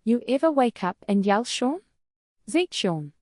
You ever wake up and yell Sean? Zeke Sean.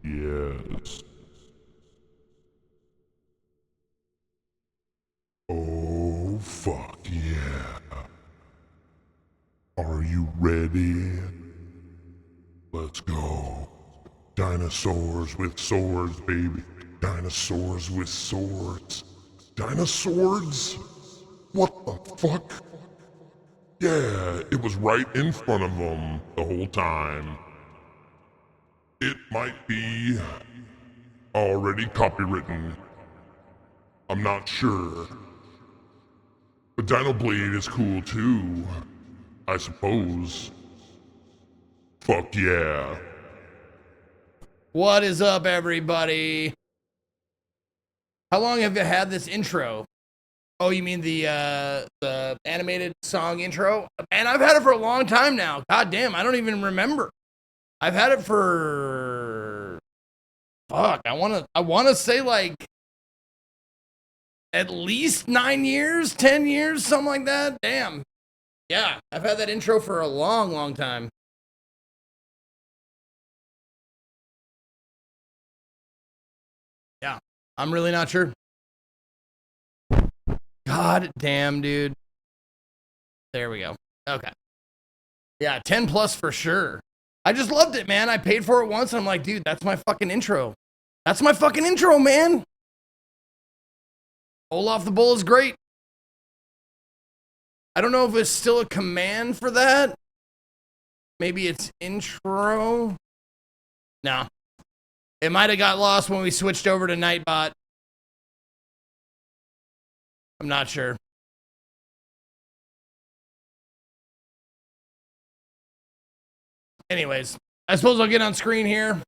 Yes. Oh, fuck yeah. Are you ready? Let's go. Dinosaurs with swords, baby. Dinosaurs with swords. Dinosaurs? What the fuck? Yeah, it was right in front of them the whole time. It might be already copywritten. I'm not sure. But Dinoblade is cool too, I suppose. Fuck yeah. What is up, everybody? How long have you had this intro? Oh, you mean the animated song intro? Man, I've had it for a long time now. God damn, I don't even remember. I've had it for fuck. I wanna say like at least 9 years, 10 years, something like that. Damn. Yeah, I've had that intro for a long, long time. Yeah, I'm really not sure. God damn, dude. There we go. Okay. Yeah, 10 plus for sure. I just loved it, man. I paid for it once and I'm like, dude, that's my fucking intro. That's my fucking intro, man. Olaf the Bull is great. I don't know if it's still a command for that. Maybe it's intro. No. It might have got lost when we switched over to Nightbot. I'm not sure. Anyways, I suppose I'll get on screen here.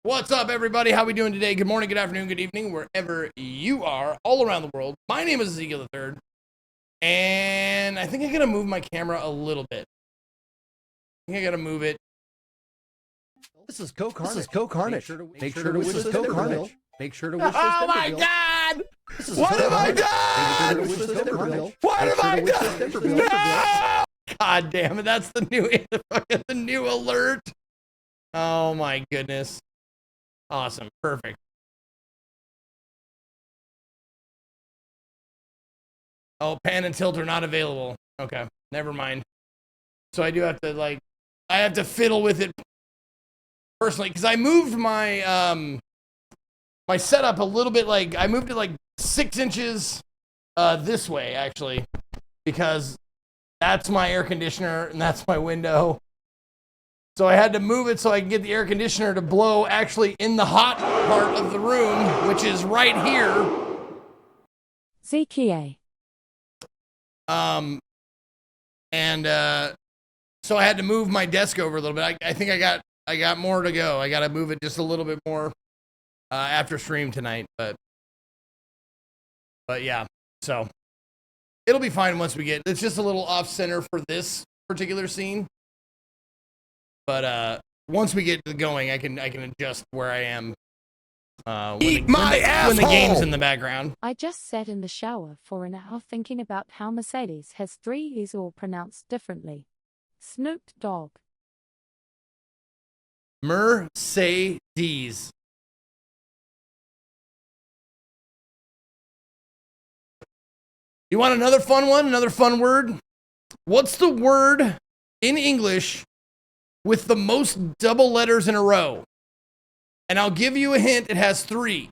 What's up, everybody? How we doing today? Good morning, good afternoon, good evening, wherever you are, all around the world. My name is Ezekiel III, and I think I gotta move my camera a little bit. I think I gotta move it. This is Co-Carnage. Make sure to wish us Co-Carnage. Make sure to wish us Oh my God! What have I done? What have I done? No! God damn it! That's the new alert. Oh my goodness! Awesome, perfect. Oh, pan and tilt are not available. Okay, never mind. So I do have to I have to fiddle with it personally because I moved my my setup a little bit. I moved it like 6 inches this way actually because that's my air conditioner and that's my window. So I had to move it so I can get the air conditioner to blow actually in the hot part of the room, which is right here. ZKA. So I had to move my desk over a little bit. I think I got more to go. I got to move it just a little bit more after stream tonight, but yeah. So it'll be fine once we get. It's just a little off center for this particular scene. But once we get going, I can adjust where I am. When the game's in the background. I just sat in the shower for an hour thinking about how Mercedes has 3 E's all pronounced differently. Snoop Dogg. Mercedes. You want another fun one? Another fun word? What's the word in English with the most double letters in a row? And I'll give you a hint. It has 3.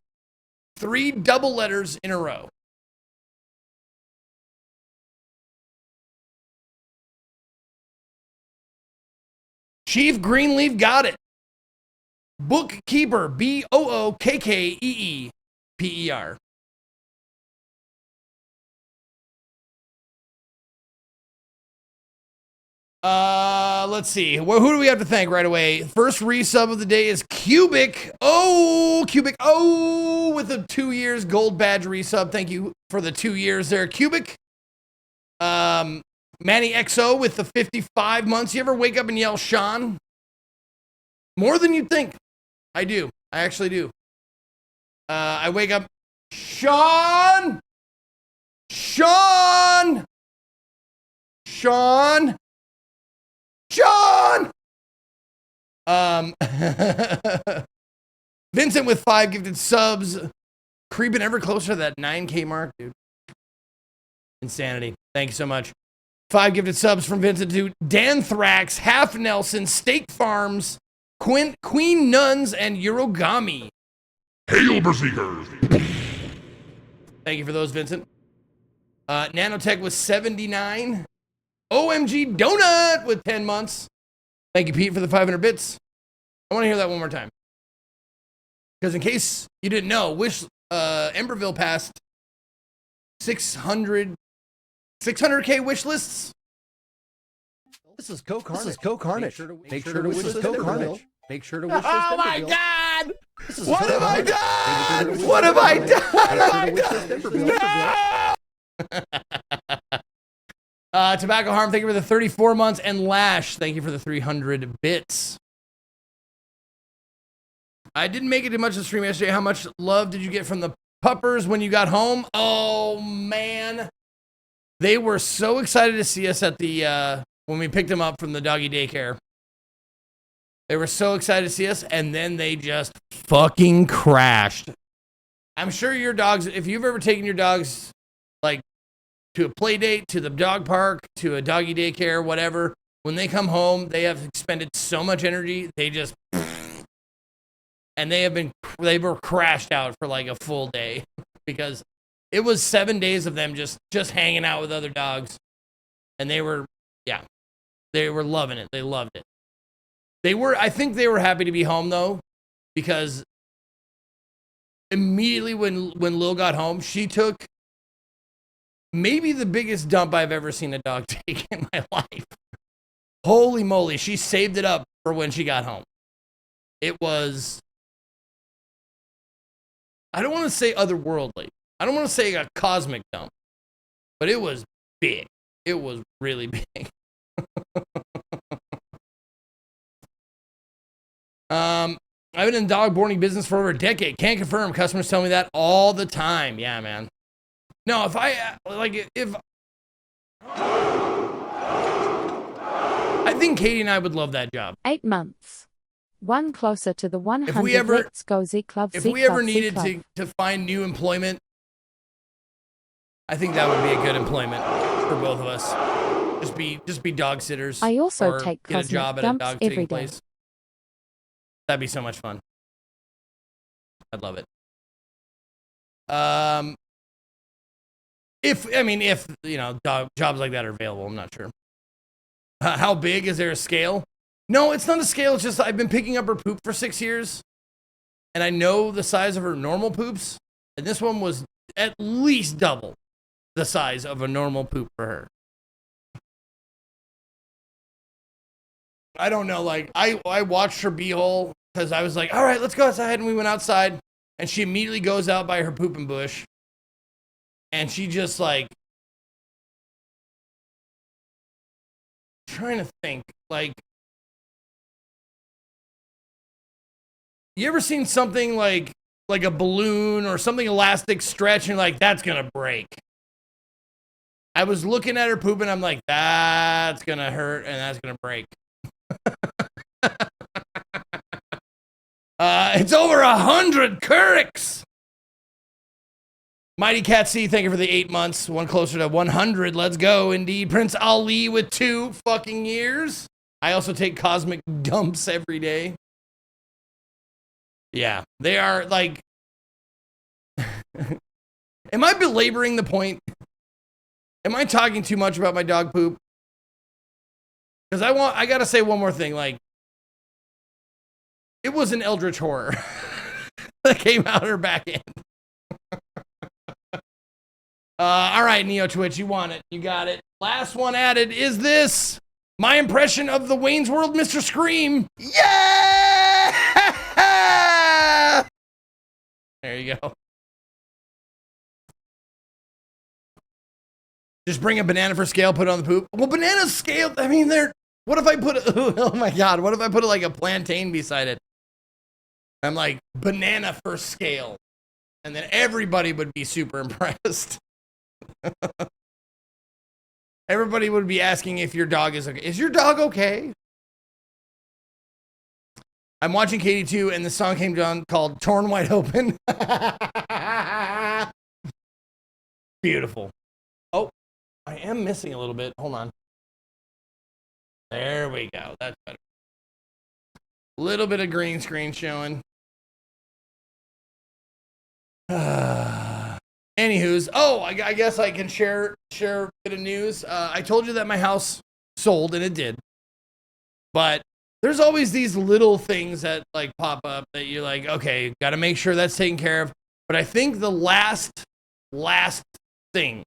3 double letters in a row. Chief Greenleaf got it. Bookkeeper. Bookkeeper. Let's see. Well, who do we have to thank right away? First resub of the day is Cubic. Oh, Cubic. Oh, with the 2 years gold badge resub. Thank you for the 2 years there, Cubic. Manny XO with the 55 months. You ever wake up and yell Sean? More than you'd think. I do. I actually do. I wake up, Sean! Sean! Sean! Sean! Vincent with 5 gifted subs, creeping ever closer to that 9K mark, dude. Insanity. Thank you so much. 5 gifted subs from Vincent to Danthrax, Half Nelson, Steak Farms, Queen Nuns, and Eurogami. Hail, Berserkers! Thank you for those, Vincent. Nanotech with 79. OMG Donut with 10 months. Thank you, Pete, for the 500 bits. I want to hear that one more time. Because in case you didn't know, Emberville passed 600K wish lists. This is Co-Carnage. Make sure to wish list Co-Carnage. Make sure to wish list Oh my Emberville. God! This is What have I Co-Carnage. done? What have I done? Tobacco Harm, thank you for the 34 months. And Lash, thank you for the 300 bits. I didn't make it to much of the stream yesterday. How much love did you get from the puppers when you got home? Oh, man. They were so excited to see us at the, when we picked them up from the doggy daycare. They were so excited to see us, and then they just fucking crashed. I'm sure your dogs, if you've ever taken your dogs, like, to a play date, to the dog park, to a doggy daycare, whatever, when they come home, they have expended so much energy, they just, and they were crashed out for like a full day because it was 7 days of them just hanging out with other dogs. And they were loving it. They loved it. I think they were happy to be home though, because immediately when Lil got home, she took maybe the biggest dump I've ever seen a dog take in my life. Holy moly, she saved it up for when she got home. It was, I don't want to say otherworldly. I don't want to say a cosmic dump, but it was big. It was really big. I've been in the dog boarding business for over a decade. Can't confirm. Customers tell me that all the time. Yeah, man. No, if I think Katie and I would love that job. 8 months. One closer to the 100. If we ever, Let's go Z Club. if Z we Club, ever Z needed Club. to find new employment, I think that would be a good employment for both of us. Just be dog sitters. I also or take get a cosmic job at a dumps dog every sitting day. place. That'd be so much fun. I'd love it. If you know, jobs like that are available, I'm not sure. How big is there a scale? No, it's not a scale. It's just I've been picking up her poop for 6 years, and I know the size of her normal poops, and this one was at least double the size of a normal poop for her. I don't know. Like I watched her beehole because I was like, all right, let's go outside, and we went outside, and she immediately goes out by her pooping bush, and she just like trying to think like. You ever seen something like a balloon or something elastic stretch and you're like, that's gonna break? I was looking at her poop and I'm like, that's gonna hurt and that's gonna break. It's over 100 Curricks. Mighty Cat C, thank you for the 8 months. One closer to 100. Let's go. Indeed. Prince Ali with 2 fucking years. I also take cosmic dumps every day. Yeah, they are like. Am I belaboring the point? Am I talking too much about my dog poop? Because I gotta say one more thing. Like, it was an eldritch horror that came out her back end. All right, Neo Twitch, you want it? You got it. Last one added is this: my impression of the Wayne's World Mr. Scream. Yeah! There you go. Just bring a banana for scale, put it on the poop. Well, banana scale, I mean, what if I put, oh my God, what if I put like a plantain beside it? I'm like, banana for scale. And then everybody would be super impressed. Everybody would be asking if your dog is okay. Is your dog okay? I'm watching KD2 and the song came on called Torn Wide Open. Beautiful. Oh, I am missing a little bit. Hold on. There we go. That's better. Little bit of green screen showing. Anywho's, I guess I can share a bit of news. I told you that my house sold, and it did. But there's always these little things that like pop up that you're like, okay, got to make sure that's taken care of. But I think the last thing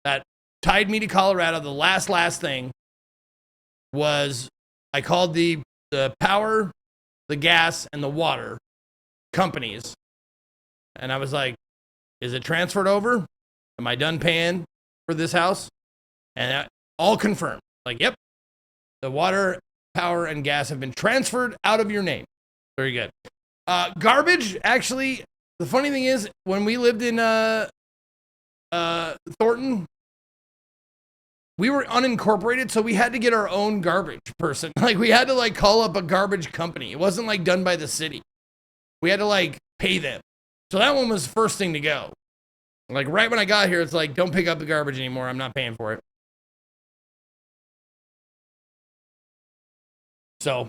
that tied me to Colorado, the last thing was I called the power, the gas, and the water companies. And I was like, is it transferred over? Am I done paying for this house? And all confirmed. Like, yep. The water, power, and gas have been transferred out of your name. Very good. Garbage, actually, the funny thing is, when we lived in Thornton, we were unincorporated, so we had to get our own garbage person. Like, we had to, like, call up a garbage company. It wasn't, like, done by the city. We had to, like, pay them. So that one was the first thing to go. Like, right when I got here, it's like, don't pick up the garbage anymore. I'm not paying for it. So,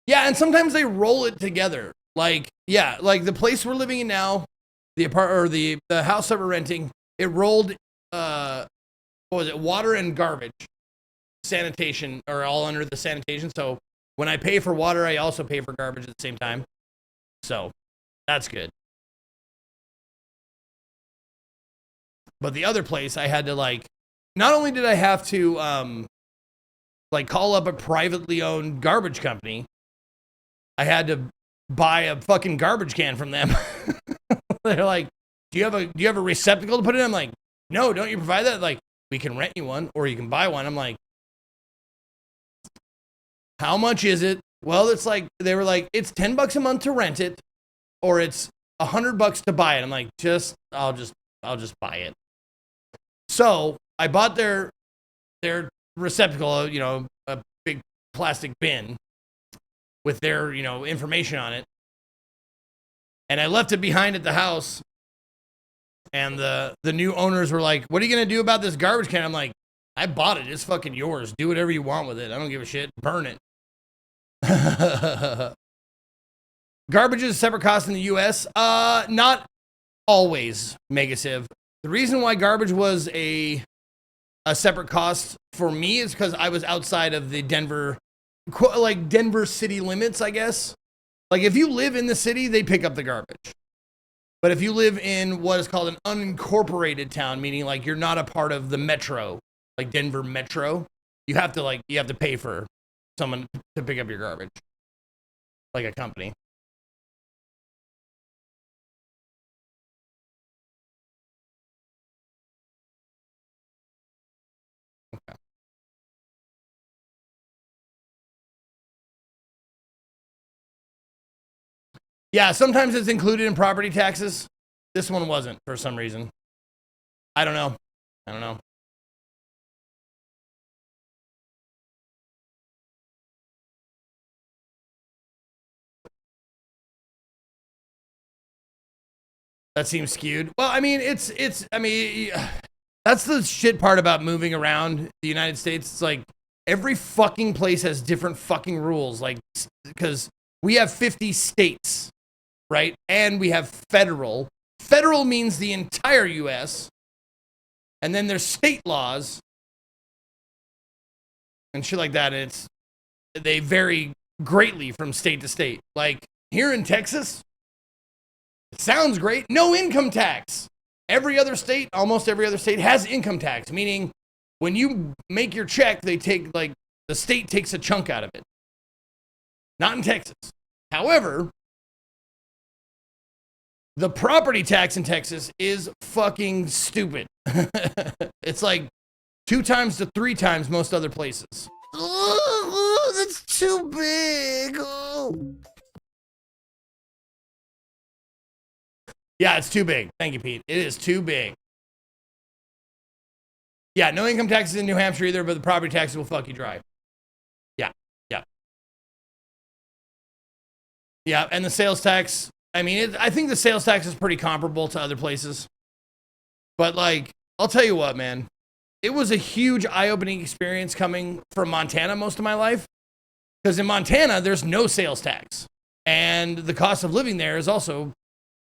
yeah, and sometimes they roll it together. Like, yeah, like the place we're living in now, the house that we're renting, it rolled, what was it, water and garbage, sanitation, are all under the sanitation. So when I pay for water, I also pay for garbage at the same time. So that's good. But the other place, I had to, like, not only did I have to, like, call up a privately owned garbage company, I had to buy a fucking garbage can from them. They're like, do you have a receptacle to put it in? I'm like, no, don't you provide that? Like, we can rent you one or you can buy one. I'm like, how much is it? Well, it's like, they were like, it's $10 a month to rent it, or it's $100 to buy it. I'm like, I'll just buy it. So I bought their receptacle, you know, a big plastic bin with their, you know, information on it. And I left it behind at the house. And the new owners were like, what are you going to do about this garbage can? I'm like, I bought it. It's fucking yours. Do whatever you want with it. I don't give a shit. Burn it. Garbage is a separate cost in the U.S. Not always, Megasiv. The reason why garbage was a separate cost for me is because I was outside of the Denver city limits, I guess. Like, if you live in the city, they pick up the garbage. But if you live in what is called an unincorporated town, meaning like you're not a part of the metro, like Denver Metro, you have to pay for someone to pick up your garbage, like a company. Okay. Yeah, sometimes it's included in property taxes. This one wasn't for some reason. I don't know. That seems skewed. Well, I mean, that's the shit part about moving around the United States. It's like every fucking place has different fucking rules. Like, because we have 50 states, right? And we have federal. Federal means the entire U.S. And then there's state laws and shit like that. And they vary greatly from state to state. Like here in Texas, it sounds great. No income tax. Almost every other state has income tax, meaning when you make your check, the state takes a chunk out of it. Not in Texas. However, the property tax in Texas is fucking stupid. It's like 2 times to 3 times most other places. Oh, that's too big. Oh. Yeah, it's too big. Thank you, Pete. It is too big. Yeah, no income taxes in New Hampshire either, but the property taxes will fuck you dry. Yeah. Yeah, and the sales tax, I mean, I think the sales tax is pretty comparable to other places. But, like, I'll tell you what, man. It was a huge eye-opening experience coming from Montana most of my life. Because in Montana, there's no sales tax. And the cost of living there is also,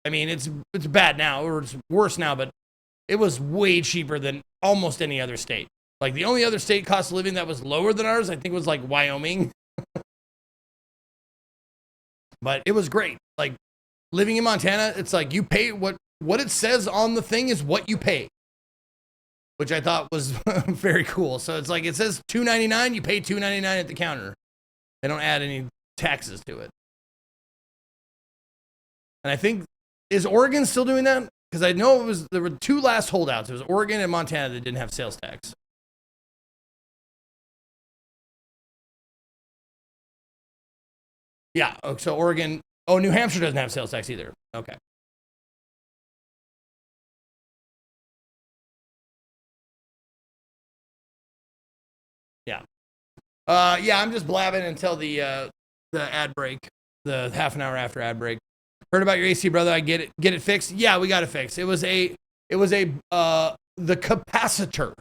I mean, it's bad now, or it's worse now, but it was way cheaper than almost any other state. Like, the only other state cost of living that was lower than ours, I think, was, like, Wyoming. But it was great. Like, living in Montana, it's like you pay what it says on the thing is what you pay, which I thought was very cool. So it's like it says $2.99, you pay $2.99 at the counter. They don't add any taxes to it. And I think, is Oregon still doing that? Because I know there were two last holdouts. It was Oregon and Montana that didn't have sales tax. Yeah, so Oregon, New Hampshire doesn't have sales tax either. Okay. Yeah. Yeah, I'm just blabbing until the ad break, the half an hour after ad break. Heard about your AC, brother. I get it. Get it fixed? Yeah, we got it fixed. It was the capacitor.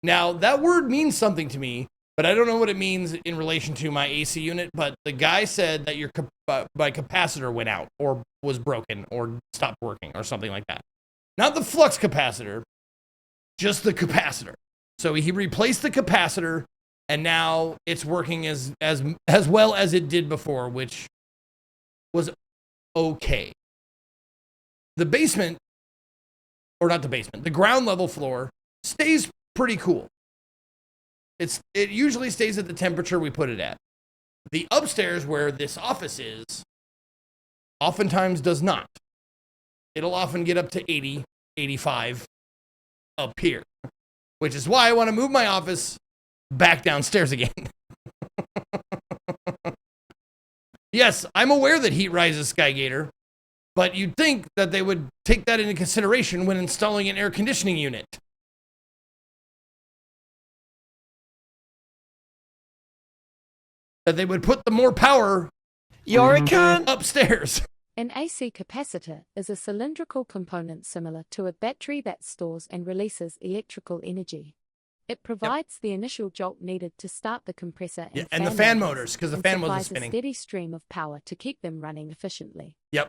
Now, that word means something to me, but I don't know what it means in relation to my AC unit. But the guy said that your my capacitor went out or was broken or stopped working or something like that. Not the flux capacitor, just the capacitor. So he replaced the capacitor, and now it's working as well as it did before, which was okay. The basement, or not the basement, the ground level floor stays pretty cool. It usually stays at the temperature we put it at. The upstairs where this office is, oftentimes does not. It'll often get up to 80, 85 up here, which is why I want to move my office back downstairs again. Yes, I'm aware that heat rises, Skygator, but you'd think that they would take that into consideration when installing an air conditioning unit. That they would put the more power upstairs. An AC capacitor is a cylindrical component similar to a battery that stores and releases electrical energy. It provides the initial jolt needed to start the compressor and the fan motors, because the fan wasn't spinning. A steady stream of power to keep them running efficiently. Yep.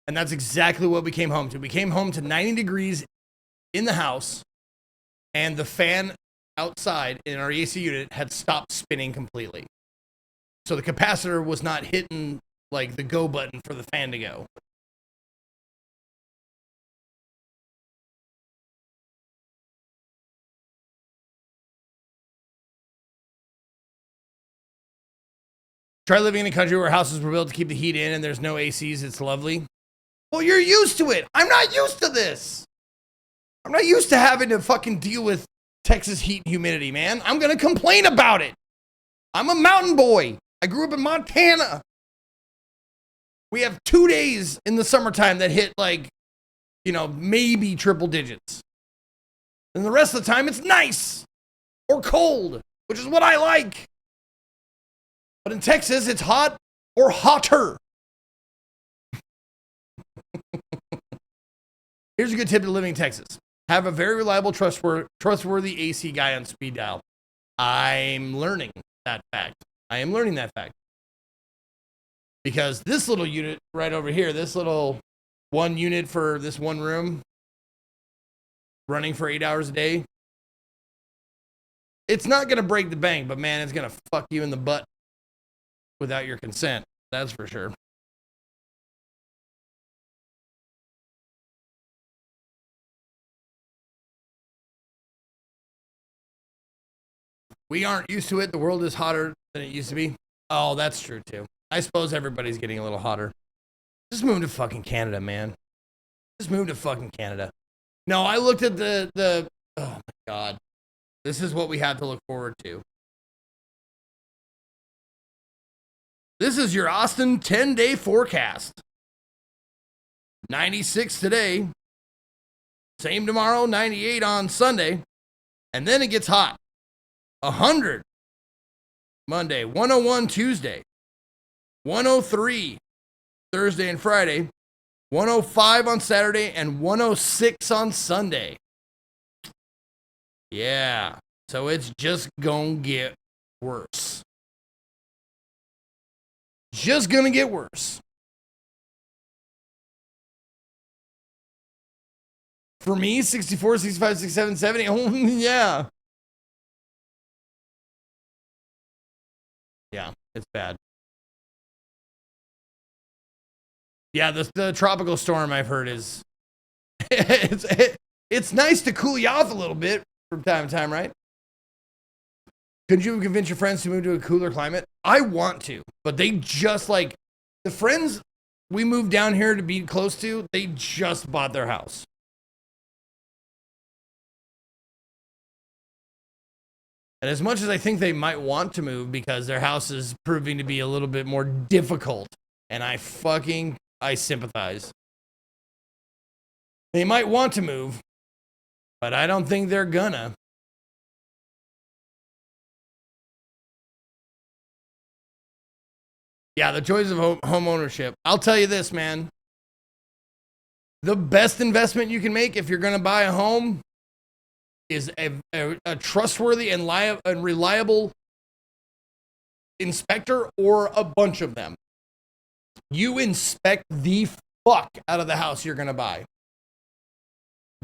And that's exactly what we came home to. We came home to 90 degrees in the house, and the fan outside in our AC unit had stopped spinning completely. So the capacitor was not hitting like the go button for the fan to go. Try living in a country where houses were built to keep the heat in and there's no ACs. It's lovely. Well, you're used to it. I'm not used to this. I'm not used to having to fucking deal with Texas heat and humidity, man. I'm going to complain about it. I'm a mountain boy. I grew up in Montana. We have 2 days in the summertime that hit like, maybe triple digits. And the rest of the time it's nice or cold, which is what I like. But in Texas, it's hot or hotter. Here's a good tip to living in Texas. Have a very reliable, trustworthy AC guy on speed dial. I'm learning that fact. Because this little unit right over here, this little one unit for this one room, running for 8 hours a day, it's not going to break the bank, but man, it's going to fuck you in the butt without your consent. That's for sure. We aren't used to it. The world is hotter than it used to be. Oh, that's true too. I suppose everybody's getting a little hotter. Just move to fucking Canada, man. Just move to fucking Canada. No, I looked at the oh my God. This is what we have to look forward to. This is your Austin 10-day forecast. 96 today. Same tomorrow, 98 on Sunday. And then it gets hot. 100 Monday, 101 Tuesday. 103 Thursday and Friday, 105 on Saturday, and 106 on Sunday. Yeah, so it's just gonna get worse. Just gonna get worse. For me, 64, 65, 67, 70. Oh, yeah. Yeah, it's bad. Yeah, the tropical storm I've heard is it's nice to cool you off a little bit from time to time, right? Could you convince your friends to move to a cooler climate? I want to, but they just like the friends we moved down here to be close to, they just bought their house. And as much as I think they might want to move because their house is proving to be a little bit more difficult, and I sympathize. They might want to move, but I don't think they're gonna. Yeah, the choice of home ownership. I'll tell you this, man. The best investment you can make if you're gonna buy a home is a trustworthy and reliable inspector or a bunch of them. You inspect the fuck out of the house you're going to buy.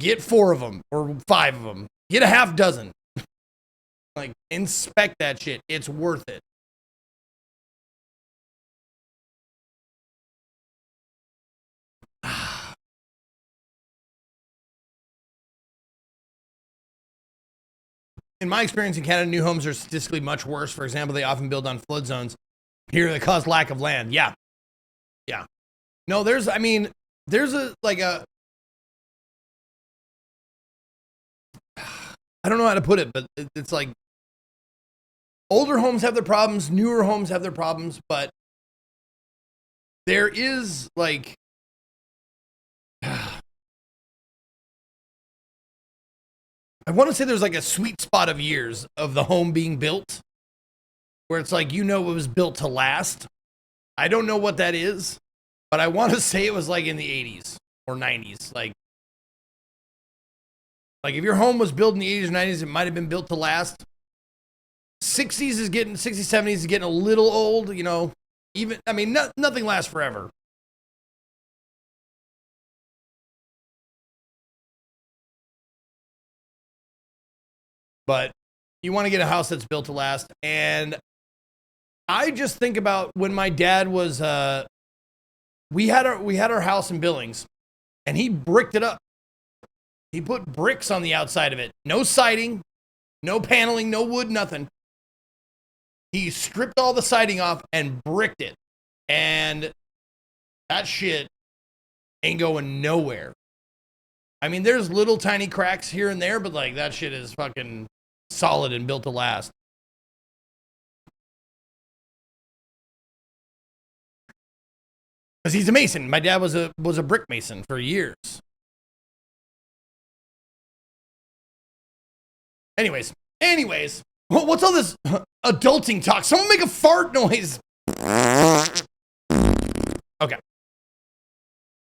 Get 4 of them or 5 of them. Get a half dozen. Like, inspect that shit. It's worth it. In my experience in Canada, new homes are statistically much worse. For example, they often build on flood zones. Here, they cause lack of land. Yeah. Yeah. No, there's I don't know how to put it, but it's like older homes have their problems, newer homes have their problems, but there is like I want to say there's like a sweet spot of years of the home being built where it's like, it was built to last. I don't know what that is, but I want to say it was like in the 80s or 90s. Like if your home was built in the 80s or 90s, it might have been built to last. 60s, 70s is getting a little old, nothing lasts forever. But you want to get a house that's built to last. And I just think about when my dad was, we had our house in Billings, and he bricked it up. He put bricks on the outside of it. No siding, no paneling, no wood, nothing. He stripped all the siding off and bricked it. And that shit ain't going nowhere. I mean, there's little tiny cracks here and there, but like that shit is fucking solid and built to last. Because he's a mason. My dad was a brick mason for years. Anyways, what's all this adulting talk? Someone make a fart noise. Okay.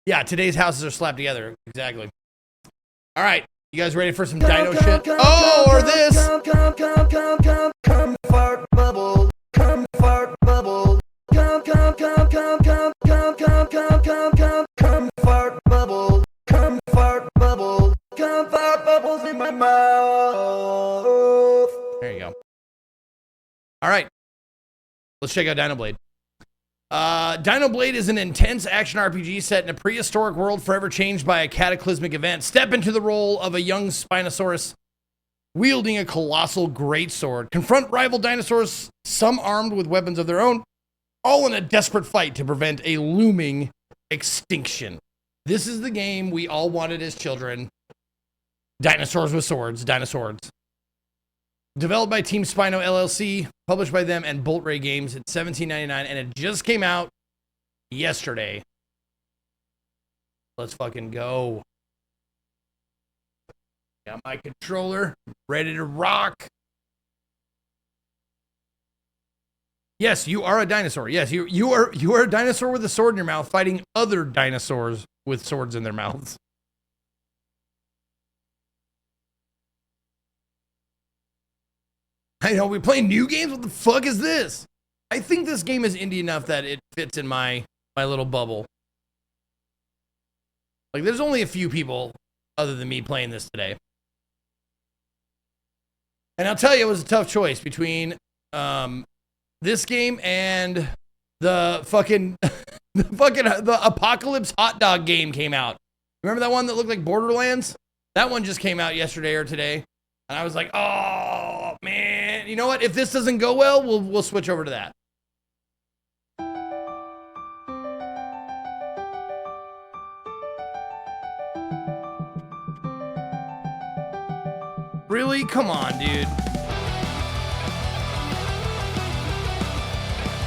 Yeah, today's houses are slapped together. Exactly. All right. You guys ready for some dino shit? Oh, or this. Come fart bubble. Come fart bubble. Come fart bubble. Come fart bubble. Come fart bubbles in my mouth. There you go. All right. Let's check out Dinoblade. Dinoblade is an intense action RPG set in a prehistoric world forever changed by a cataclysmic event. Step into the role of a young Spinosaurus wielding a colossal greatsword. Confront rival dinosaurs, some armed with weapons of their own, all in a desperate fight to prevent a looming extinction. This is the game we all wanted as children. Dinosaurs with swords, dinosaurs. Developed by Team Spino LLC, published by them and Bolt Ray Games at $17.99, and it just came out yesterday. Let's fucking go. Got my controller ready to rock. Yes, you are a dinosaur. Yes, you are a dinosaur with a sword in your mouth fighting other dinosaurs with swords in their mouths. I know, we play new games? What the fuck is this? I think this game is indie enough that it fits in my little bubble. Like, there's only a few people other than me playing this today. And I'll tell you, it was a tough choice between this game and the fucking the Apocalypse hot dog game came out. Remember that one that looked like Borderlands? That one just came out yesterday or today. And I was like, oh man, you know what? If this doesn't go well, we'll switch over to that. Really? Come on, dude.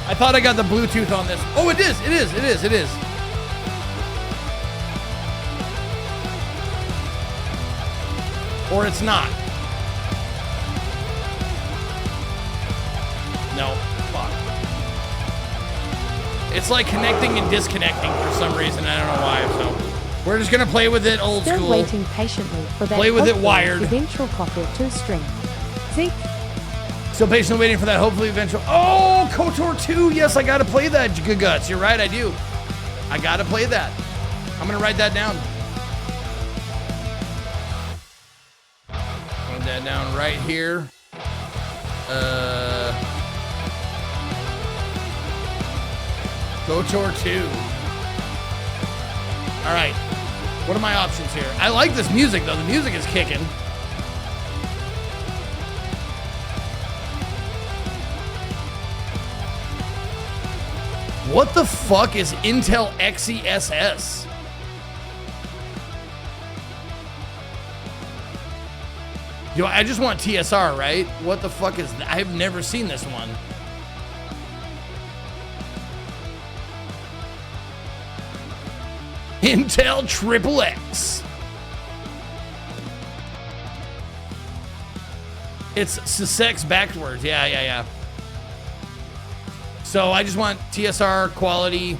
I thought I got the Bluetooth on this. Oh, it is. Or it's not. No, fuck. It's like connecting and disconnecting for some reason. I don't know why. So we're just gonna play with it old Still school. waiting patiently for that. Play with it wired. Eventual KOTOR 2 stream. Zeke. Still patiently waiting for that. Hopefully eventual. Oh, KOTOR 2. Yes, I gotta play that. Good guts. You're right. I do. I gotta play that. I'm gonna write that down. Write that down right here. KOTOR 2. All right. What are my options here? I like this music, though. The music is kicking. What the fuck is Intel XeSS? Yo, I just want TSR, right? What the fuck is that? I've never seen this one. Intel XXX. It's Sussex backwards. Yeah. So I just want TSR quality.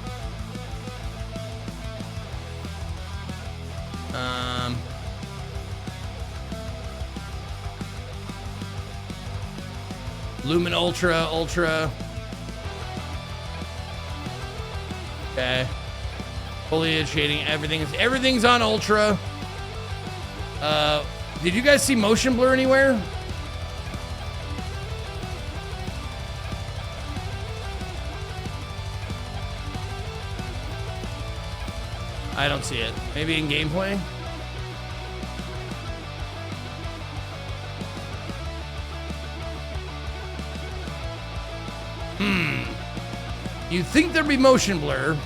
Lumen Ultra. Okay. Foliage shading, everything's on Ultra. Did you guys see motion blur anywhere? I don't see it. Maybe in gameplay? You'd think there'd be motion blur.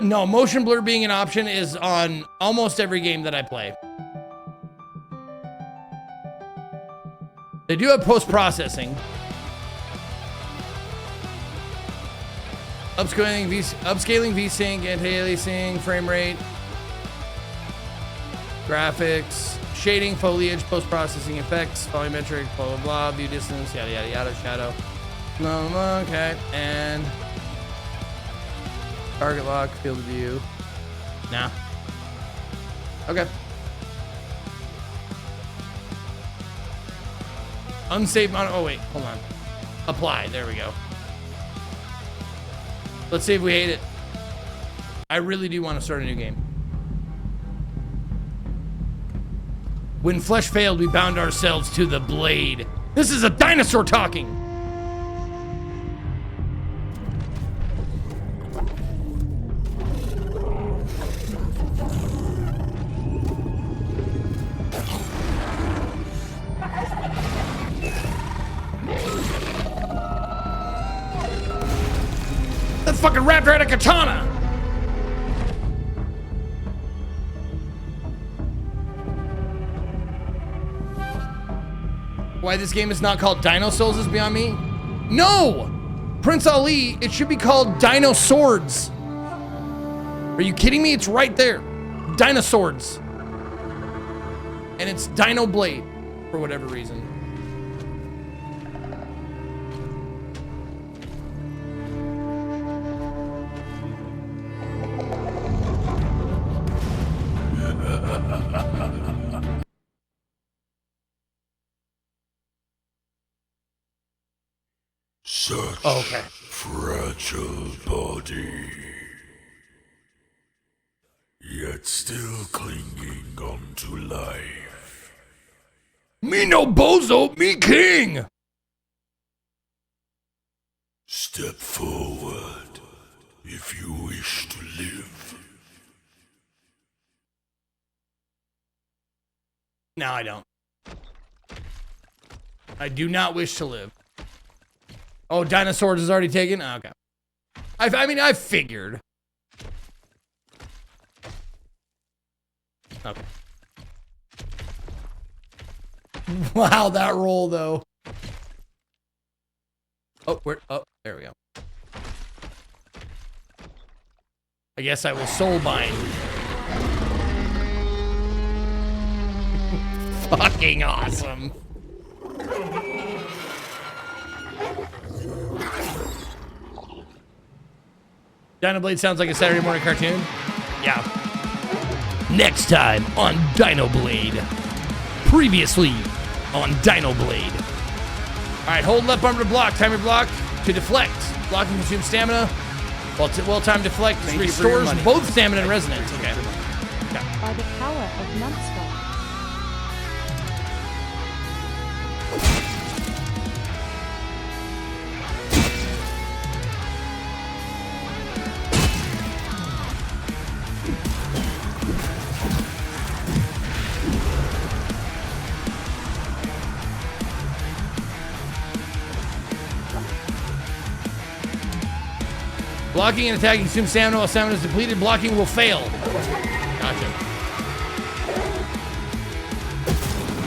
No, motion blur being an option is on almost every game that I play. They do have post-processing. Upscaling VSync, anti-aliasing, frame rate, graphics, shading, foliage, post-processing effects, volumetric, blah, blah, blah, view distance, yada, yada, yada, shadow. No, okay, and target lock, field of view. Nah. Okay. Unsafe mono. Oh, wait. Hold on. Apply. There we go. Let's see if we hate it. I really do want to start a new game. When flesh failed, we bound ourselves to the blade. This is a dinosaur talking. Fucking raptor had a katana. Why this game is not called Dinosaurs is beyond me. No, Prince Ali. It should be called Dinosaurs. Are you kidding me? It's right there. Dinosaurs. And it's Dinoblade for whatever reason. Such Okay. fragile body, yet still clinging on to life. Me no bozo, me king. Step forward if you wish to live. No, I don't. I do not wish to live. Oh, dinosaurs is already taken? Oh, okay. I mean, I figured. Okay. Wow, that roll, though. Oh, there we go. I guess I will soulbind. Fucking awesome. Dinoblade sounds like a Saturday morning cartoon. Yeah. Next time on Dinoblade. Previously on Dinoblade. Alright, hold left bumper to block. Time your block to deflect. Blocking consumes stamina. Well timed deflect restores both stamina and resonance. Okay. By the power of Munster. Blocking and attacking consumes stamina. While stamina is depleted, blocking will fail. Gotcha.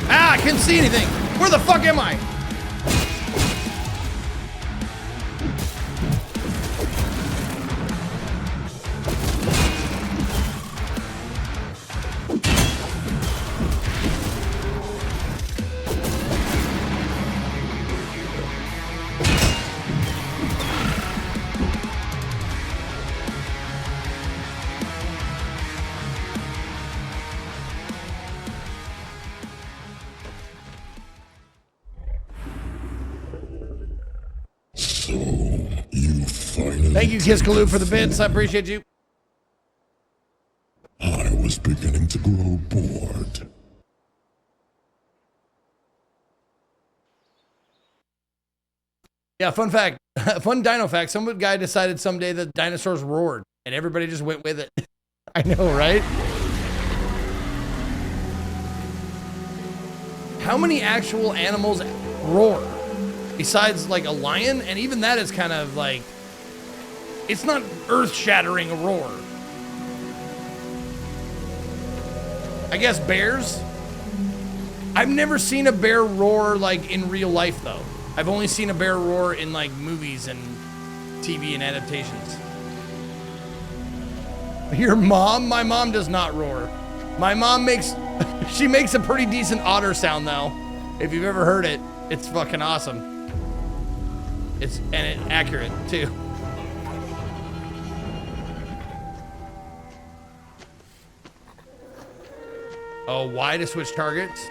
Ah, I couldn't see anything. Where the fuck am I? Thank you, Kiskaloo, for the bits. I appreciate you. I was beginning to grow bored. Yeah, fun fact. Fun dino fact. Some guy decided someday that dinosaurs roared, and everybody just went with it. I know, right? How many actual animals roar? Besides, like, a lion? And even that is kind of, like... It's not earth-shattering roar. I guess bears? I've never seen a bear roar, like, in real life, though. I've only seen a bear roar in, like, movies and TV and adaptations. Your mom? My mom does not roar. My mom makes... she makes a pretty decent otter sound, though. If you've ever heard it, it's fucking awesome. It's accurate, too. Oh, why to switch targets?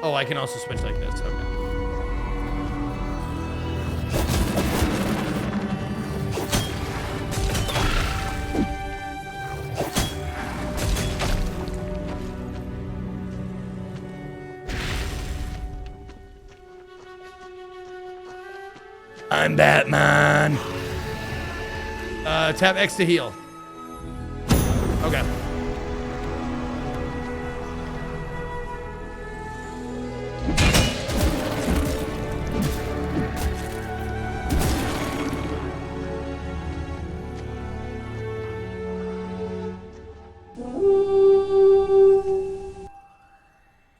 Oh, I can also switch like this. Okay. I'm Batman. Tap X to heal. Okay.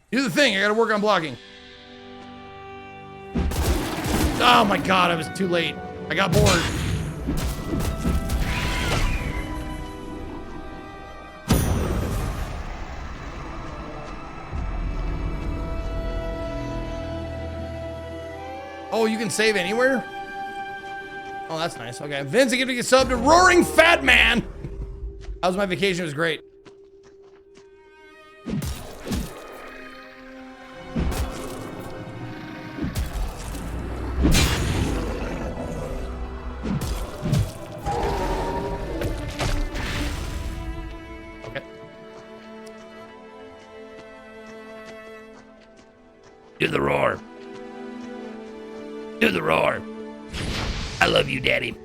Do the thing. I gotta work on blocking. Oh my god, I was too late. I got bored. you can save anywhere? Oh, that's nice. Okay. Vince, giving a sub to Roaring Fat Man. How was my vacation? It was great. Okay. Do the roar. Do the roar. I love you, Daddy.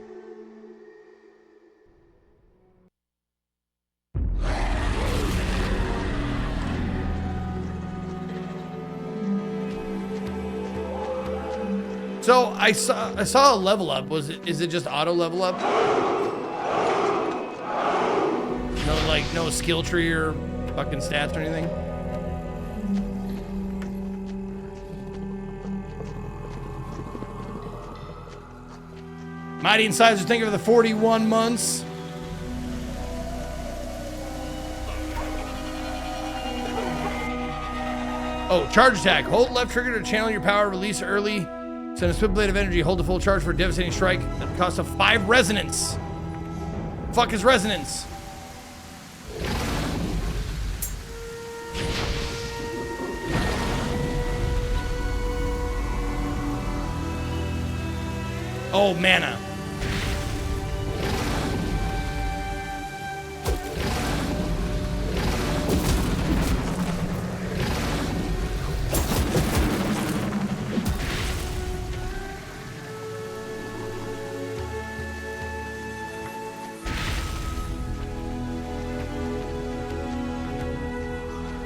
So I saw a level up. Is it just auto level up? No skill tree or fucking stats or anything? Mighty Incisors, thank you for the 41 months. Oh, charge attack. Hold left trigger to channel your power, release early. Send a swift blade of energy, hold the full charge for a devastating strike at the cost of 5 resonance. Fuck is resonance? Oh, mana.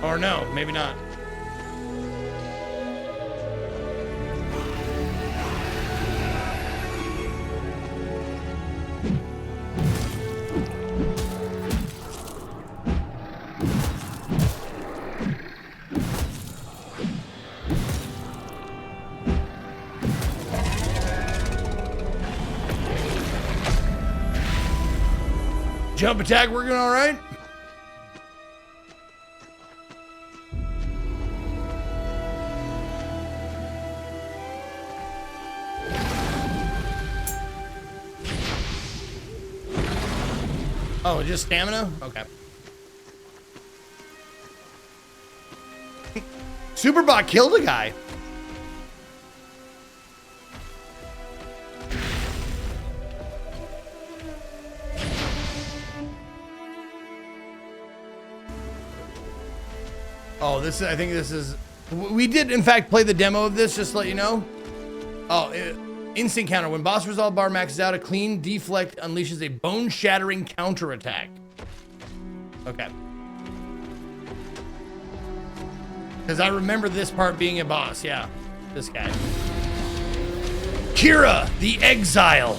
Or no, maybe not. Jump attack working all right? Oh, just stamina? Okay. Superbot killed a guy. Oh, I think this is, we did in fact play the demo of this, just to let you know. Oh, instant counter. When boss resolve bar maxes out, a clean deflect unleashes a bone-shattering counterattack. Okay. Because I remember this part being a boss, yeah. This guy. Kira, the Exile.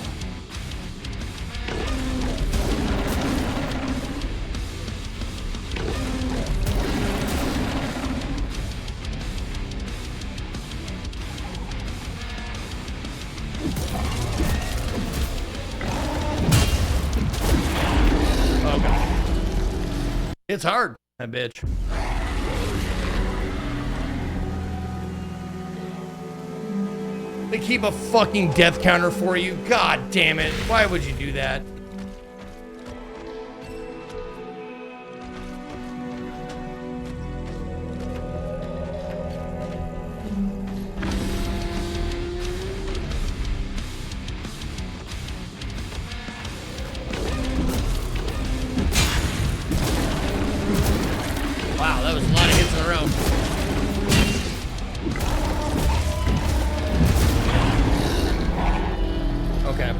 It's hard, that bitch. They keep a fucking death counter for you. God damn it. Why would you do that? Wow, that was a lot of hits in a row. Okay.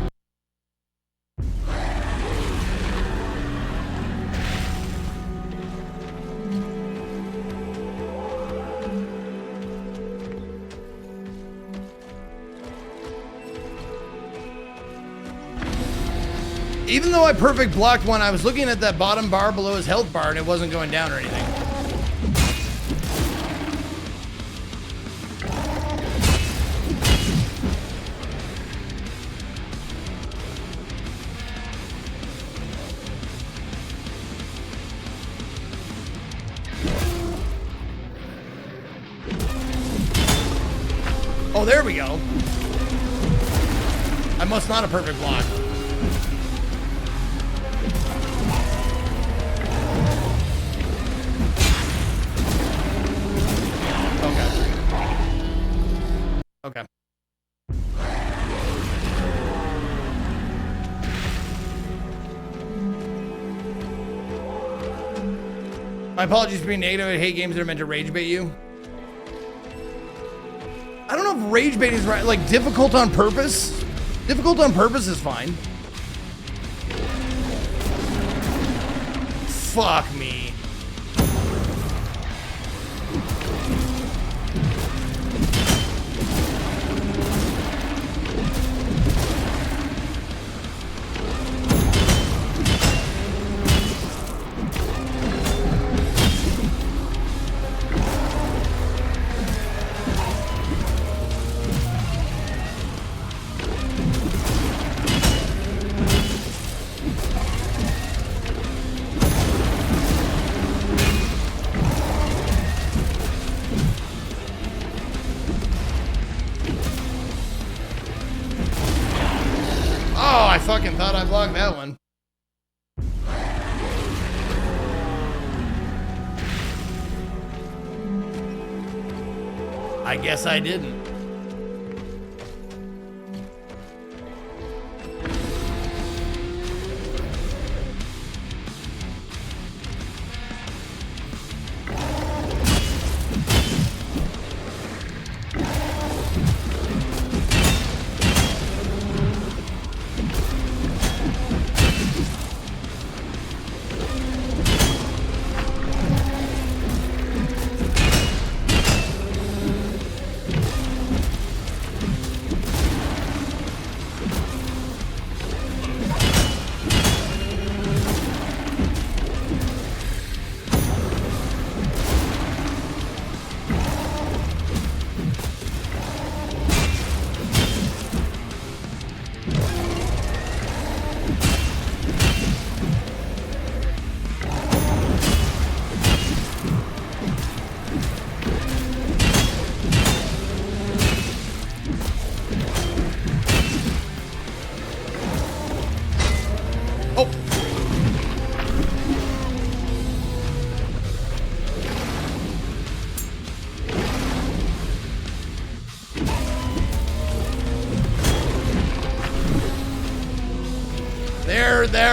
Even though I perfect blocked one, I was looking at that bottom bar below his health bar and it wasn't going down or anything. Oh, there we go. must not a perfect block. Okay. My apologies for being negative. I hate games that are meant to rage bait you. I don't know if rage bait is right. Like difficult on purpose. Difficult on purpose is fine. Fuck me. I fucking thought I blocked that one. I guess I didn't.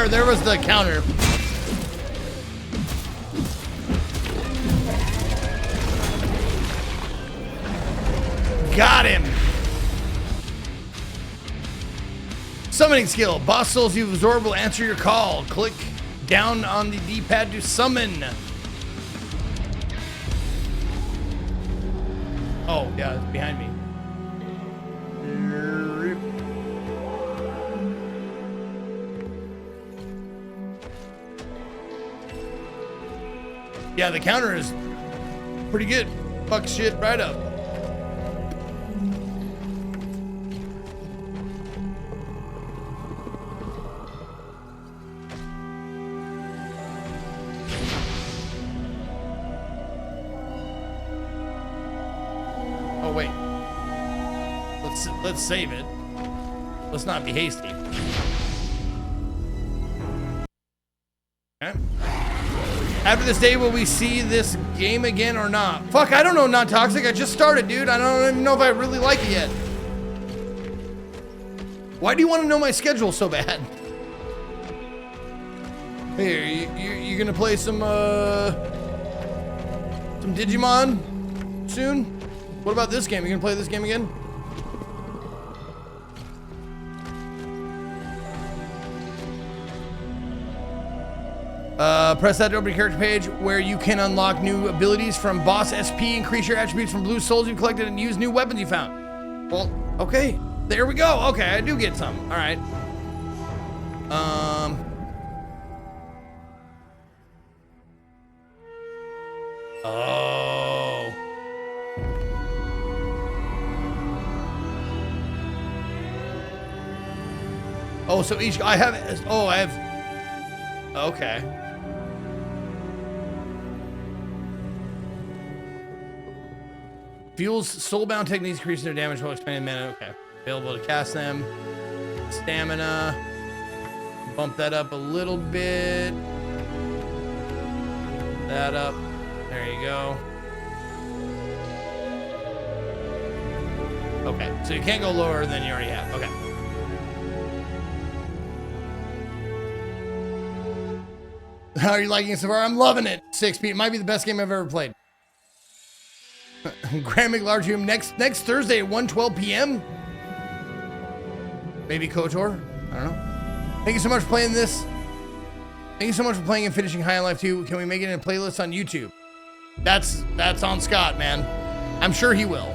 There was the counter. Got him. Summoning skill. Boss souls you absorb will answer your call. Click down on the D-pad to summon. Oh, yeah, it's behind me. Yeah, the counter is pretty good. Fuck shit right up. Oh wait. Let's save it. Let's not be hasty. Okay. After this day, will we see this game again or not? Fuck, I don't know, Not Toxic. I just started, dude. I don't even know if I really like it yet. Why do you want to know my schedule so bad? Here, you gonna play some Digimon soon? What about this game? You gonna play this game again? Press that to open your character page where you can unlock new abilities from Boss SP, increase your attributes from blue souls you've collected, and use new weapons you found. Well, okay. There we go. Okay, I do get some. All right. Oh. Oh, so each I have. Oh, I have. Okay. Fuel's soulbound techniques increasing their damage while expanding mana. Okay. Available to cast them. stamina. Bump that up a little bit. That up. There you go. Okay, so you can't go lower than you already have. Okay. How are you liking it so far? I'm loving it. 6P. It might be the best game I've ever played. Grand McLarge next Thursday at 1:12 p.m. Maybe KOTOR? I don't know. Thank you so much for playing this. Thank you so much for playing and finishing High on Life 2. Can we make it in a playlist on YouTube? That's on Scott, man. I'm sure he will.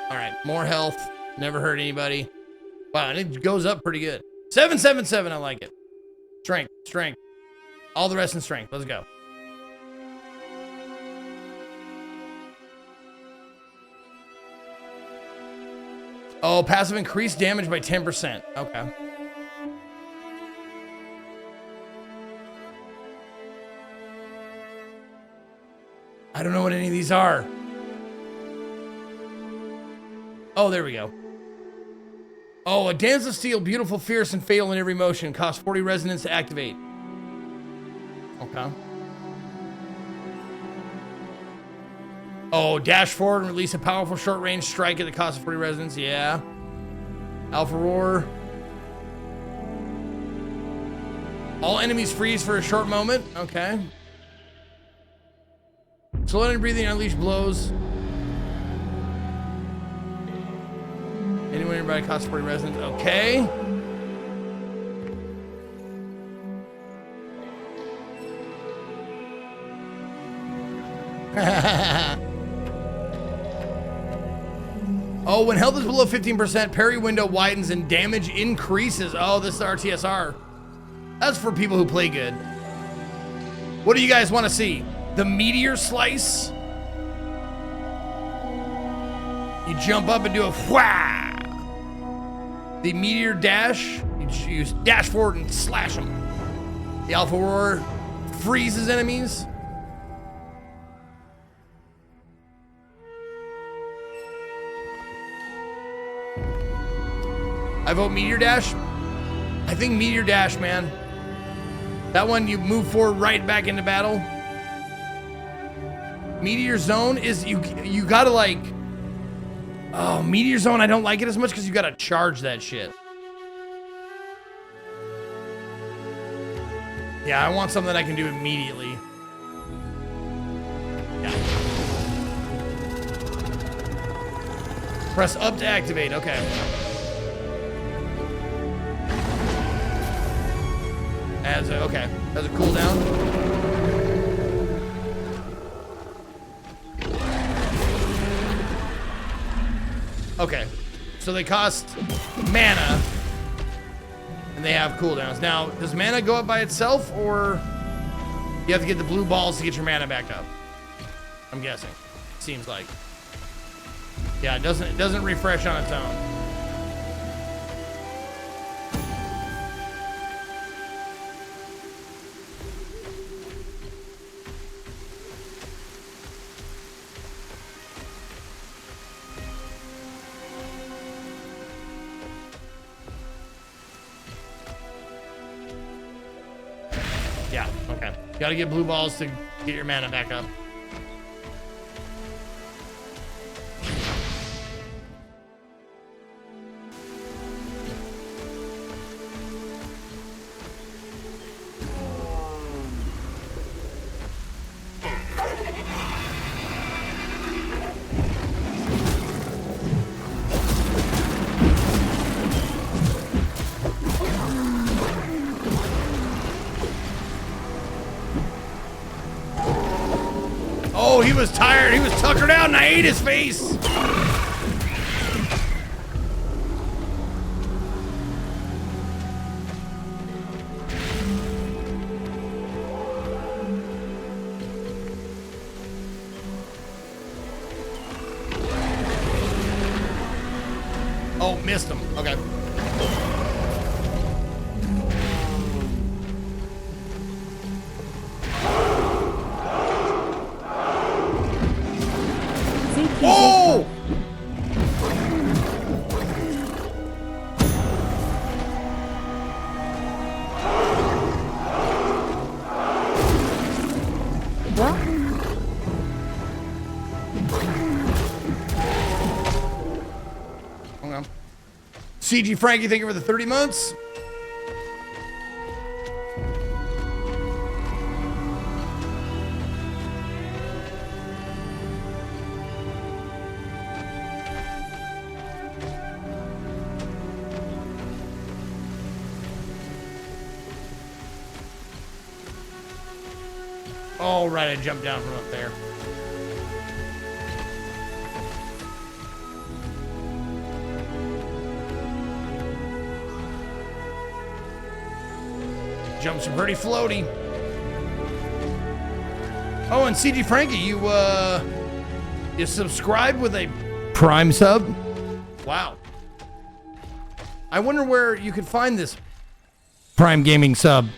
All right, more health. Never hurt anybody. Wow, and it goes up pretty good. 777, I like it. Strength, strength. All the rest in strength. Let's go. Oh, passive increased damage by 10%. Okay. I don't know what any of these are. Oh, there we go. Oh, a Dance of Steel, beautiful, fierce, and fatal in every motion. Costs 40 resonance to activate. Okay. Oh, dash forward and release a powerful short-range strike at the cost of 40 resonance. Yeah. Alpha Roar. All enemies freeze for a short moment. Okay. Slow down breathing, unleash blows. Anyone nearby costs 40 resonance. Okay. Oh, when health is below 15%, parry window widens and damage increases. Oh, this is RTSR. That's for people who play good. What do you guys want to see? The meteor slice? You jump up and do a whah! The meteor dash, you dash forward and slash them. The Alpha Roar freezes enemies. I vote Meteor Dash. I think Meteor Dash, man. That one, you move forward right back into battle. Meteor Zone is, you gotta like, oh, Meteor Zone, I don't like it as much because you gotta charge that shit. Yeah, I want something that I can do immediately. Yeah. Press up to activate, okay. Has a cooldown. Okay, so they cost mana, and they have cooldowns. Now, does mana go up by itself, or you have to get the blue balls to get your mana back up? I'm guessing. Seems like. Yeah, it doesn't refresh on its own. Yeah, okay. Gotta get blue balls to get your mana back up. Oh, he was tired. He was tuckered out and I ate his face. Oh, missed him. Okay. Oh! CG Frankie, thank you for the 30 months. All right, I jumped down from up there. Jumps are pretty floaty. Oh, and CG Frankie, you subscribed with a Prime sub? Wow. I wonder where you could find this Prime Gaming sub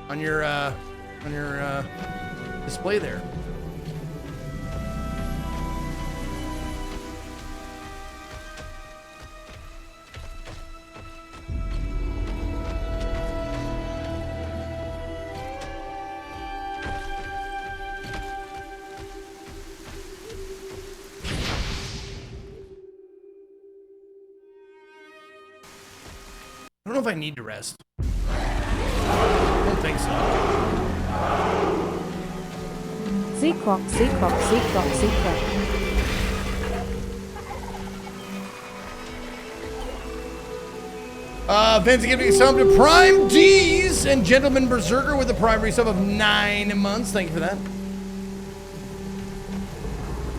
on your display there. I don't know if I need to rest. I don't think so. Z-Croc, Z-Croc, Z-Croc, Z-Croc. Vince giving a sub to Prime D's and Gentleman Berserker with a Prime resub of 9 months. Thank you for that.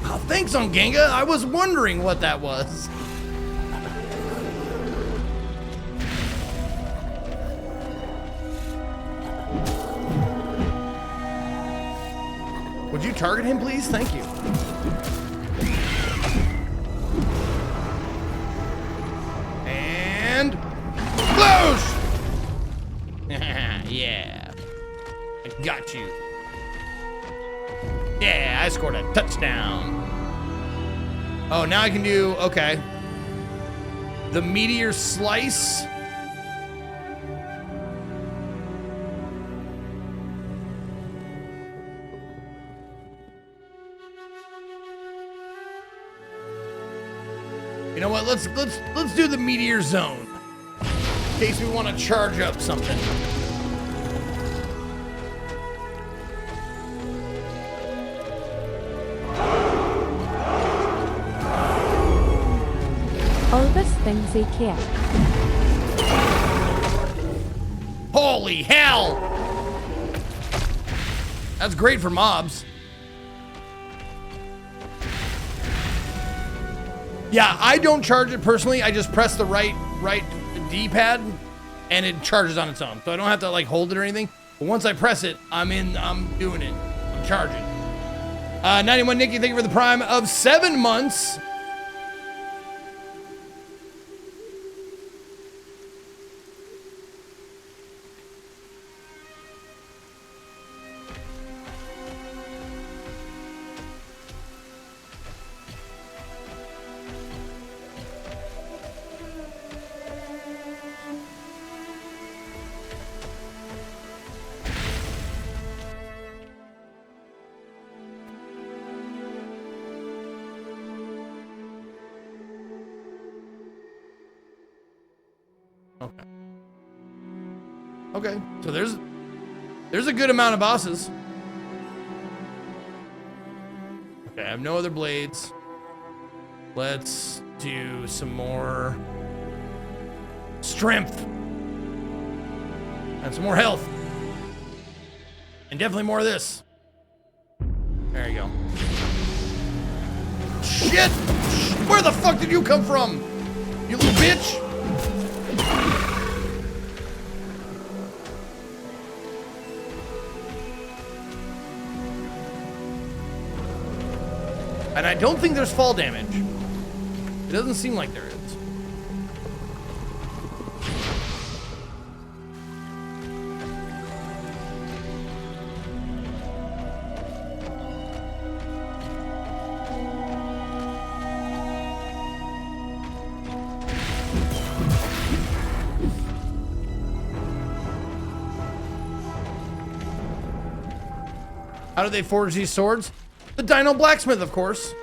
Oh, thanks on Ganga. I was wondering what that was. Would you target him, please? Thank you. And close. Yeah, I got you. Yeah, I scored a touchdown. Oh, now I can do, okay. The meteor slice. You know what? Let's do the meteor zone in case we want to charge up something. All this things he can. Holy hell! That's great for mobs. Yeah, I don't charge it personally. I just press the right D-pad and it charges on its own. So I don't have to like hold it or anything. But once I press it, I'm doing it. I'm charging. 91 Nikki, thank you for the Prime of 7 months. Okay, so there's a good amount of bosses. Okay, I have no other blades. Let's do some more strength and some more health, and definitely more of this. There you go. Shit! Where the fuck did you come from, you little bitch? And I don't think there's fall damage. It doesn't seem like there is. How do they forge these swords? The Dino Blacksmith, of course.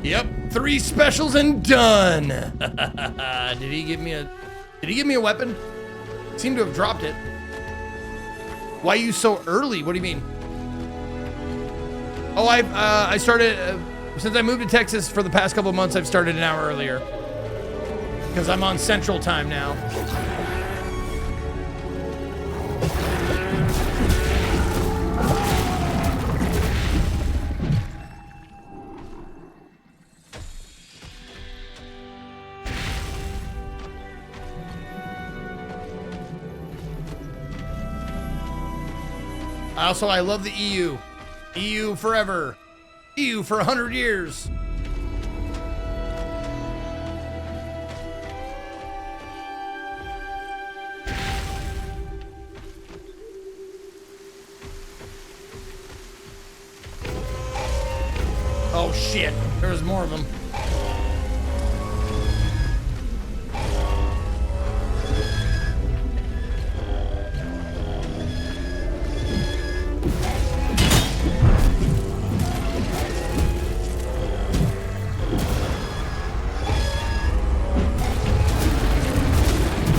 Yep, 3 specials and done. Did he give me a weapon? Seemed to have dropped it. Why are you so early? What do you mean? Oh, I started, since I moved to Texas for the past couple of months, I've started an hour earlier. Because I'm on Central Time now. Also, I love the EU. EU forever. EU for 100 years. Oh shit, there's more of them.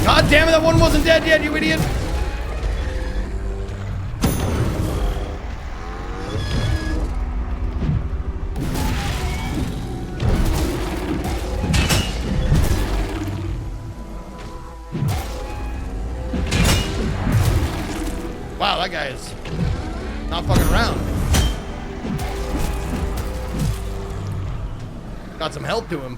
God damn it, that one wasn't dead yet, you idiot! Wow, that guy is not fucking around. Got some help to him.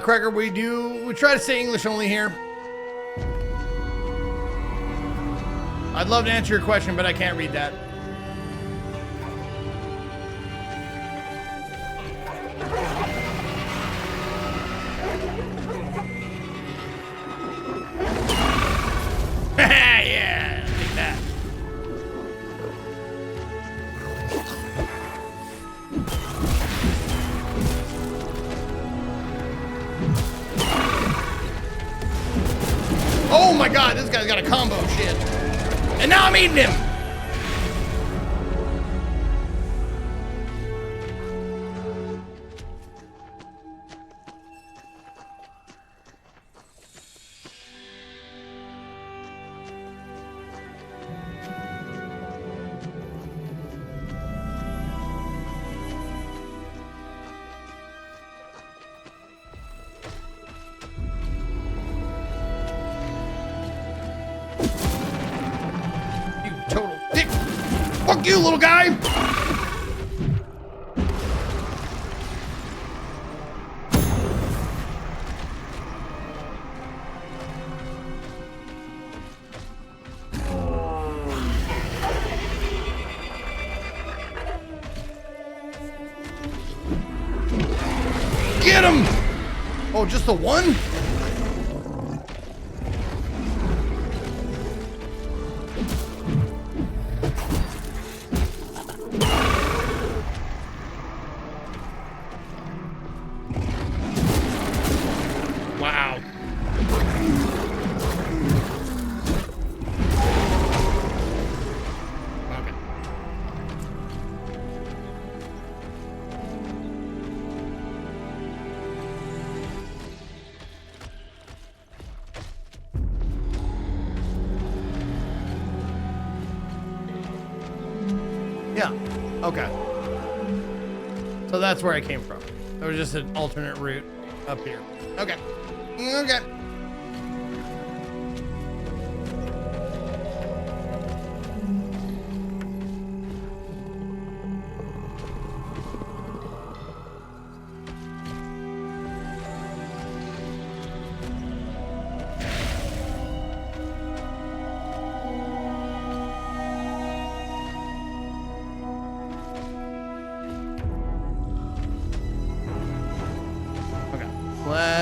Cracker, we try to say English only here. I'd love to answer your question, but I can't read that. Yeah, take that. Oh my god, this guy's got a combo shit. And now I'm eating him! Fuck you, little guy! Get him! Oh, just the one? Wow. Okay. Yeah. Okay. So that's where I came from. There was just an alternate route up here. Okay. Okay.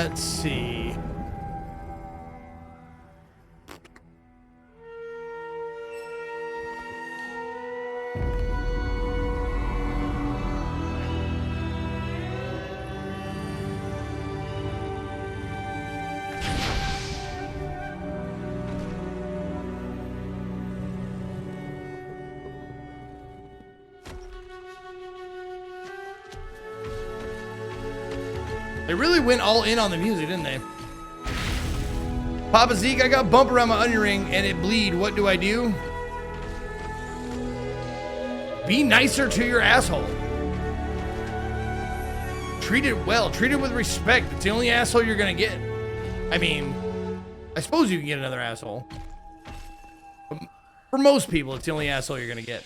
Let's see. They really went all in on the music, didn't they? Papa Zeke, I got bump around my onion ring and it bleed. What do I do? Be nicer to your asshole. Treat it well. Treat it with respect. It's the only asshole you're gonna get. I mean, I suppose you can get another asshole. But for most people, it's the only asshole you're gonna get.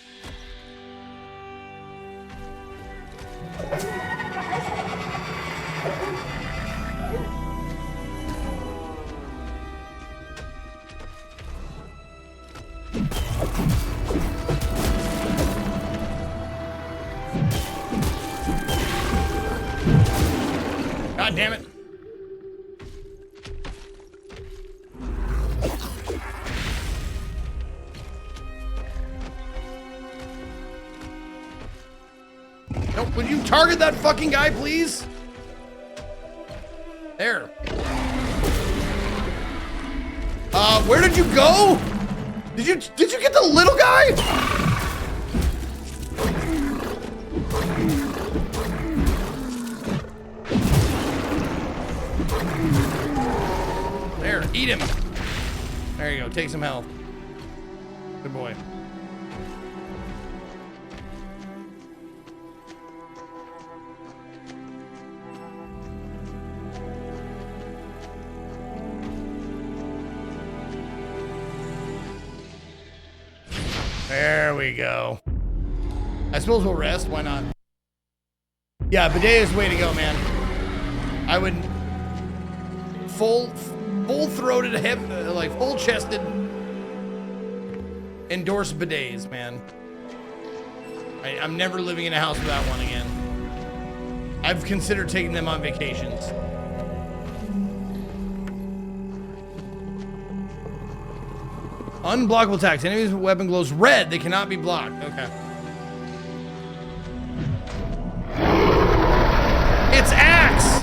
God damn it. No, would you target that fucking guy, please? There. Where did you go? Did you get the little guy? There, eat him. There you go, take some health. Good boy. There we go. I suppose we'll rest. Why not? Yeah, bidet is the way to go, man. I would full-throated, like full-chested endorse bidets, man. I'm never living in a house without one again. I've considered taking them on vacations. Unblockable attacks. Enemy's weapon glows red. They cannot be blocked. Okay. It's axe!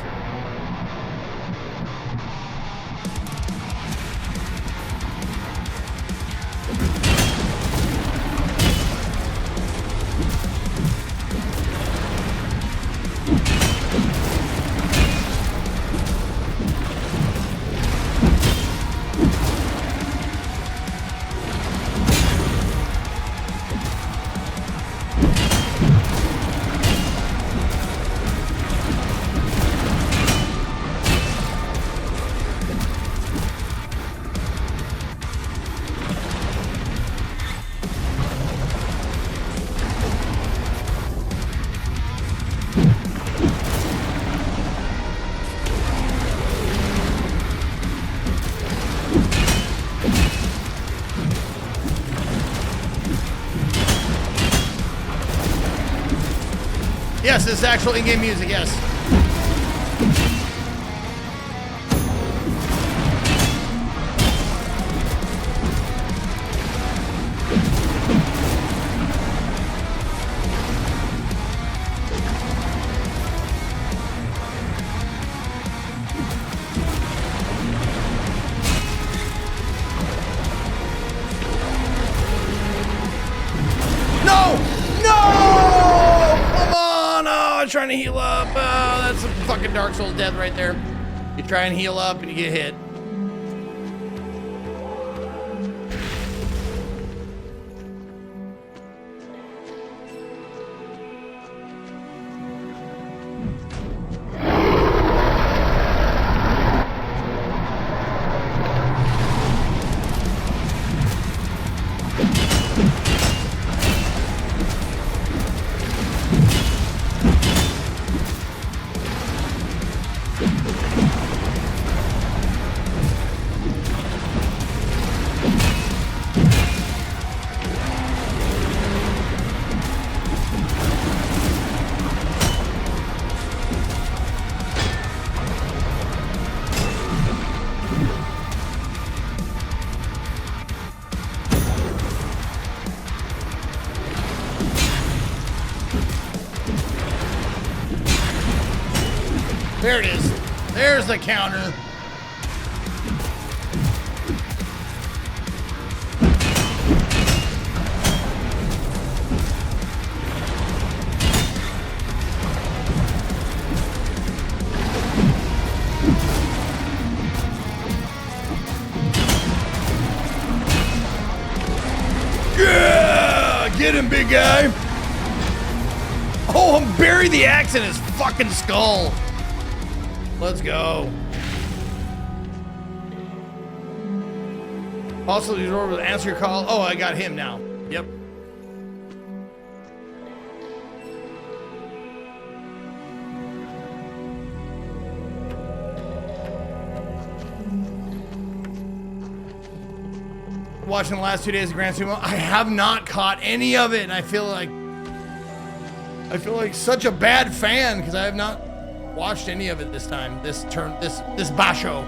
Yes, this is actual in-game music, yes. Trying to heal up. That's some fucking Dark Souls death right there. You try and heal up and you get hit. There it is. There's the counter. Yeah! Get him, big guy! Oh, I'm burying the axe in his fucking skull. Let's go. Also, the door will answer your call. Oh, I got him now. Yep. Watching the last 2 days of Gran Turismo, I have not caught any of it, and I feel like such a bad fan because I have not watched any of it this time. This basho.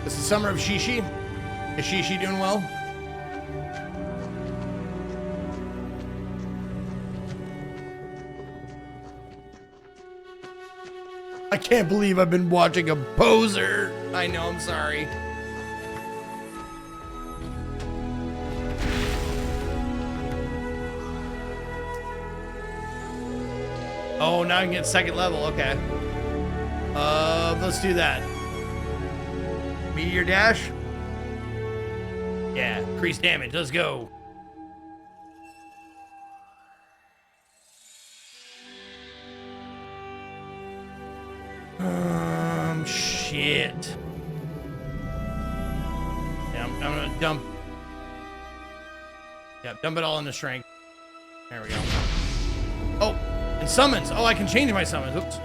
This is Summer of Shishi. Is Shishi doing well? I can't believe I've been watching a poser. I know, I'm sorry. Oh, now I can get second level, okay. Let's do that. Meteor dash? Yeah, increase damage, let's go. Shit. Yeah, I'm gonna dump. Yeah, dump it all into strength. There we go. Oh, and summons. Oh, I can change my summons. Oops.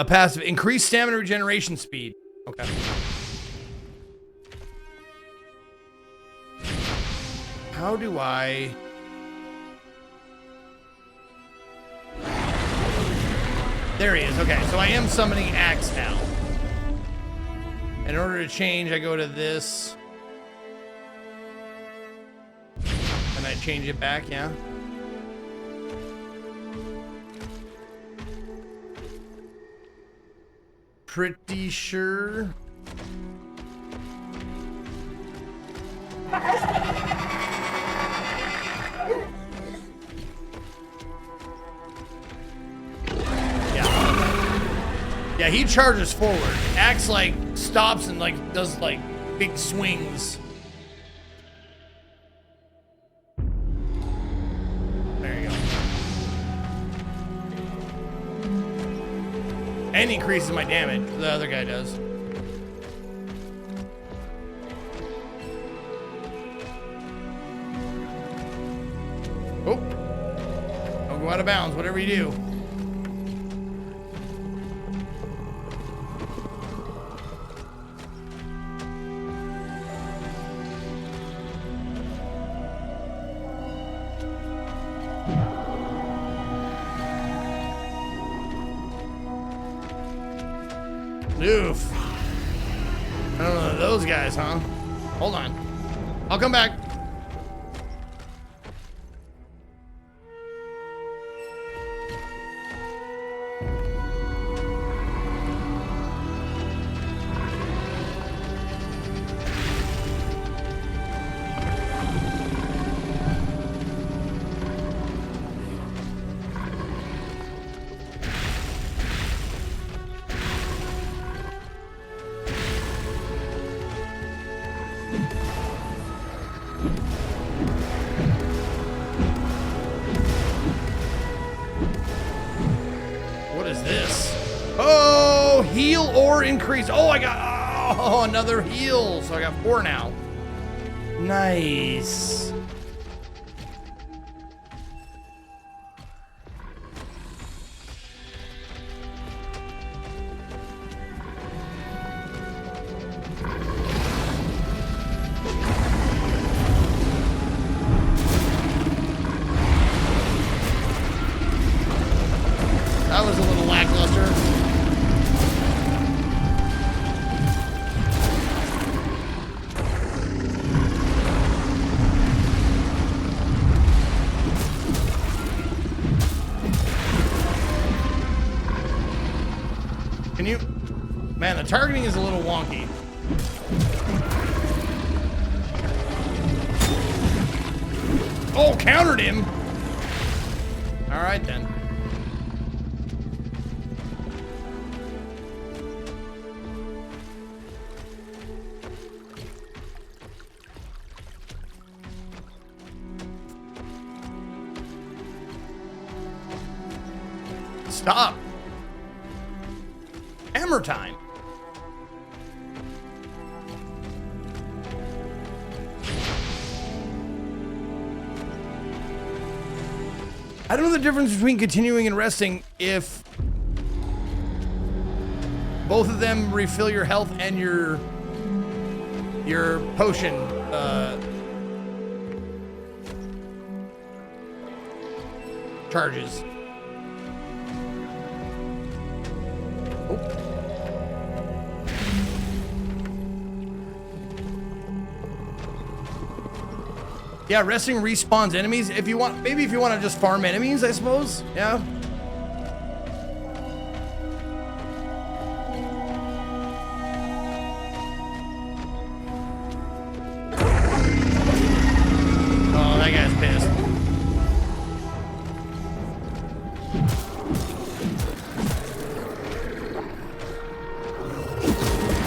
Passive, increase stamina regeneration speed. Okay. How do I... There he is. Okay, so I am summoning Axe now. In order to change, I go to this. And I change it back, yeah? Pretty sure. Yeah, he charges forward. Axe like stops and like does like big swings. There you go. And increases my damage. The other guy does. Oh. Don't go out of bounds, whatever you do. Oof. I don't know those guys, huh? Hold on. I'll come back. Increase. Oh, I got another heal. So I got 4 now. Nice. you... Man, the targeting is a little wonky. Oh, countered him. All right, then. Stop. Hammer time. I don't know the difference between continuing and resting if both of them refill your health and your potion charges. Oh. Yeah, resting respawns enemies. If you want, maybe if you want to just farm enemies, I suppose. Yeah. Oh, that guy's pissed.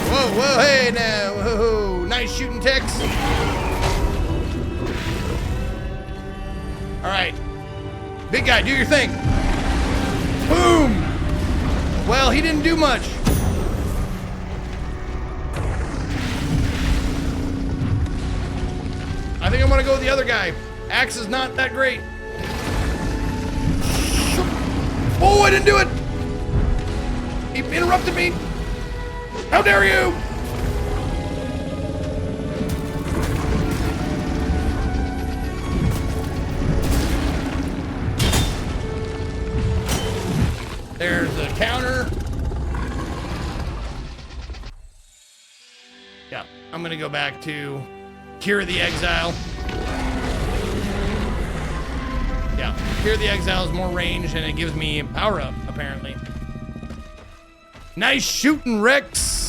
Whoa, whoa, hey now, whoa, nice shooting, Tex. All right, big guy, do your thing. Boom. Well, he didn't do much. I think I'm gonna go with the other guy. Axe is not that great. Oh, I didn't do it. He interrupted me. How dare you? There's the counter. Yeah, I'm gonna go back to Cure the Exile. Yeah, Cure the Exile is more range and it gives me a power up, apparently. Nice shooting, Rex.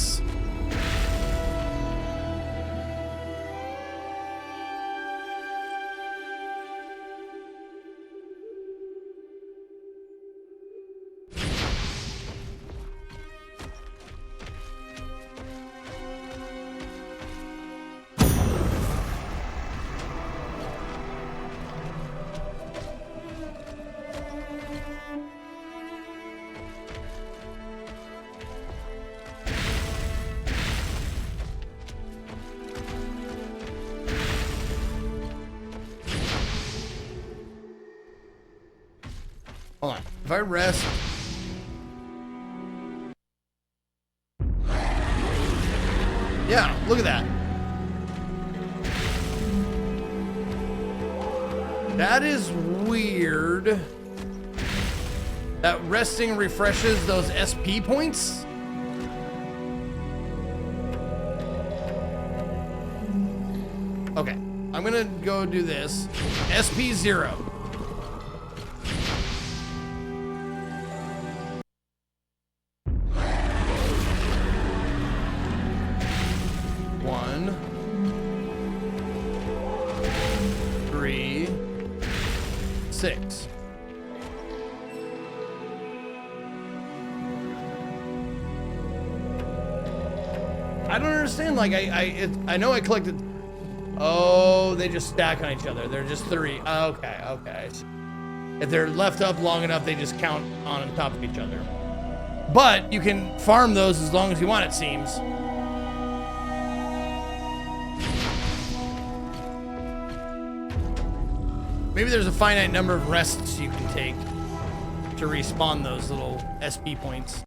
Hold on. If I rest... Yeah, look at that. That is weird. That resting refreshes those SP points? Okay, I'm gonna go do this. SP 0. Six. I don't understand. Like I know I collected. Oh, they just stack on each other. They're just 3. Okay, okay. If they're left up long enough, they just count on top of each other. But you can farm those as long as you want, it seems. Maybe there's a finite number of rests you can take to respawn those little SP points.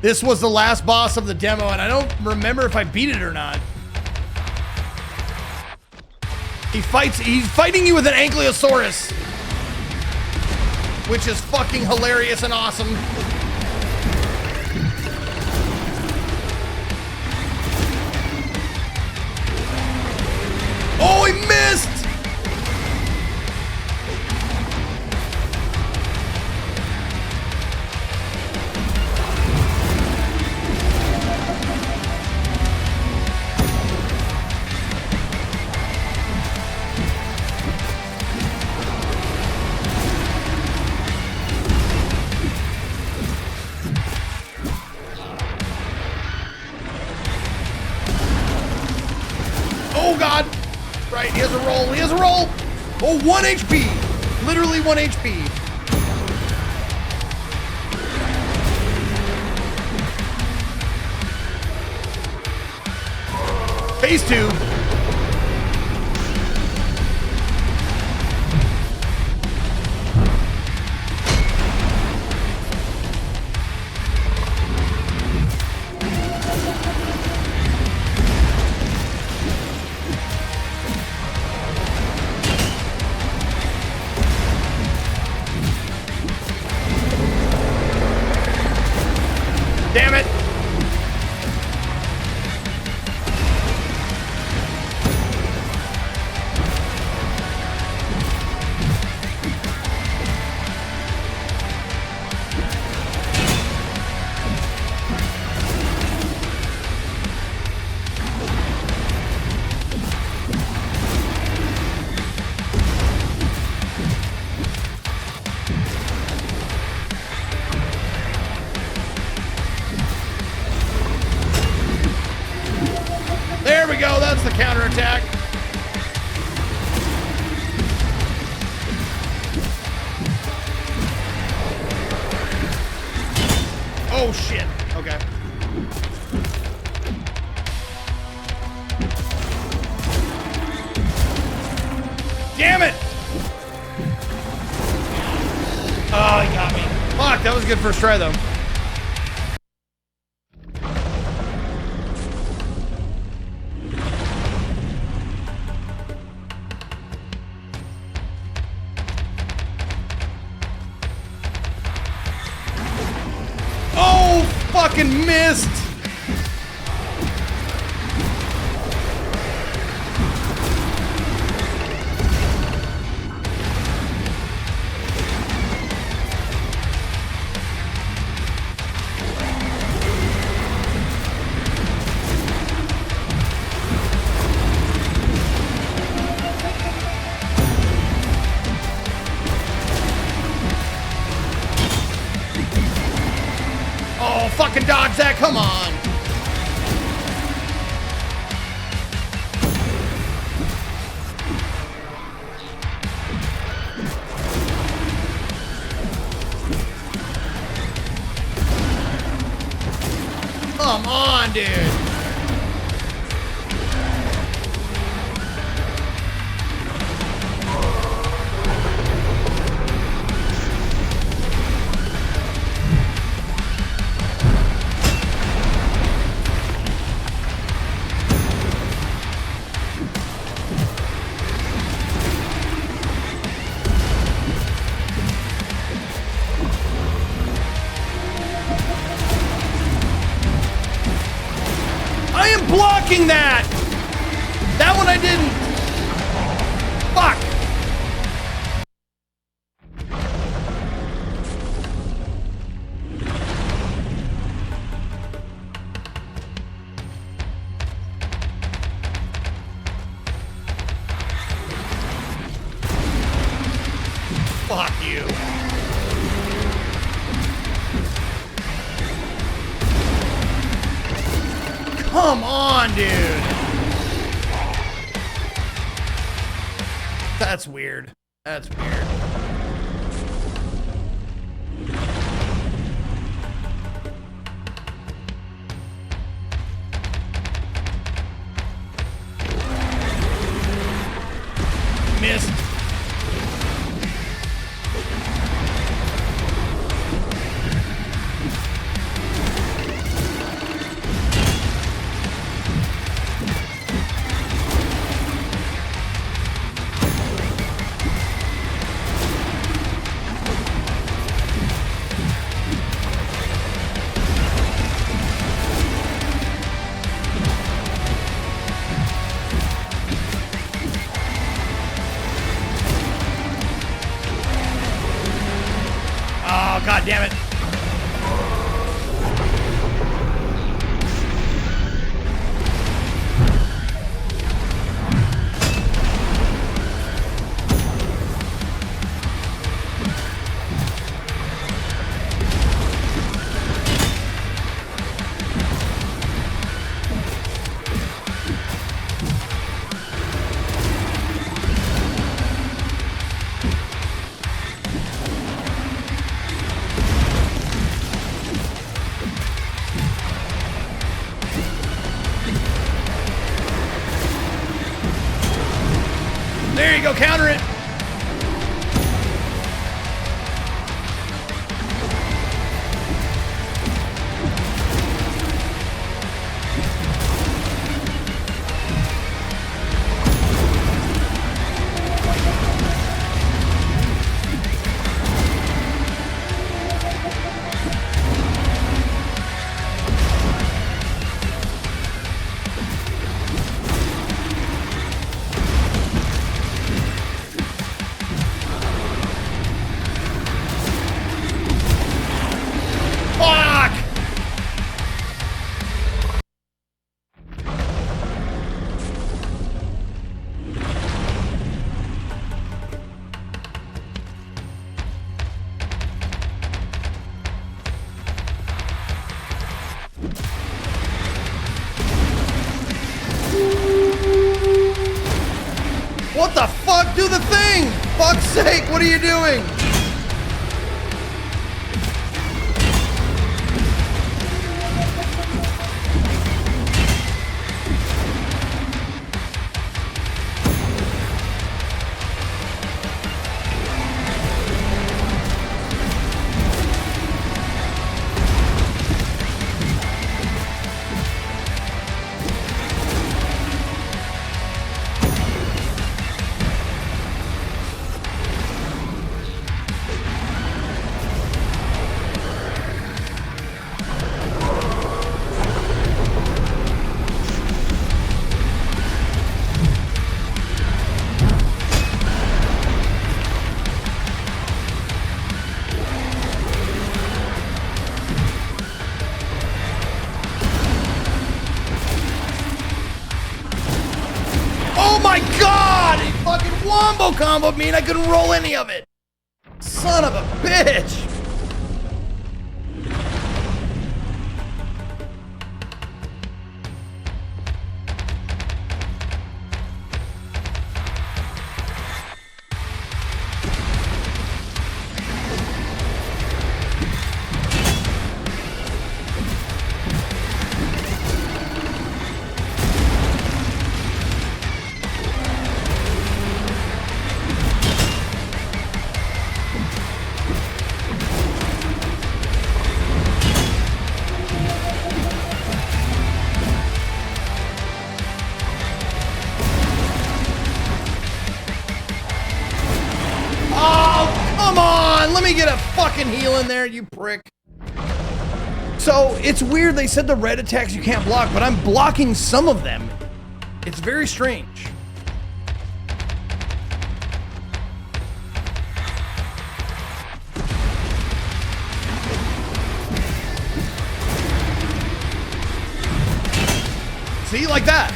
This was the last boss of the demo, and I don't remember if I beat it or not. He's fighting you with an Ankylosaurus, which is fucking hilarious and awesome. Oh, he missed! God. Right, he has a roll. He has a roll. Oh, 1 HP. Literally 1 HP. Phase 2. Damn it! There we go, that's the counterattack. Oh shit, okay. Damn it! Oh, he got me. Fuck, that was a good first try though. Fucking missed! Oh, fucking dodge that, come on! Come on, dude! Blocking that! That one I didn't! Fuck! Fuck you. Come on, dude. That's weird. That's weird. Missed. Oh, God damn it. There you go, counter it. Fuck! What the fuck? Do the thing! Fuck's sake, what are you doing? Oh my god! He fucking wombo comboed me and I couldn't roll any of it! Son of a bitch! Oh, come on! Let me get a fucking heal in there, you prick. So, it's weird they said the red attacks you can't block, but I'm blocking some of them. It's very strange. See, like that.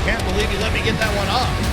Can't believe you let me get that one off.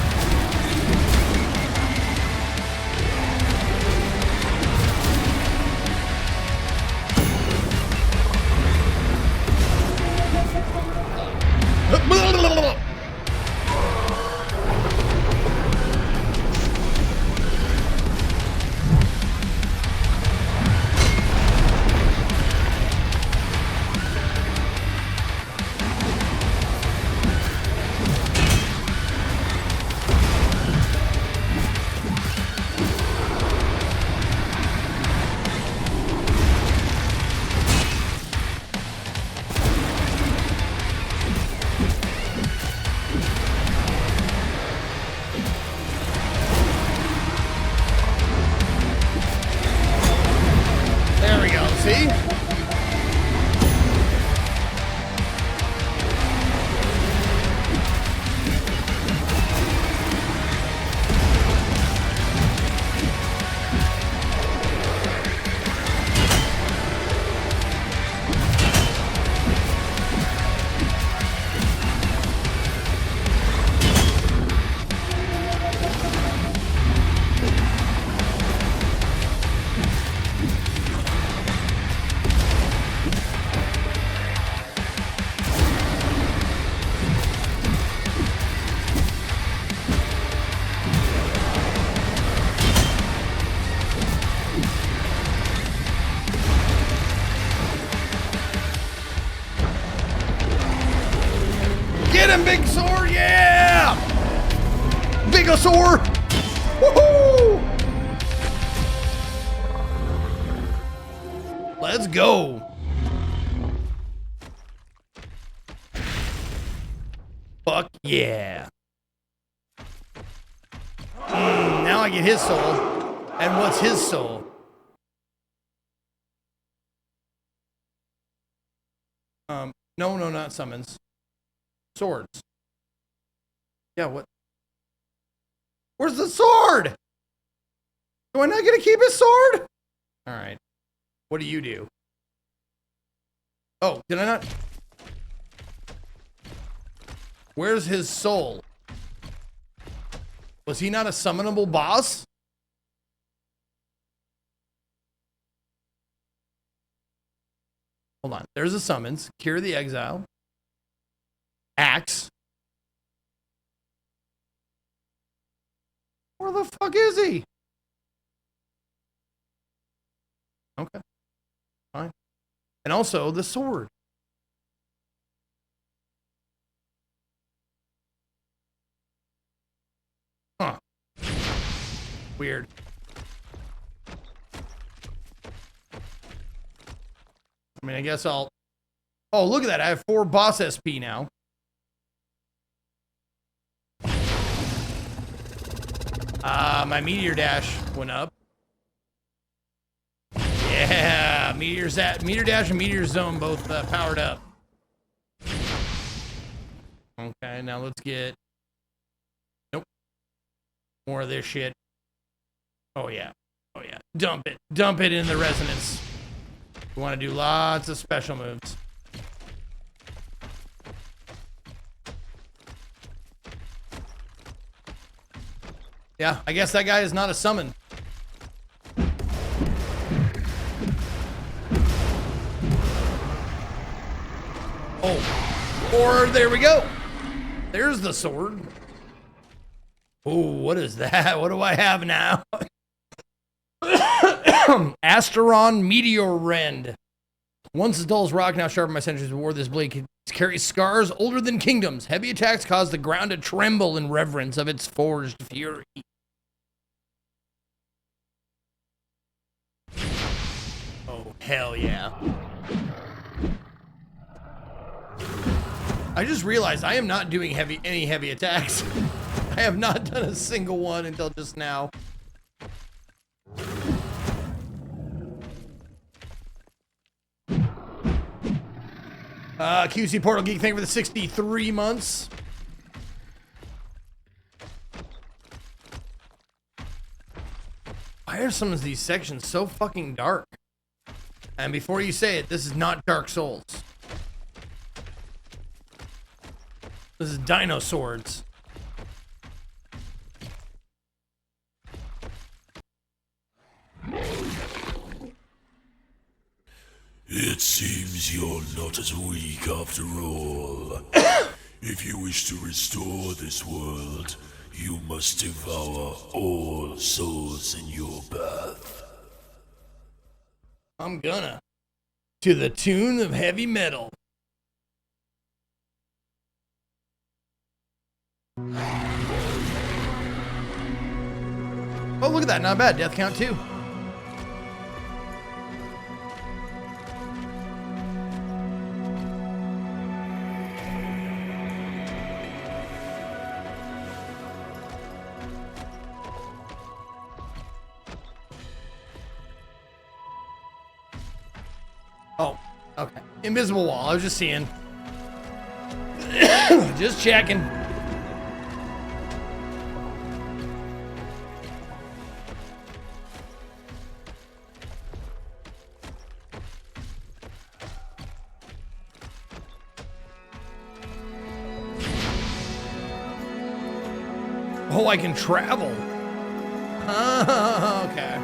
him, big sword, yeah! Bigosaur! Woohoo! Let's go. Fuck yeah. Now I get his soul. And what's his soul? No, not summons. Swords. Yeah, what? Where's the sword? Do I not get to keep his sword? All right. What do you do? Oh, did I not? Where's his soul? Was he not a summonable boss? Hold on. There's a summons. Cure the exile. Axe. Where the fuck is he? Okay. Fine. And also the sword. Huh. Weird. I mean, I guess I'll... Oh, look at that. I have 4 boss SP now. My meteor dash went up. Yeah, meteor dash and meteor zone both powered up. Okay, now let's get... Nope. More of this shit. Oh yeah. Oh yeah. Dump it. Dump it in the resonance. We want to do lots of special moves. Yeah, I guess that guy is not a summon. Oh, or there we go. There's the sword. Oh, what is that? What do I have now? Asteron Meteor Rend. Once as dull as rock, now sharpened by centuries of war, this blade carries scars older than kingdoms. Heavy attacks cause the ground to tremble in reverence of its forged fury. Oh, hell yeah. I just realized I am not doing any heavy attacks. I have not done a single one until just now. QC Portal Geek, thank you for the 63 months. Why are some of these sections so fucking dark? And before you say it, this is not Dark Souls. This is Dinosaurs. It seems you're not as weak after all. If you wish to restore this world, you must devour all souls in your path. I'm gonna. To the tune of heavy metal. Oh, look at that. Not bad. Death count 2. Oh, okay. Invisible wall. I was just seeing. Just checking. Oh, I can travel. Oh, okay.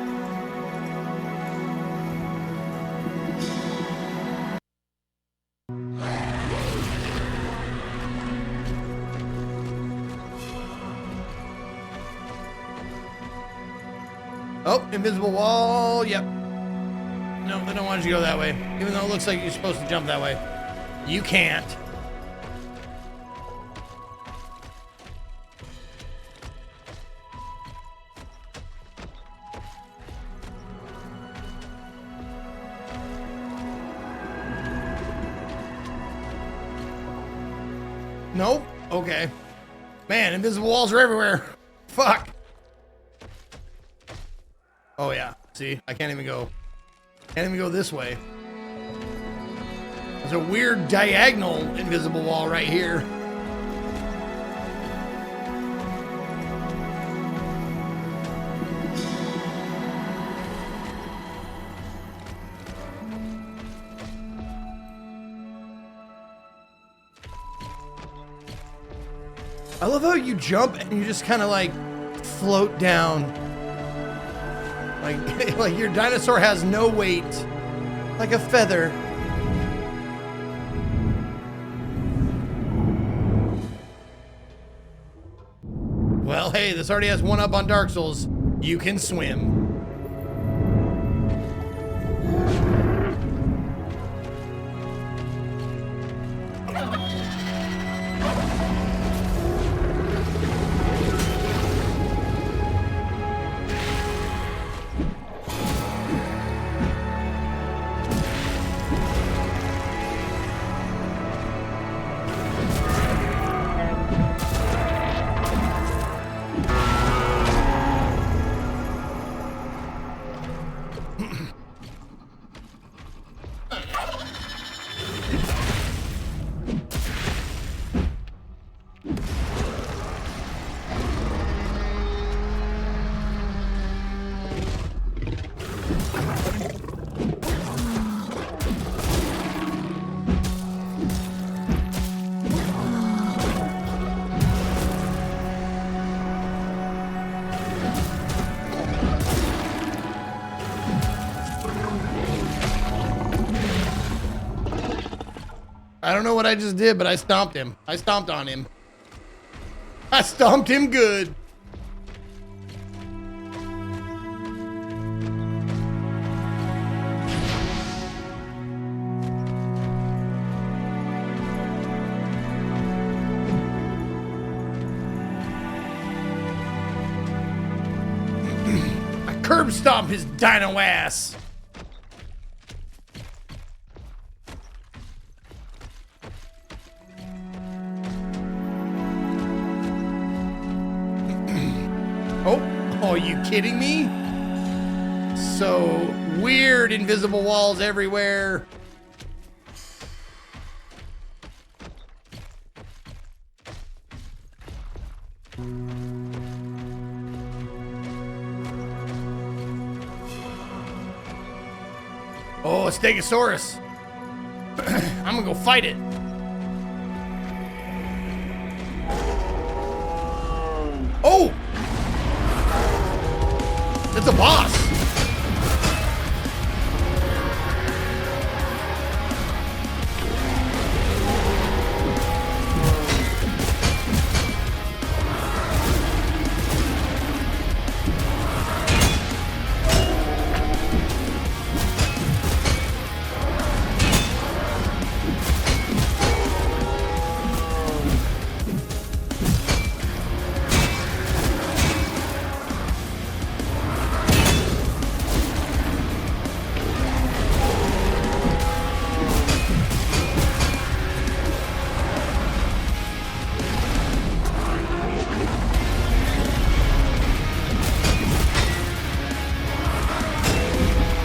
Oh, invisible wall. Yep. No, they don't want you to go that way. Even though it looks like you're supposed to jump that way. You can't. Nope. Okay. Man, invisible walls are everywhere. Fuck. Oh yeah. See, I can't even go. Can't even go this way. There's a weird diagonal invisible wall right here. I love how you jump and you just kind of like float down. Like, like your dinosaur has no weight. Like a feather. Well, hey, this already has one up on Dark Souls. You can swim. I don't know what I just did, but I stomped him. I stomped on him. I stomped him good. I curb stomped his dino ass. Are you kidding me? So weird, invisible walls everywhere. Oh, a Stegosaurus. I'm gonna go fight it. Oh! It's a boss.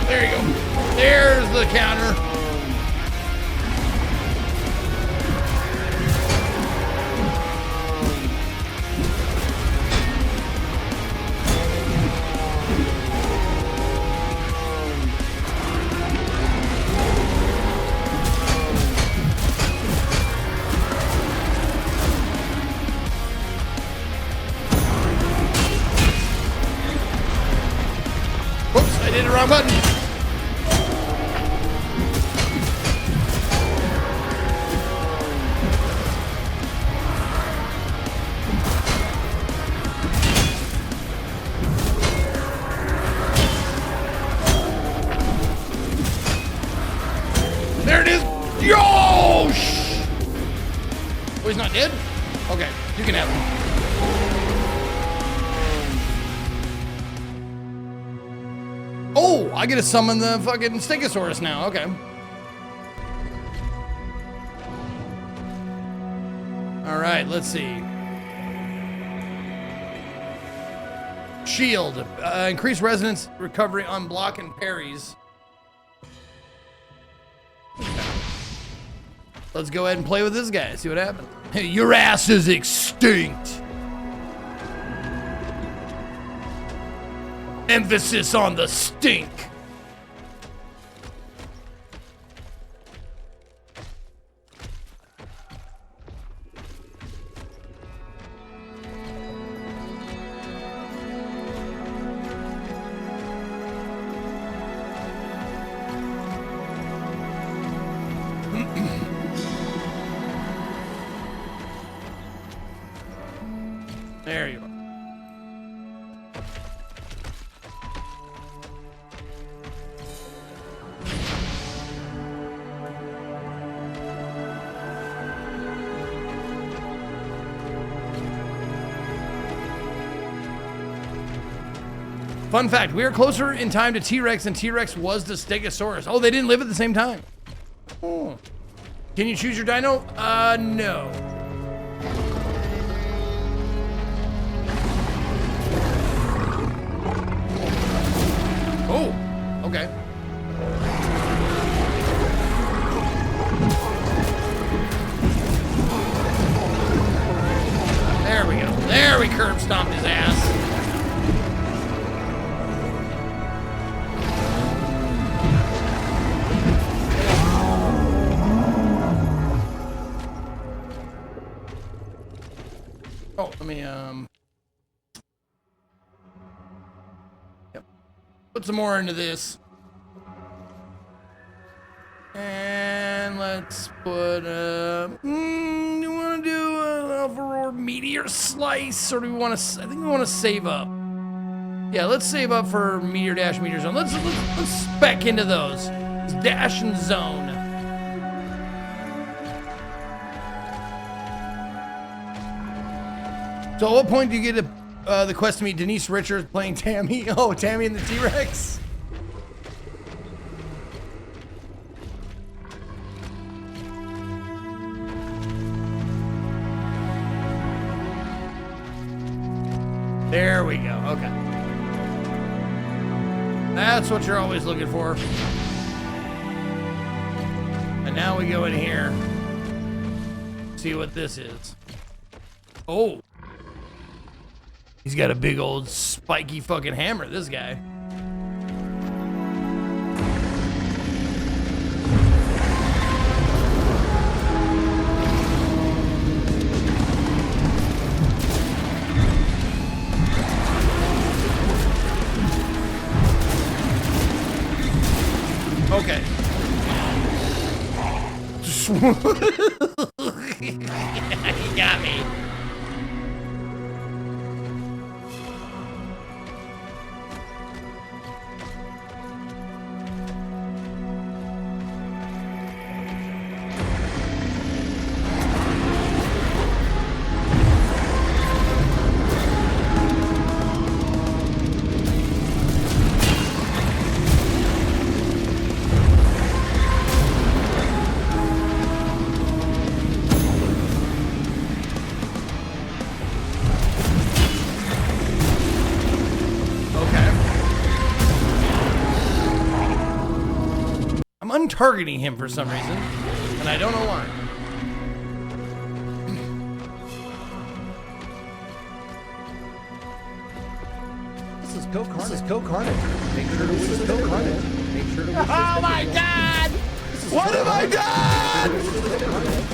There you go. There's the counter. Whoops, I did the wrong button. There it is. Yo! Oh, he's not dead? Okay, you can have him. Oh, I get to summon the fucking Stegosaurus now. Okay. All right, let's see. Shield. Increase resonance recovery on block and parries. Let's go ahead and play with this guy. See what happens. Hey, your ass is extinct. Emphasis on the stink. There you are. Fun fact, we are closer in time to T-Rex than T-Rex was to Stegosaurus. Oh, they didn't live at the same time. Oh. Can you choose your dino? No. Oh, okay. There we go. There we curb stomped his ass. Oh, let me, yep. Put some more into this. And let's put, do you want to do an Alpha Roar Meteor Slice, or do we want to, I think we want to save up. Yeah, let's save up for Meteor Dash, Meteor Zone. Let's spec into those. Dash and Zone. So at what point do you get the quest to meet Denise Richards playing Tammy? Oh, Tammy and the T-Rex? There we go, okay. That's what you're always looking for. And now we go in here. See what this is. Oh. He's got a big old spiky fucking hammer, this guy. Okay. You got me. Targeting him for some reason, and I don't know why. This is co-carnage. Make sure to wish this co-carnage. Make sure to wish this. Oh my God! What have I done?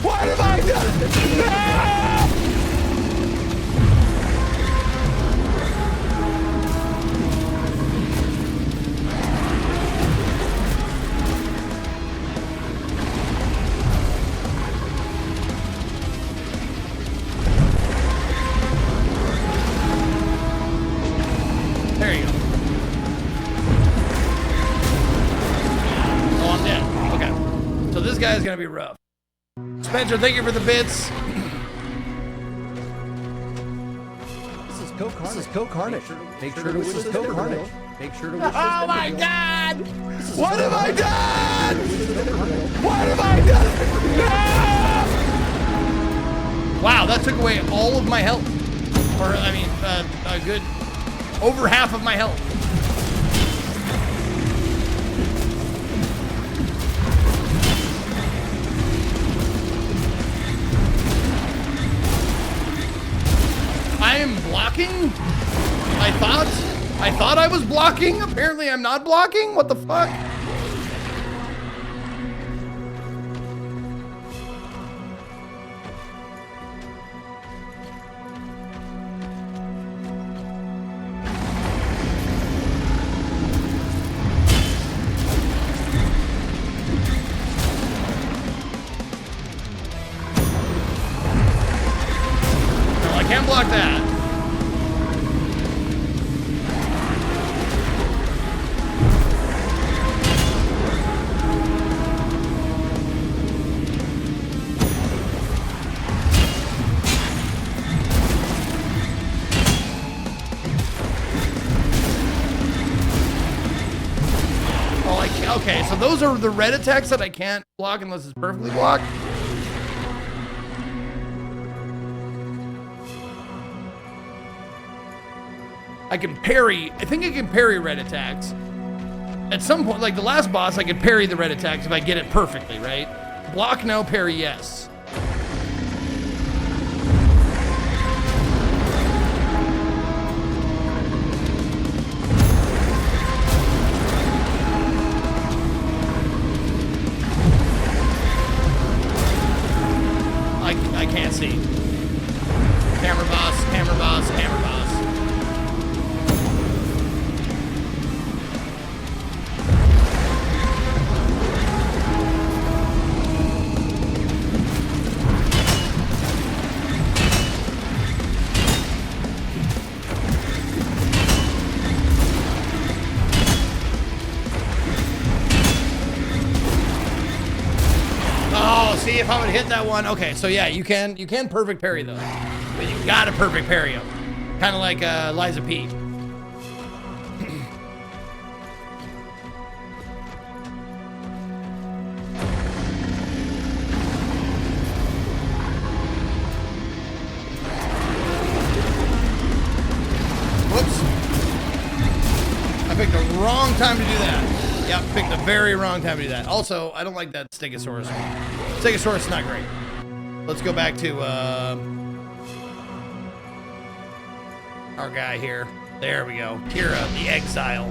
What have I done? No! Is gonna be rough. Spencer, thank you for the bits. This is co-carnage. Make sure to wish this co-carnage. Make sure to wish this. Oh my God! What have I done? What have I done? No! Wow, took away all of my health. Or, I mean, a good over half of my health. I am blocking? I thought I was blocking. Apparently I'm not blocking. What the fuck? No, I can't block that. Okay, so those are the red attacks that I can't block unless it's perfectly blocked. I can parry, I think I can parry red attacks. At some point, like the last boss, I could parry the red attacks if I get it perfectly, right? Block no, parry yes. I can't see. Camera boss, camera boss, camera boss. Oh, see if I would hit that one. Okay, so yeah, you can perfect parry those, but you gotta perfect parry them. Kind of like Liza P. Whoops. I picked the wrong time to do that. Yep, picked the very wrong time to do that. Also, I don't like that Stegosaurus one. Stegosaurus is not great. Let's go back to our guy here. There we go. Kira, the Exile.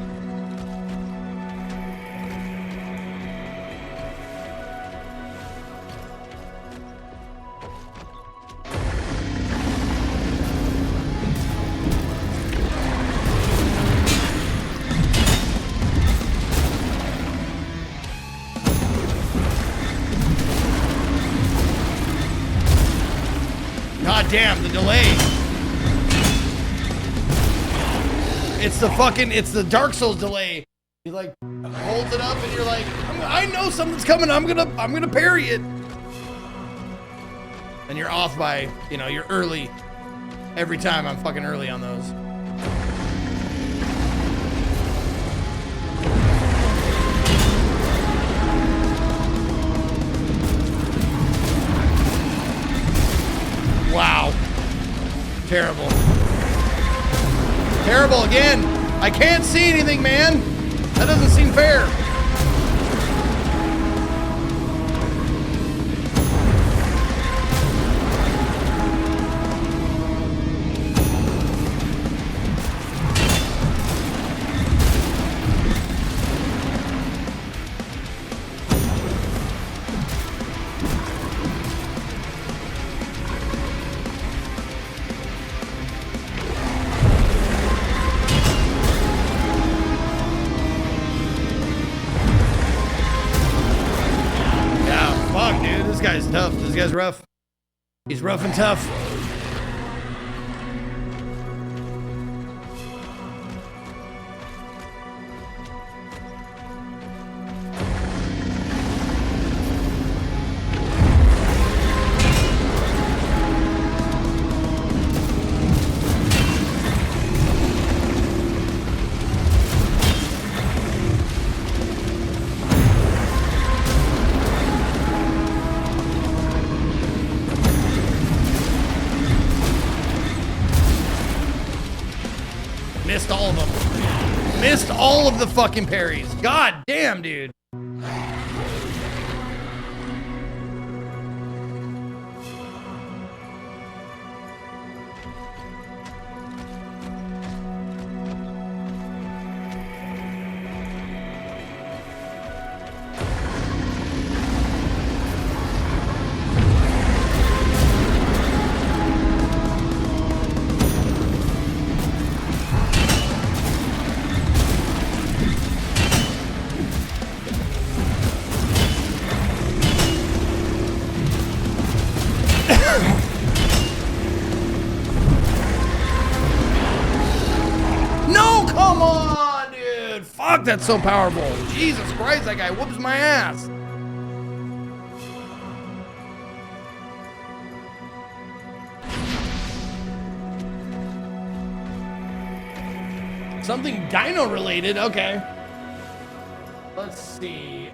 God damn, the delay. It's the Dark Souls delay. He like holds it up and you're like, I know something's coming, I'm gonna parry it. And you're off by, you know, you're early. Every time I'm fucking early on those. Wow. Terrible. Terrible again. I can't see anything, man. That doesn't seem fair. This guy's tough. This guy's rough. He's rough and tough. missed all of them. Missed all of the fucking parries. God damn, dude. No, come on, dude. Fuck, that's so powerful. Jesus Christ, that guy whoops my ass. Something dino related, okay. Let's see.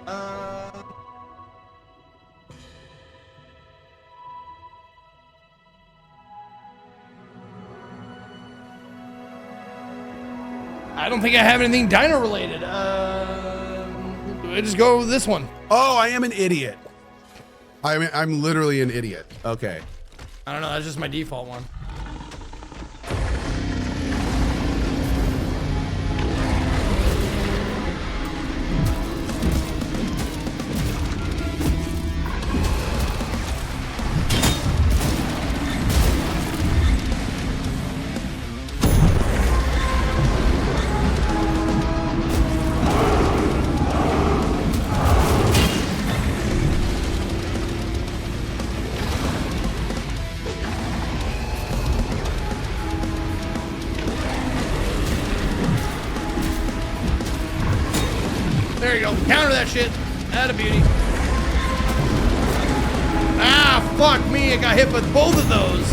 I don't think I have anything dino related. I just go with this one. Oh, I am an idiot. I'm literally an idiot. Okay. I don't know, that's just my default one. There you go. Counter that shit. Atta beauty. Ah, fuck me. I got hit with both of those.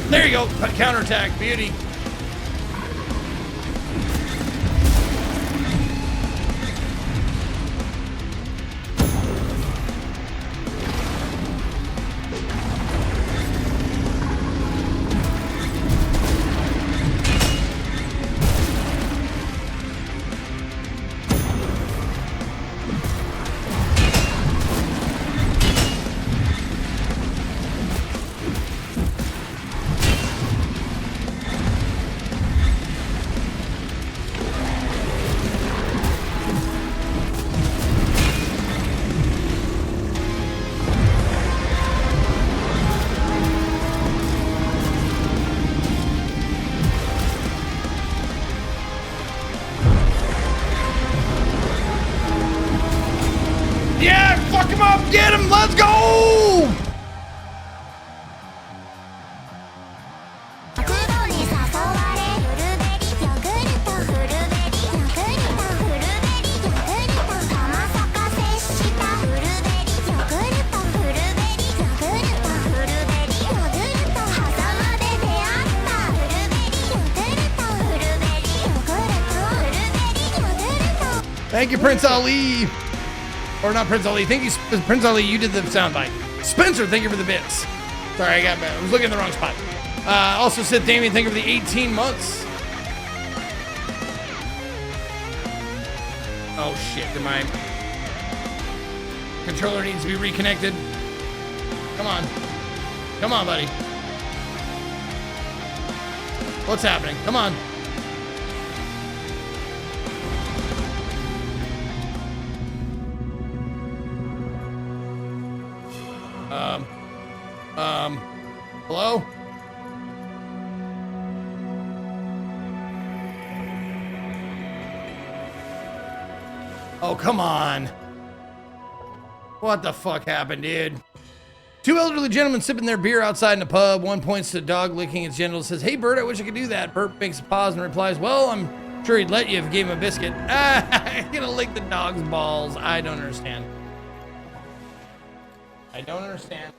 There you go. Counterattack. Beauty. Yeah, fuck him up. Get him. Let's go. Thank you, Prince Ali. Or not Prince Ali. Thank you, Prince Ali. You did the soundbite. Spencer, thank you for the bits. Sorry, I was looking in the wrong spot. Also said Damien, thank you for the 18 months. Oh shit, my controller needs to be reconnected. Come on. Come on, buddy. What's happening? Come on. Hello? Oh, come on. What the fuck happened, dude? Two elderly gentlemen sipping their beer outside in a pub. One points to a dog licking its genitals, says, "Hey, Bert, I wish I could do that." Bert makes a pause and replies, "Well, I'm sure he'd let you if you gave him a biscuit." I'm gonna lick the dog's balls. I don't understand. I don't understand.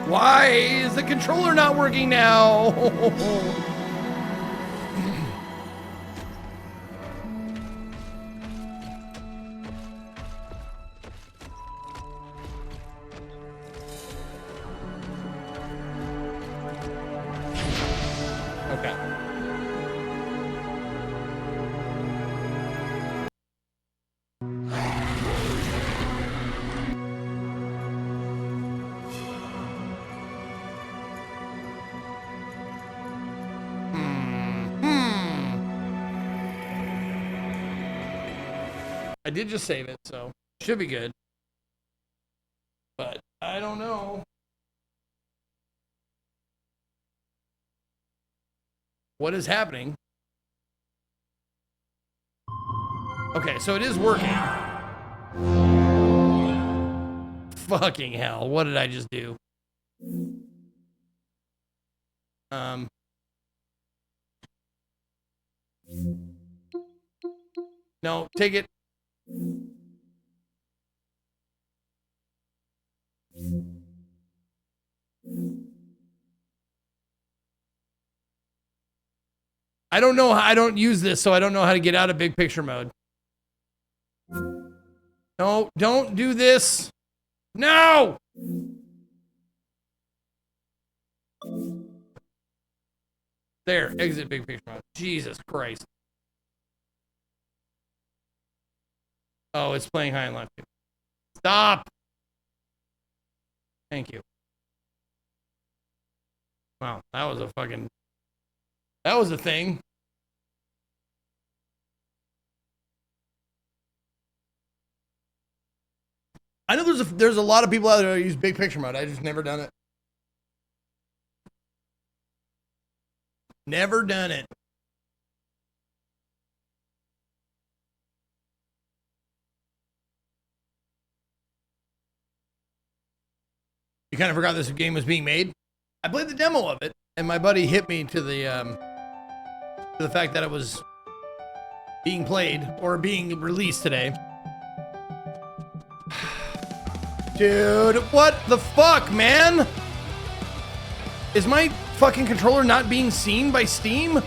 Why is the controller not working now? Okay. I did just save it, so should be good. But I don't know. What is happening? Okay, so it is working. Fucking hell, what did I just do? No, take it. I don't know how, I don't use this, so I don't know how to get out of big picture mode. No, don't do this. No! There, exit big picture mode. Jesus Christ. Oh, it's playing high and left. Stop! Thank you. Wow, that was a fucking... That was a thing. I know there's a lot of people out there that use big picture mode. I just never done it. Never done it. You kind of forgot this game was being made? I played the demo of it, and my buddy hit me to the fact that it was being played or being released today. Dude, what the fuck, man? Is my fucking controller not being seen by Steam?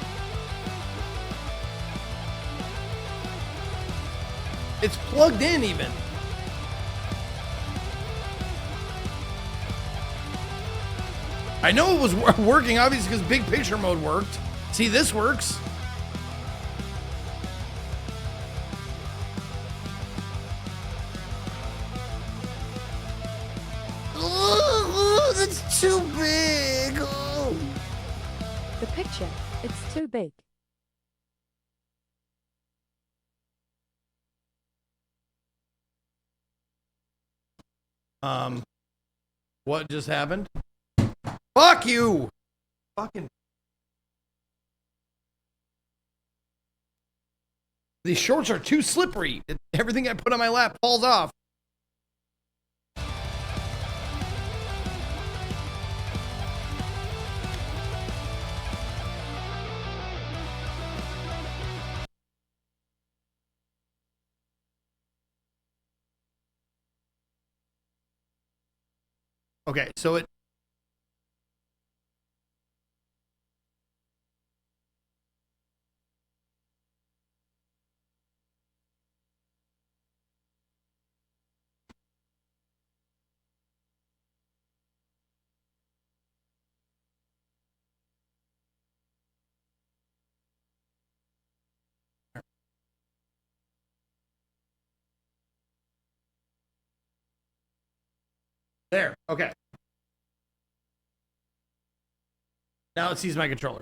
It's plugged in even. I know it was working, obviously, because big picture mode worked. See, this works. Oh, that's too big. Oh. The picture, it's too big. What just happened? Fuck you! Fucking. These shorts are too slippery. Everything I put on my lap falls off. Okay, so it. There, okay. Now it sees my controller.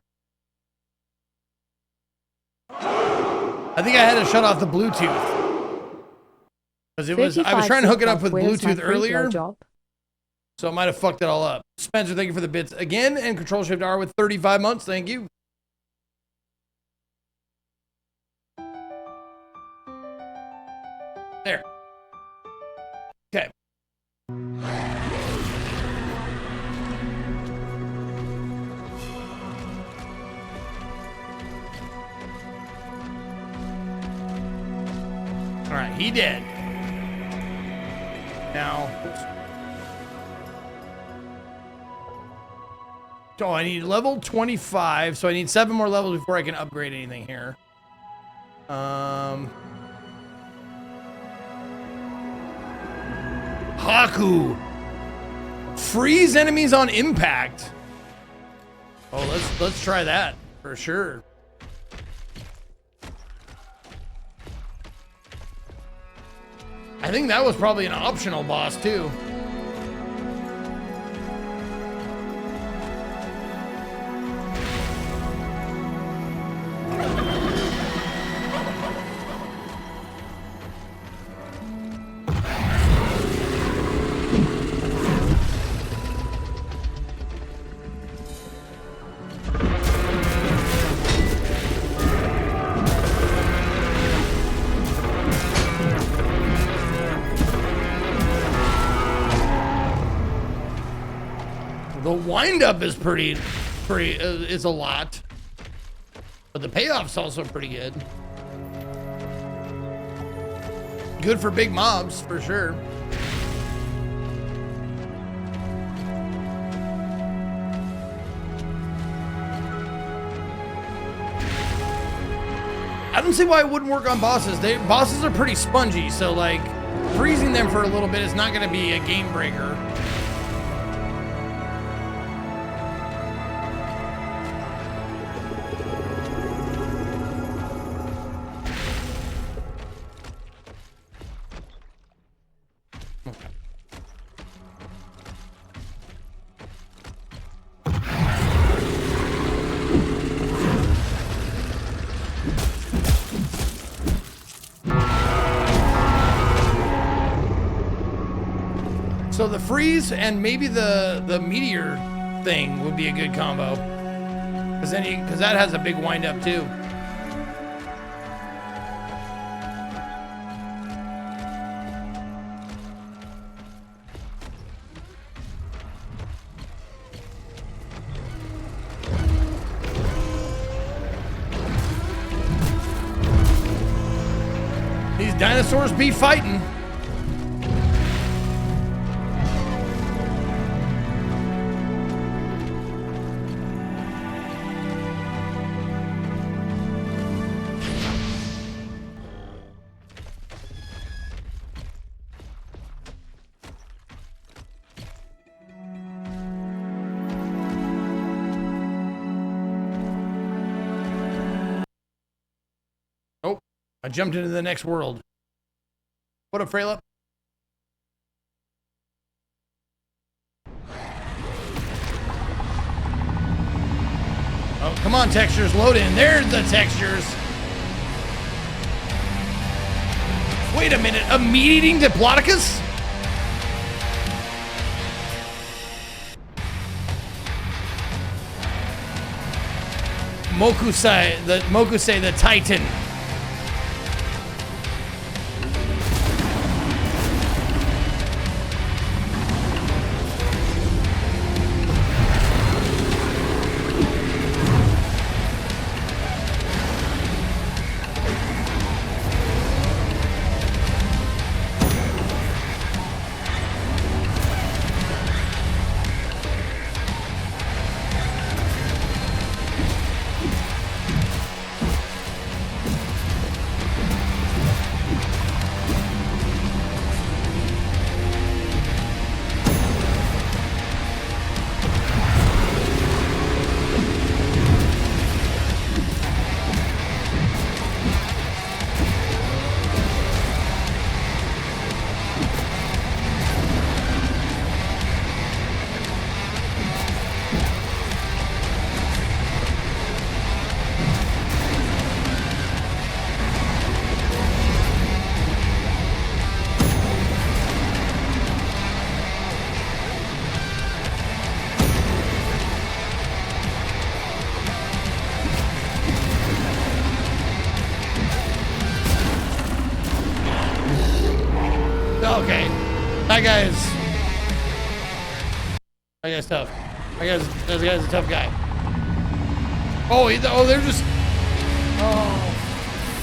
I think I had to shut off the Bluetooth. Because it was, I was trying to hook it up with Bluetooth earlier. So I might have fucked it all up. Spencer, thank you for the bits again. And Control Shift R with 35 months. Thank you. There. Okay. All right, he did. Now, so I need level 25, so I need 7 more levels before I can upgrade anything here. Haku. Freeze enemies on impact. Oh, let's try that for sure. I think that was probably an optional boss too. Wind up is pretty is a lot, but the payoff's also pretty good. Good for big mobs for sure. I don't see why it wouldn't work on bosses. Bosses are pretty spongy, so like freezing them for a little bit is not going to be a game breaker. So the freeze and maybe the meteor thing would be a good combo, because that has a big wind up too. These dinosaurs be fighting. I jumped into the next world. What up, Freyla? Oh, come on, textures, load in. There's the textures. Wait a minute, a meat-eating Diplodocus? Mokusei the Titan. That guy's tough. That guy's a tough guy. Oh, they're just. Oh,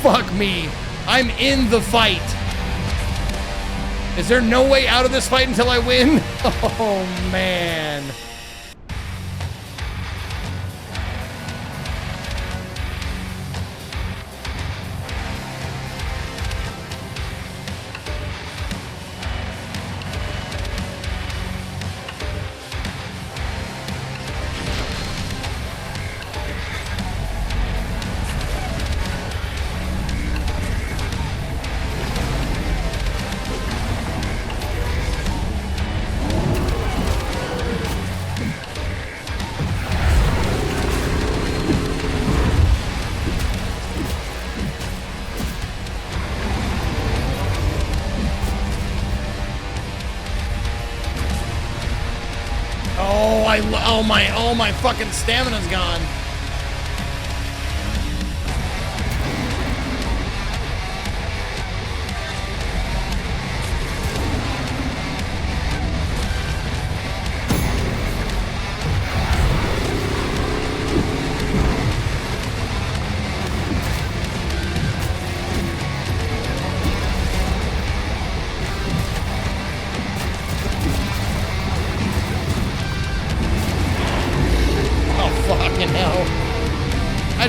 fuck me. I'm in the fight. Is there no way out of this fight until I win? Oh, man. Oh my fucking stamina's gone.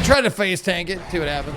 Try to face tank it, see what happens.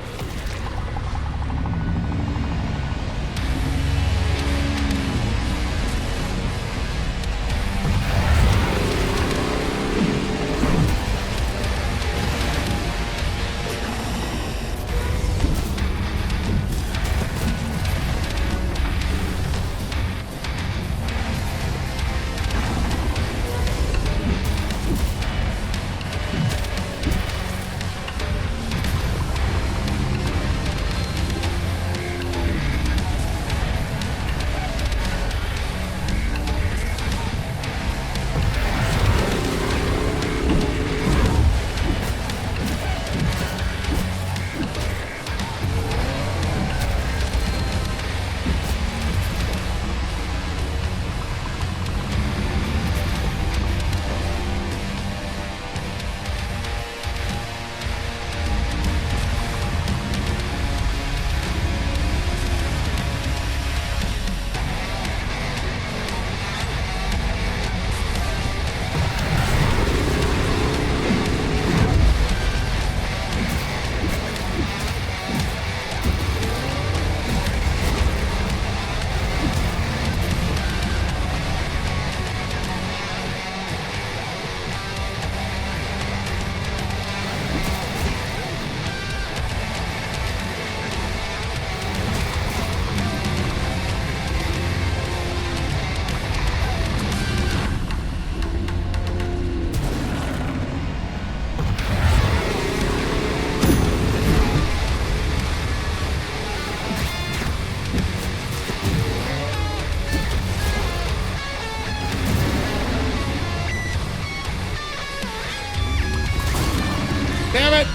Damn it!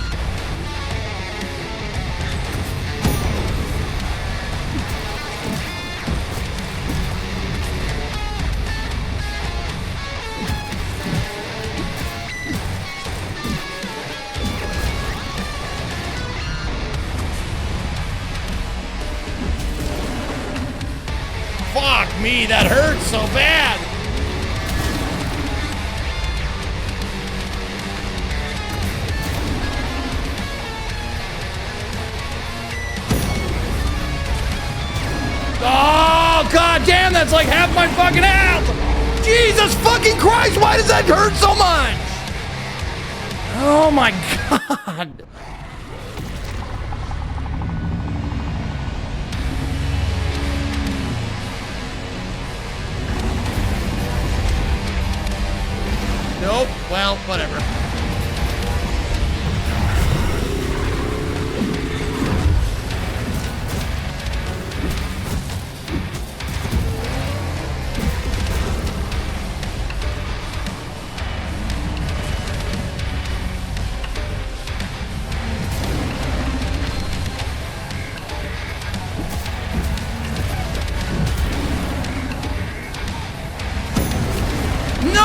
Fuck me, that hurts so bad! Oh, god damn, that's like half my fucking health! Jesus fucking Christ, why does that hurt so much? Oh my god. Nope, well, whatever.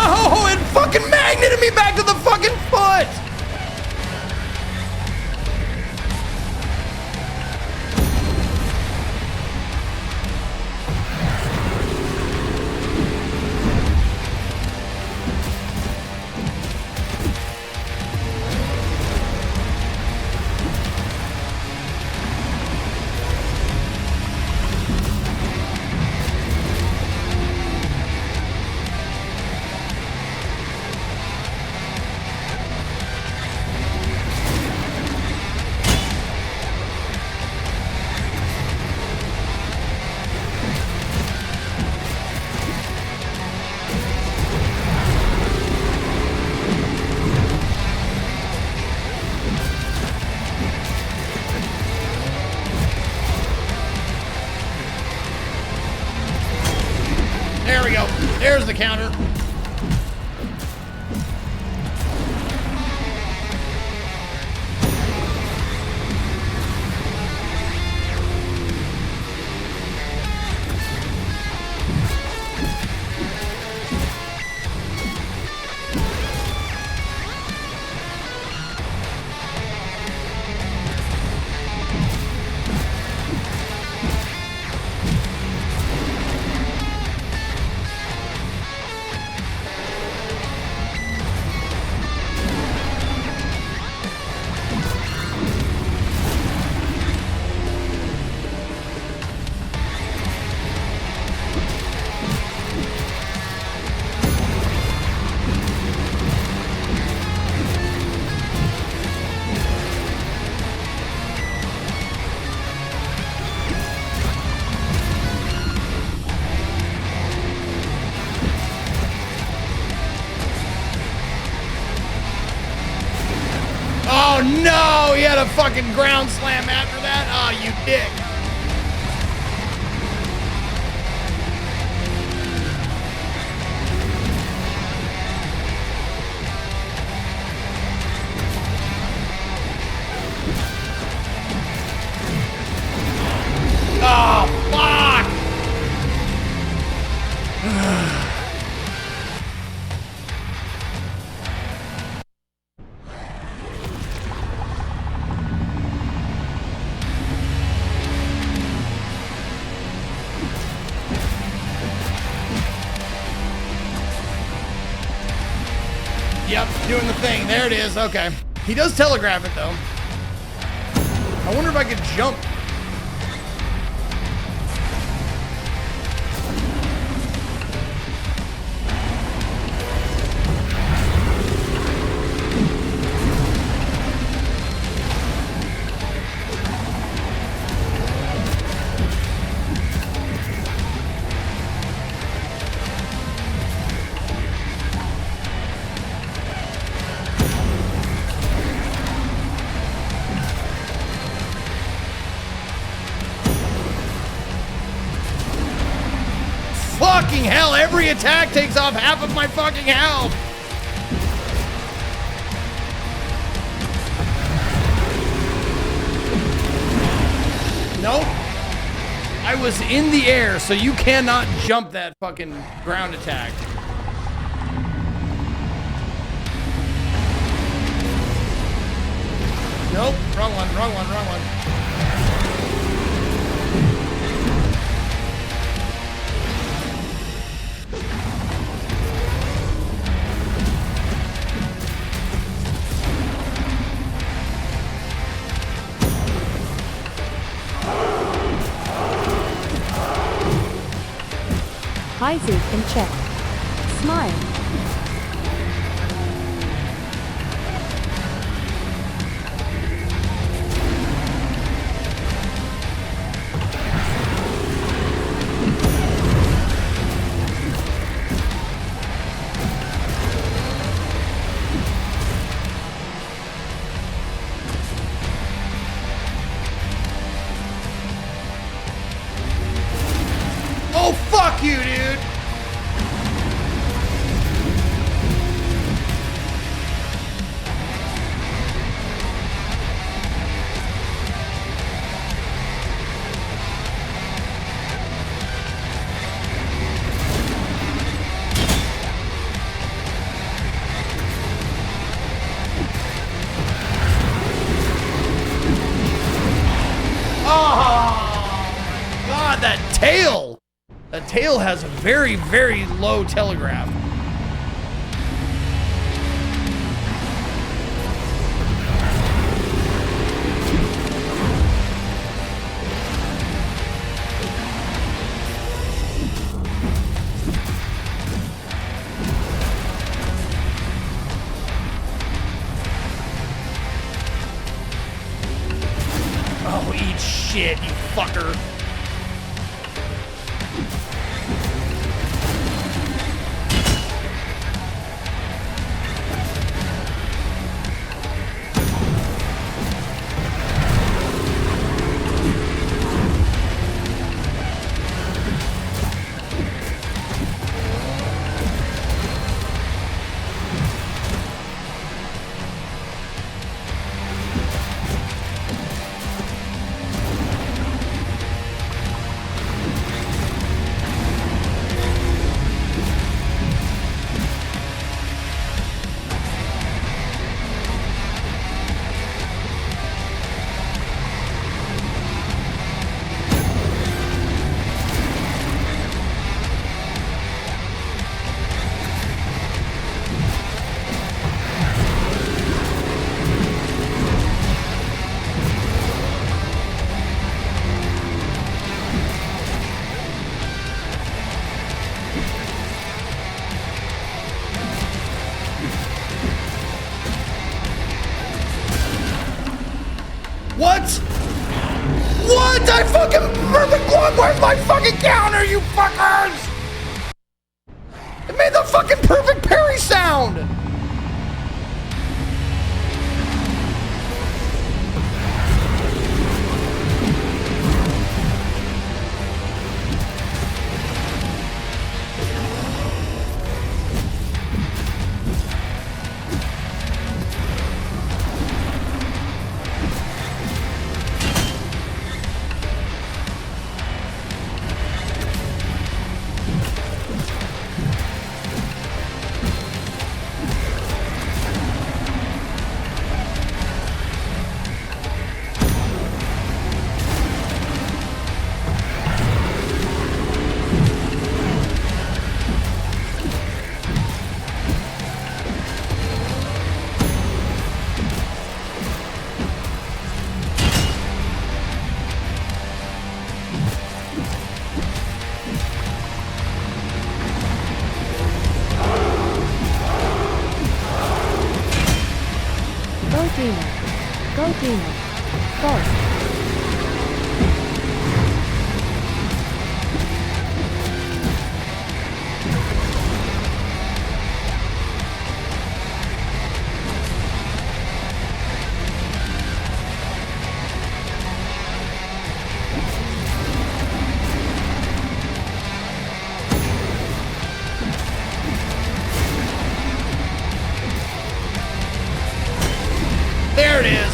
No! It fucking magneted me back to the fucking foot! There we go. There's the counter. Oh no, he had a fucking ground slam after that. Oh, you dick. Oh, fuck. Yep, doing the thing. There it is. Okay. He does telegraph it, though. I wonder if I could jump. Fucking hell, every attack takes off half of my fucking health. Nope. I was in the air, so you cannot jump that fucking ground attack. Nope, wrong one, wrong one, wrong one. Isaac in check. Smile. Oh, fuck you, dude! tail. The tail has a very, very low telegraph. Oh, eat shit, you fucker. What? What? I fucking perfect one. Where's my fucking counter, you fuckers? It made the fucking perfect parry sound. Go Dino. Go. There it is.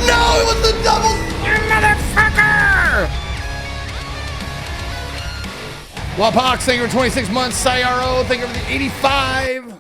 No, it was the double, you motherfucker! Wapox, thank you for 26 months. Cyro, thank you for the 85.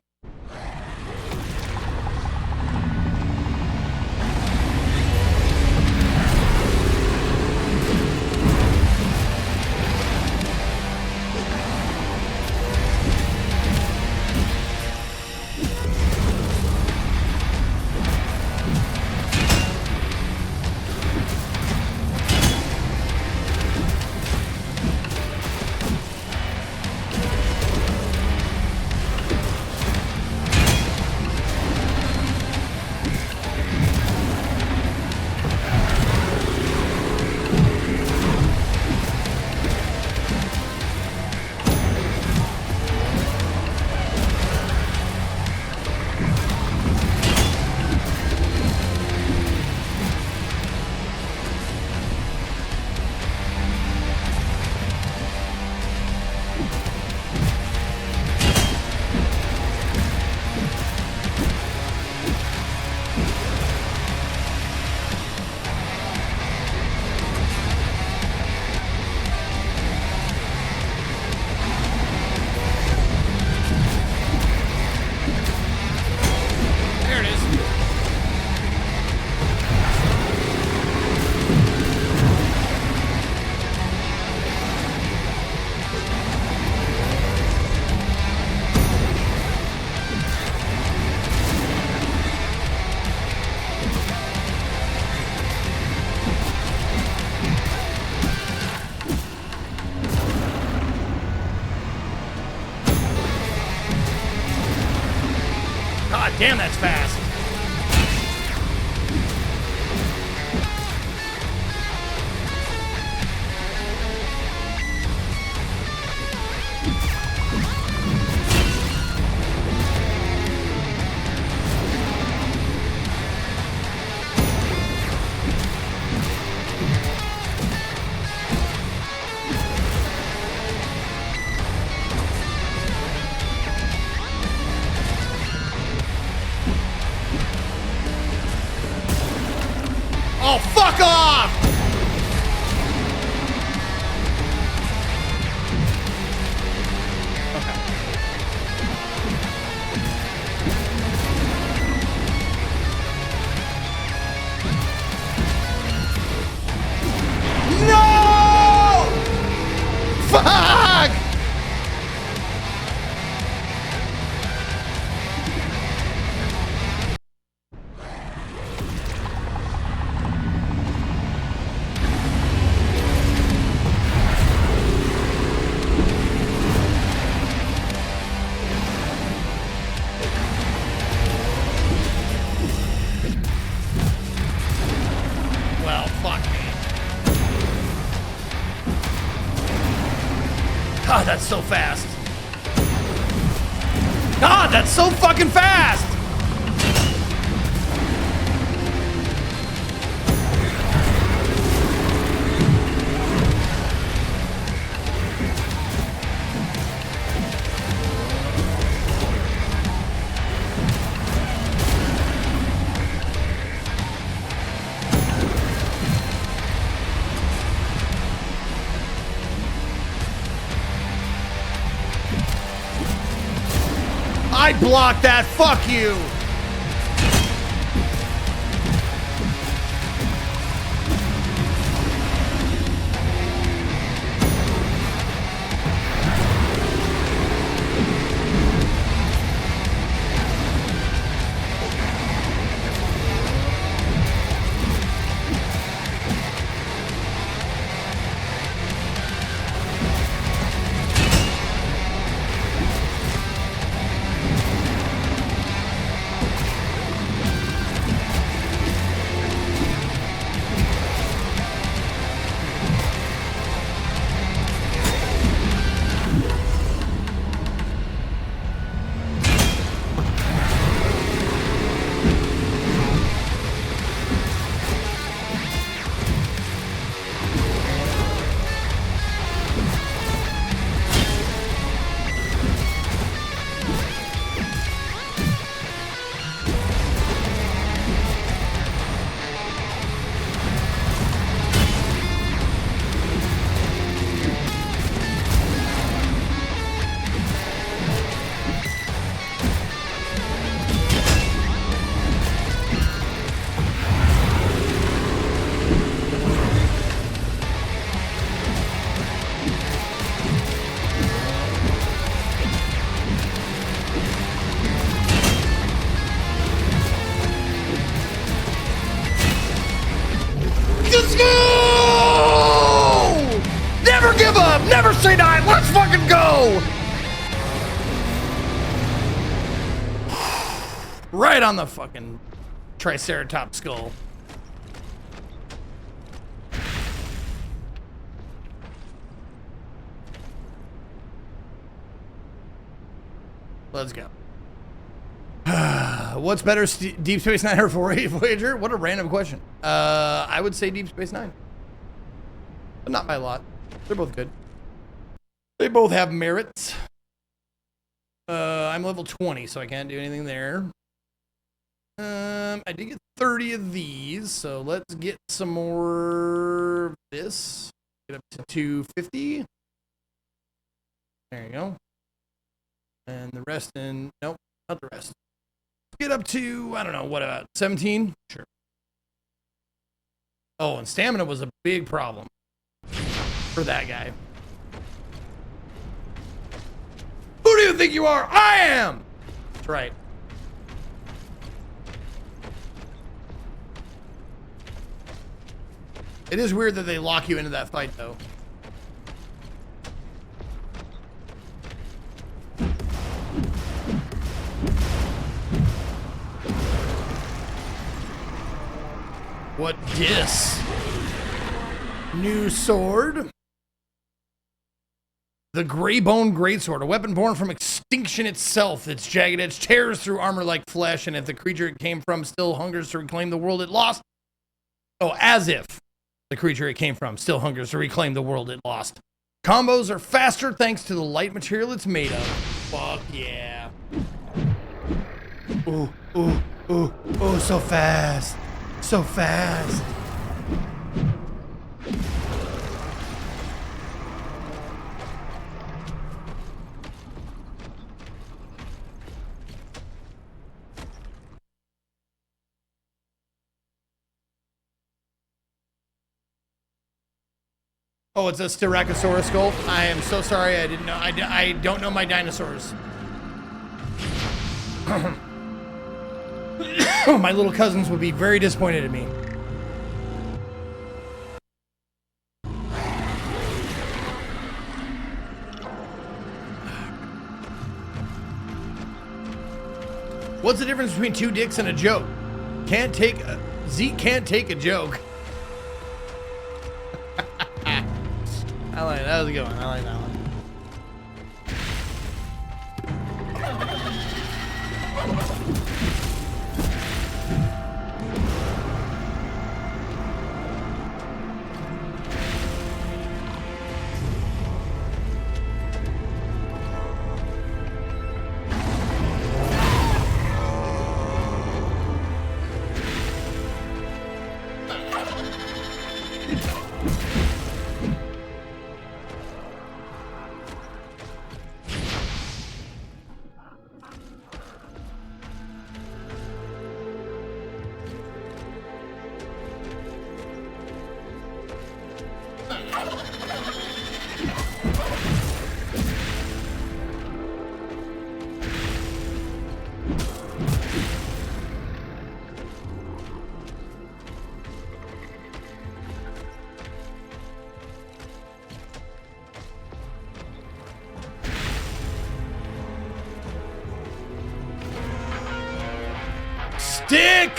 damn, that's fast. Oh, fuck off! No! Fuck! Well, fuck me. God, that's so fast. God, that's so fucking fast! I blocked that, fuck you! Let's go! Never give up! Never say die! Let's fucking go! Right on the fucking Triceratops skull. Let's go. What's better, Deep Space Nine or Voyager? What a random question. I would say Deep Space Nine, but not by a lot. They're both good. They both have merits. I'm level 20, so I can't do anything there. I did get 30 of these, so let's get some more of this. Get up to 250. There you go. And the rest in, nope, not the rest. Get up to, I don't know, what about 17? Sure. Oh, and stamina was a big problem for that guy. Who do you think you are? I am! That's right. It is weird that they lock you into that fight, though. Dis. New sword. The Greybone Greatsword, a weapon born from extinction itself. Its jagged edge tears through armor like flesh, and if the creature it came from still hungers to reclaim the world it lost. Oh, as if the creature it came from still hungers to reclaim the world it lost. Combos are faster thanks to the light material it's made of. Fuck yeah. Ooh, ooh, ooh, ooh, so fast. So fast. Oh, it's a Styracosaurus skull. I am so sorry. I didn't know. I don't know my dinosaurs. My little cousins would be very disappointed in me. What's the difference between two dicks and a joke? Zeke can't take a joke. I like that. That was a good one. I like that one. Stick!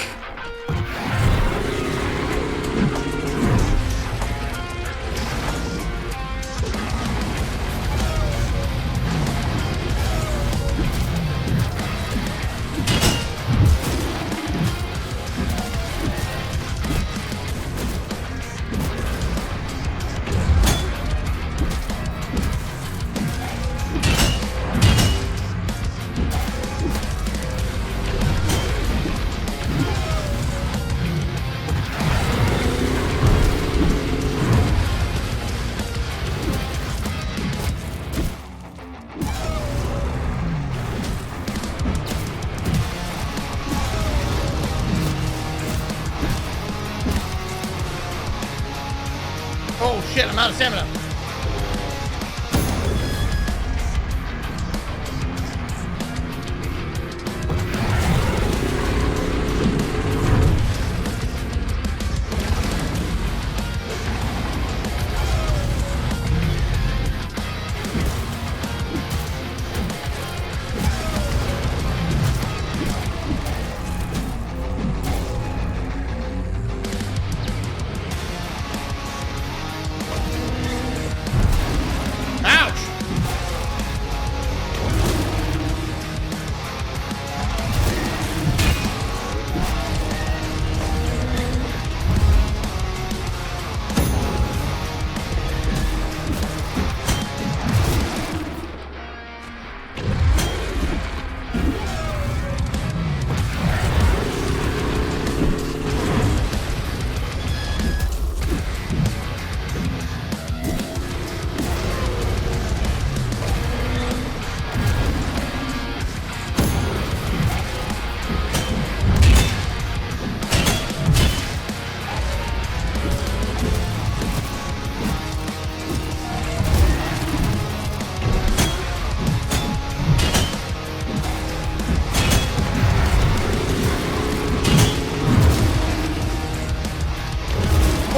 Oh shit, I'm out of stamina.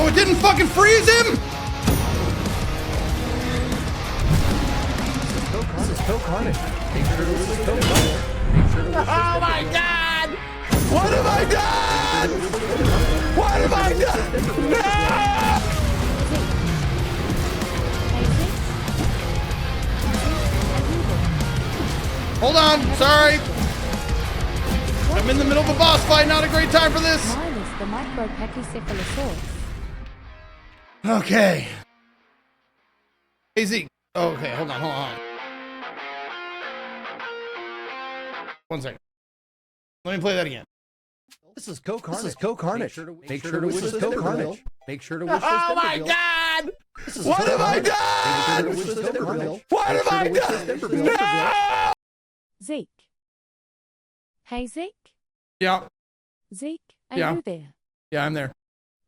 Oh, it didn't fucking freeze him? This is co-carnage. Make sure to listen to co-carnage. Oh my god! What have I done? What have I done? No! Hold on, sorry. I'm in the middle of a boss fight, not a great time for this. Mine is the micropachycephalosaurus. Okay. Hey, Zeke. Oh, okay, hold on. 1 second. Let me play that again. This is co-carnage. Make sure to wish this co-carnage. Make sure to wish this Oh my God! What have I done? What have I done? No! Zeke. Hey, Zeke. Yeah, Zeke, are Yeah. you there? yeah, I'm there.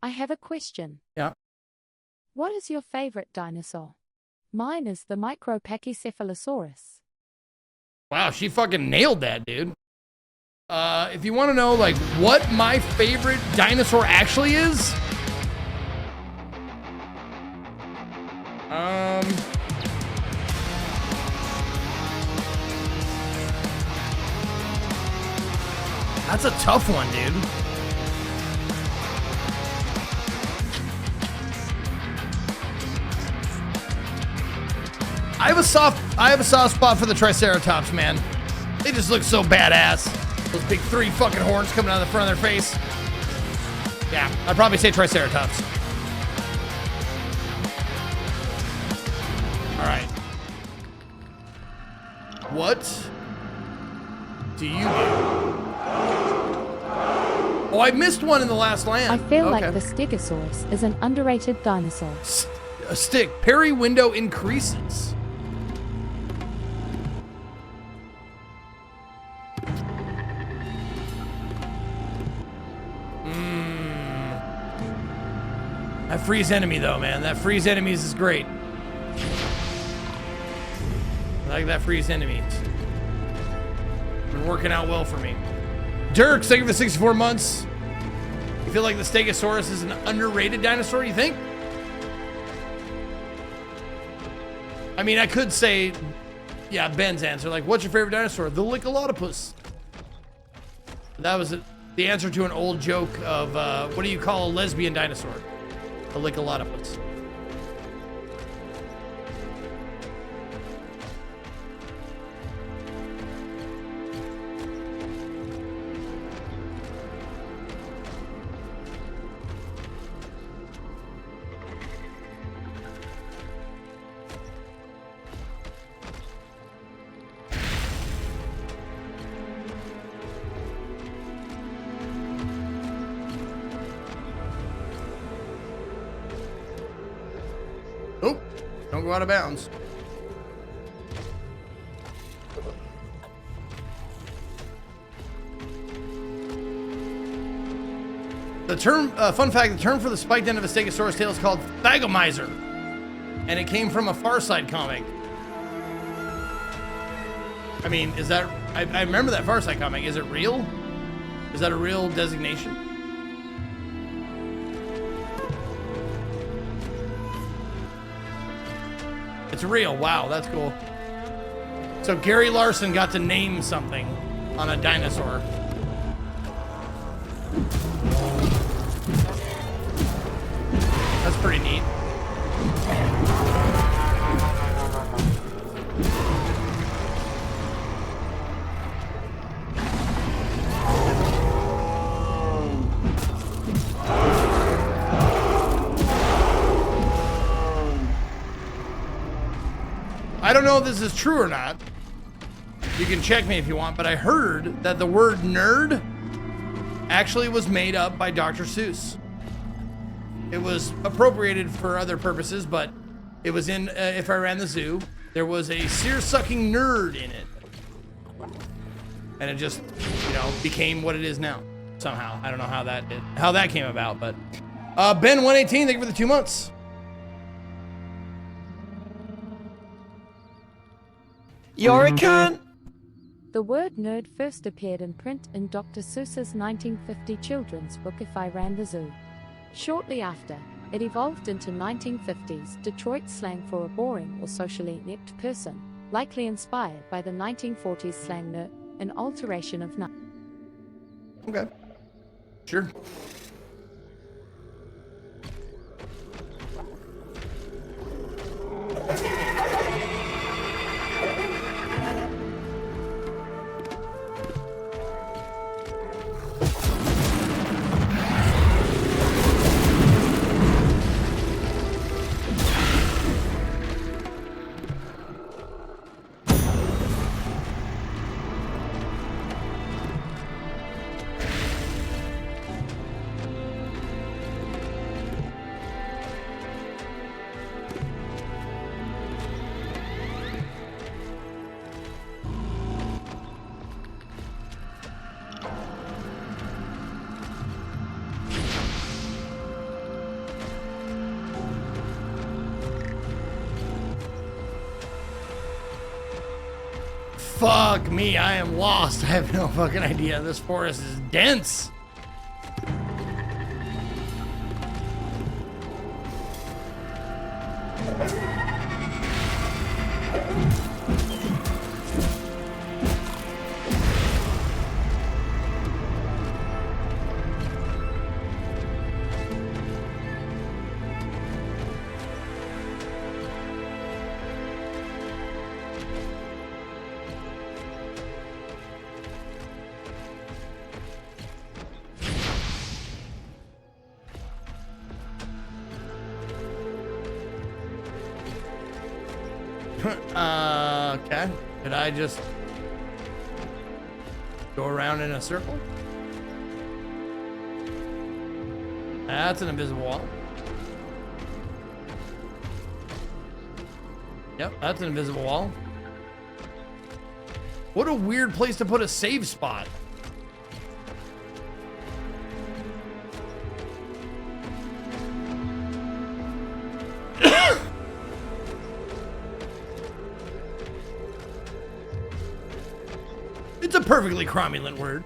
I have a question. Yeah. What is your favorite dinosaur? Mine is the micropachycephalosaurus. Wow, she fucking nailed that, dude. If you want to know, like, what my favorite dinosaur actually is, that's a tough one, dude. I have a soft spot for the Triceratops, man. They just look so badass. Those big 3 fucking horns coming out of the front of their face. Yeah, I'd probably say Triceratops. All right. What do you do? Oh, I missed one in the last land. I feel like the Stegosaurus is an underrated dinosaur. A stick. Parry window increases. That freeze enemy though, man. That freeze enemies is great. I like that freeze enemies. Been working out well for me. Dirk, thank you for 64 months. You feel like the Stegosaurus is an underrated dinosaur, you think? I mean, I could say, yeah, Ben's answer. Like, what's your favorite dinosaur? The Licholotopus. That was the answer to an old joke of, what do you call a lesbian dinosaur? A Licholotopus. Oh, don't go out of bounds. The term, fun fact, the term for the spiked end of a Stegosaurus tail is called thagomizer, and it came from a Far Side comic. I mean, is that, I remember that Far Side comic. Is it real? Is that a real designation? It's real. Wow, that's cool. So Gary Larson got to name something on a dinosaur. That's pretty neat. I don't know if this is true or not. You can check me if you want, but I heard that the word nerd actually was made up by Dr. Seuss. It was appropriated for other purposes, but it was in If I Ran the Zoo. There was a sear-sucking nerd in it. And it just, you know, became what it is now. Somehow. I don't know how that came about, but Ben118, thank you for the 2 months. You're a cunt! The word nerd first appeared in print in Dr. Seuss's 1950 children's book If I Ran the Zoo. Shortly after, it evolved into 1950s Detroit slang for a boring or socially inept person, likely inspired by the 1940s slang nerd, an alteration of nut. Okay. Sure. Fuck me, I am lost. I have no fucking idea. This forest is dense. Okay. Could I just go around in a circle? That's an invisible wall. Yep, that's an invisible wall. What a weird place to put a save spot. It's a perfectly cromulent word.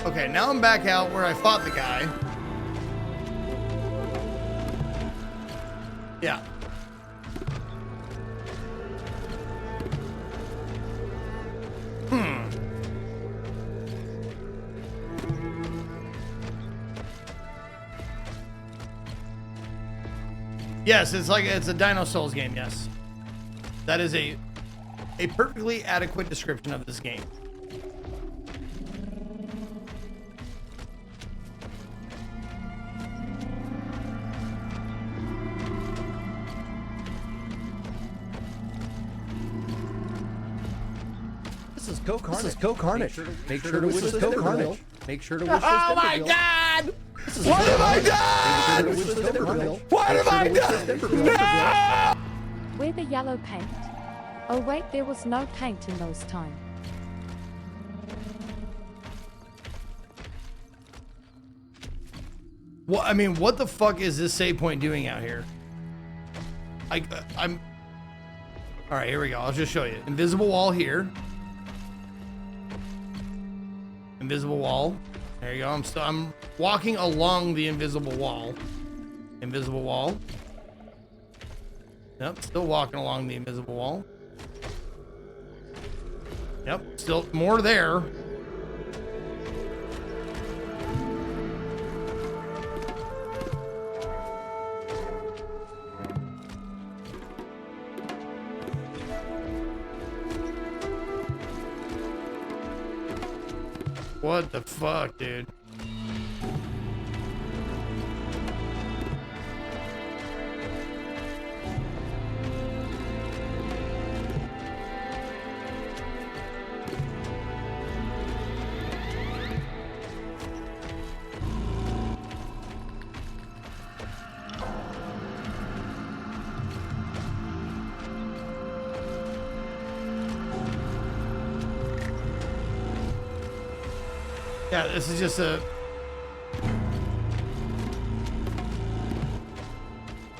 Okay, now I'm back out where I fought the guy. Yeah. Yes, it's a Dinosaurs game, yes. That is a perfectly adequate description of this game. This is co-carnage. Make sure to wish us co-carnage. Make sure to wish us Oh my god! What have I done? What have I done? No! Where the yellow paint? Oh wait, there was no paint in those times. Well, I mean, what the fuck is this save point doing out here? I'm... Alright, here we go. I'll just show you. Invisible wall here. Invisible wall. There you go. I'm walking along the invisible wall. Invisible wall. Yep, still walking along the invisible wall. Yep, still more there. What the fuck, dude? Yeah, this is just a...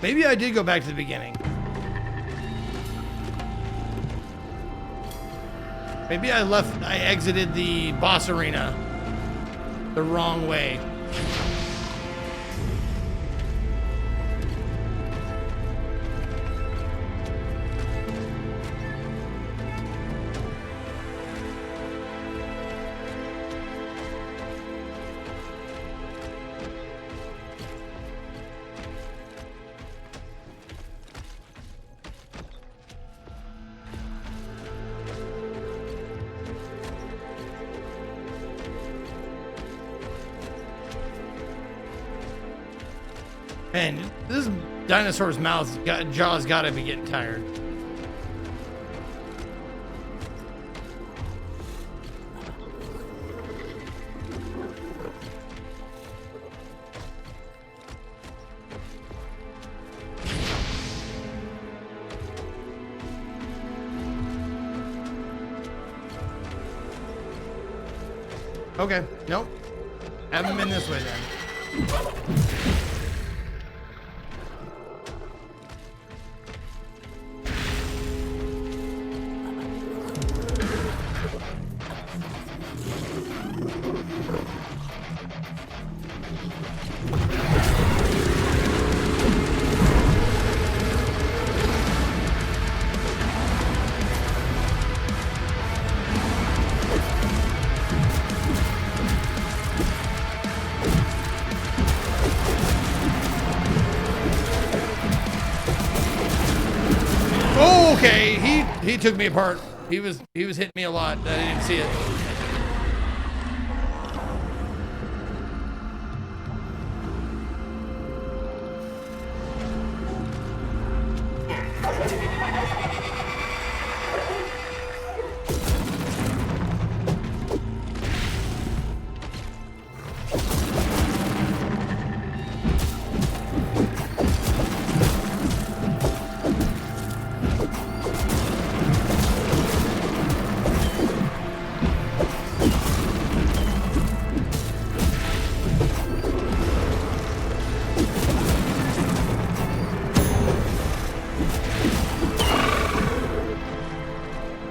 Maybe I did go back to the beginning. Maybe I exited the boss arena the wrong way. Man, this dinosaur's jaw's gotta be getting tired. Okay, nope. Haven't been this way then. Okay, he took me apart. He was hitting me a lot. I didn't see it.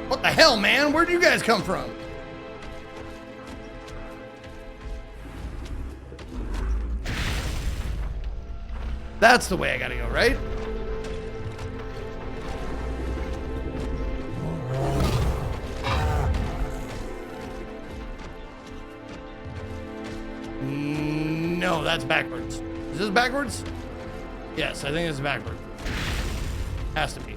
What the hell, man? Where'd you guys come from? That's the way I gotta go, right? No, that's backwards. Is this backwards? Yes, I think it's backwards. Has to be.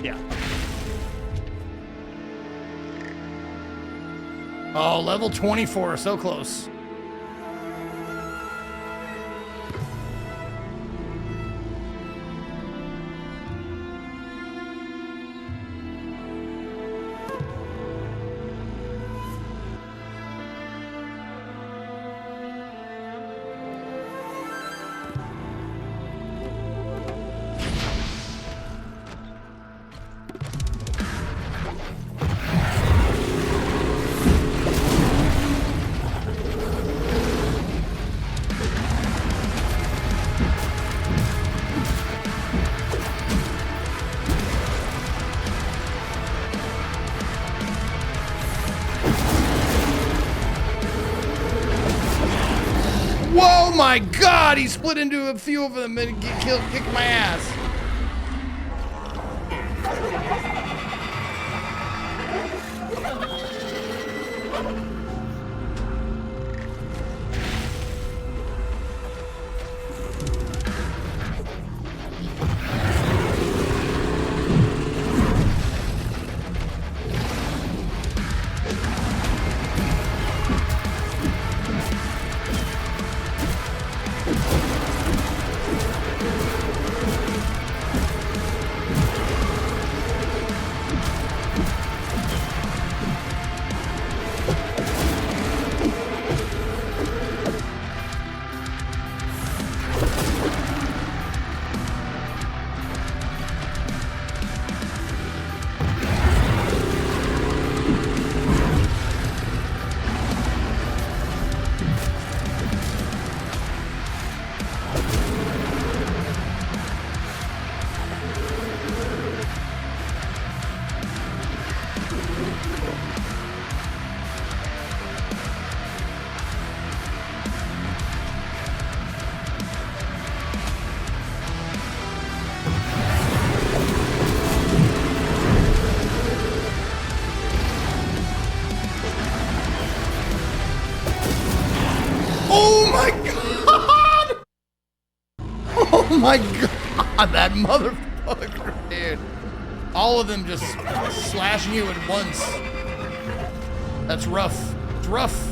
Yeah. Oh, level 24, so close. Whoa, my God! He split into a few of them and kicked my ass. Oh my God! Oh my God, that motherfucker, dude. All of them just slashing you at once. That's rough. It's rough.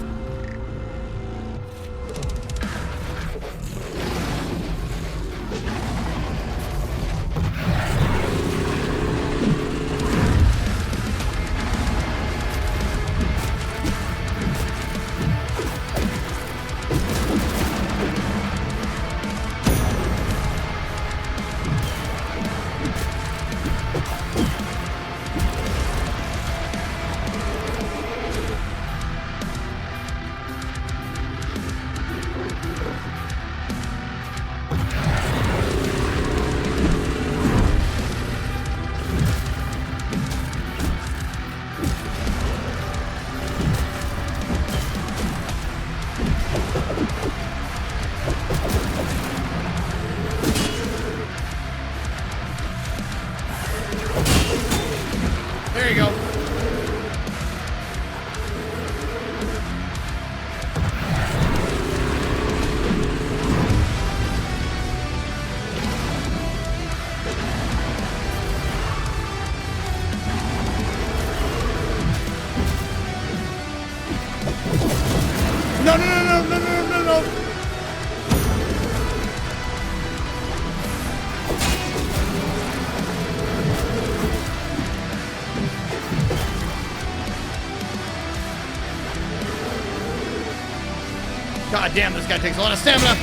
No, no, no, no, no, no, no, no. God damn, this guy takes a lot of stamina.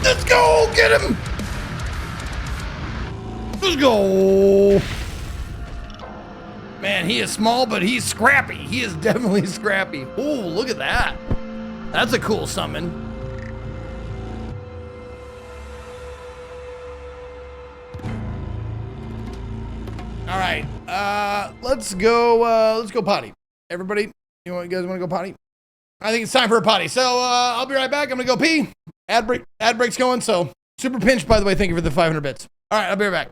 Let's go! Get him! Let's go! Man, he is small, but he's scrappy. He is definitely scrappy. Oh, look at that. That's a cool summon. All right, let's go potty. Everybody, you guys want to go potty? I think it's time for a potty. So I'll be right back. I'm gonna go pee. Ad break's going. So super pinch, by the way. Thank you for the 500 bits. All right, I'll be right back.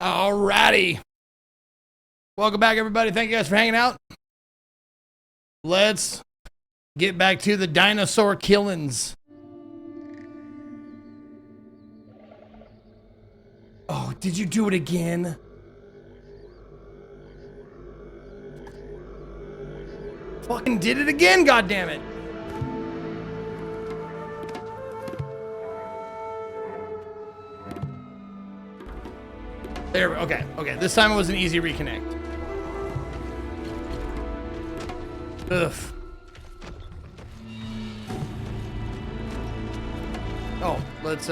Alrighty. Welcome back, everybody. Thank you guys for hanging out. Let's get back to the dinosaur killings. Oh, did you do it again? Fucking did it again, goddammit. There, okay. This time it was an easy reconnect. Ugh. Oh, let's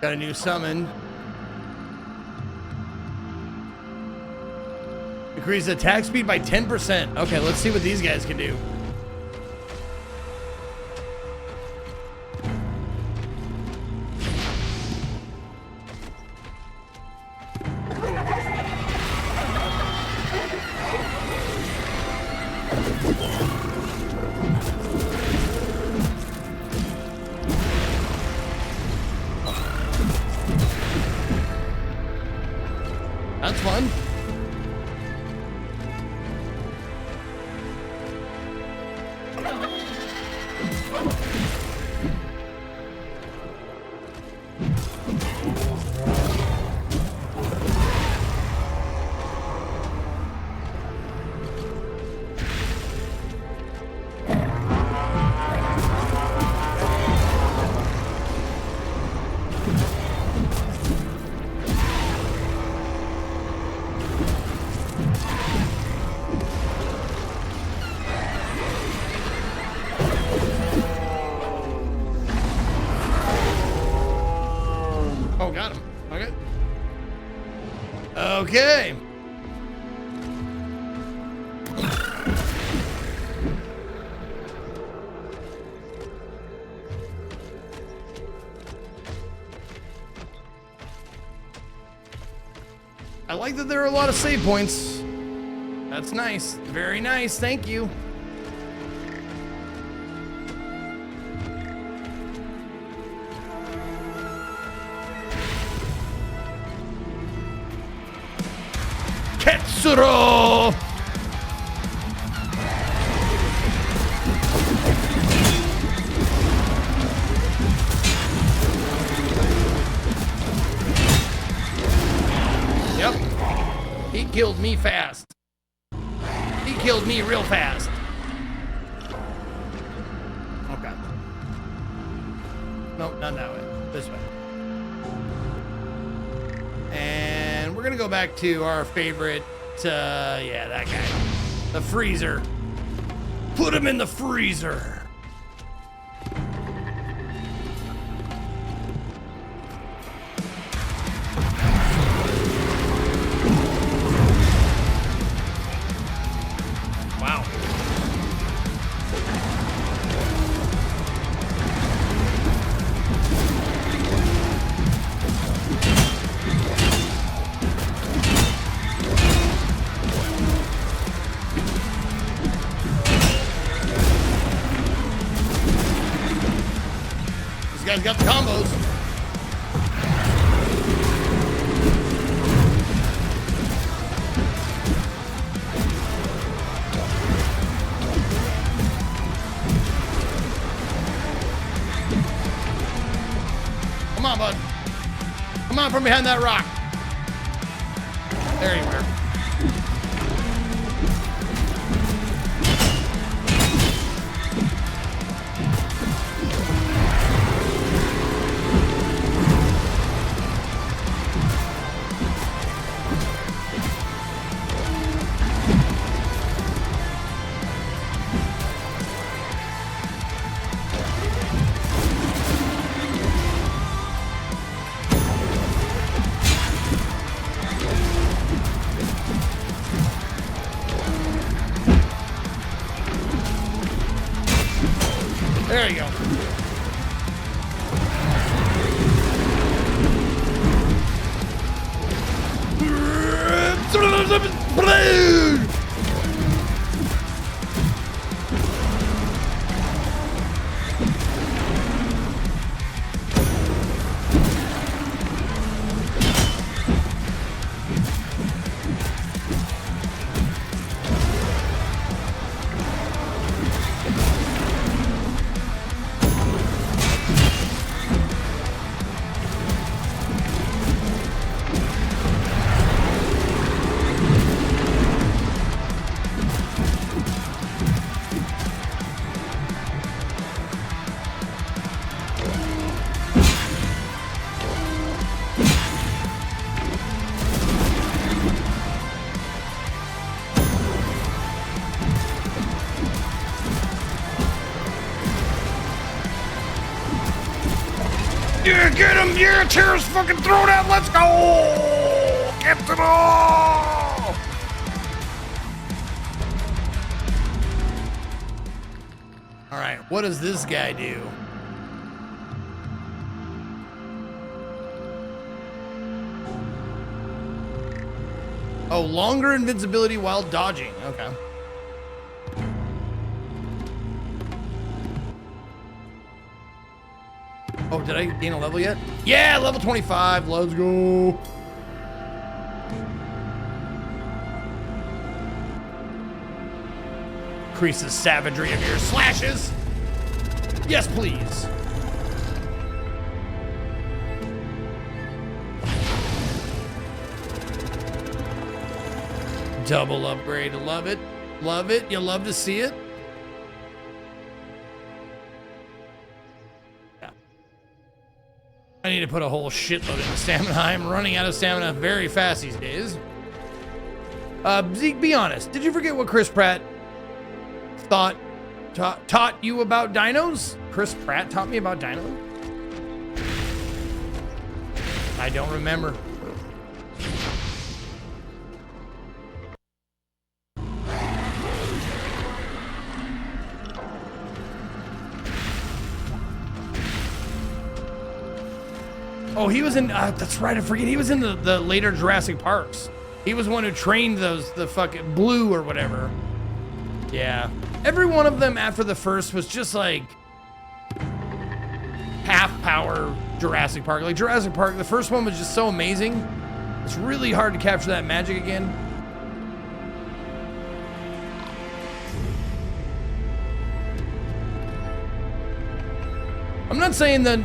Got a new summon. Increase attack speed by 10%. Okay, let's see what these guys can do. That's fun. Oh, got him. Okay. Okay. I like that there are a lot of save points. That's nice. Very nice. Thank you. Ketsuro! Yep. He killed me fast. He killed me real fast. Okay. Nope, not that way. This way. And we're gonna go back to our favorite, yeah, that guy. The freezer. Put him in the freezer. Wow. These guys got the combos. Come on, bud. Come on from behind that rock. There you are. There you go. Get him! Yeah, cheers! Fucking throw it out! Let's go! Get it all! All right, what does this guy do? Oh, longer invincibility while dodging. Okay. Oh, did I gain a level yet? Yeah, level 25. Let's go. Increase the savagery of your slashes. Yes, please. Double upgrade. Love it. Love it. You love to see it. Yeah. I need to put a whole shitload into stamina. I'm running out of stamina very fast these days. Zeke, be honest. Did you forget what Chris Pratt taught you about dinos? Chris Pratt taught me about dinos? I don't remember. Oh, he was in, that's right, I forget. He was in the later Jurassic Parks. He was the one who trained the fucking Blue or whatever. Yeah. Every one of them after the first was just like half power Jurassic Park. Like Jurassic Park, the first one was just so amazing. It's really hard to capture that magic again. I'm not saying that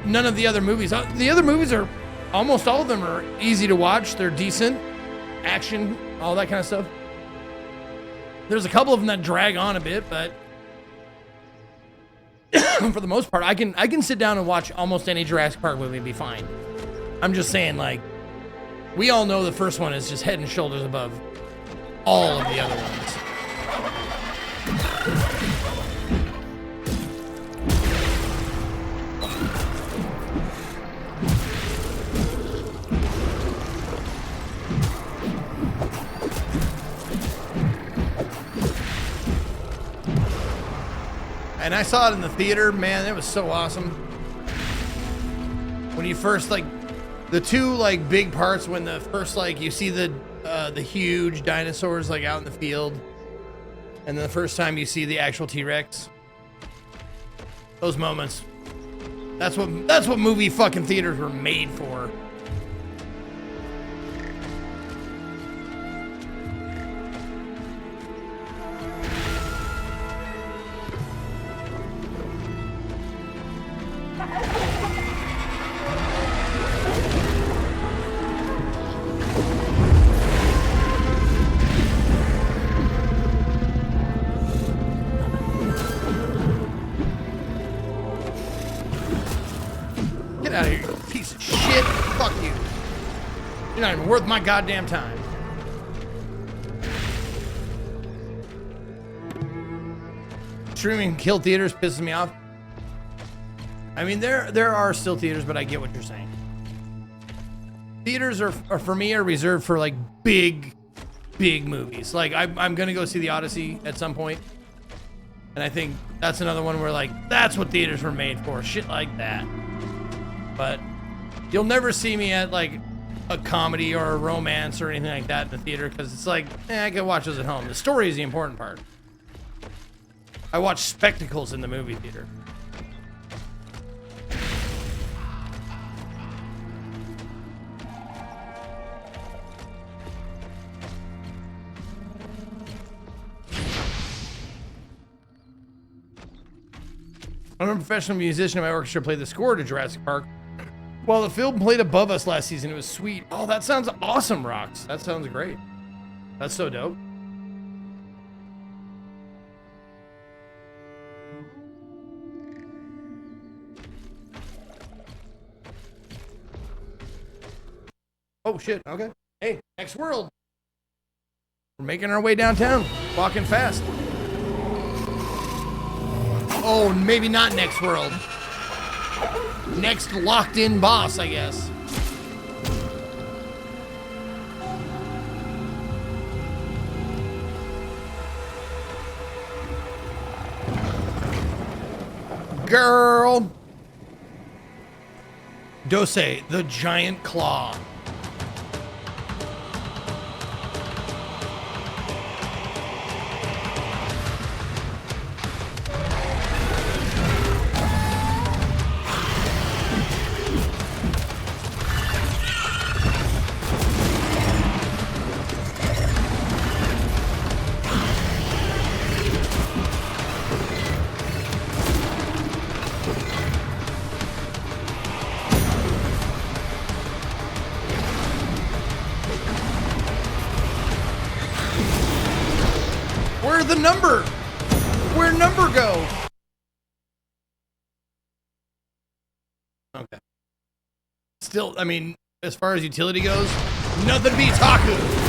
none of the other movies, are, almost all of them are easy to watch. They're decent. Action, all that kind of stuff. There's a couple of them that drag on a bit, but for the most part, I can sit down and watch almost any Jurassic Park movie and be fine. I'm just saying, like, we all know the first one is just head and shoulders above all of the other ones. And I saw it in the theater, man, it was so awesome. When you first, like, the two, like, big parts, when the first, like, you see the huge dinosaurs, like, out in the field. And then the first time you see the actual T-Rex. Those moments. That's what movie fucking theaters were made for. Out of here, you piece of shit. Fuck you. You're not even worth my goddamn time. Streaming kill theaters pisses me off. I mean, there are still theaters, but I get what you're saying. Theaters are for me are reserved for like big movies. Like I'm gonna go see the Odyssey at some point. And I think that's another one where like that's what theaters were made for. Shit like that. But you'll never see me at like a comedy or a romance or anything like that in the theater because it's like, I can watch those at home. The story is the important part. I watch spectacles in the movie theater. I'm a professional musician in my orchestra, played the score to Jurassic Park. While the film played above us last season, it was sweet. Oh, that sounds awesome, Rox. That sounds great. That's so dope. Oh, shit. Okay. Hey, next world. We're making our way downtown. Walking fast. Oh, maybe not next world. next locked-in boss, I guess. Girl. Dose, the giant claw. Where'd the number? Where'd number go? Okay. Still, I mean, as far as utility goes, nothing beats Haku.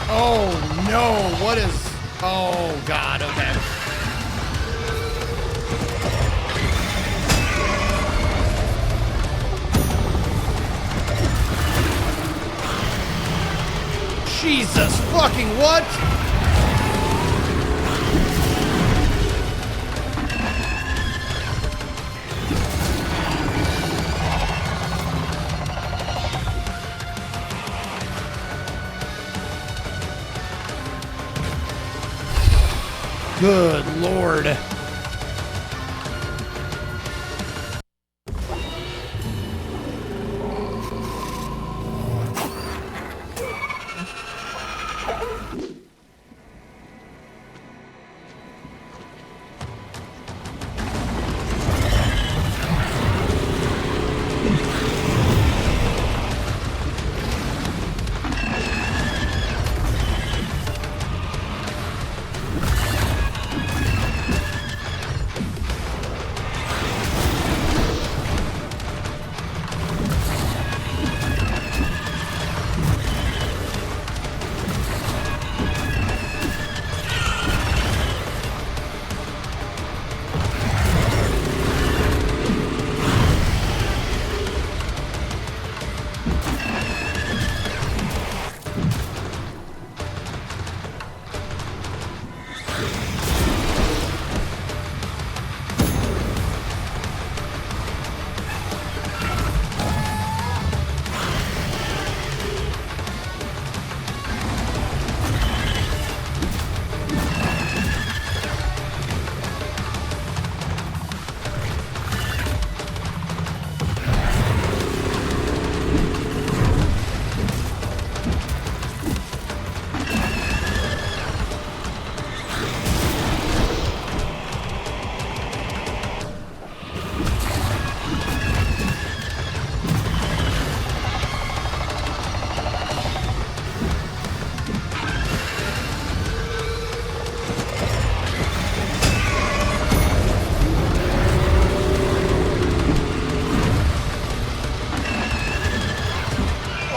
Oh no, what is, oh God, okay. Jesus fucking what? Good Lord.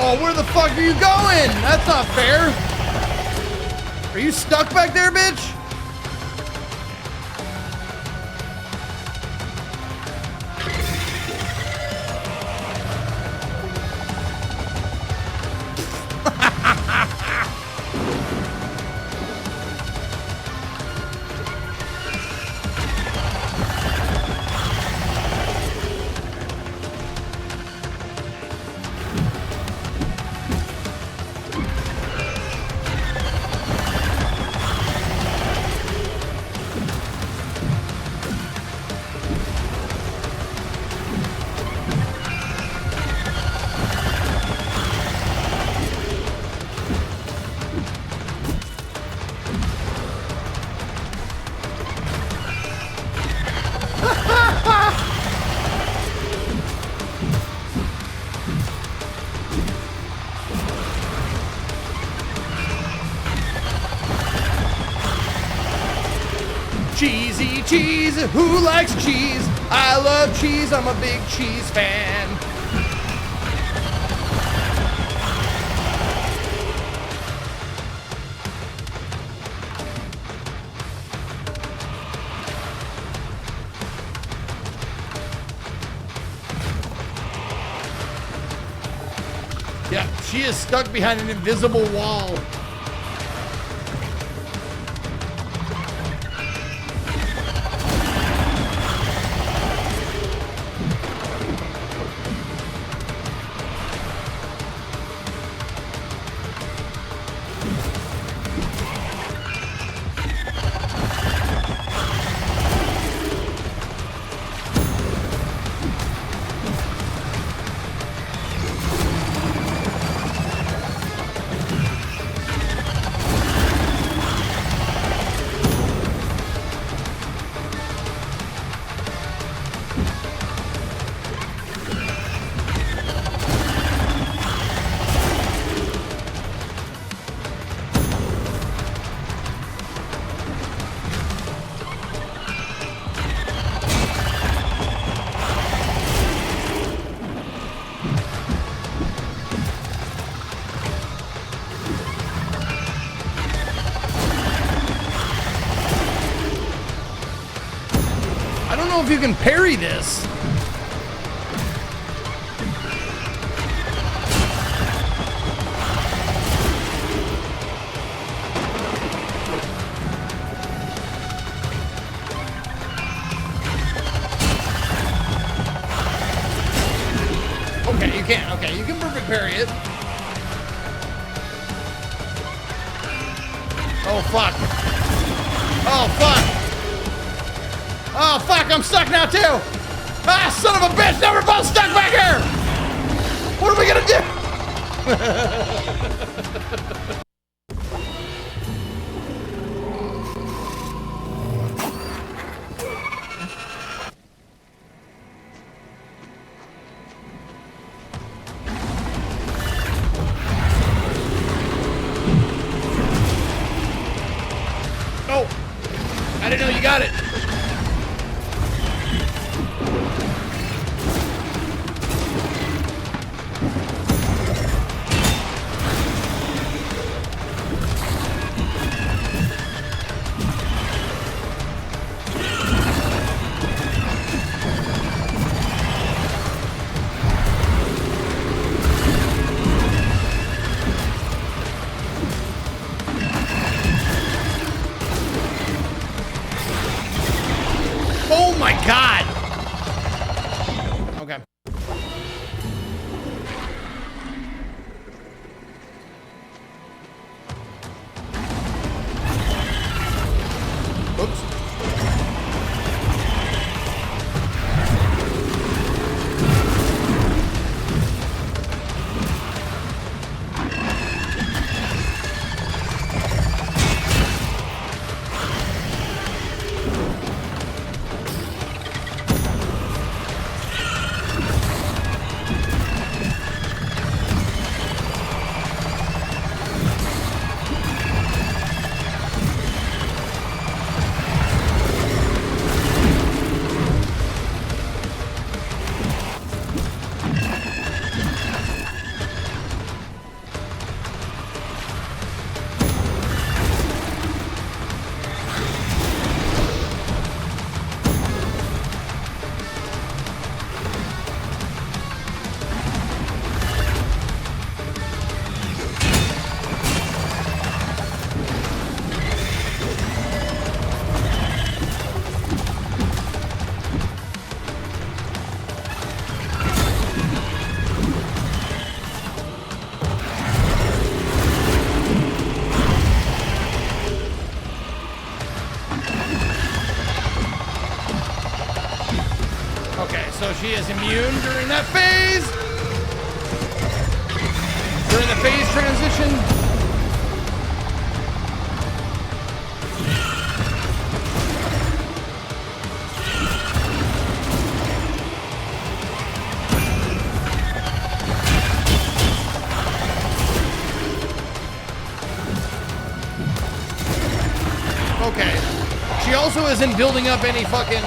Oh, where the fuck are you going? That's not fair. Are you stuck back there, bitch? Cheesy cheese, who likes cheese? I love cheese, I'm a big cheese fan. Yeah, she is stuck behind an invisible wall. I don't know if you can parry this. Okay, you can. Okay, you can perfect parry it. Oh, fuck. Oh, fuck. Oh, fuck, I'm stuck now, too! Ah, son of a bitch, now we're both stuck back here! What are we gonna do? Oh! I didn't know you got it! Oh my god! Okay. Oops. So she is immune during that phase. During the phase transition. Okay. She also isn't building up any fucking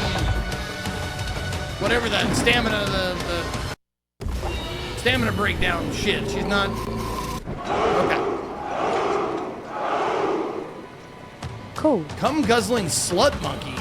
whatever that stamina, the stamina breakdown shit. She's not. Okay. Cool. Cum guzzling slut monkeys.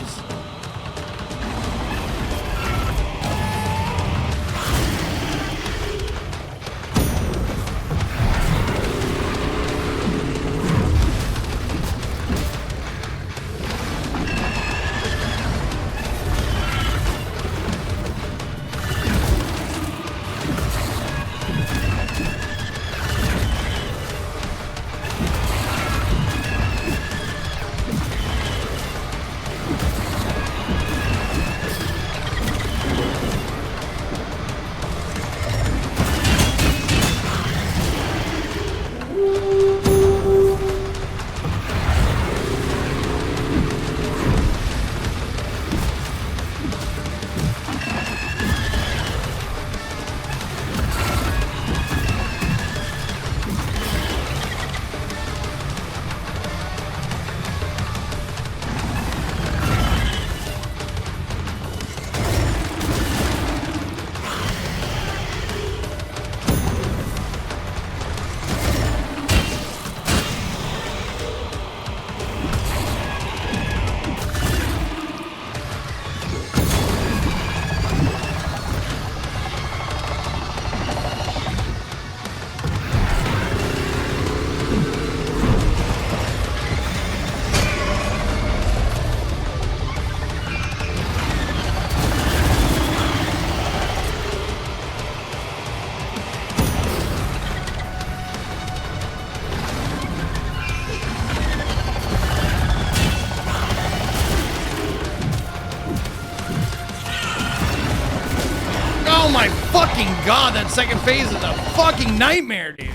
Oh my fucking god, that second phase is a fucking nightmare, dude.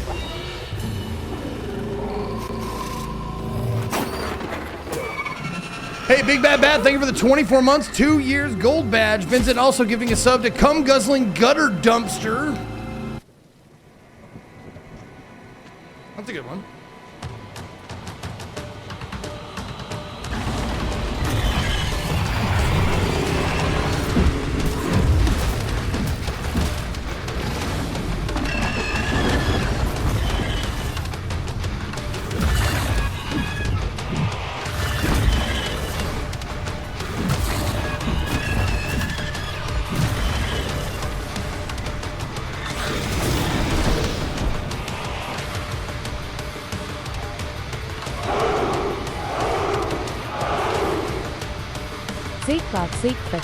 Hey, Big Bad Bat, thank you for the 24 months, 2 years gold badge. Vincent also giving a sub to Cum Guzzling Gutter Dumpster. That's a good one. Siegfried Siegfried.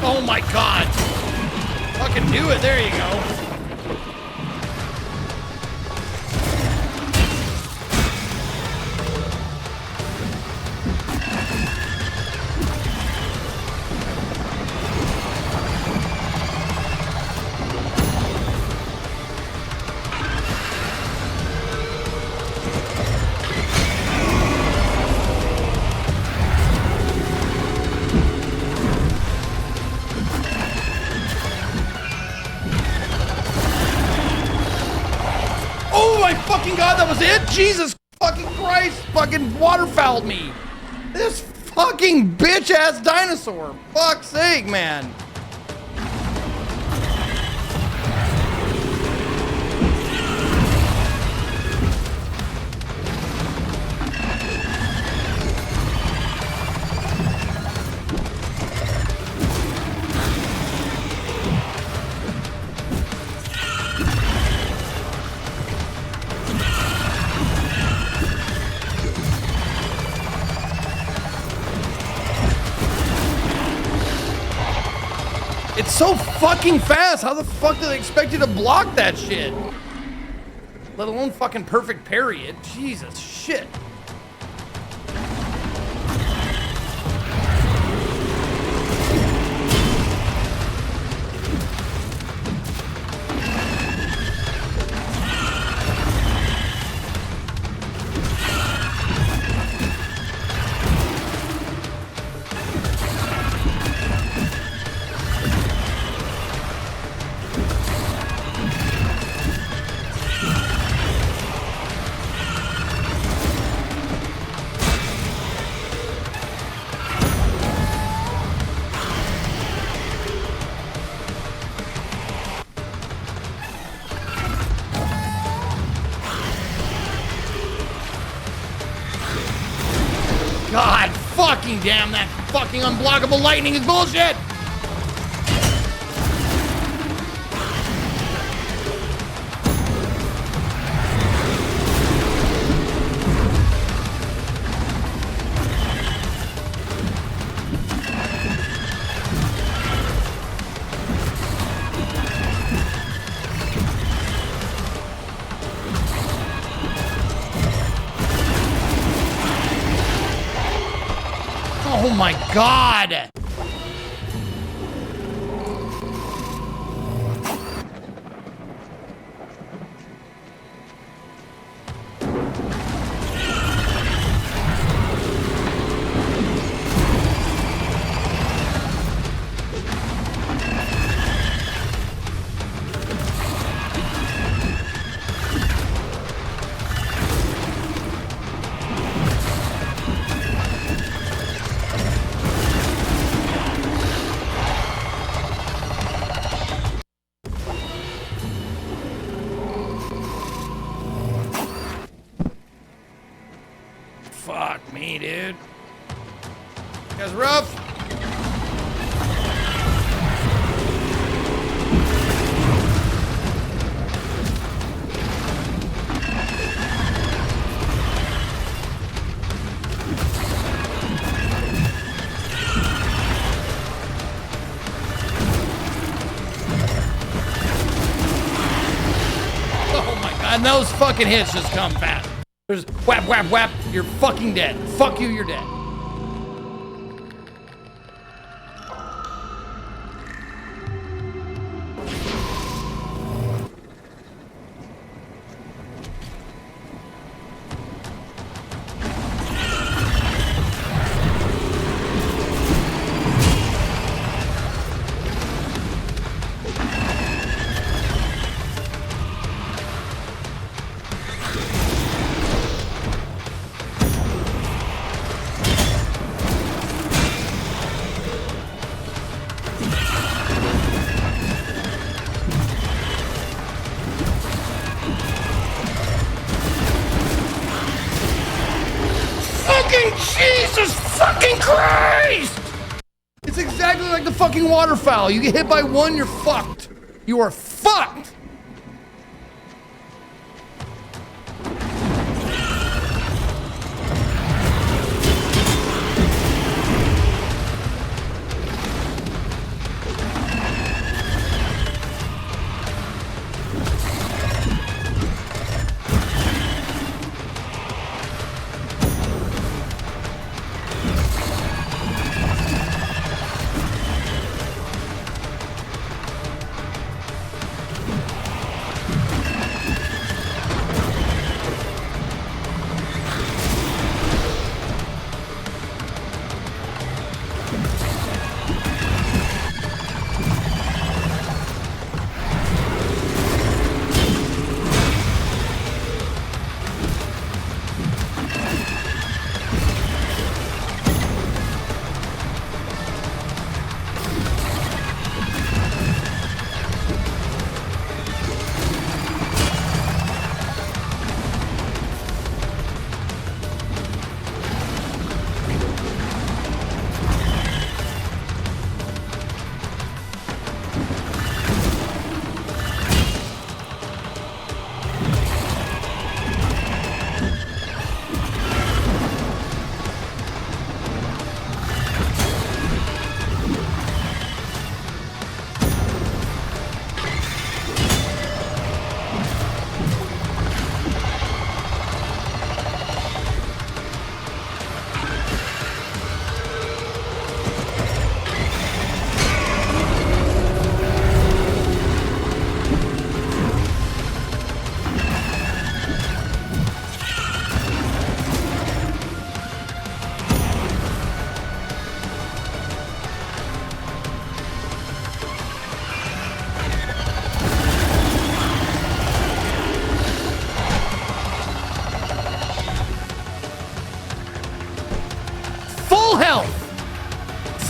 Oh my god. Fucking do it. There you go. Oh my fucking god, that was it? Jesus fucking Christ, fucking waterfouled me. This fucking bitch ass dinosaur. Fuck's sake, man. It's so fucking fast. How the fuck do they expect you to block that shit? Let alone fucking perfect parry it. Jesus shit. God fucking damn, that fucking unblockable lightning is bullshit! Oh my God! Fuck me, dude. You guys rough? Oh my God, and those fucking hits just come fast. There's whap, whap, whap. You're fucking dead. Fuck you, you're dead. Jesus fucking Christ! It's exactly like the fucking waterfowl. You get hit by one, you're fucked. You are fucked!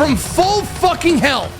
from full fucking health.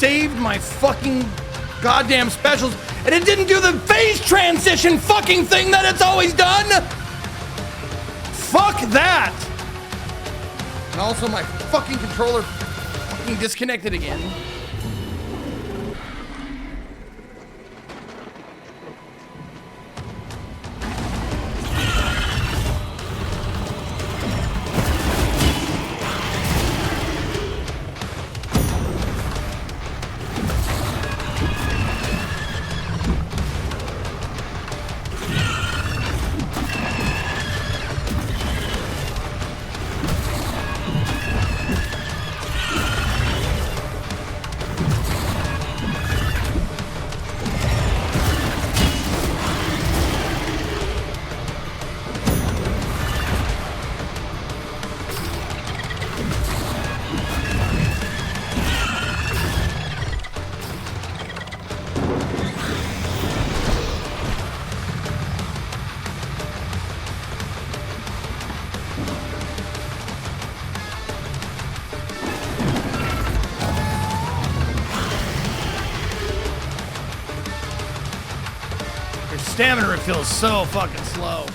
Saved my fucking goddamn specials, and it didn't do the phase transition fucking thing that it's always done. Fuck that. And also my fucking controller fucking disconnected again. Stamina refills so fucking slow.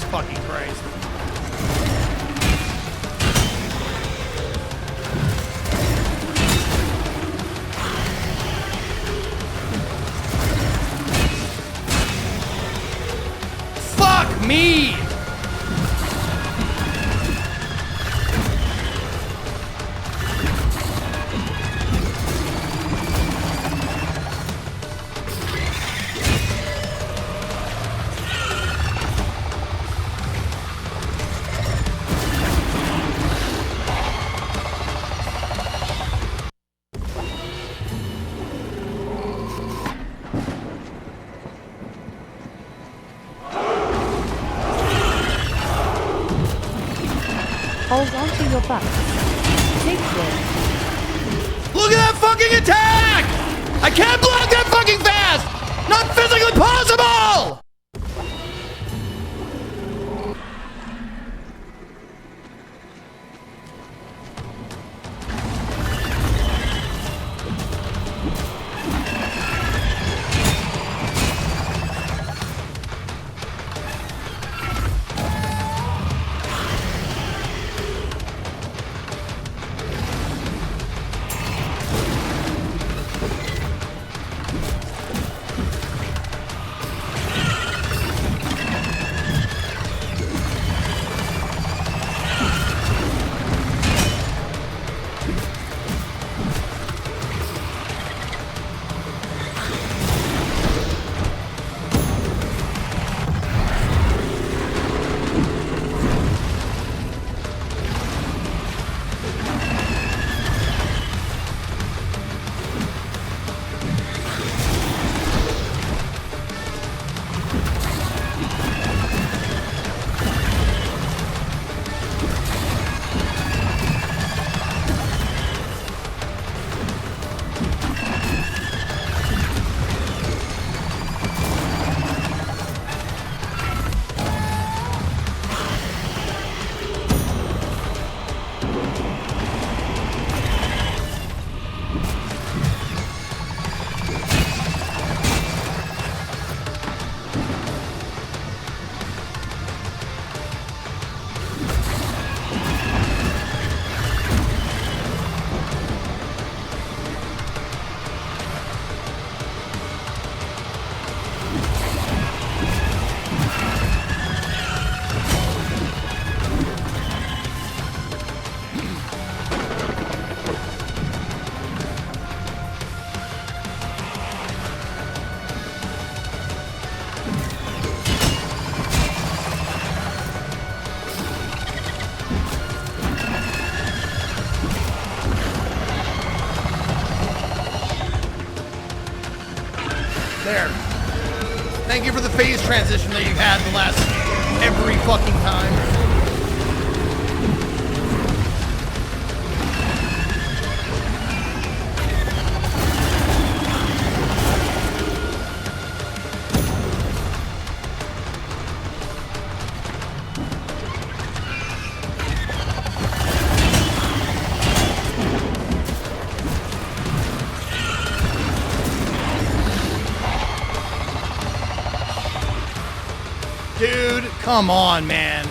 Fucking Christ. Fuck me! Hold on to your butts. Take care. Look at that fucking attack! I can't block that fucking fast! Not physically possible! There. Thank you for the phase transition that you've had the last every fucking time. Dude, come on, man.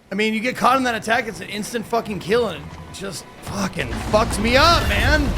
I mean, you get caught in that attack, it's an instant fucking kill, and it just fucking fucks me up, man.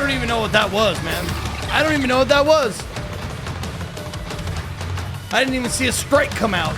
don't even know what that was, man. I don't even know what that was. I didn't even see a strike come out.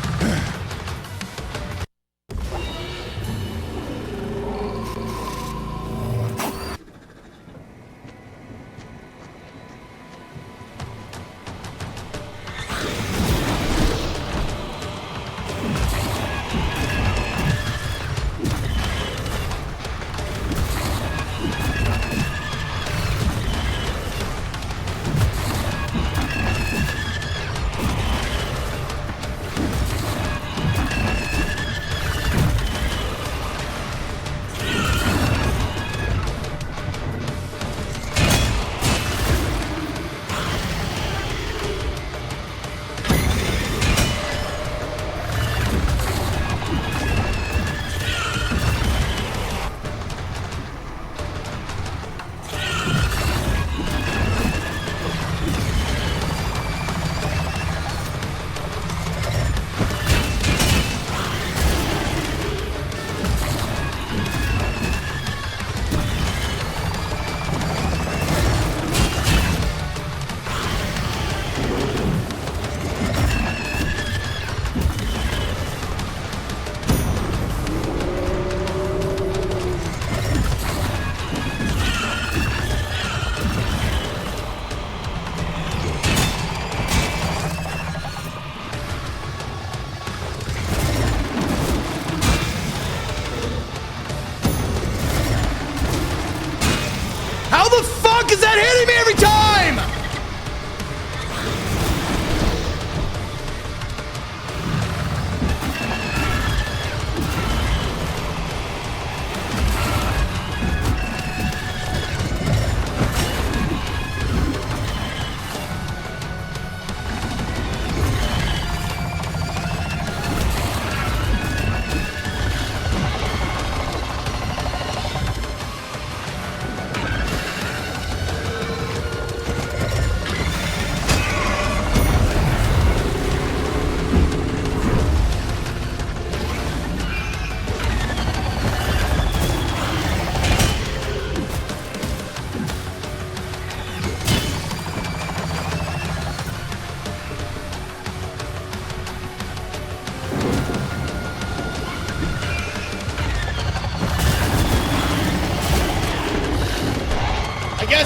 How the fuck is that hitting me every time?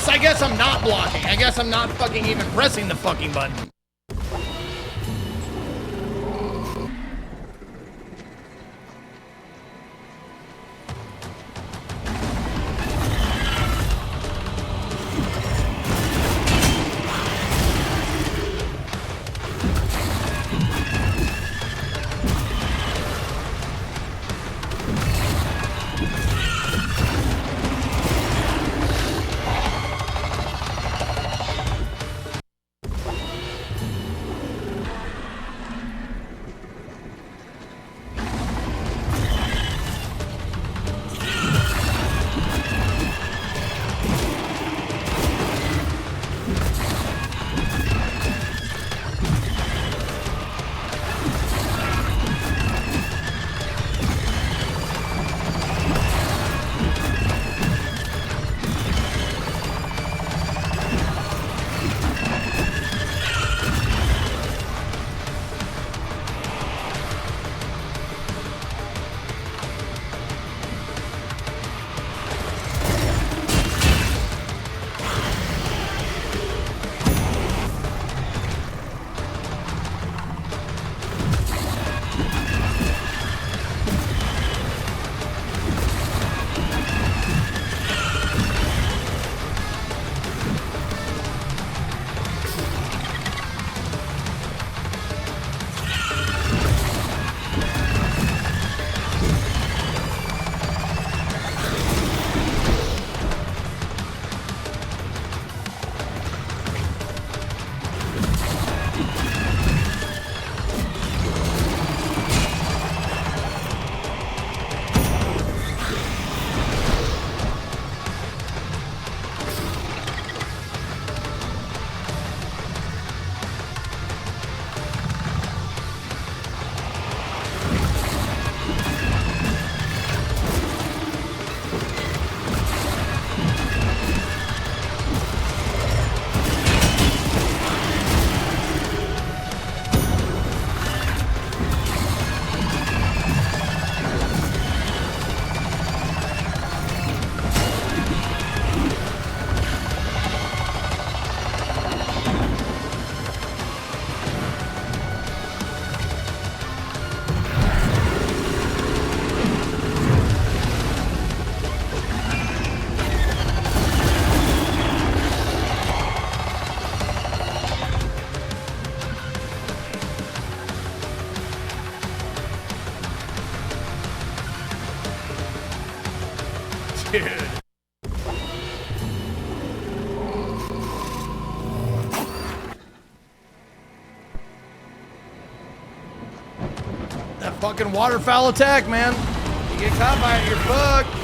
I guess I'm not blocking. I guess I'm not fucking even pressing the fucking button. Dude. That fucking waterfowl attack, man. You get caught by it, you're fucked.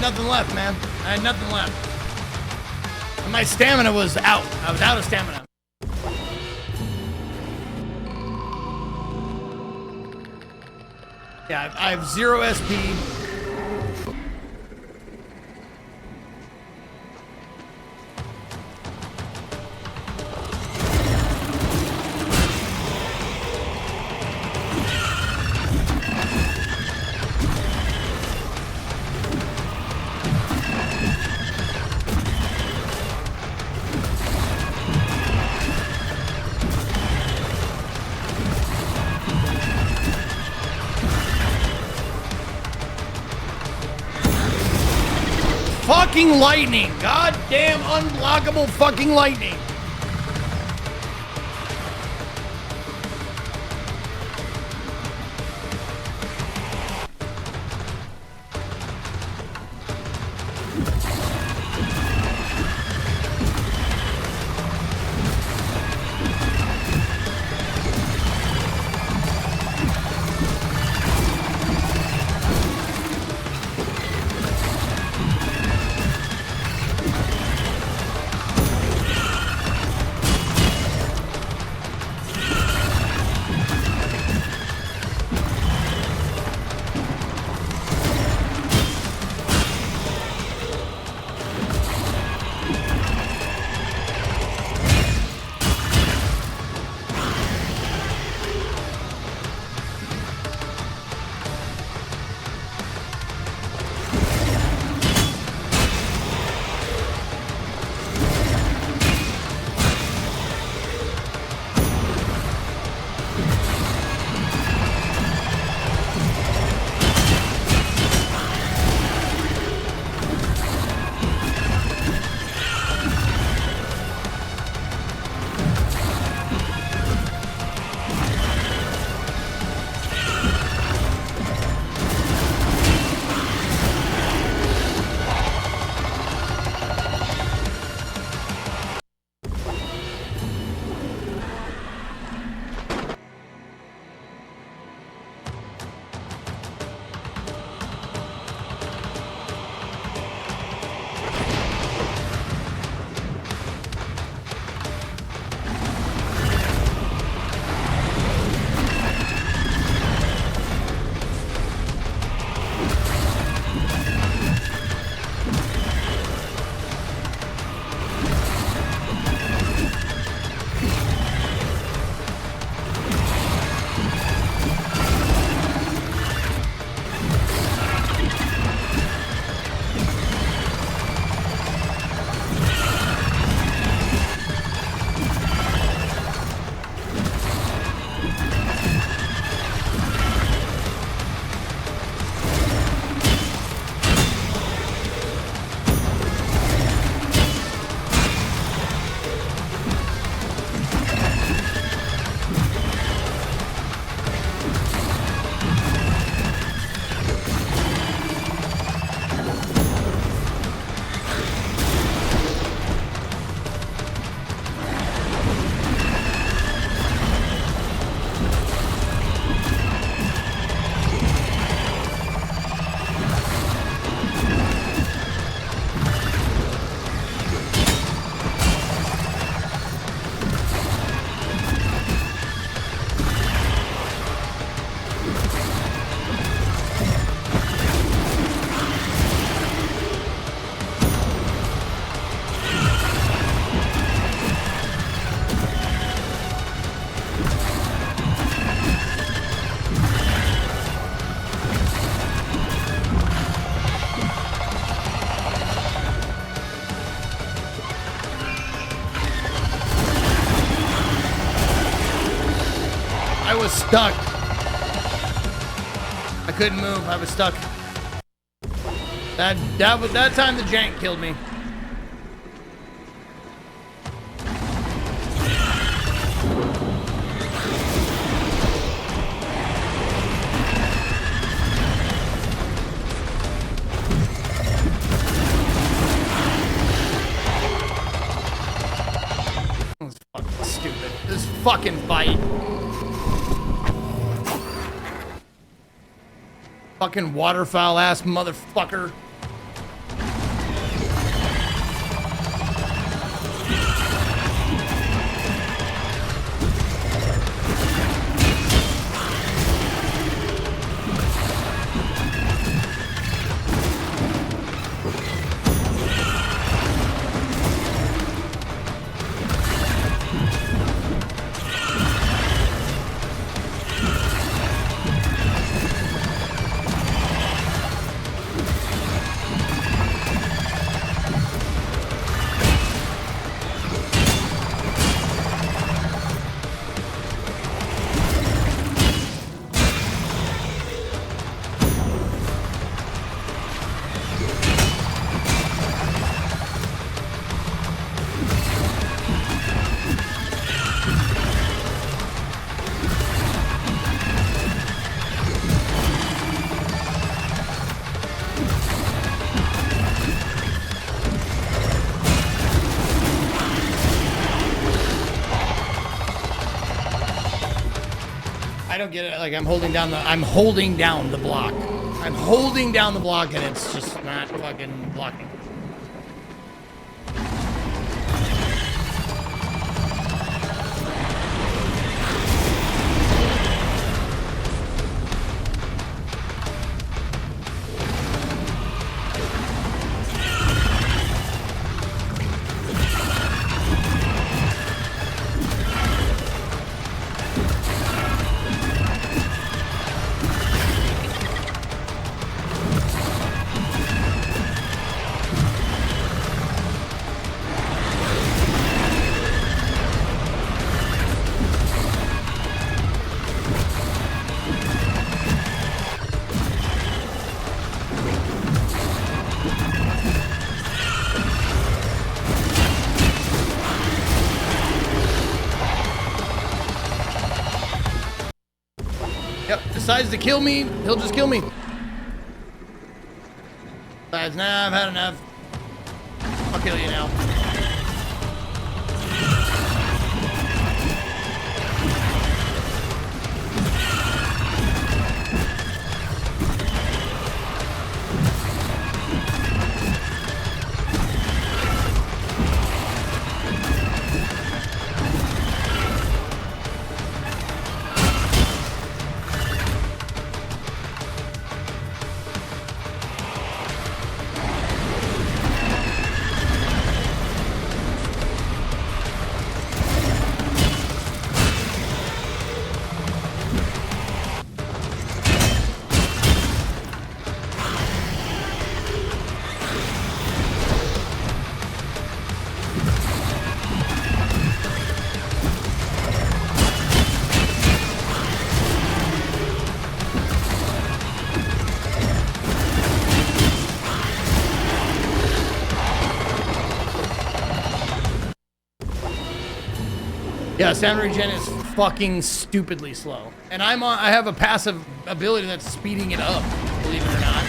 Nothing left, man. I had nothing left. And my stamina was out. I was out of stamina. Yeah, I have 0 SP. Fucking lightning! Goddamn unblockable fucking lightning! was stuck. I couldn't move. I was stuck. That time the jank killed me. This is fucking stupid. This fucking fight. Fucking waterfowl ass motherfucker. I don't get it. Like I'm holding down the block. I'm holding down the block and it's just not fucking blocking. Decides to kill me, he'll just kill me. Decides, nah, I've had enough. I'll kill you now. Yeah, sound regen is fucking stupidly slow. And I have a passive ability that's speeding it up, believe it or not.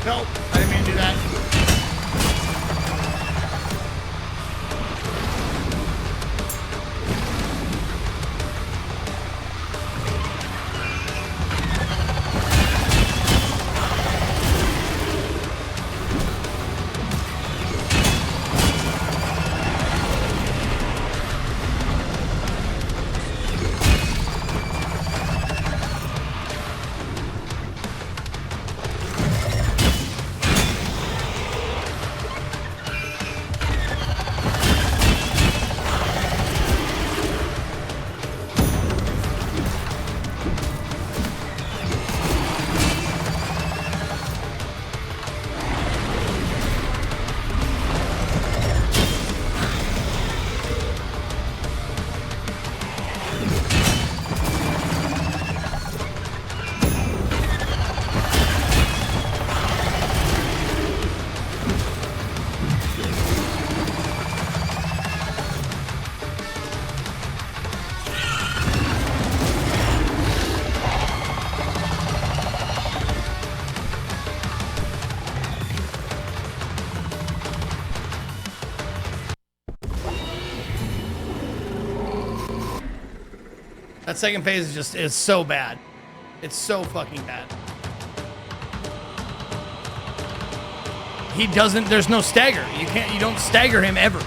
Nope, I didn't mean to do that. That second phase is so bad. It's so fucking bad. He doesn't, there's no stagger. You don't stagger him ever.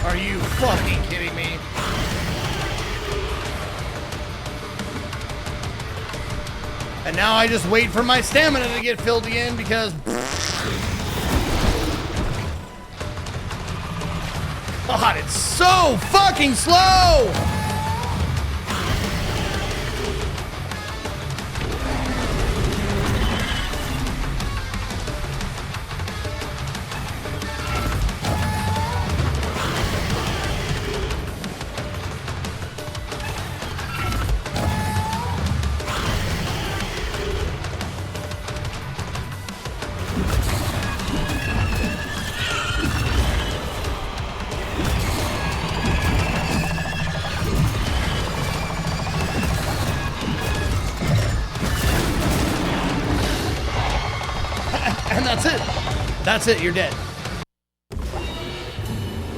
Are you fucking kidding me? And now I just wait for my stamina to get filled again because... God, it's so fucking slow! And that's it. That's it, you're dead.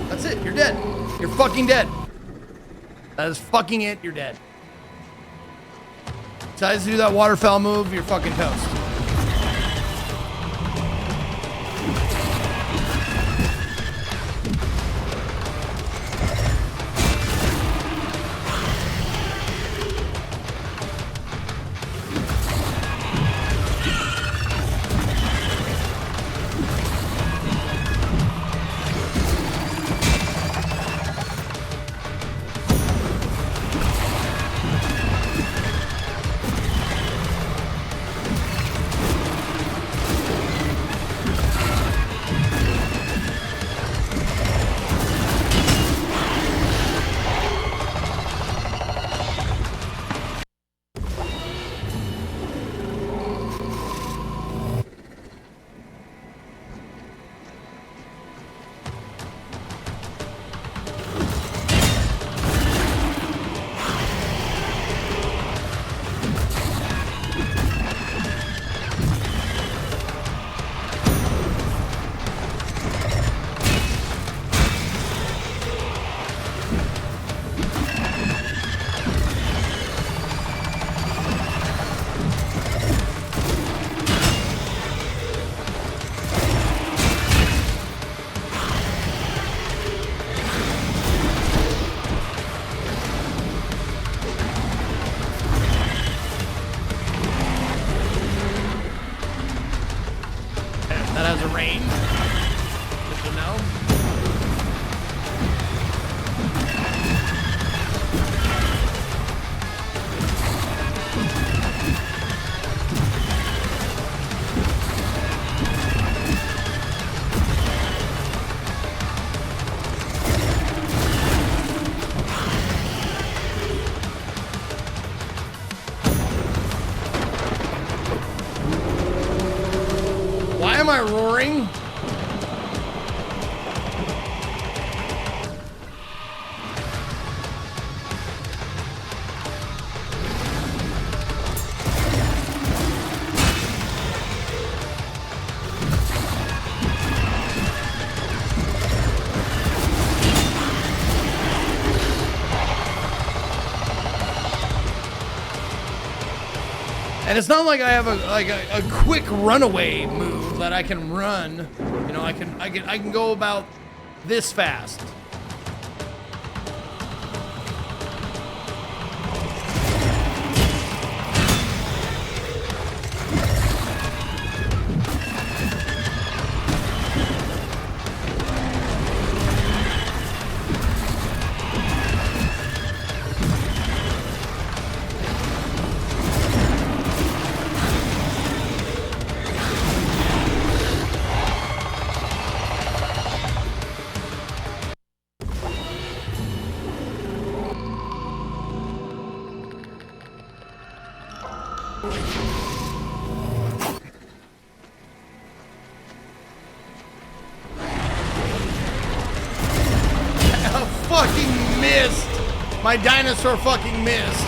That's it, you're dead. You're fucking dead. That is fucking it, you're dead. Decides to do that waterfowl move, you're fucking toast. That has a range. Good to know. Why am I roaring? And it's not like I have a quick runaway move that I can run. You know, I can go about this fast. Fucking missed. My dinosaur fucking missed.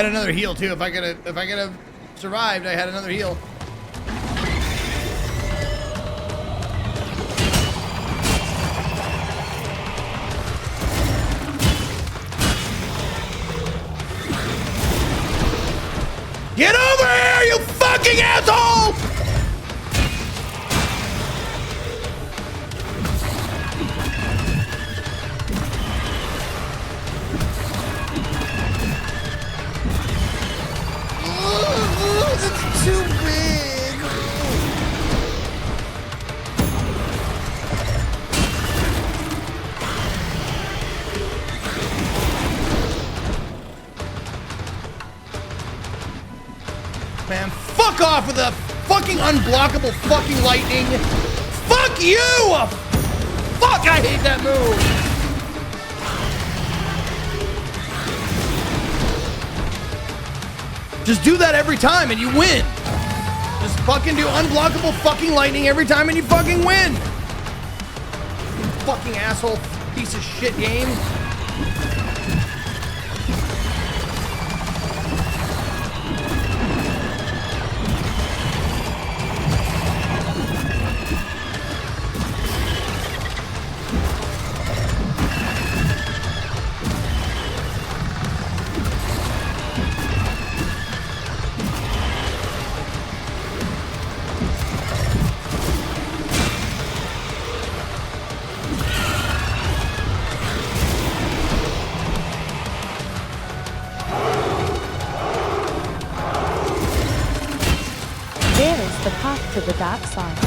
had another heal too. If I could have survived, I had another heal. Get over here, you fucking asshole! It's too big. Man, fuck off with the fucking unblockable fucking lightning. Fuck you! Fuck, I hate that move. Just do that every time and you win. Just fucking do unblockable fucking lightning every time and you fucking win. Fucking asshole piece of shit game. There is the path to the dark side.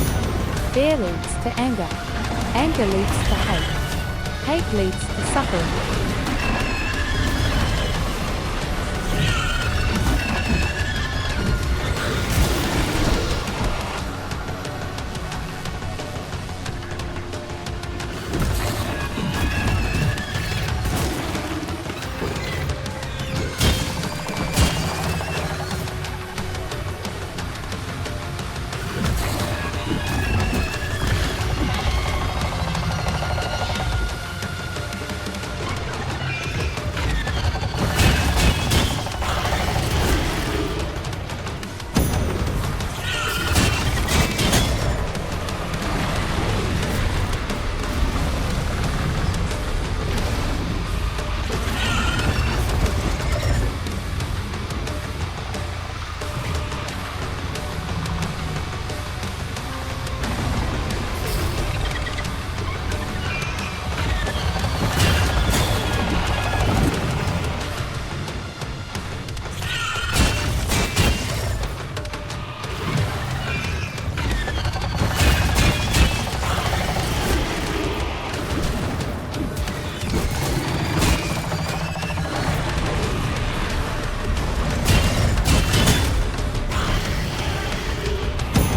Fear leads to anger. Anger leads to hate. Hate leads to suffering.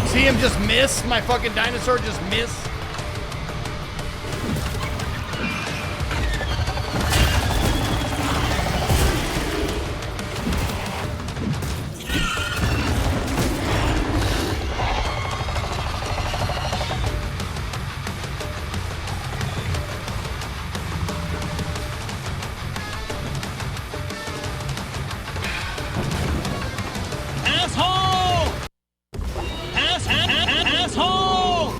See him just miss? My fucking dinosaur just miss? Asshole! Asshole!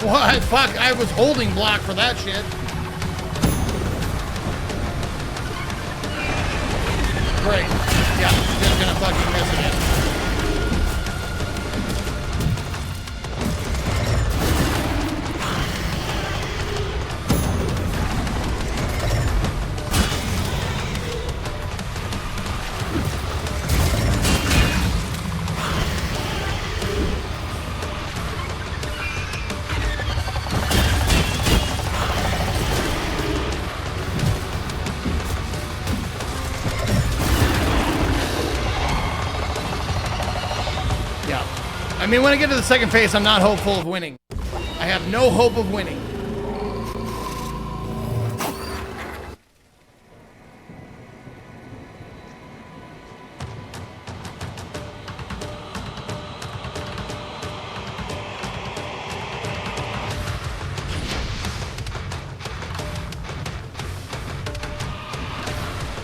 What? Fuck, I was holding block for that shit. Great. Yeah, just gonna fucking miss it. I mean, when I get to the second phase, I'm not hopeful of winning. I have no hope of winning.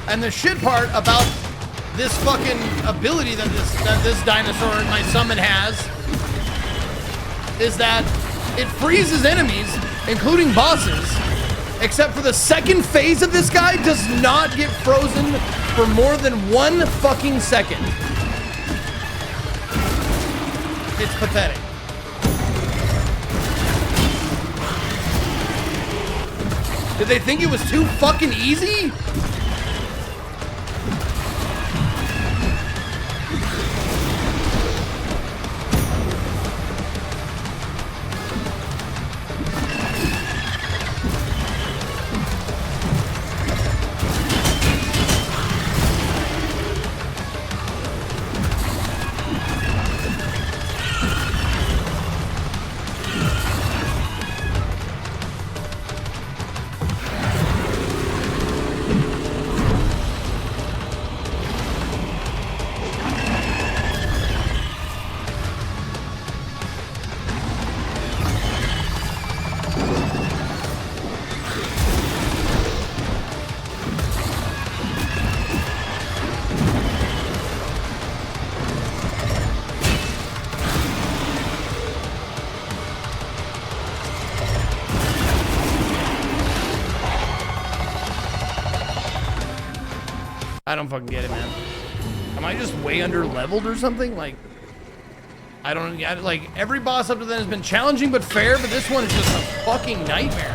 And the shit part about this fucking ability that this dinosaur, my summon, has is that it freezes enemies, including bosses, except for the second phase of this guy does not get frozen for more than 1 fucking second. It's pathetic. Did they think it was too fucking easy? I don't fucking get it, man. Am I just way under leveled or something? Like, I don't, like, every boss up to then has been challenging but fair, but this one is just a fucking nightmare.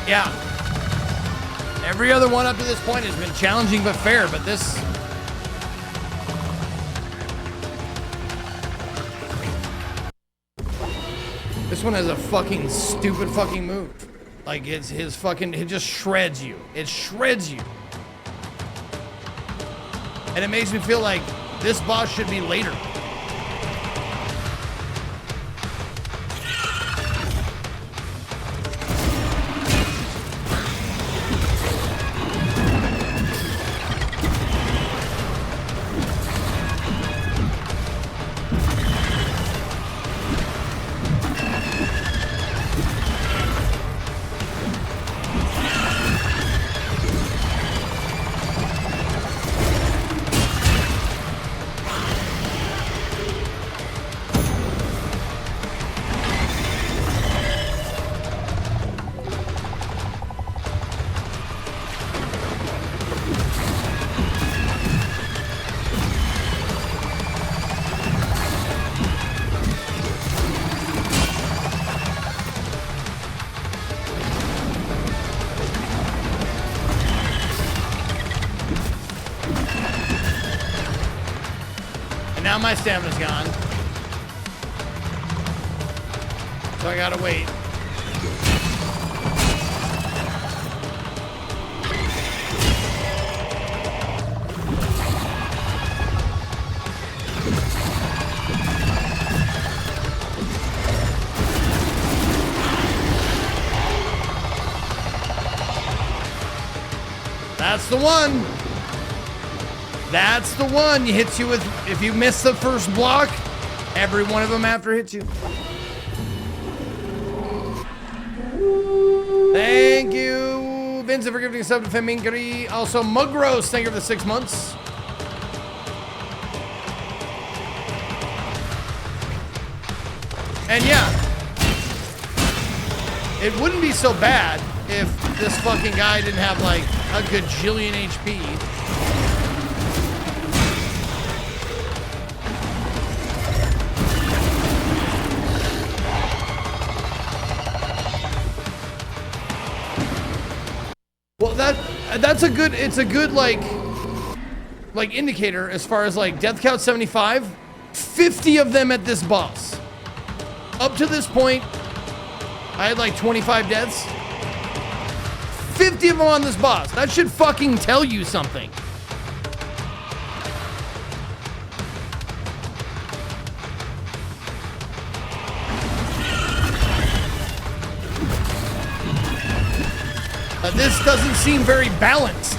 Yeah. Every other one up to this point has been challenging but fair, but this... This one has a fucking stupid fucking move. Like, it's his fucking... It just shreds you. It shreds you. And it makes me feel like this boss should be later. Now my stamina's gone. So I gotta wait. That's the one. That's the one. He hits you with, if you miss the first block, every one of them after hits you. Thank you, Vincent, for giving a sub to Feminkari. Also, Mugros, thank you for the 6 months. And yeah, it wouldn't be so bad if this fucking guy didn't have like a gajillion HP. Well, that's a good, it's a good like indicator as far as like death count 75, 50 of them at this boss. Up to this point, I had like 25 deaths. 50 of them on this boss. That should fucking tell you something. This doesn't seem very balanced.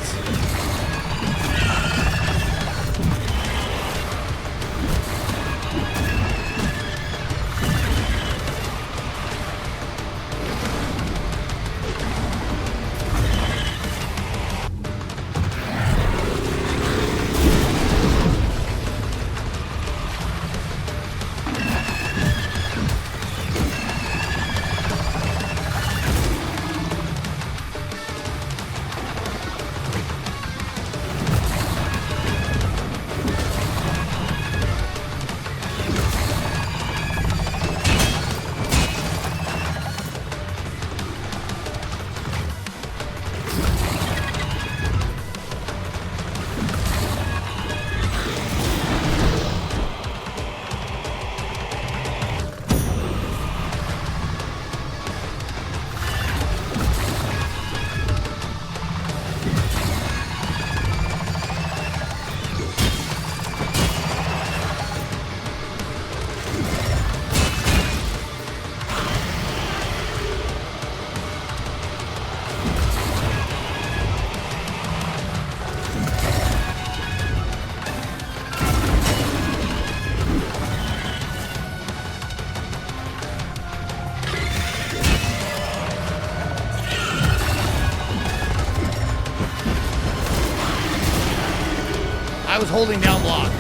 I was holding down block.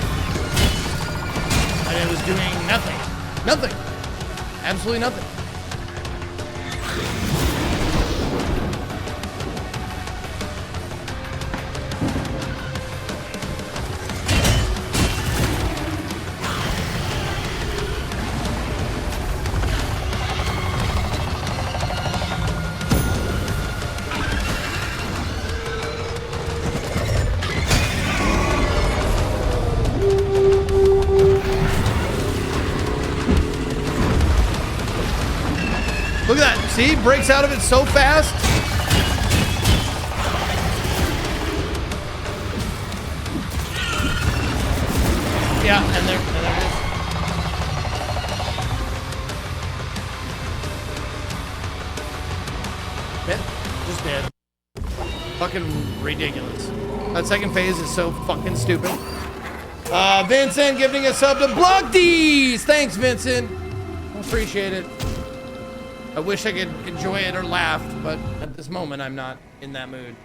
And it was doing nothing. Nothing. Absolutely nothing. Look at that. See? Breaks out of it so fast. Yeah, and there it is. Just dead. Fucking ridiculous. That second phase is so fucking stupid. Vincent giving a sub to Block D's. Thanks, Vincent. Appreciate it. I wish I could enjoy it or laugh, but at this moment, I'm not in that mood.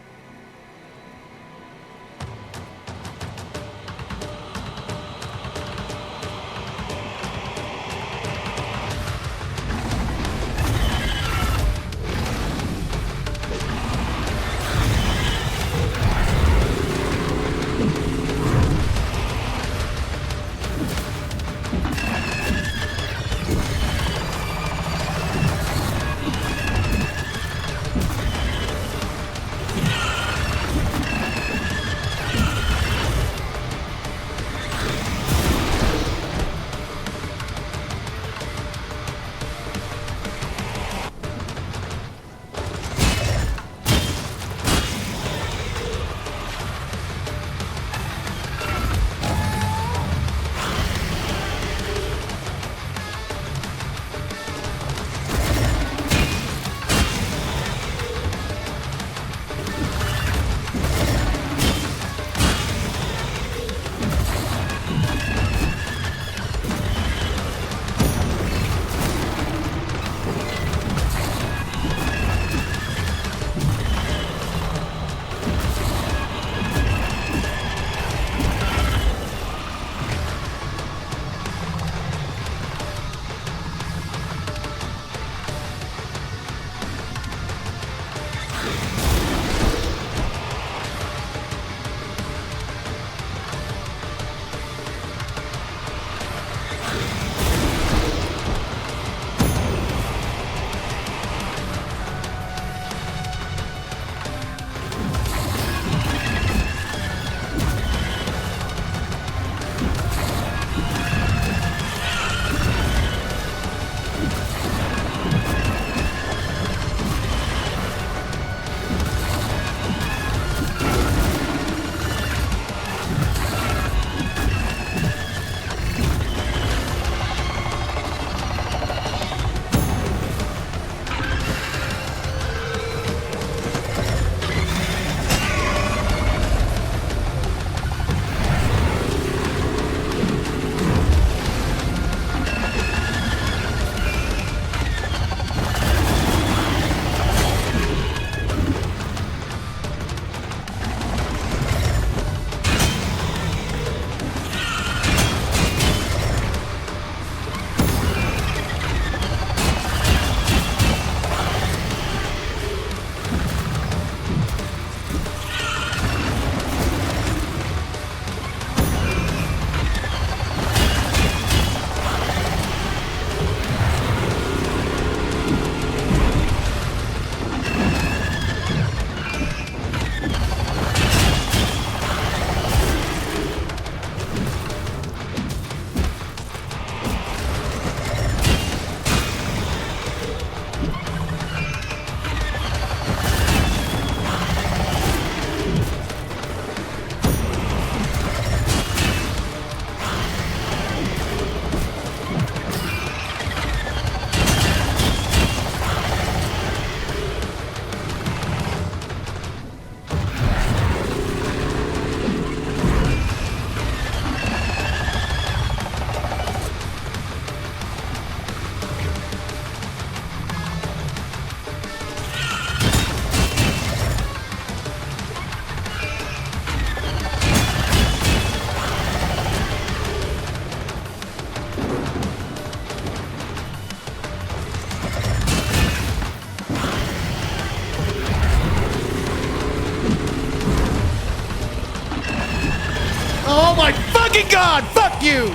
fucking god! Fuck you!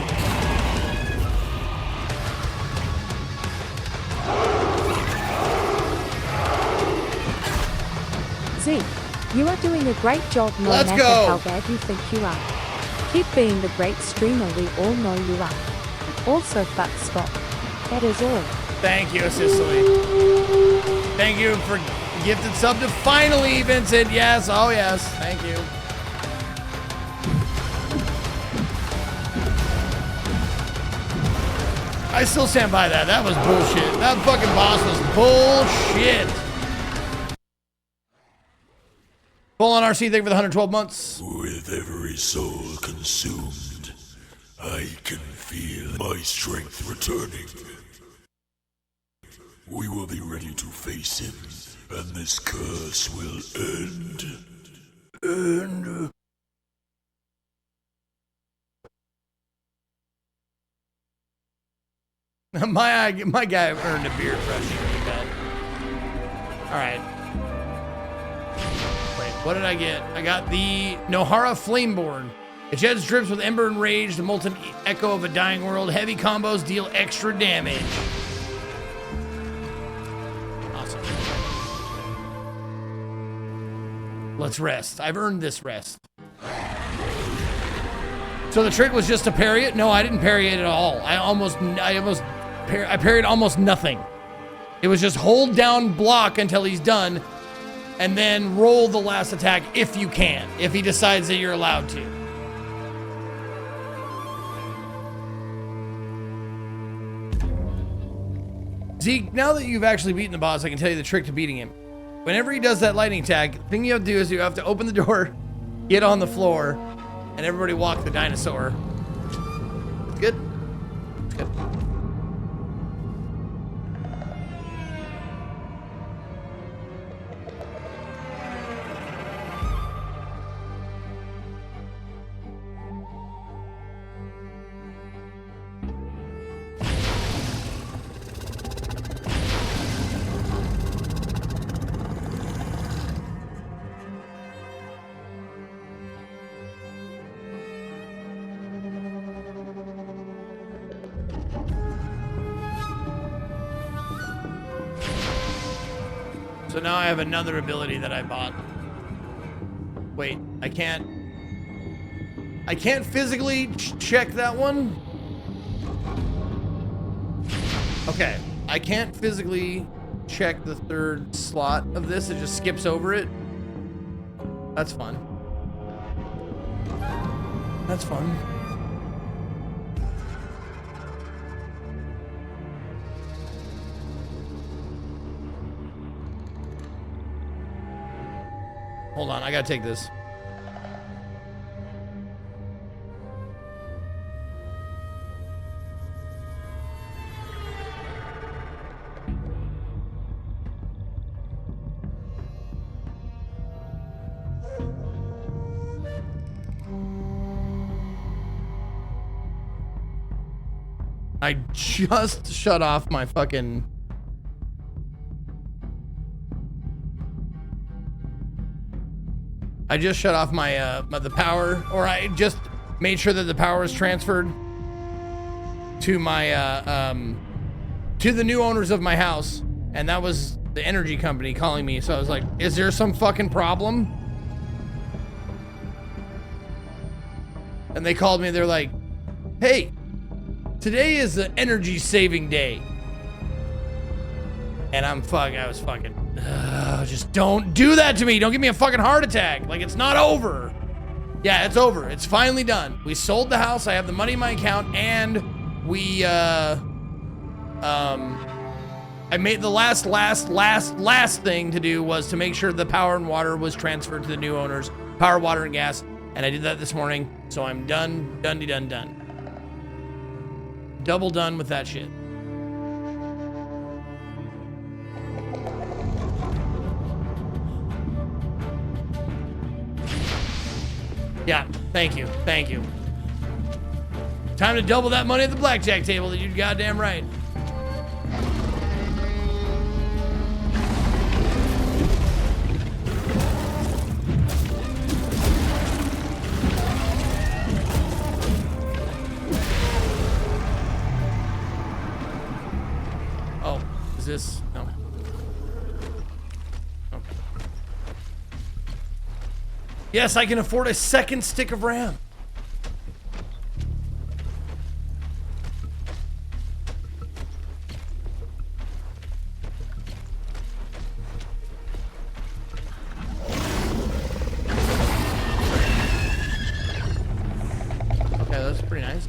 Z, you are doing a great job no Let's matter go. how bad you think you are. Keep being the great streamer we all know you are. Also fuck Scott. That is all. Thank you, Cicely. Thank you for gifted sub to finally, Vincent. Yes, oh yes. Thank you. I still stand by that. That was bullshit. That fucking boss was bullshit. Full on RC, thank you for the 112 months. With every soul consumed, I can feel my strength returning. We will be ready to face him, and this curse will end. My guy earned a beer fresh. All right. Wait, what did I get? I got the Nohara Flameborn. It sheds drips with ember and rage, the molten echo of a dying world. Heavy combos deal extra damage. Awesome. Let's rest. I've earned this rest. So the trick was just to parry it? No, I didn't parry it at all. I parried almost nothing. It was just hold down block until he's done, and then roll the last attack if you can, if he decides that you're allowed to. Zeke, now that you've actually beaten the boss, I can tell you the trick to beating him. Whenever he does that lightning attack, the thing you have to do is you have to open the door, get on the floor, and everybody walk the dinosaur. It's good. It's good. So now I have another ability that I bought. Wait, I can't physically check that one? Okay, I can't physically check the third slot of this. It just skips over it. That's fun. That's fun. Hold on, I gotta take this. I just shut off my fucking... I just shut off my the power, or I just made sure that the power is transferred to my to the new owners of my house, and that was the energy company calling me. So I was like, "Is there some fucking problem?" And they called me. They're like, "Hey, today is the energy saving day," and I was fucking. Just don't do that to me. Don't give me a fucking heart attack. Like, it's not over. Yeah, it's over. It's finally done. We sold the house. I have the money in my account, and we I made the last thing to do was to make sure the power and water was transferred to the new owners. Power, water, and gas. And I did that this morning. So I'm done. Done. Double done with that shit. Yeah, thank you. Time to double that money at the blackjack table. You're goddamn right. Oh, is this? No. Yes, I can afford a second stick of RAM. Okay, that's pretty nice.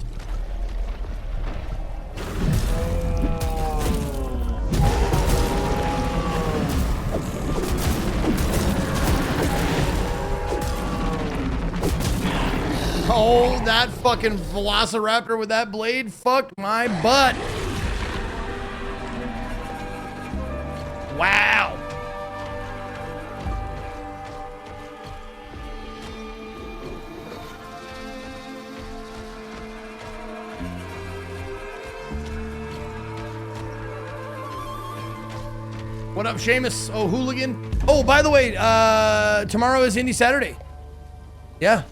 Oh, that fucking velociraptor with that blade fucked my butt. Wow. What up, Seamus? Oh, hooligan. Oh, by the way, tomorrow is Indie Saturday. Yeah,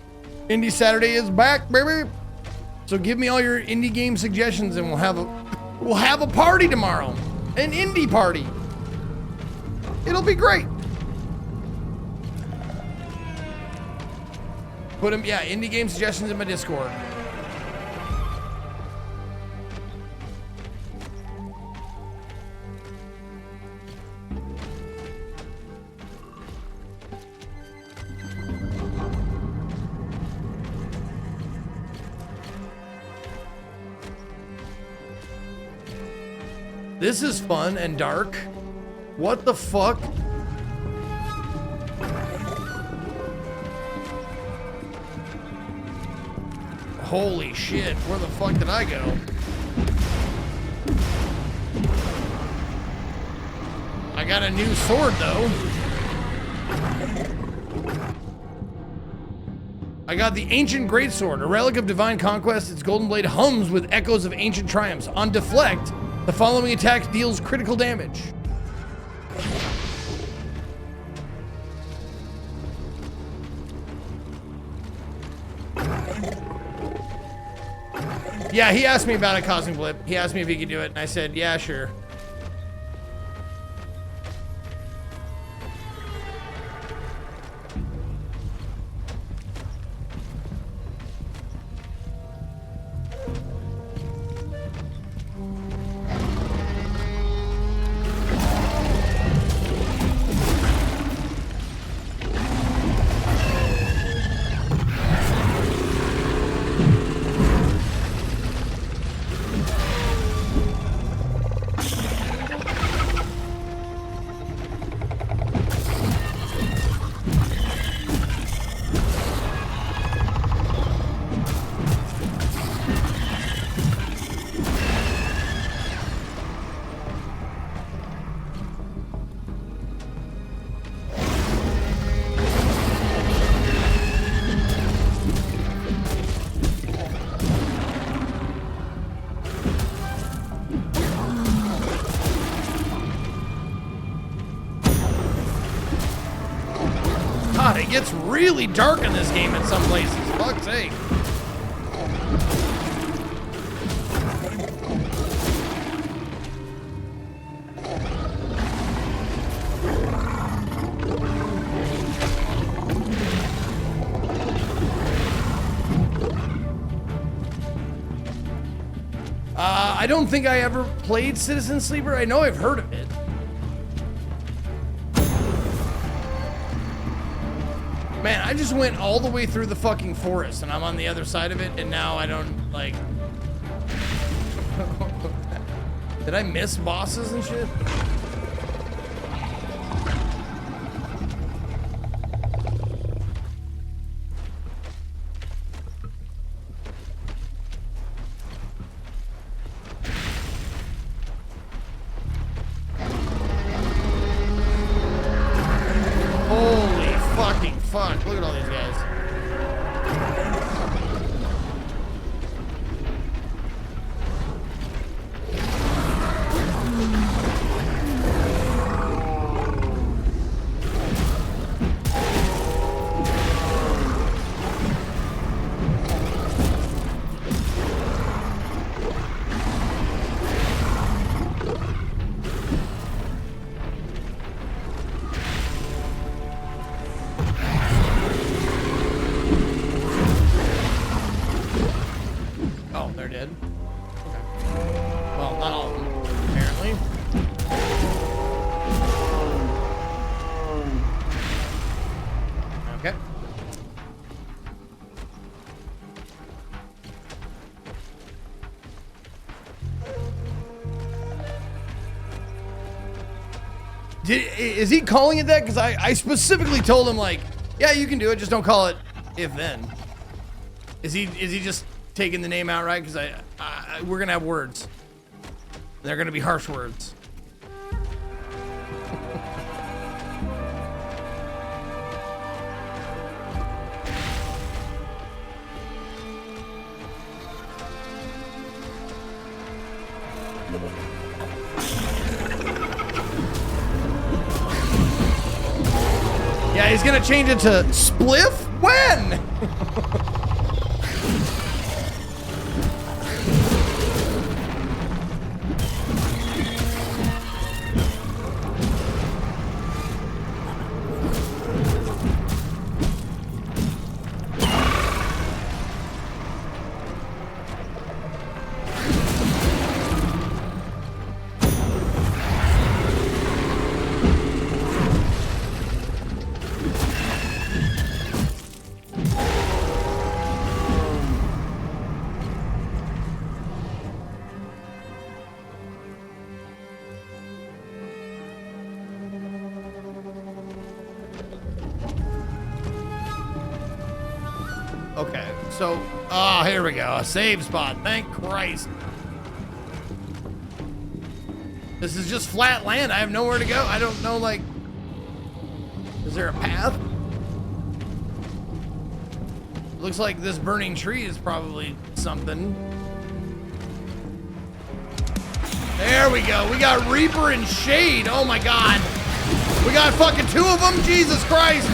Indie Saturday is back, baby. So give me all your indie game suggestions, and we'll have a party tomorrow, an indie party. It'll be great. Put them, yeah, indie game suggestions in my Discord. This is fun and dark. What the fuck? Holy shit, where the fuck did I go? I got a new sword though. I got the Ancient Greatsword, a relic of divine conquest. Its golden blade hums with echoes of ancient triumphs. On deflect, the following attack deals critical damage. Yeah, he asked me about a Cosmic Blip. He asked me if he could do it, and I said, yeah, sure. God, it gets really dark in this game in some places. Fuck's sake. I don't think I ever played Citizen Sleeper. I know I've heard of it. Man, I just went all the way through the fucking forest and I'm on the other side of it and now I don't, like... Did I miss bosses and shit? Fuck, look at all these guys. Is he calling it that? Because I specifically told him, like, yeah, you can do it, just don't call it if then. Is he just taking the name outright? Because we're gonna have words. They're gonna be harsh words. Yeah, he's gonna change it to Spliff? When? Okay, so, here we go. A save spot. Thank Christ. This is just flat land. I have nowhere to go. I don't know, like, is there a path? Looks like this burning tree is probably something. There we go. We got Reaper and Shade. Oh my God. We got fucking 2 of them. Jesus Christ.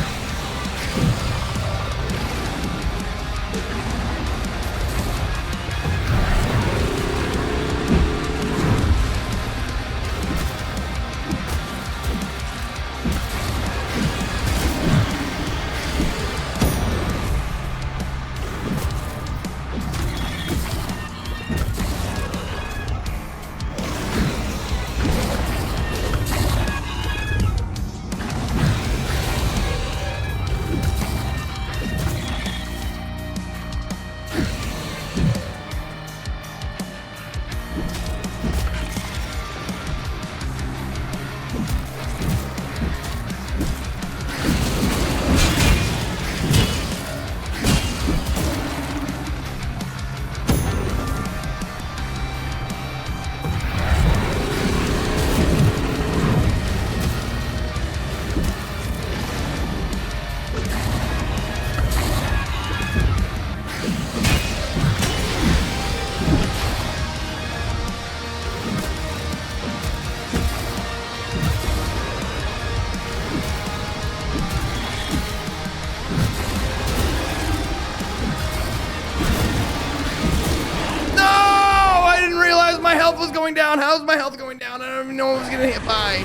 Going down. How's my health going down? I don't even know what I was gonna hit by.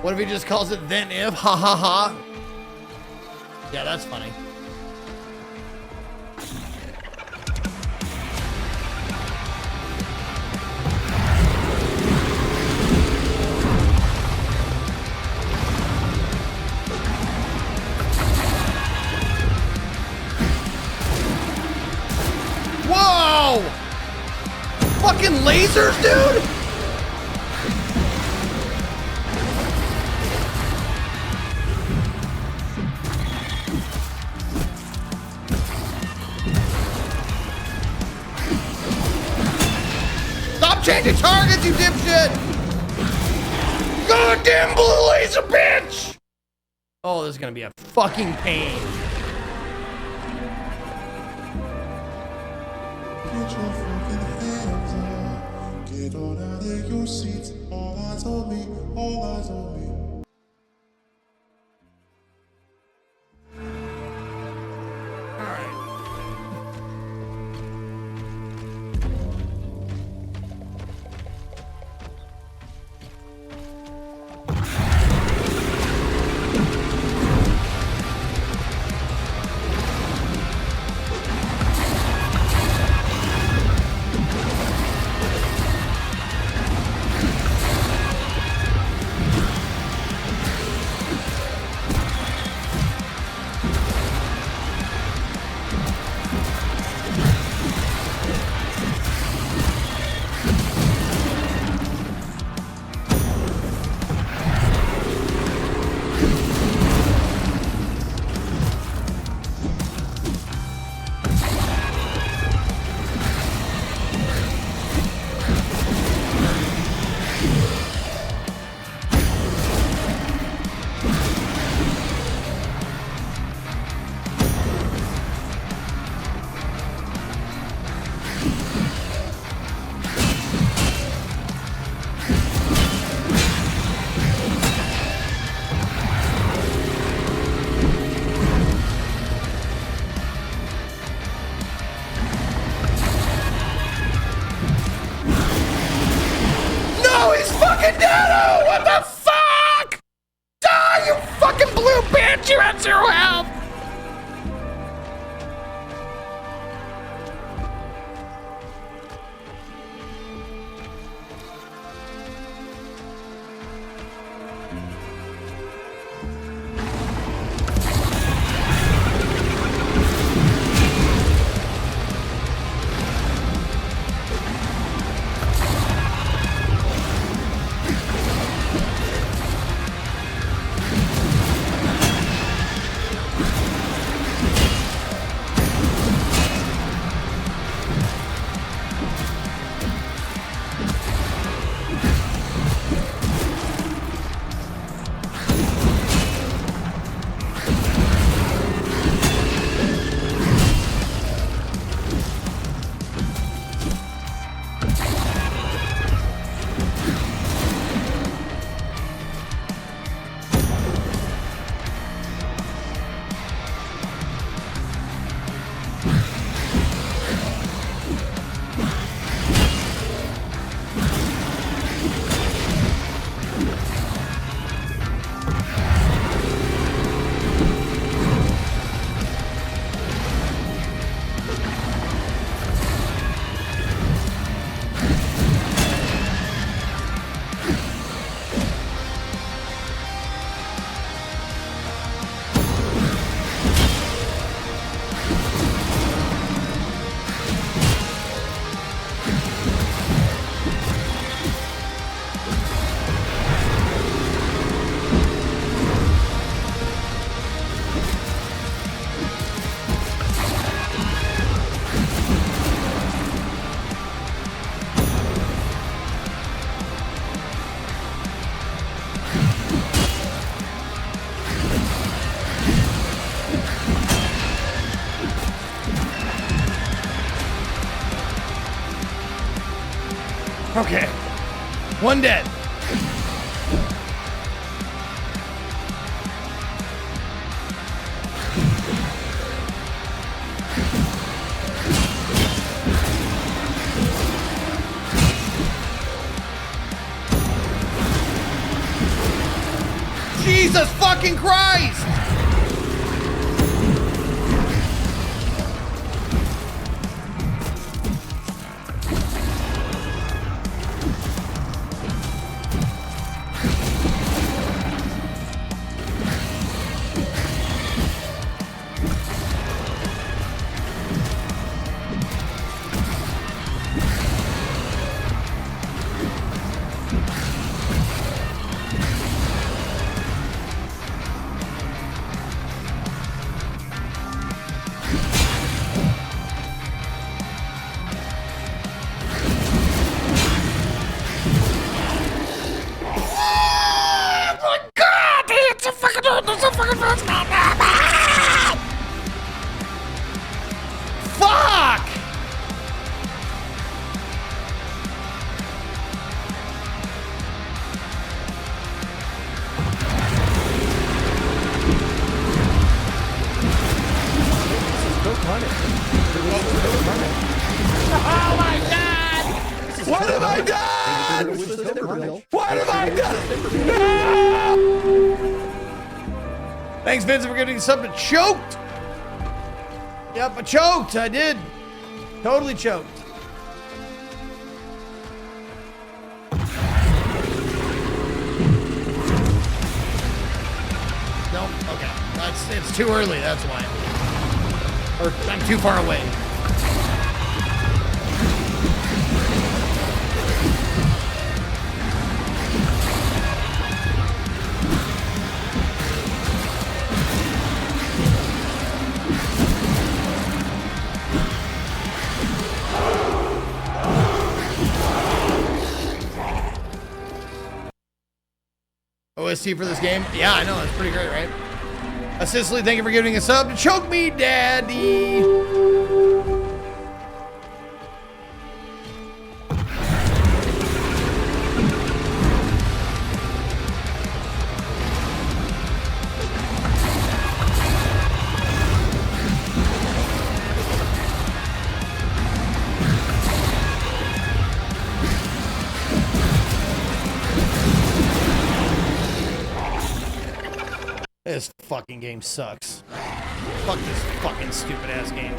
What if he just calls it then if? Ha ha ha. Yeah, that's funny. Whoa! Fucking lasers, dude! Stop changing targets, you dipshit! Goddamn blue laser bitch! Oh, this is gonna be a fucking pain. Put your fucking hands up. Get on out of your seats. All eyes on me. All eyes on me. you had 0 health. Okay. One dead. Jesus fucking Christ! Fuck! Oh my god! What have I done? What have I done? No! Thanks, Vincent, for getting something choked. Yep, I choked. I did. Totally choked. Nope. Okay. It's too early. That's why. Or I'm too far away. OST for this game? Yeah, I know. That's pretty great, right? Cicely, thank you for giving a sub to Choke Me Daddy. This fucking game sucks. Fuck this fucking stupid ass game.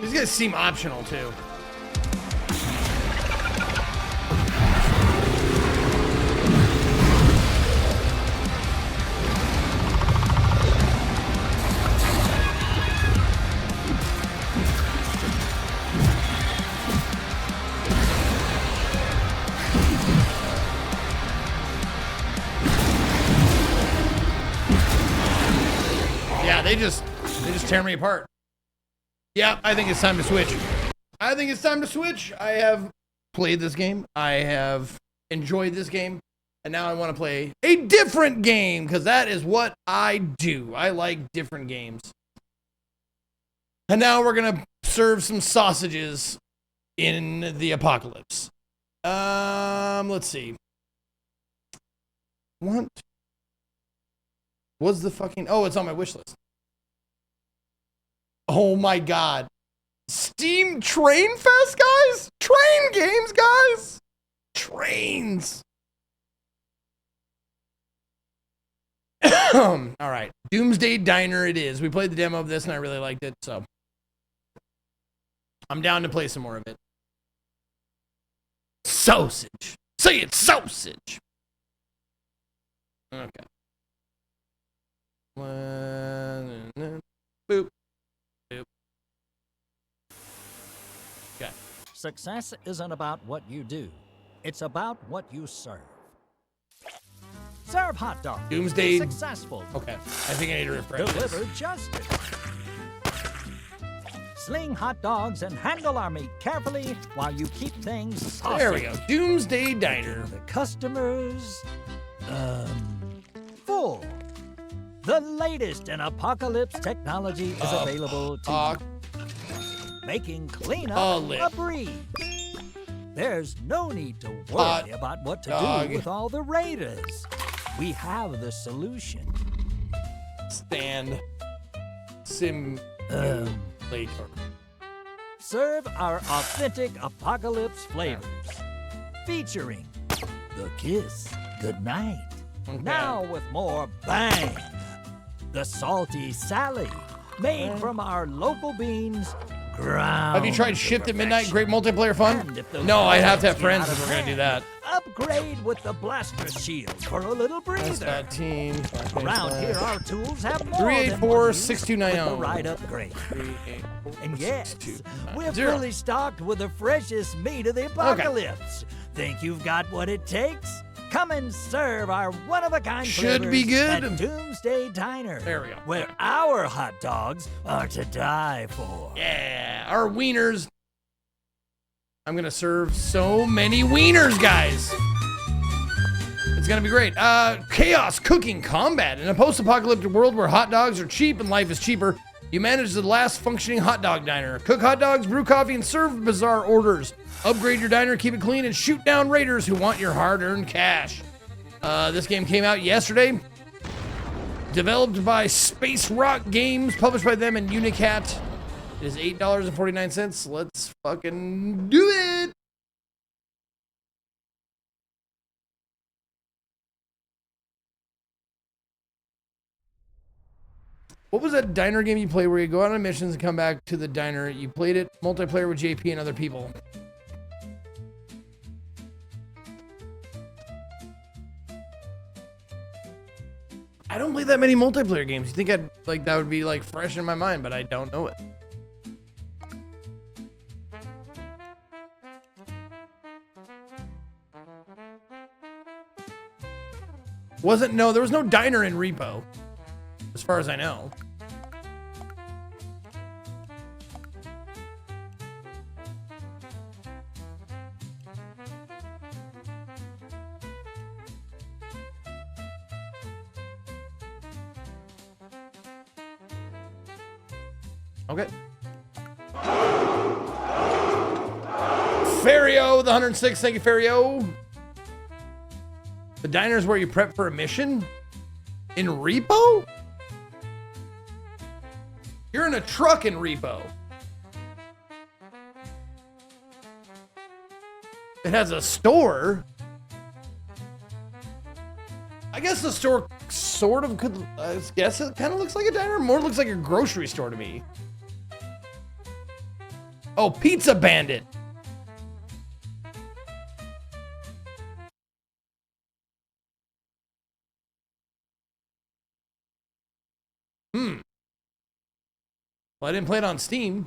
These guys seem optional too. Yeah, they just tear me apart. Yeah, I think it's time to switch. I have played this game. I have enjoyed this game. And now I want to play a different game because that is what I do. I like different games. And now we're going to serve some sausages in the apocalypse. Let's see. What was the fucking... Oh, it's on my wish list. Oh my god. Steam Train Fest, guys? Train games, guys? Trains. All right. Doomsday Diner it is. We played the demo of this and I really liked it, so I'm down to play some more of it. Sausage. Say it, sausage. Okay. Boop. Okay. Success isn't about what you do. It's about what you serve. Serve hot dog. Doomsday. Successful. Okay. I think I need to refresh Deliver this. justice. Sling hot dogs and handle our meat carefully while you keep things saucy. There we go. Doomsday Diner. The customers, full. The latest in apocalypse technology is available to you, making cleanup a breeze. There's no need to worry about what to do with all the raiders. We have the solution. Stand. Simulator. Serve our authentic apocalypse flavors, featuring the kiss goodnight. Okay. Now with more bang. The salty Sally, made from our local beans, ground. Have you tried Shift at Midnight? Great multiplayer fun? And No, I'd have to have friends get if out we're of gonna do hand, that. Upgrade with the blaster shield for a little breather. Team. Around here, our tools have more 384-6290. than the right upgrade. And yes, we're fully stocked with the freshest meat of the apocalypse. Think you've got what it takes? Come and serve our one-of-a-kind Should be flavors good. at Doomsday Diner. There we go. Where our hot dogs are to die for. Yeah, our wieners. I'm gonna serve so many wieners, guys. It's gonna be great. Chaos Cooking Combat. In a post-apocalyptic world where hot dogs are cheap and life is cheaper, you manage the last functioning hot dog diner. Cook hot dogs, brew coffee, and serve bizarre orders. Upgrade your diner, keep it clean, and shoot down raiders who want your hard-earned cash. This game came out yesterday. Developed by Space Rock Games, published by them and Unicat. It is $8.49. Let's fucking do it! What was that diner game you play where you go out on missions and come back to the diner? You played it multiplayer with JP and other people. I don't play that many multiplayer games. You think I'd like that would be like fresh in my mind, but I don't know it. There was no diner in Repo, as far as I know. Okay. Fario, the 106. Thank you, Fario. The diner is where you prep for a mission? In Repo? You're in a truck in Repo. It has a store. I guess the store sort of could. I guess it kind of looks like a diner. More looks like a grocery store to me. Oh, Pizza Bandit. Well, I didn't play it on Steam.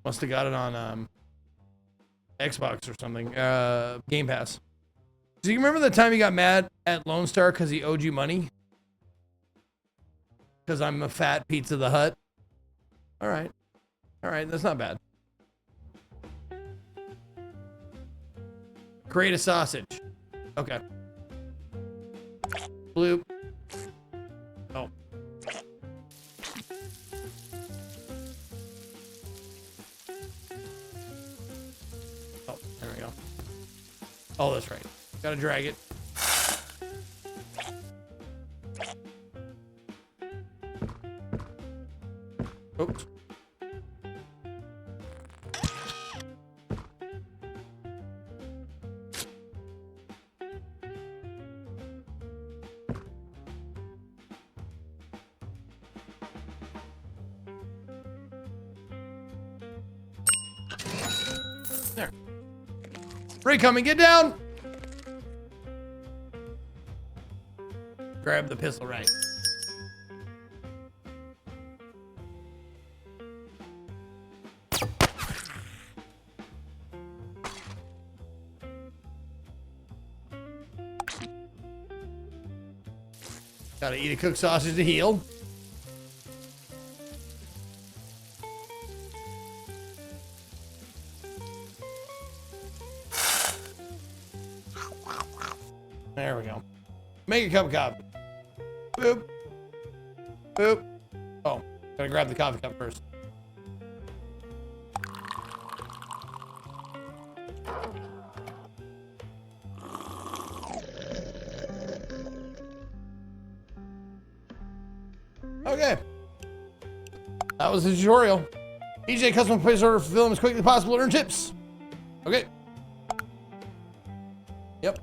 Must have got it on Xbox or something. Game Pass. Do you remember the time you got mad at Lone Star because he owed you money? Because I'm a fat Pizza the Hut. All right. All right, that's not bad. Create a sausage. Okay. Bloop. Oh. Oh, there we go. Oh, that's right. Gotta drag it. Oops. There. Ray coming, get down! Grab the pistol right. Gotta eat a cooked sausage to heal. There we go. Make a cup of coffee. Boop. Boop. Oh, gotta grab the coffee cup first. Okay. That was the tutorial. EJ custom place order, fulfill them as quickly as possible, earn tips. Okay. Yep.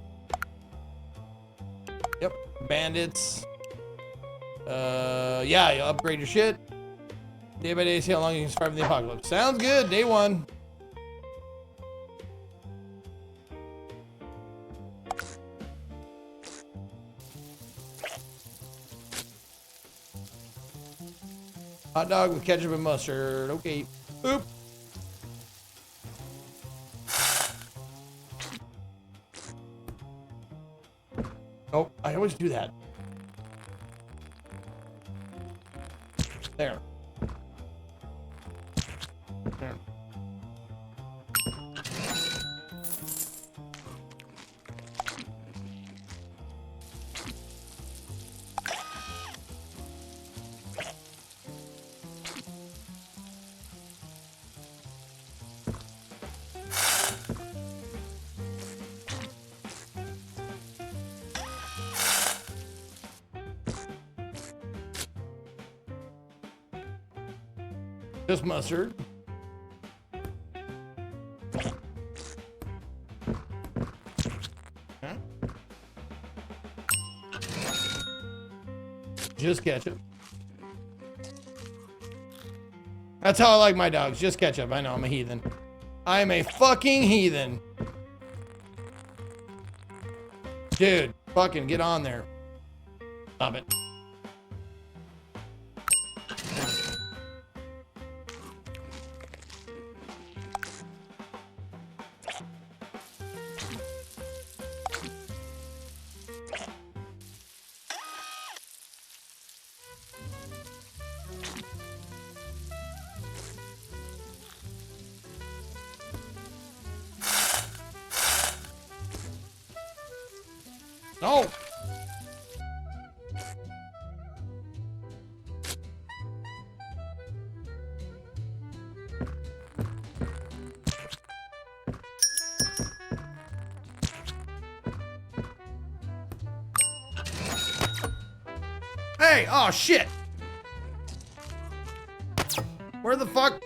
Yep. Bandits. Yeah, you upgrade your shit. Day by day, see how long you can survive in the apocalypse. Sounds good. Day one. Hot dog with ketchup and mustard. Okay. Boop. Oh, I always do that. There. There. Just mustard. Okay. Just ketchup. That's how I like my dogs. Just ketchup. I know I'm a heathen. I am a fucking heathen. Dude, fucking get on there. Stop it. No. Hey, oh shit. Where the fuck?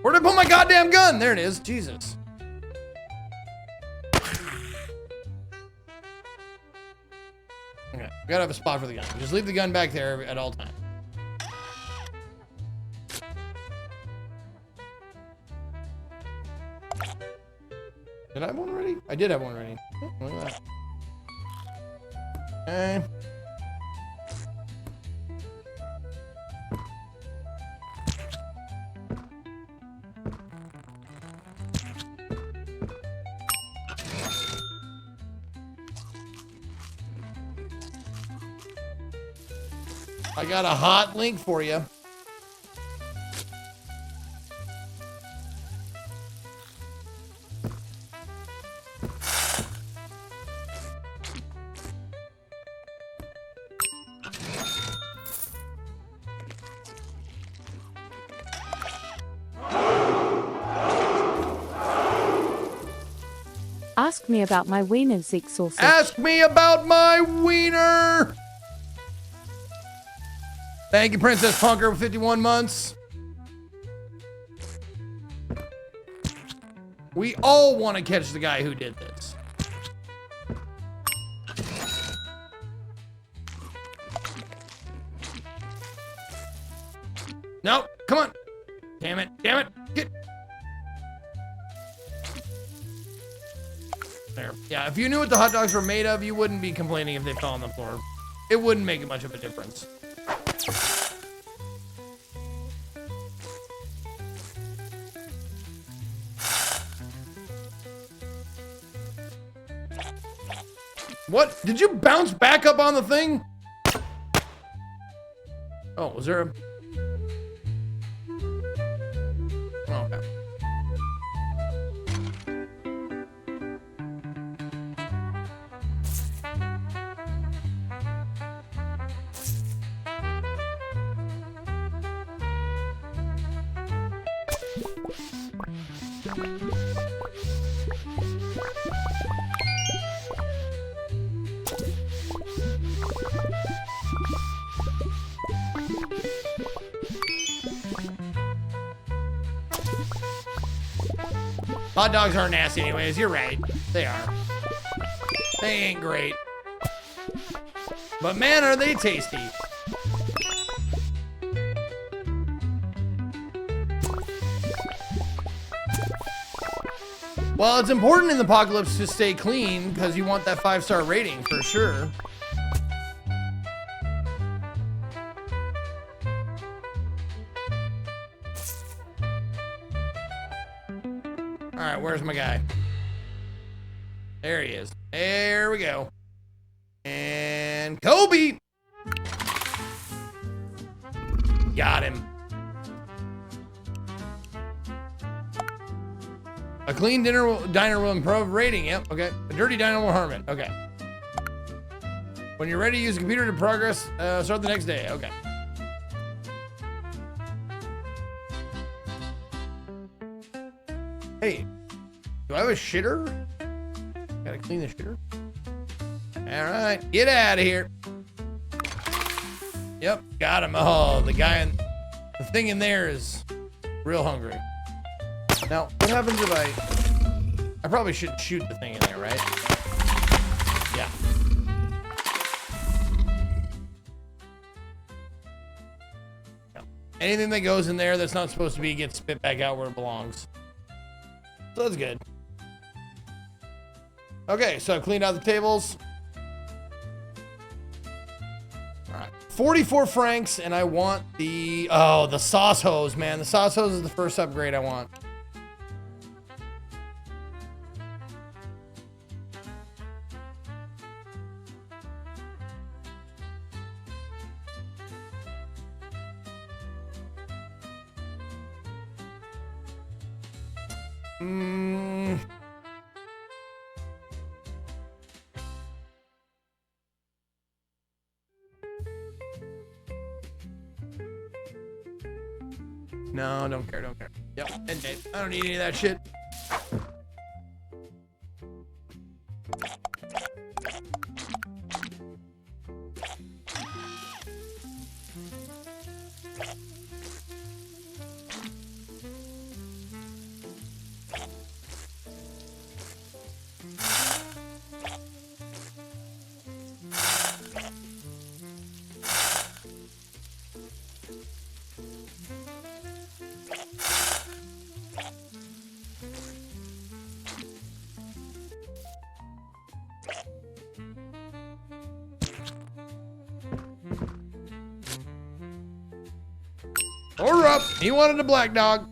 Where'd I put my goddamn gun? There it is. Jesus. Okay, we gotta have a spot for the gun. Just leave the gun back there at all times. Did I have one already? I did have one already. Oh, look at that. Okay. I got a hot link for you. Ask me about my wiener, Zeke Sausage. Ask me about my wiener! Thank you, Princess Punker, for 51 months. We all want to catch the guy who did this. No, come on. Damn it, get. There. Yeah, if you knew what the hot dogs were made of, you wouldn't be complaining if they fell on the floor. It wouldn't make much of a difference. What? Did you bounce back up on the thing? Oh, was there a... Oh, okay. Hot dogs aren't nasty anyways, you're right. They are. They ain't great. But man, are they tasty. Well, it's important in the apocalypse to stay clean because you want that 5-star rating for sure. All right, where's my guy? There he is. There we go. And Kobe. Got him. A clean diner will improve rating. Yep, okay. A dirty diner will harm it. Okay. When you're ready to use a computer to progress, start the next day. Okay. Hey, do I have a shitter? Gotta clean the shitter. All right, get out of here. Yep, got him. Oh, the guy in the thing in there is real hungry. Now, what happens if I probably shouldn't shoot the thing in there, right? Yeah. Yeah. Anything that goes in there that's not supposed to be gets spit back out where it belongs. So that's good. Okay, so I've cleaned out the tables. All right, 44 francs, and I want the sauce hose, man. The sauce hose is the first upgrade I want. No, don't care. Yep, end date. I don't need any of that shit. Order up. He wanted a black dog.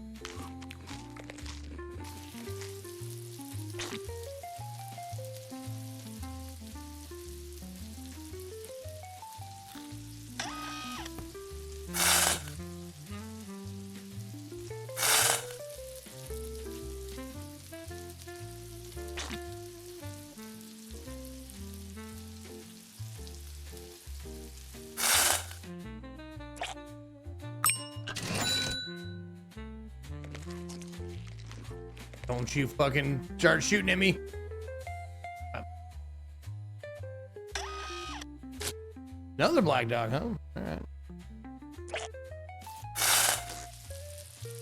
Don't you fucking start shooting at me. Another black dog, huh? All right.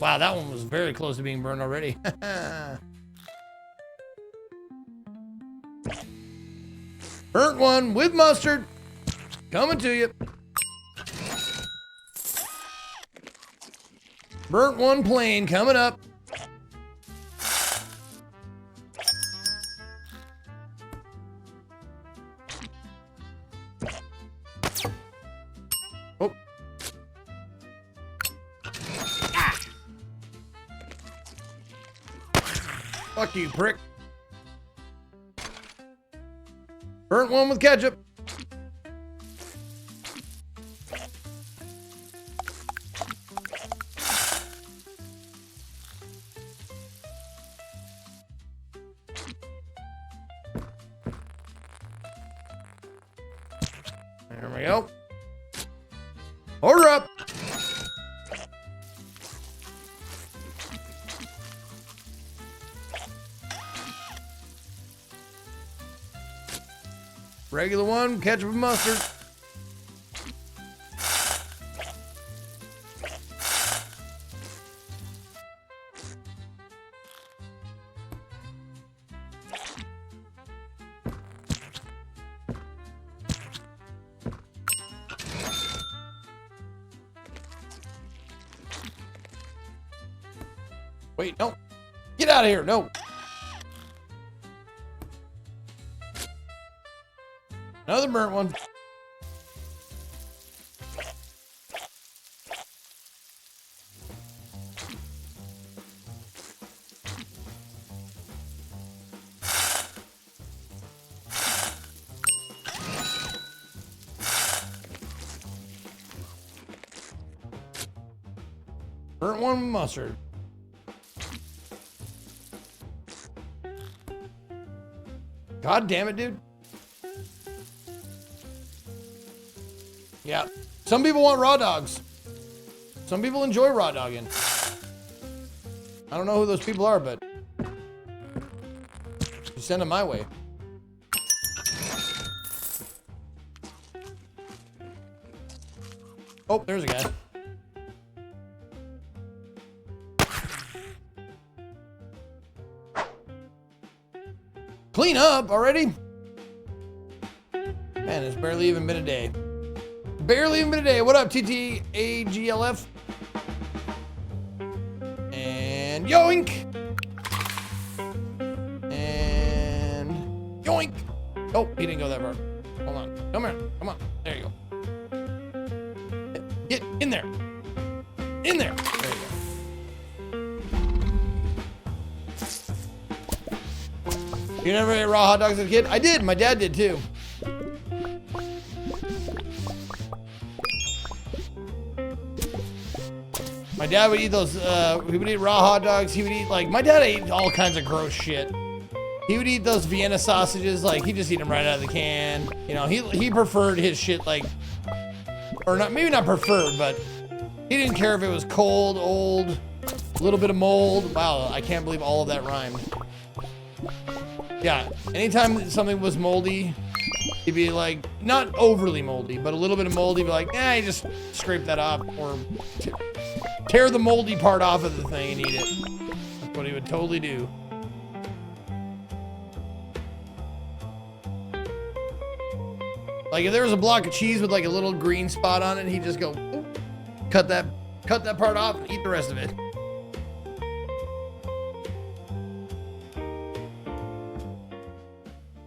Wow, that one was very close to being burned already. Burnt one with mustard. Coming to you. Burnt one plain coming up. Oh. Ah. Fuck you, prick. Burnt one with ketchup. There we go. Order up. Regular one, ketchup and mustard. Wait, no. Get out of here, no. Another burnt one. Burnt one with mustard. God damn it, dude. Yeah. Some people want raw dogs. Some people enjoy raw dogging. I don't know who those people are, but you send them my way. Oh, there's a guy. Clean up already? Man, it's barely even been a day. Barely even been a day. What up, TTAGLF? And yoink! And yoink! Oh, he didn't go that far. Hold on. Come here. Come on. There you go. Get in there. In there. There you go. You never ate raw hot dogs as a kid? I did. My dad did too. My dad would eat those, he would eat raw hot dogs. He would eat, like, my dad ate all kinds of gross shit. He would eat those Vienna sausages, like, he just eat them right out of the can. You know, he preferred his shit, like, or not, maybe not preferred, but he didn't care if it was cold, old, a little bit of mold. Wow, I can't believe all of that rhymed. Yeah, anytime something was moldy, he'd be like, not overly moldy, but a little bit of moldy, be like, you just scrape that off, or tear the moldy part off of the thing and eat it. That's what he would totally do. Like if there was a block of cheese with like a little green spot on it, he'd just go, oop, cut that part off and eat the rest of it.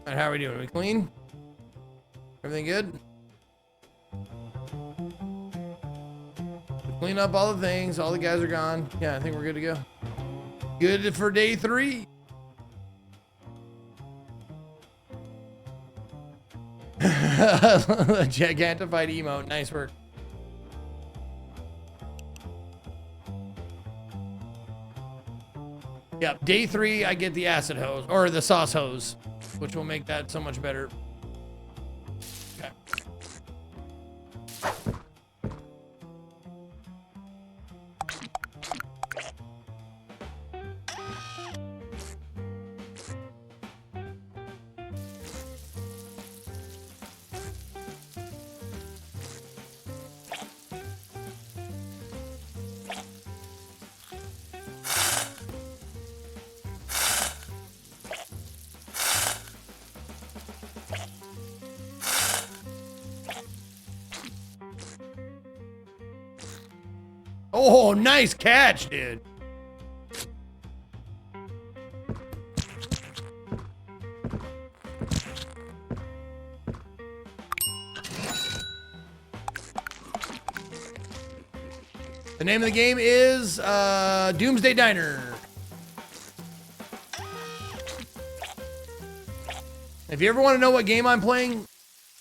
And how are we doing? Are we clean? Everything good? Clean up all the things. All the guys are gone. Yeah, I think we're good to go. Good for day 3. Gigantified emote. Nice work. Yep, day 3, I get the acid hose, or the sauce hose, which will make that so much better. Okay. Oh, nice catch, dude. The name of the game is Doomsday Diner. If you ever want to know what game I'm playing,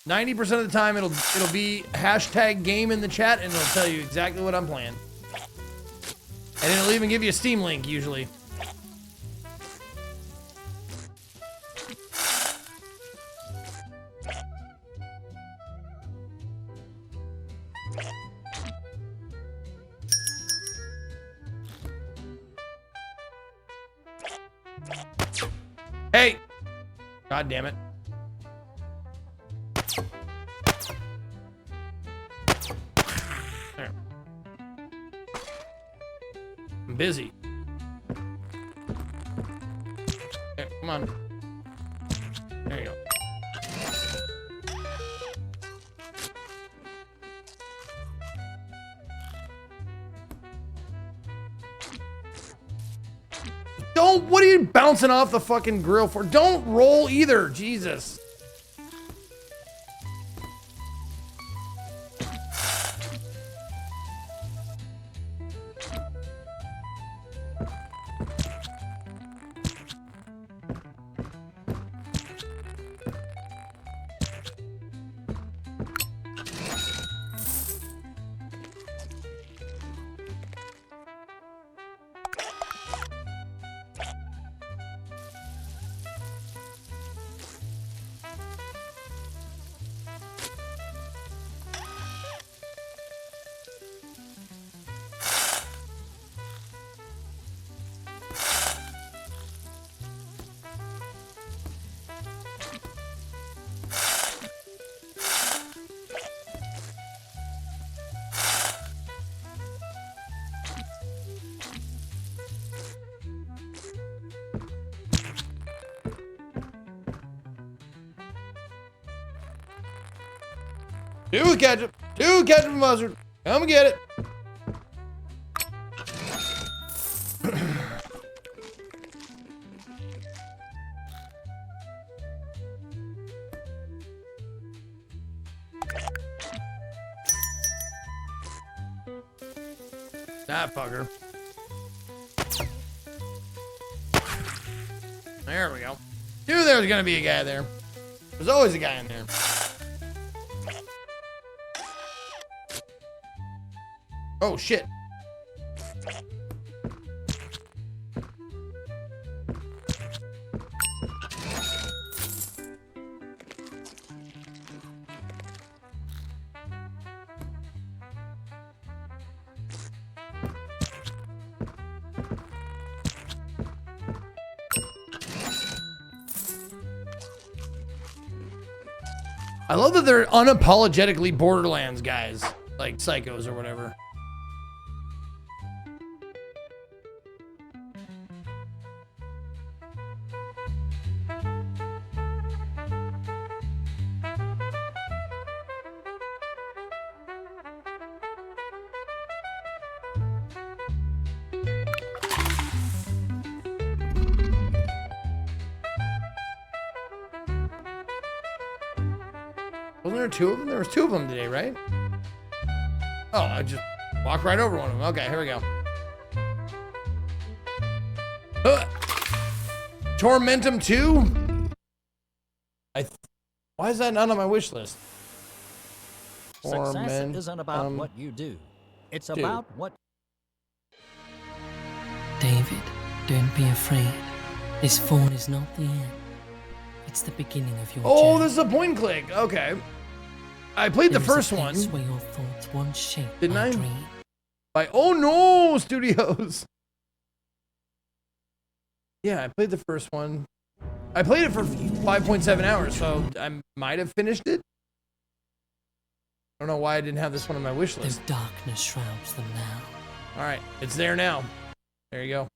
90% of the time it'll be hashtag game in the chat and it'll tell you exactly what I'm playing. And it'll even give you a Steam link usually. Hey! God damn it. There. I'm busy. There, come on. There you go. Don't, what are you bouncing off the fucking grill for? Don't roll either, Jesus. Two ketchup and mustard. Come and get it. That fucker. There we go. Knew there was gonna be a guy there. There's always a guy in there. Oh shit. I love that they're unapologetically Borderlands guys, like psychos or whatever. Wasn't there two of them? There was two of them today, right? Oh, I just Walk right over one of them. Okay, here we go. Tormentum 2? Why is that not on my wish list? Success isn't about what you do. It's about what... David, don't be afraid. This phone is not the end. It's the beginning of your journey. This is a point and click. Okay. I played the first one. Where your thoughts once shaped Didn't I? dream. By Oh No Studios. Yeah, I played the first one. I played it for 5.7 hours, so I might have finished it. I don't know why I didn't have this one on my wish list. The darkness shrouds them now. All right, it's there now. There you go.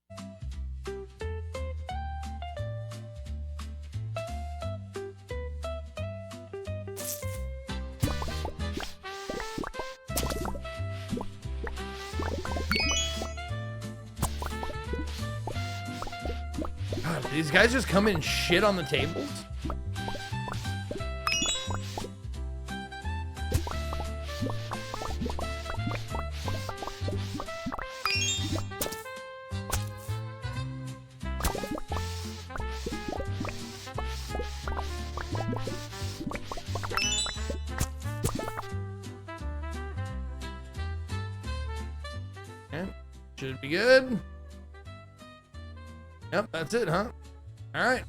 God, these guys just come in and shit on the tables? Okay, should be good. Yep, that's it, huh? All right.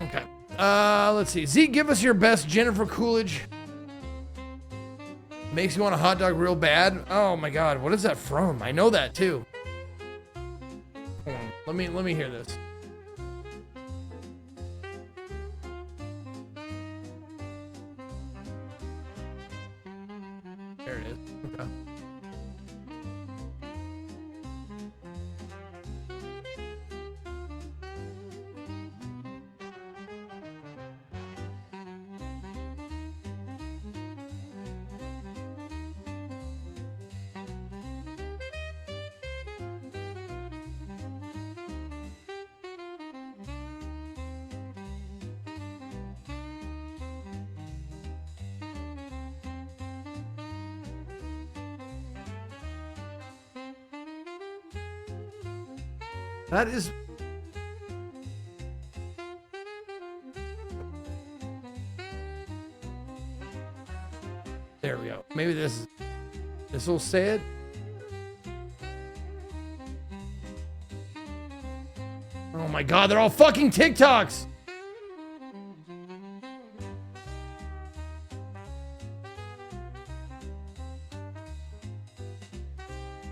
Okay. Let's see. Zeke, give us your best Jennifer Coolidge. Makes you want a hot dog real bad. Oh my God, what is that from? I know that too. Hold on. Let me hear this. There it is. Okay. That is... There we go. Maybe this will say it. Oh my God, they're all fucking TikToks.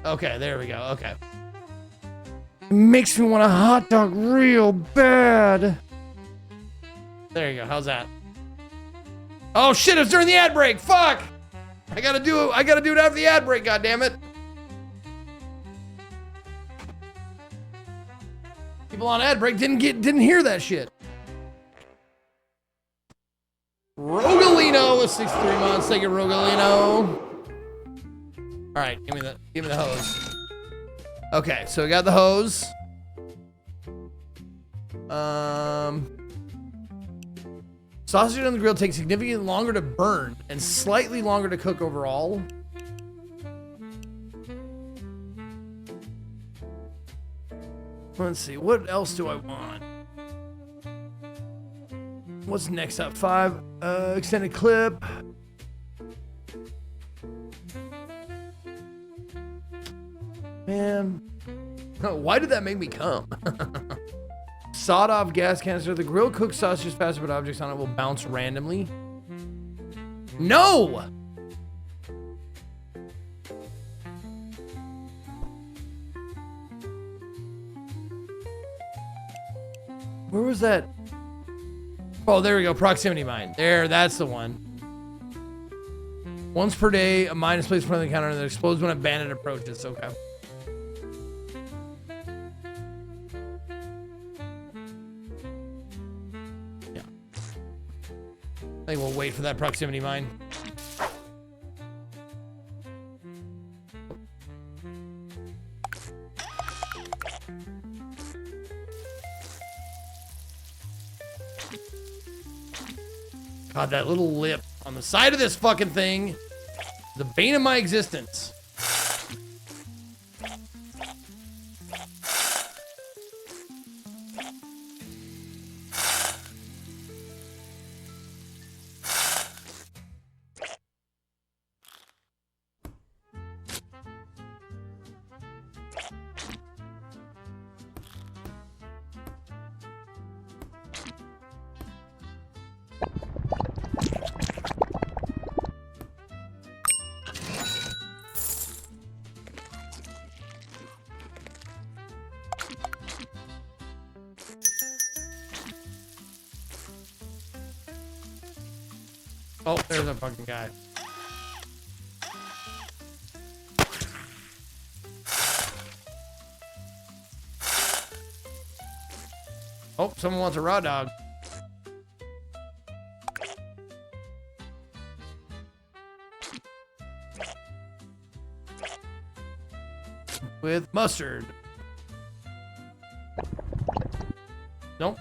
Okay, there we go. Okay. Makes me want a hot dog real bad. There you go. How's that? Oh shit, it's during the ad break. Fuck! I gotta do it after the ad break, goddammit. People on ad break didn't hear that shit. Rogalino with 63 months. Thank you, Rogalino. Alright, give me the hose. Okay, so we got the hose. Sausage on the grill takes significantly longer to burn and slightly longer to cook overall. Let's see, what else do I want? What's next up? 5, extended clip. Man, why did that make me come? Sawed-off gas canister. The grill cooks sausages faster, but objects on it will bounce randomly. No! Where was that? Oh, there we go. Proximity mine. There, that's the one. Once per day, a mine is placed in front of the counter and it explodes when a bandit approaches. Okay. I think we'll wait for that proximity mine. God, that little lip on the side of this fucking thing, the bane of my existence. Oh, there's a fucking guy. Oh, someone wants a raw dog. With mustard. Nope.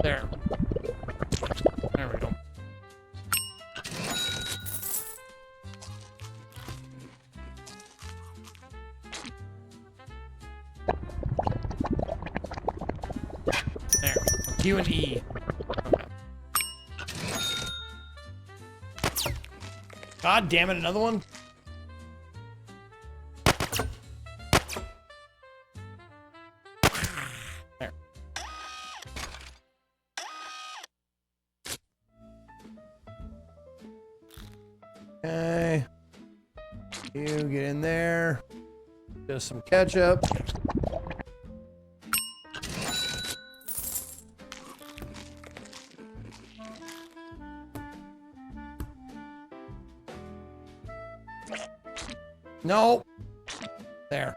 There. There we go. There. Q and E. Okay. God damn it, another one? There. Okay. You get in there. Just some ketchup. No. There.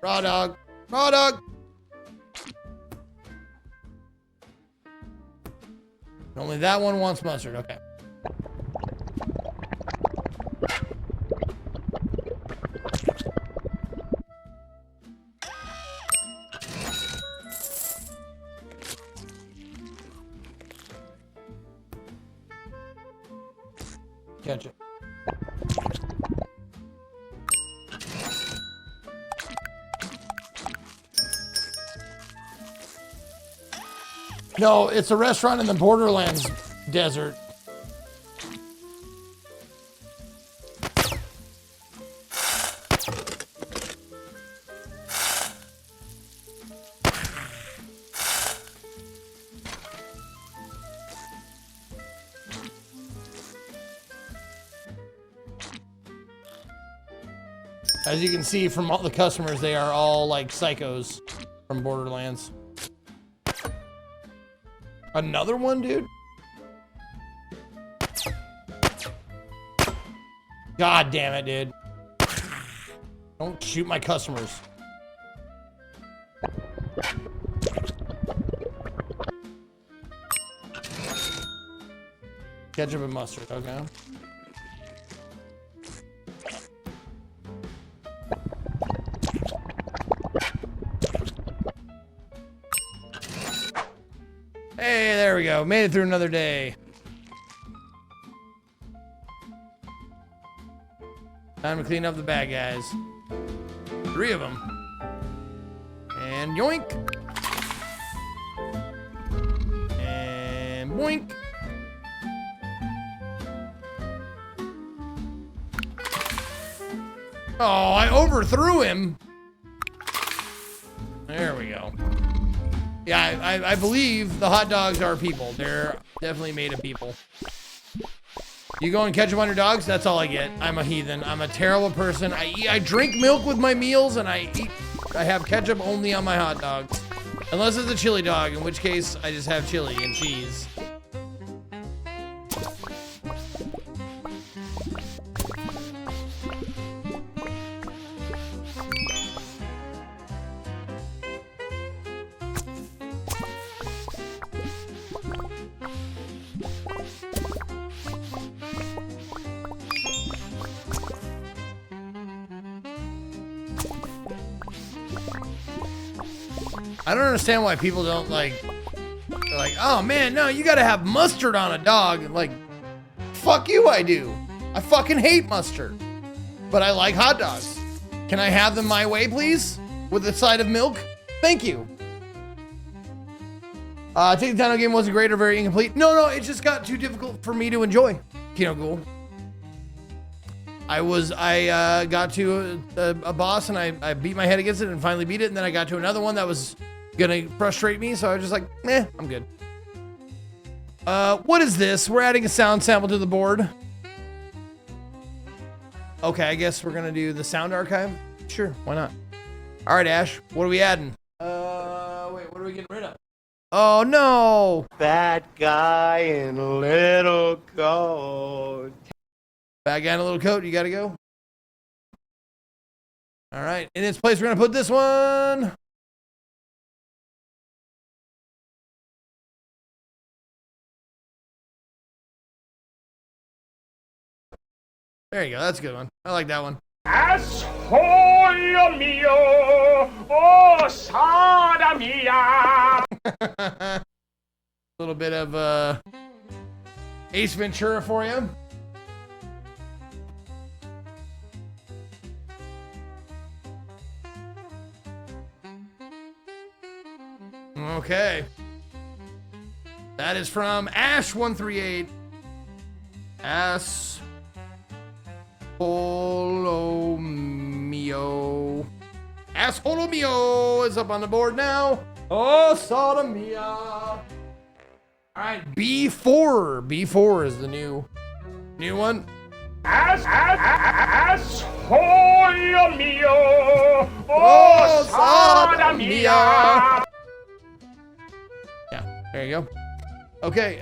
Raw dog. Raw dog. Only that one wants mustard. Okay. Ketchup. No, it's a restaurant in the Borderlands desert. As you can see from all the customers, they are all like psychos from Borderlands. Another one, dude? God damn it, dude. Don't shoot my customers. Ketchup and mustard, okay. Hey, there we go. Made it through another day. Time to clean up the bad guys. 3 of them. And yoink. And boink. Oh, I overthrew him. There we go. Yeah, I believe the hot dogs are people. They're definitely made of people. You go and ketchup on your dogs? That's all I get. I'm a heathen. I'm a terrible person. I drink milk with my meals, and I have ketchup only on my hot dogs. Unless it's a chili dog, in which case I just have chili and cheese. I don't understand why people don't like, they're like, oh man, no, you gotta have mustard on a dog. Like, fuck you, I do. I fucking hate mustard, but I like hot dogs. Can I have them my way, please? With a side of milk? Thank you. Take the Dino game wasn't great or very incomplete. No, it just got too difficult for me to enjoy. Kino Ghoul. I got to a boss and I beat my head against it and finally beat it. And then I got to another one that was gonna frustrate me. So I was just like, I'm good. What is this? We're adding a sound sample to the board. Okay, I guess we're gonna do the sound archive. Sure, why not? All right, Ash, what are we adding? Wait, what are we getting rid of? Oh no! Bad guy in a little coat. Bad guy in a little coat, you gotta go. All right, in its place, we're gonna put this one. There you go, that's a good one. I like that one. Asshole mio, oh sada mia. A little bit of Ace Ventura for you. Okay. That is from Ash138. Asshole mio. Asshole mio is up on the board now. Oh, sodomia. All right, B4. B4 is the new one. Asshole mio, oh sodomia. Yeah, there you go. Okay,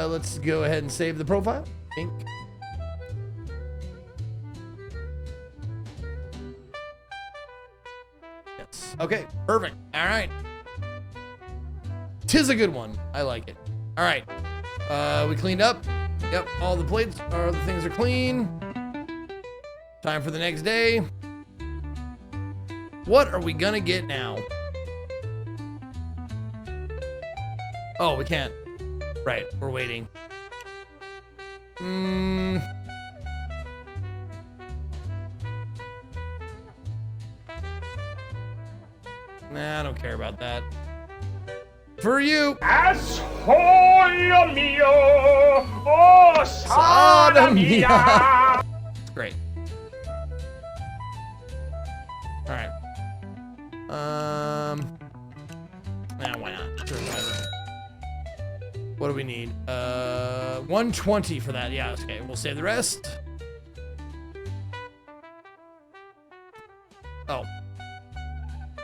let's go ahead and save the profile. Ink. Yes. Okay, perfect. All right. Tis a good one. I like it. All right. We cleaned up. Yep, all the plates or the things are clean. Time for the next day. What are we gonna get now? Oh, we can't. Right, we're waiting. Nah, I don't care about that. For you. Asshole mio, oh sodomia. Great. All right. Nah, why not? Sure, whatever. What do we need? 120 for that. Yeah, okay. We'll save the rest. Oh.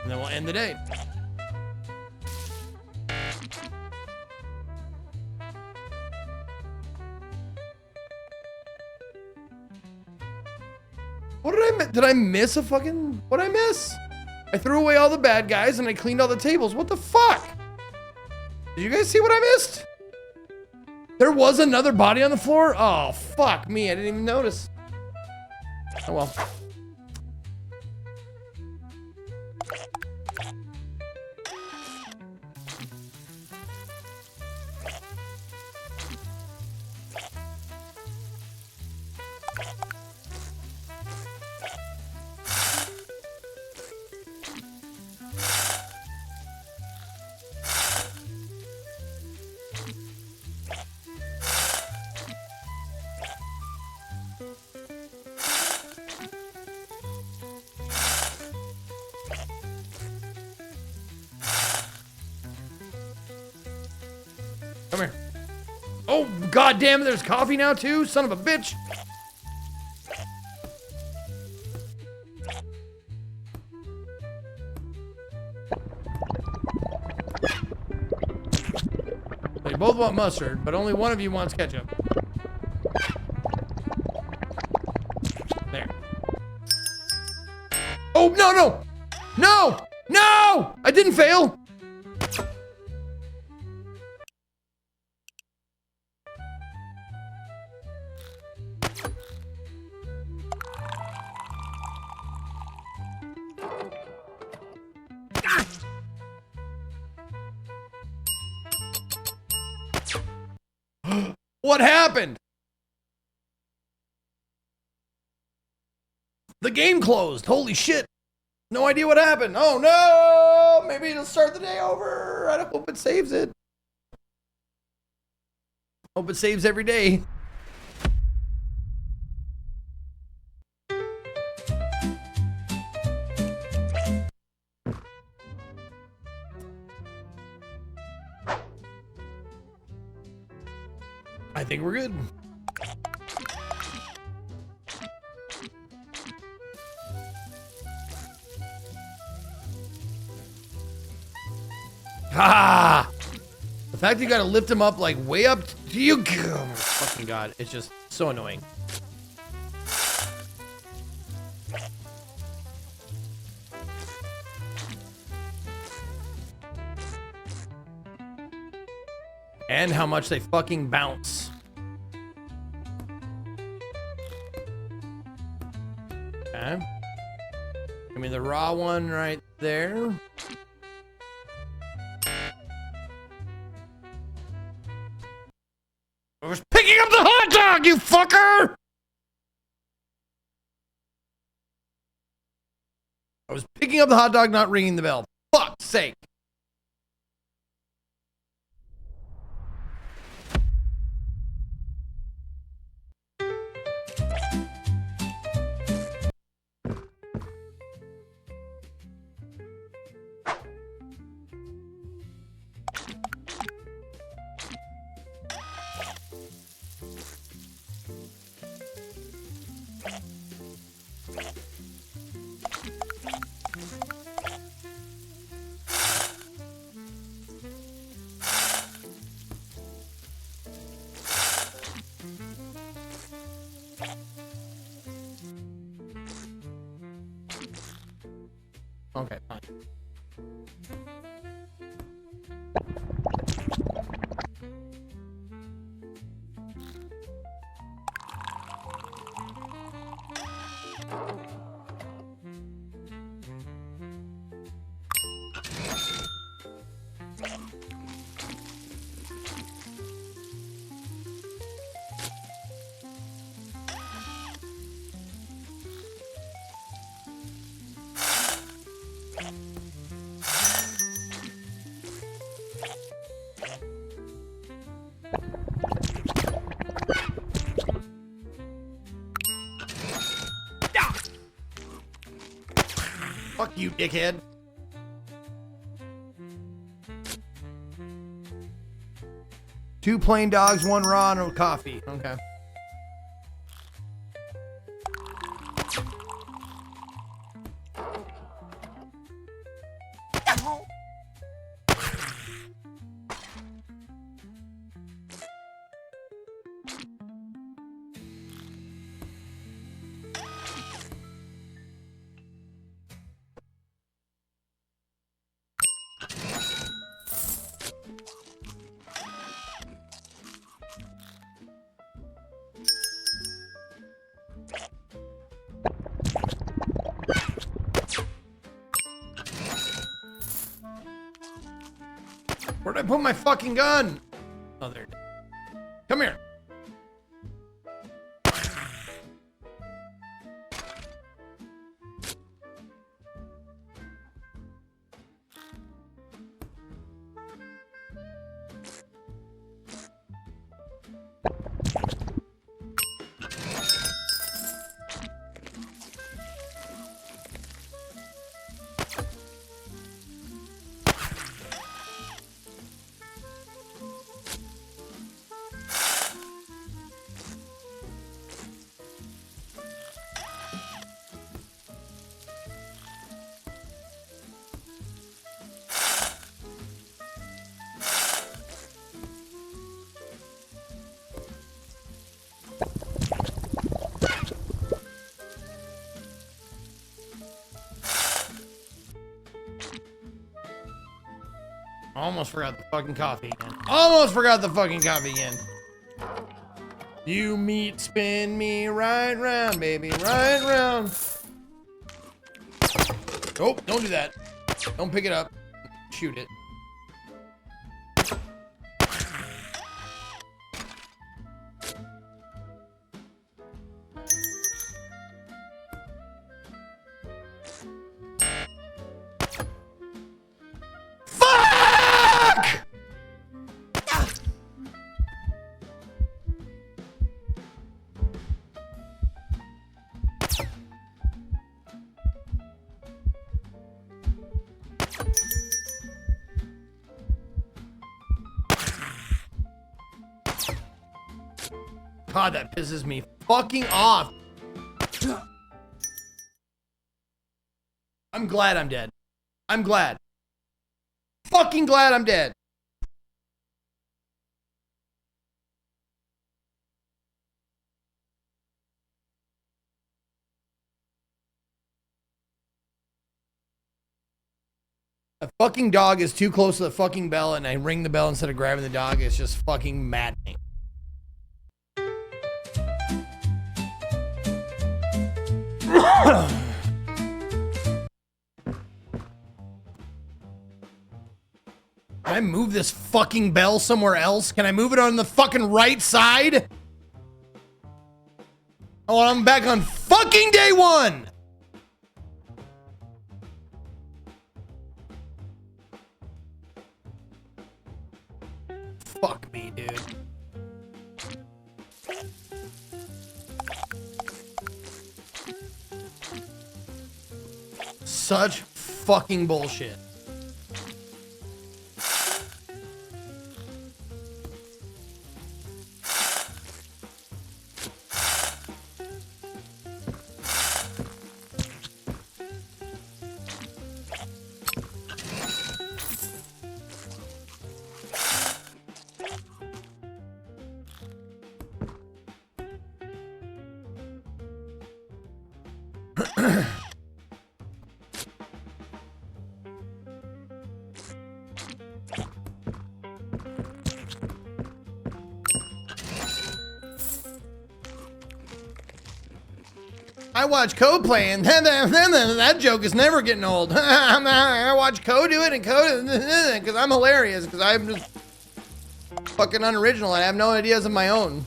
And then we'll end the day. What did I miss? Did I miss a fucking... What did I miss? I threw away all the bad guys and I cleaned all the tables. What the fuck? Did you guys see what I missed? There was another body on the floor? Oh, fuck me. I didn't even notice. Oh, well. Come here. Oh, god damn it, there's coffee now too? Son of a bitch. They both want mustard, but only one of you wants ketchup. There. Oh, no, no! No! No! I didn't fail! What happened? The game closed. Holy shit. No idea what happened. Oh no! Maybe it'll start the day over. I hope it saves it. Hope it saves every day. I think we're good. Ah! The fact you gotta lift him up like way up to you. Oh my fucking god. It's just so annoying. And how much they fucking bounce. Okay. Give me the raw one right there. I was picking up the hot dog, you fucker! I was picking up the hot dog, not ringing the bell. Fuck's sake. Okay, fine. Fuck you, dickhead. Two plain dogs, one raw, no coffee. Okay. Where'd I put my fucking gun? Oh, there it is. Come here. Almost forgot the fucking coffee again. Almost forgot the fucking coffee again. You meat spin me right round, baby, right round. Oh, don't do that. Don't pick it up. Shoot it. God, that pisses me fucking off. I'm glad I'm dead. I'm glad. Fucking glad I'm dead. A fucking dog is too close to the fucking bell and I ring the bell instead of grabbing the dog. It's just fucking maddening. Can I move this fucking bell somewhere else? Can I move it on the fucking right side? Oh, I'm back on fucking day one. Fuck me, dude. Such fucking bullshit. I watch Code playing. That joke is never getting old. I watch Code do it and Code because I'm hilarious because I'm just fucking unoriginal and I have no ideas of my own.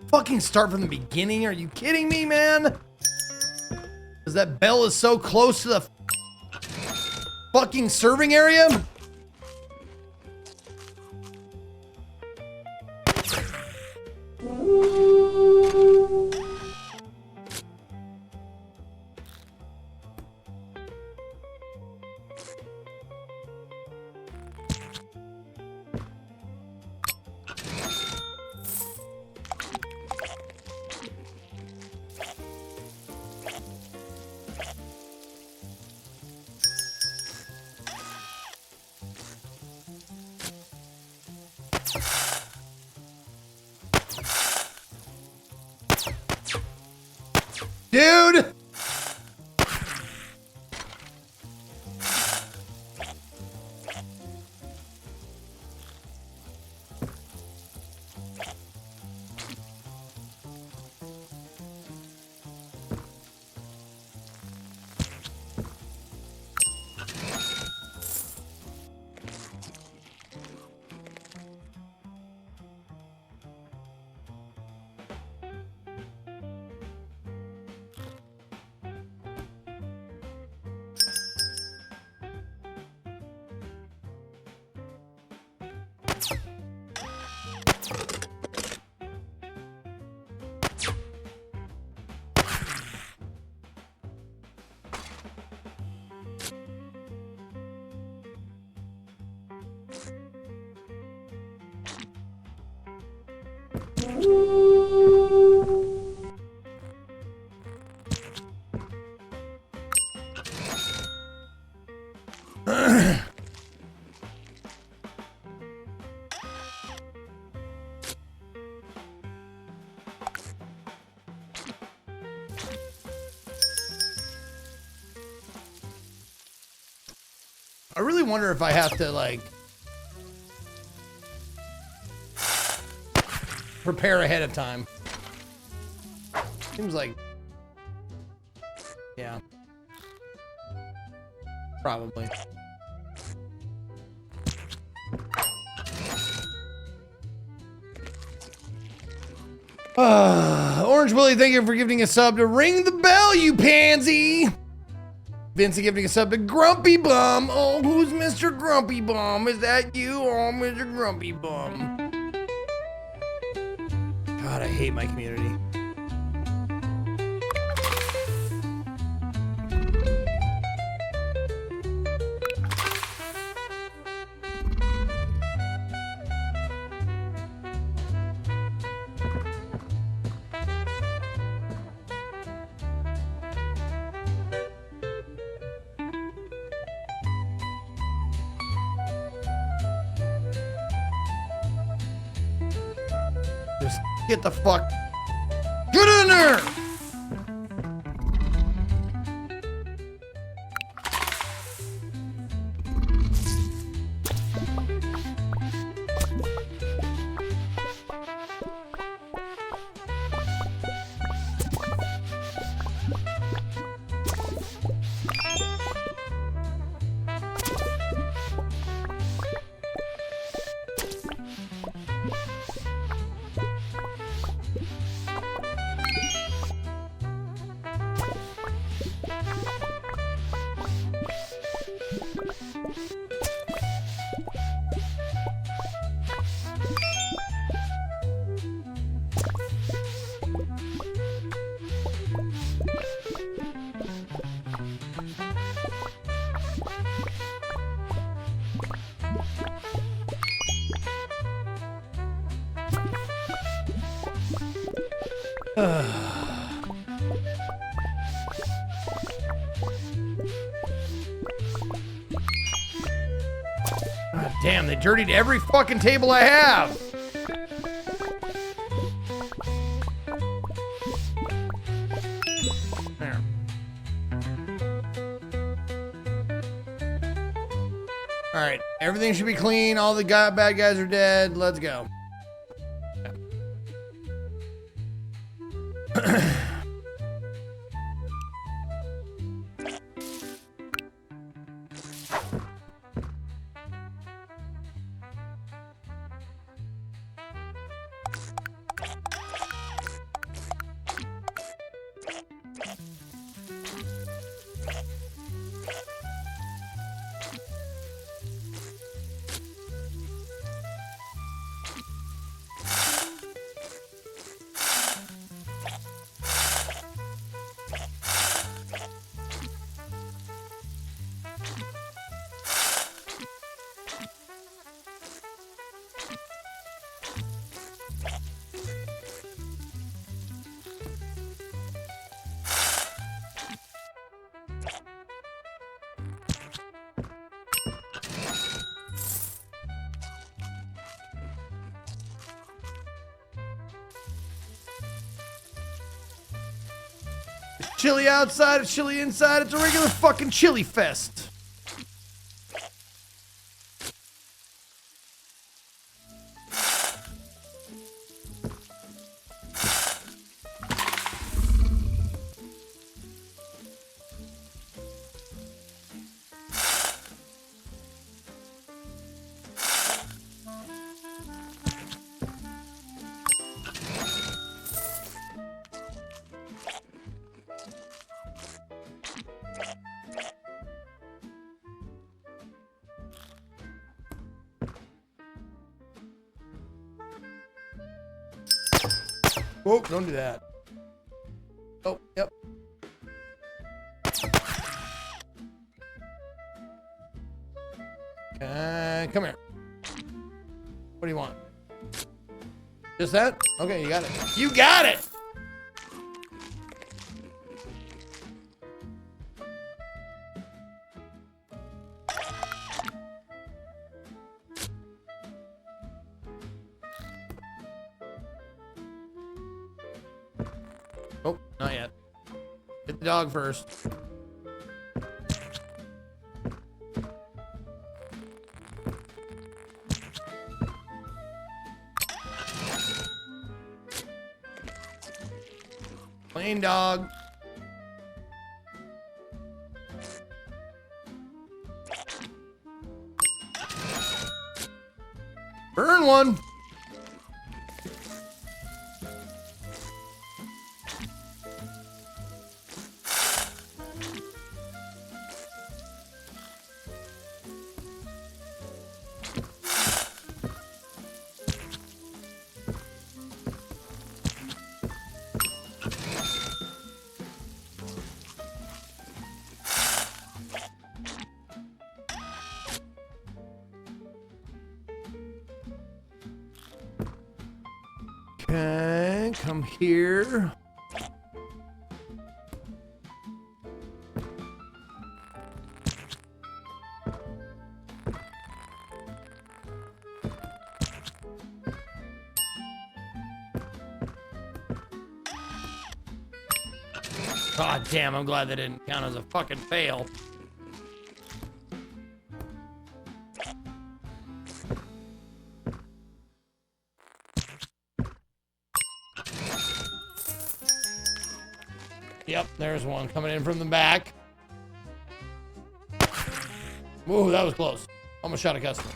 Fucking start from the beginning? Are you kidding me, man? Because that bell is so close to the fucking serving area? Dude! I really wonder if I have to, like, prepare ahead of time. Seems like, yeah, probably. Orange Willie, thank you for giving a sub to ring the bell, you pansy. Vince giving us up to Grumpy Bum. Oh, who's Mr. Grumpy Bum? Is that you? Oh, Mr. Grumpy Bum. God, I hate my community. Just get the fuck. Get in there! God damn, they dirtied every fucking table I have. There. All right, everything should be clean. All the bad guys are dead. Let's go. Chili outside, it's chili inside. It's a regular fucking chili fest. Oh, don't do that. Oh, yep. Come here. What do you want? Just that? Okay, you got it. You got it! Oh, not yet. Get the dog first. Plain dog. Burn one. then come here. God damn, I'm glad that didn't count as a fucking fail. Yep, there's one coming in from the back. Whoa, that was close. Almost shot a customer.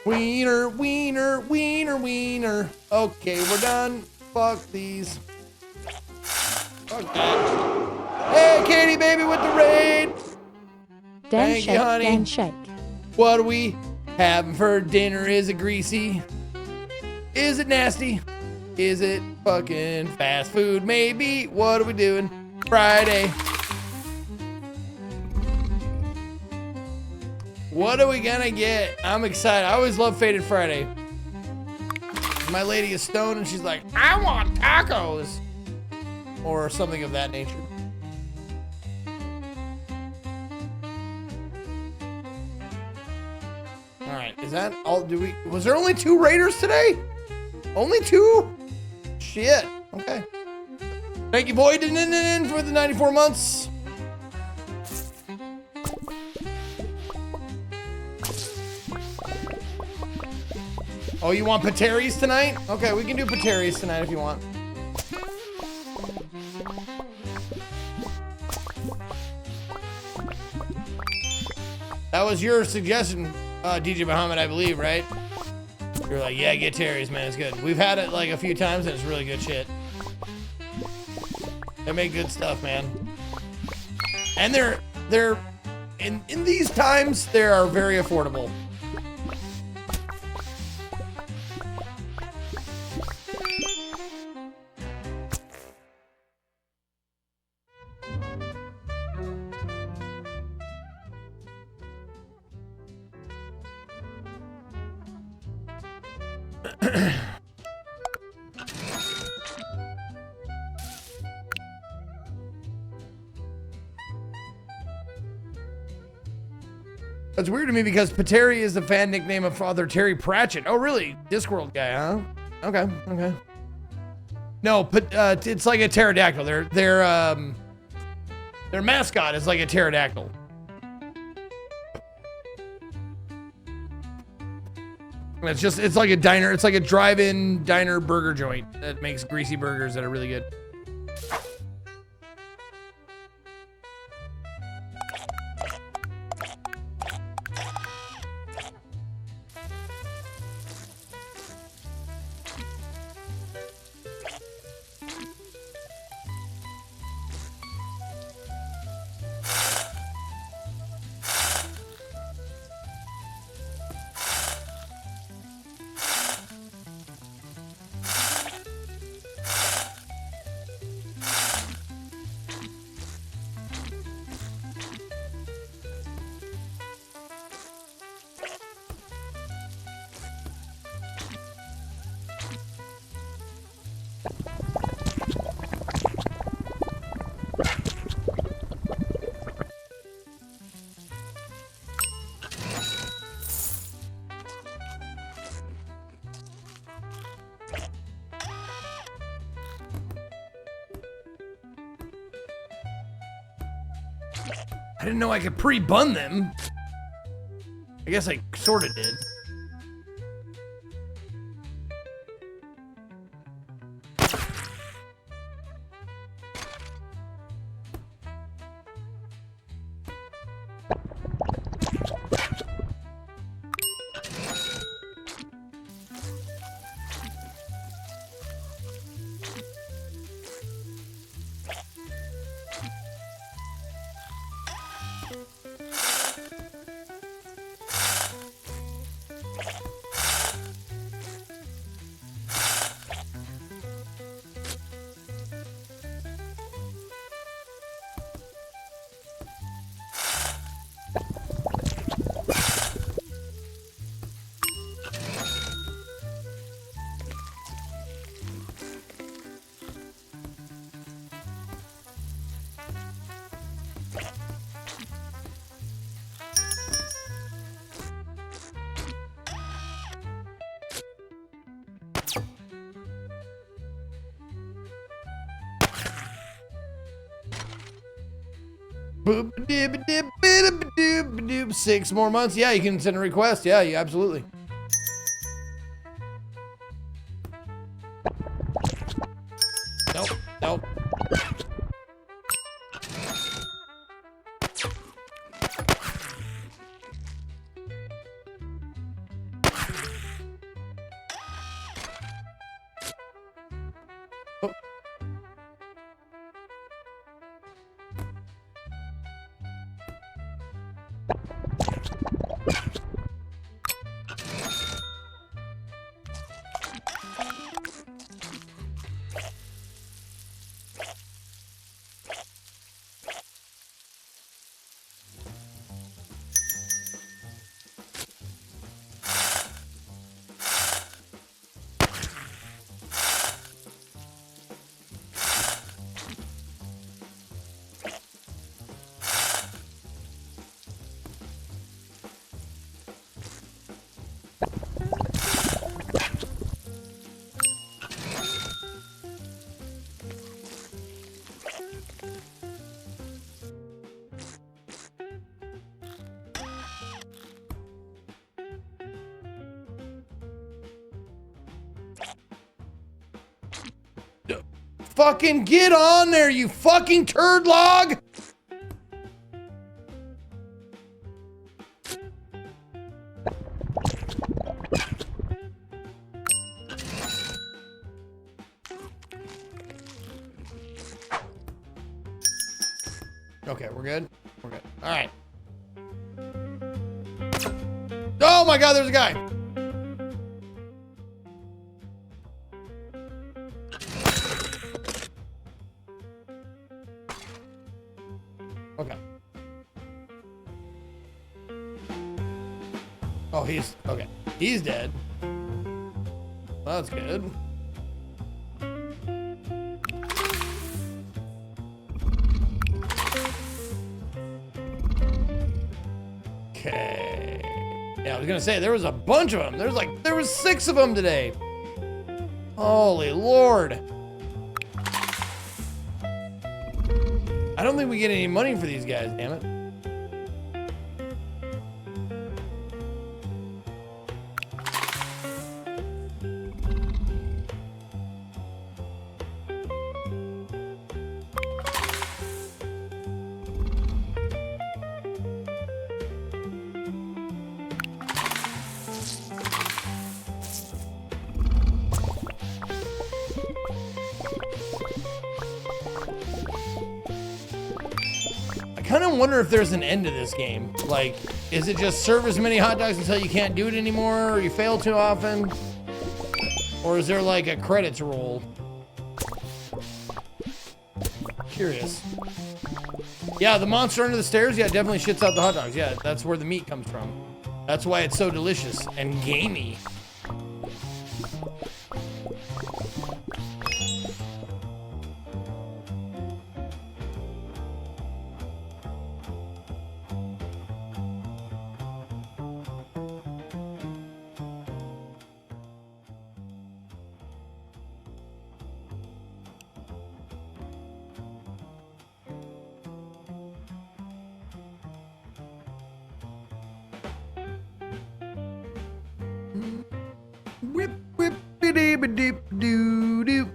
Wiener, wiener, wiener, wiener. Okay, we're done. Fuck these. Fuck that. Hey, Katie, baby, with the raid. Thank you, honey. Dan shake. What are we having for dinner? Is it greasy? Is it nasty? Is it fucking fast food? Maybe. What are we doing? Friday. What are we gonna get? I'm excited. I always love Faded Friday. My lady is stoned and she's like, I want tacos. Or something of that nature. All right, is that all? Was there only 2 raiders today? Only 2? Shit, okay. Thank you, Boyd, for the 94 months. Oh, you want pateris tonight? Okay, we can do pateris tonight if you want. That was your suggestion, DJ Muhammad, I believe, right? You're like, yeah, get Terry's, man, it's good. We've had it like a few times and it's really good shit. They make good stuff, man. And they're in these times, they are very affordable. That's weird to me because Pateri is the fan nickname of Father Terry Pratchett. Oh, really? Discworld guy, huh? Okay, okay. No, but it's like a pterodactyl. Their mascot is like a pterodactyl. It's like a diner. It's like a drive-in diner burger joint that makes greasy burgers that are really good. I didn't know I could pre-bun them. I guess I sort of did. Boop-a-dib-a-dib-bida-ba-doob-a-doob. 6 more months. Yeah, you can send a request. Yeah, you absolutely. Nope, nope. Oh. Fucking get on there, you fucking turd log! Okay, we're good? We're good. Alright. Oh my god, there's a guy! Okay. Oh, he's... okay. He's dead. Well, that's good. Okay. Yeah, I was gonna say, there was a bunch of them. There was 6 of them today. Holy Lord. I don't think we get any money for these guys, damn it. I kind of wonder if there's an end to this game. Like, is it just serve as many hot dogs until you can't do it anymore, or you fail too often? Or is there like a credits roll? Curious. Yeah, the monster under the stairs, yeah, definitely shits out the hot dogs. Yeah, that's where the meat comes from. That's why it's so delicious and gamey. Whip, whip, dee ba dee doo doo.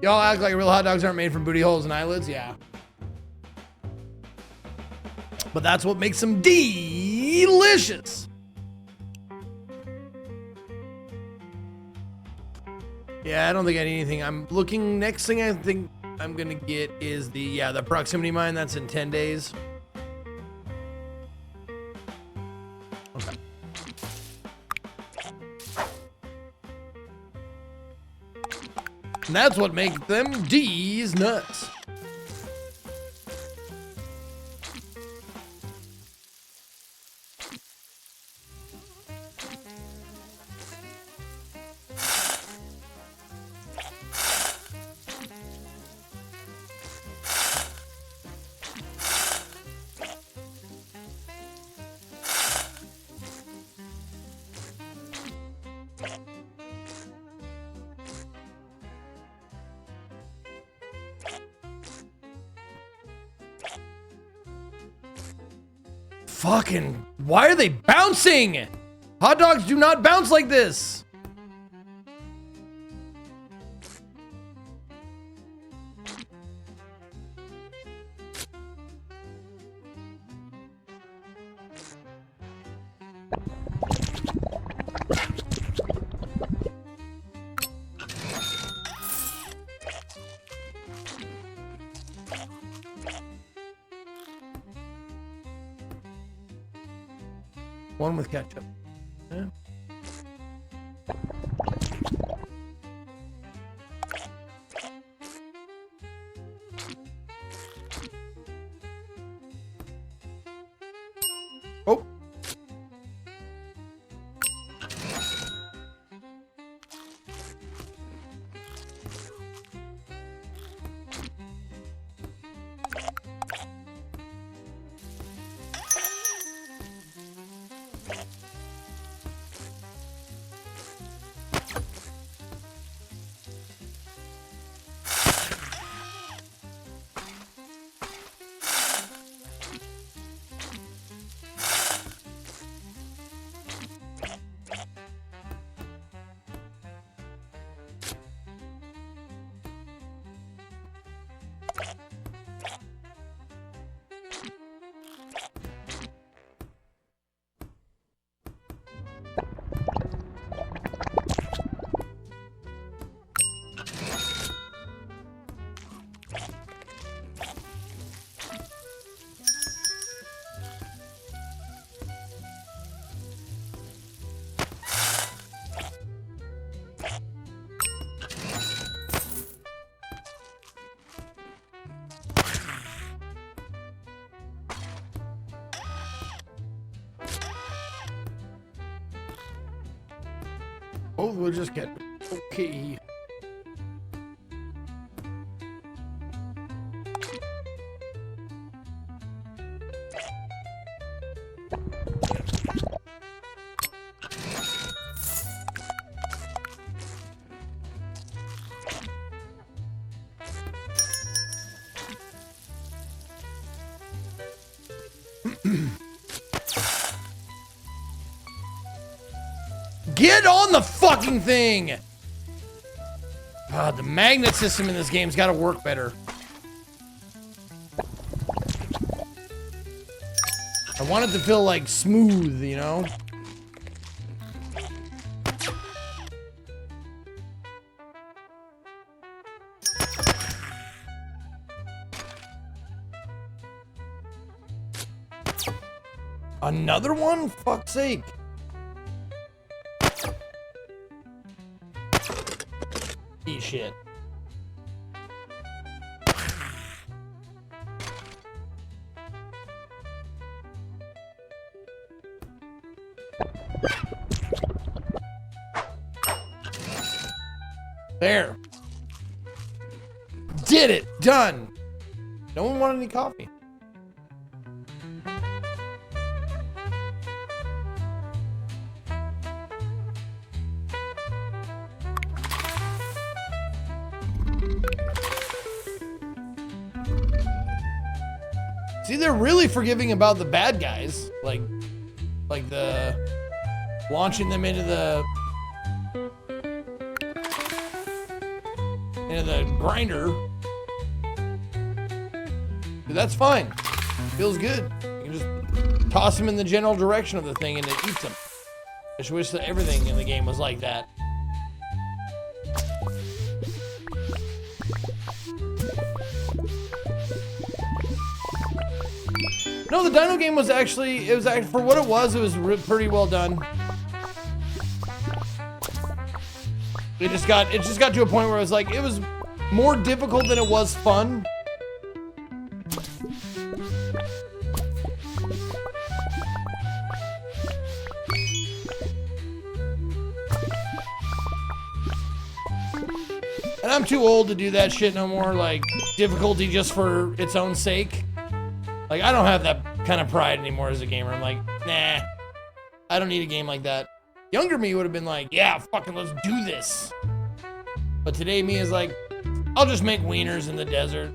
Y'all act like real hot dogs aren't made from booty holes and eyelids? Yeah. But that's what makes them delicious. Yeah, I don't think I need anything. I'm looking, next thing I think I'm gonna get is the proximity mine. That's in 10 days. Okay. And that's what makes them D's nuts. Fucking, why are they bouncing? Hot dogs do not bounce like this. One with ketchup. Yeah. Oh. Both will just get okay. Get on the fucking thing! God, the magnet system in this game's gotta work better. I want it to feel like smooth, you know? Another one? Fuck's sake. Eat shit. There. Did it. Done. No one wanted any coffee. See, they're really forgiving about the bad guys, like the launching them into the grinder. Dude, that's fine. Feels good. You can just toss them in the general direction of the thing and it eats them. I just wish that everything in the game was like that. No, the Dino game was actually, for what it was pretty well done. It just got to a point where it was more difficult than it was fun. And I'm too old to do that shit no more, like difficulty just for its own sake. Like, I don't have that kind of pride anymore as a gamer. I'm like, nah, I don't need a game like that. Younger me would have been like, yeah, fucking let's do this. But today me is like, I'll just make wieners in the desert.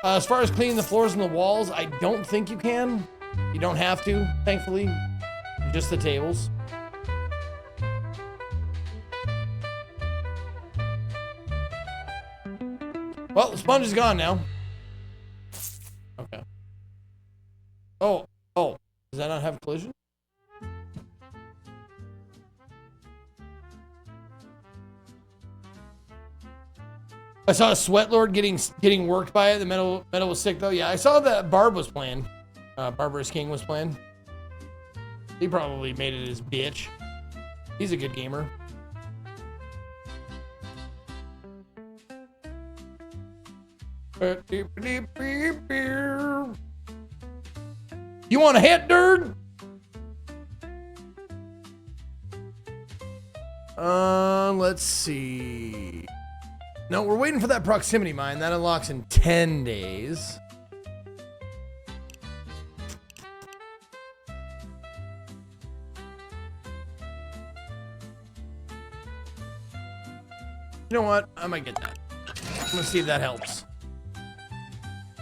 As far as cleaning the floors and the walls, I don't think you can. You don't have to, thankfully. Just the tables. Well, the sponge is gone now. Okay. Oh, does that not have collision? I saw a sweat lord getting worked by it. The metal was sick though. Yeah, I saw that Barb was playing. Barbarous King was playing. He probably made it his bitch. He's a good gamer. You want a hit, dude? Let's see. No, we're waiting for that proximity mine. That unlocks in 10 days. You know what? I might get that. I'm gonna see if that helps.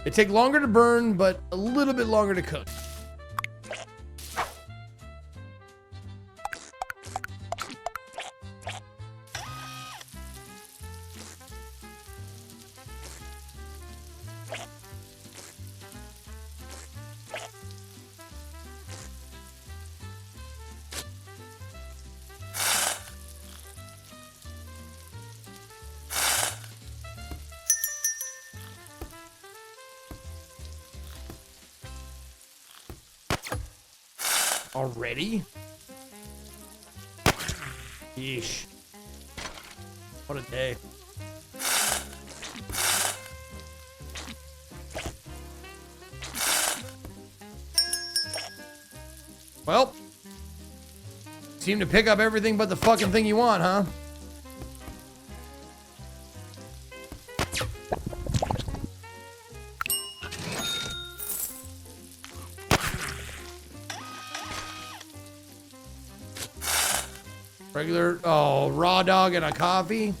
It takes longer to burn, but a little bit longer to cook. Already? Yeesh. What a day. Well, seem to pick up everything but the fucking thing you want, huh? Regular, oh, raw dog and a coffee.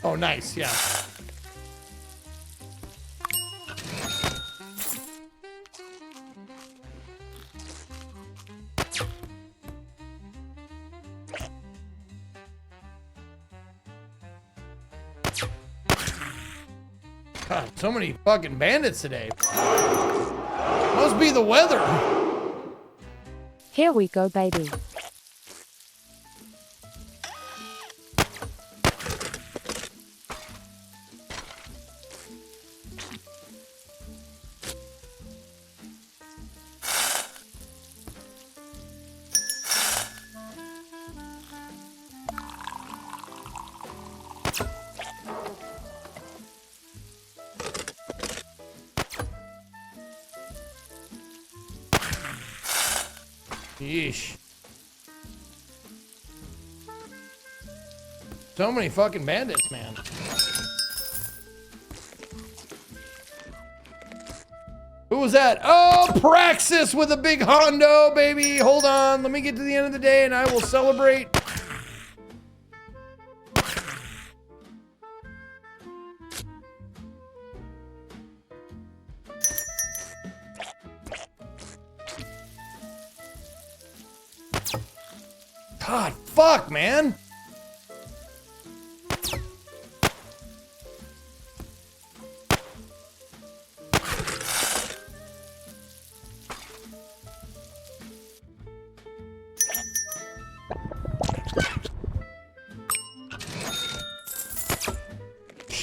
Oh, nice, yeah. God, so many fucking bandits today. Must be the weather. Here we go, baby. Yeesh. So many fucking bandits, man. Who was that? Oh, Praxis with a big hondo, baby. Hold on. Let me get to the end of the day and I will celebrate. God, fuck, man.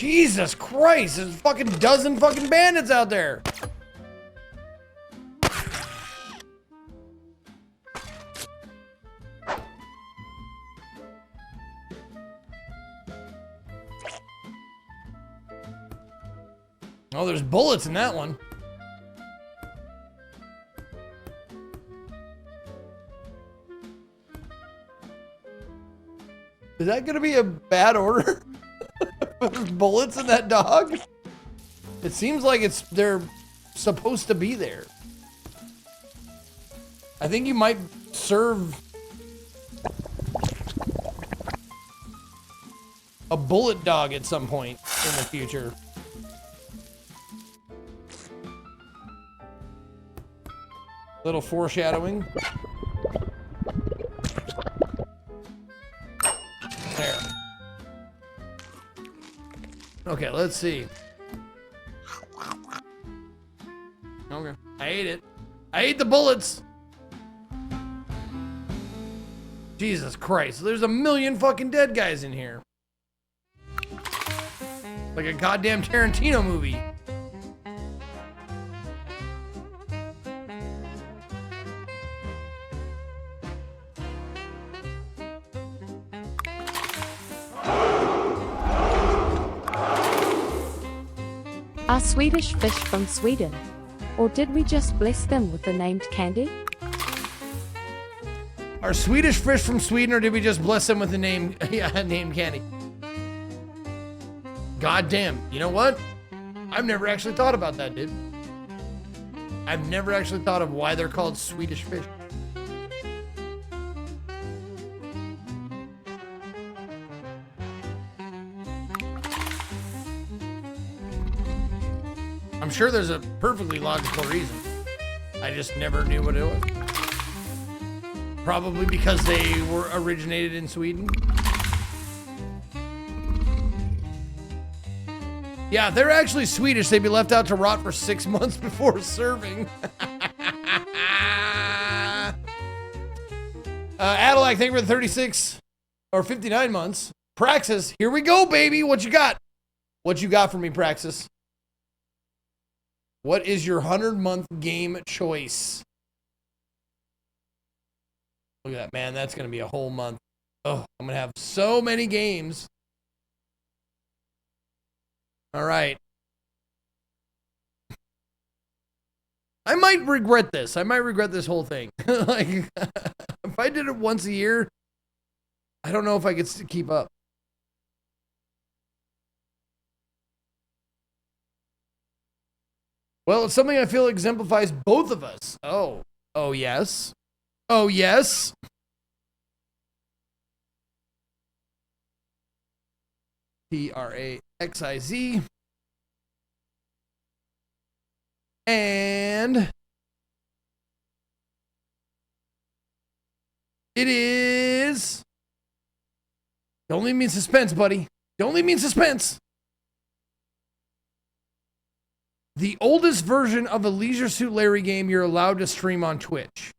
Jesus Christ, there's a fucking dozen fucking bandits out there. Oh, there's bullets in that one. Is that gonna be a bad order? There's bullets in that dog? It seems like they're supposed to be there. I think you might serve a bullet dog at some point in the future. Little foreshadowing. There. Okay, let's see. Okay, I ate it. I ate the bullets. Jesus Christ, there's a million fucking dead guys in here. Like a goddamn Tarantino movie. Are Swedish fish from Sweden? Or did we just bless them with the named candy? Are Swedish fish from Sweden, or did we just bless them with the name, named candy? God damn, you know what? I've never actually thought about that, dude. I've never actually thought of why they're called Swedish fish. I'm sure there's a perfectly logical reason. I just never knew what it was. Probably because they were originated in Sweden. Yeah, if they're actually Swedish, they'd be left out to rot for 6 months before serving. Adelac, thank you for the 36 or 59 months. Praxis, here we go, baby. What you got? What you got for me, Praxis? What is your 100-month game choice? Look at that, man. That's going to be a whole month. Oh, I'm going to have so many games. All right. I might regret this. I might regret this whole thing. Like, if I did it once a year, I don't know if I could keep up. Well, it's something I feel exemplifies both of us. Oh. Oh, yes. Oh, yes. Praxiz. And it is... Don't leave me in suspense, buddy. Don't leave me in suspense. The oldest version of a Leisure Suit Larry game you're allowed to stream on Twitch.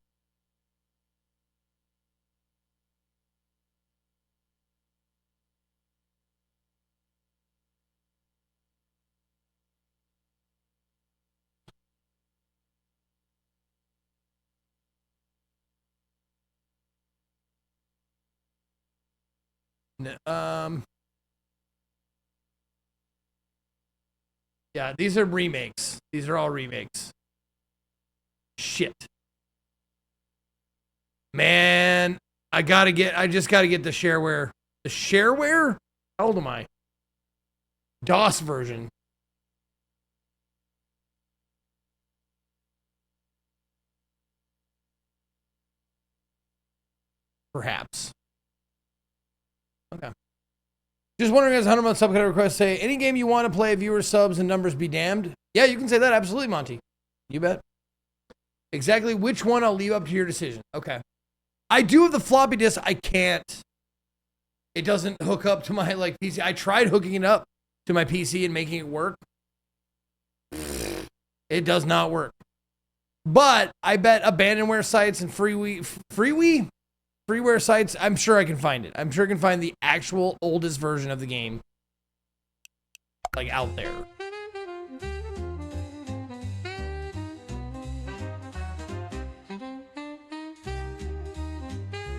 Yeah, these are remakes. These are all remakes. Shit. Man, I just gotta get the shareware. The shareware? How old am I? DOS version. Perhaps. Okay. Just wondering, as 100-month sub, can I request say, any game you want to play, viewers, subs, and numbers be damned? Yeah, you can say that. Absolutely, Monty. You bet. Exactly which one I'll leave up to your decision. Okay. I do have the floppy disk. I can't. It doesn't hook up to my, PC. I tried hooking it up to my PC and making it work. It does not work. But I bet abandonware sites and freeware sites, I'm sure I can find it. I'm sure I can find the actual oldest version of the game. like out there.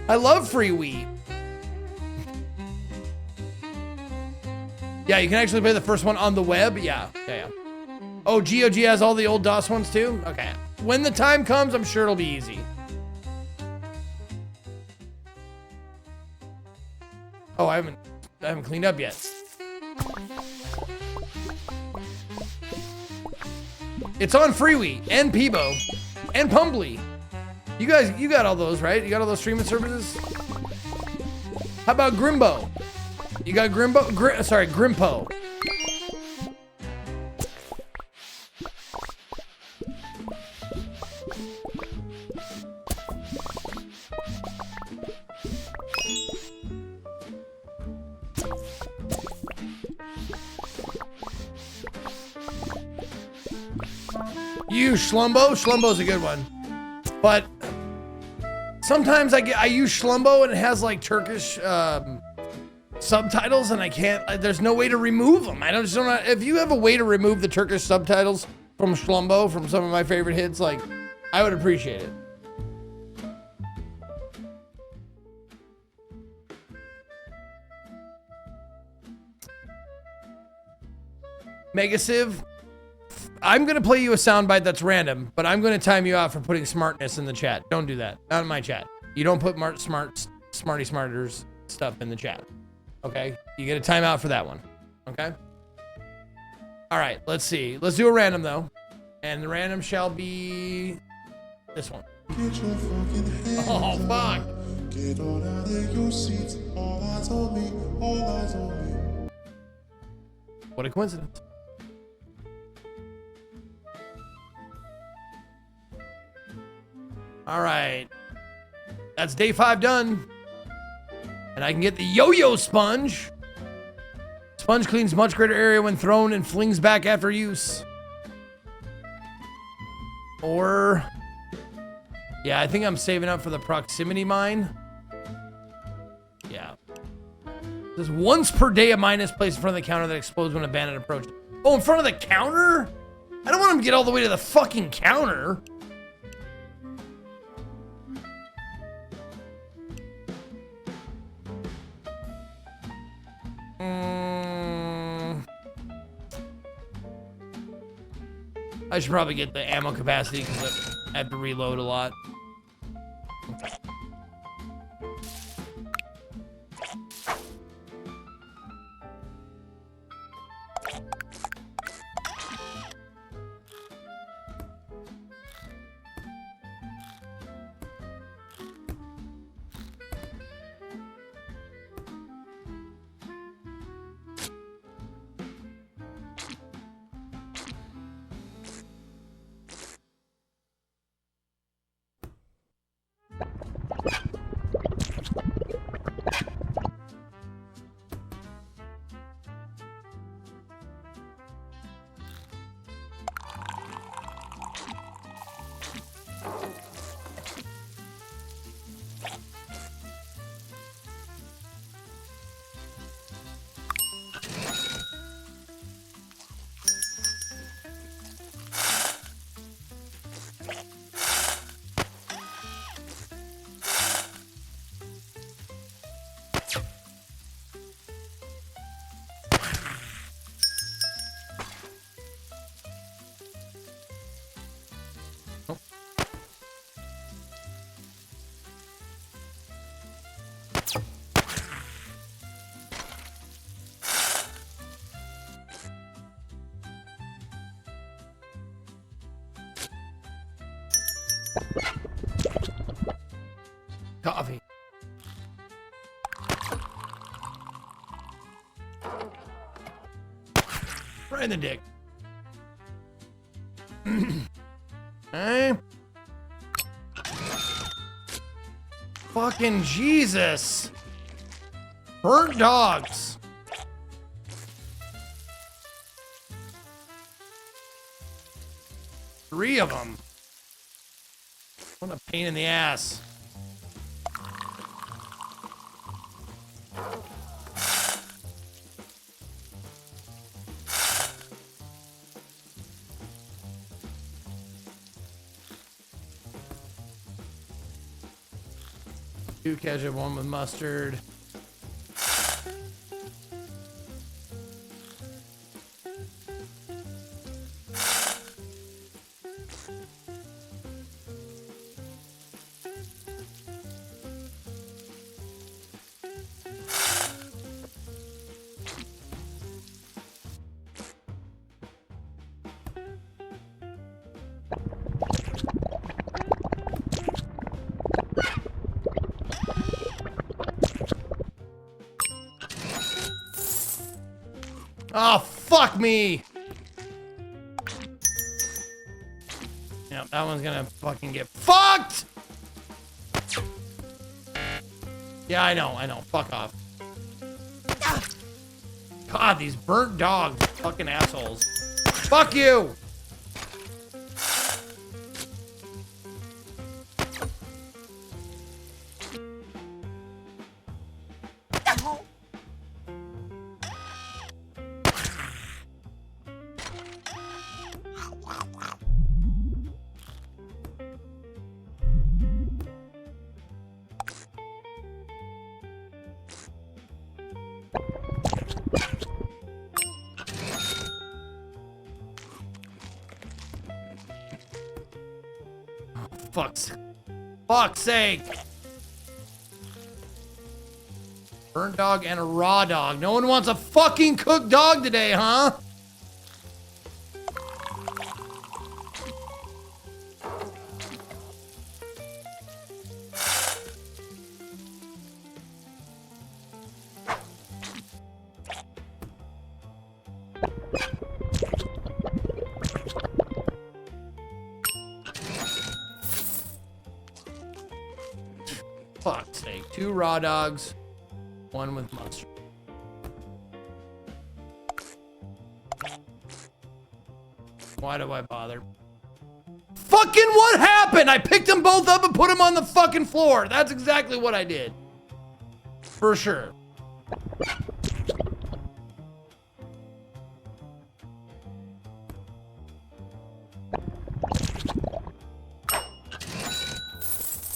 I love free Wii. Yeah, you can actually play the first one on the web. Yeah. Oh, GOG has all the old DOS ones too? Okay. When the time comes, I'm sure it'll be easy. Oh, I haven't cleaned up yet. It's on Freewee and Peebo and Pumbly. You got all those, right? You got all those streaming services? How about Grimbo? You got Grimbo? Grimpo. You Schlumbo? Schlumbo's a good one. But sometimes I use Schlumbo and it has like Turkish subtitles and I can't, there's no way to remove them. I just don't know. If you have a way to remove the Turkish subtitles from Schlumbo, from some of my favorite hits, like, I would appreciate it. Megasiv, I'm going to play you a soundbite that's random, but I'm going to time you out for putting smartness in the chat. Don't do that. Not in my chat. You don't put smarty smarters stuff in the chat. Okay? You get a timeout for that one. Okay? All right, let's see. Let's do a random, though. And the random shall be this one. Oh, fuck. Get on out of your seats. All eyes on me. All eyes on me. What a coincidence. All right. That's day 5 done. And I can get the yo-yo sponge. Sponge cleans much greater area when thrown and flings back after use. Or, yeah, I think I'm saving up for the proximity mine. Yeah. There's once per day a mine is placed in front of the counter that explodes when a bandit approaches. Oh, in front of the counter? I don't want him to get all the way to the fucking counter. I should probably get the ammo capacity because I have to reload a lot. Coffee. Right in the dick. Hey. Fucking Jesus. Burnt dogs. Three of them. What a pain in the ass. 2 ketchup, 1 with mustard. Oh, fuck me! Yep, that one's gonna fucking get fucked! Yeah, I know. Fuck off. God, these burnt dogs, fucking assholes. Fuck you! Fuck's sake. Burnt dog and a raw dog. No one wants a fucking cooked dog today, huh? Fuck's sake. 2 raw dogs, 1 with mustard. Why do I bother? Fucking what happened? I picked them both up and put them on the fucking floor. That's exactly what I did. For sure.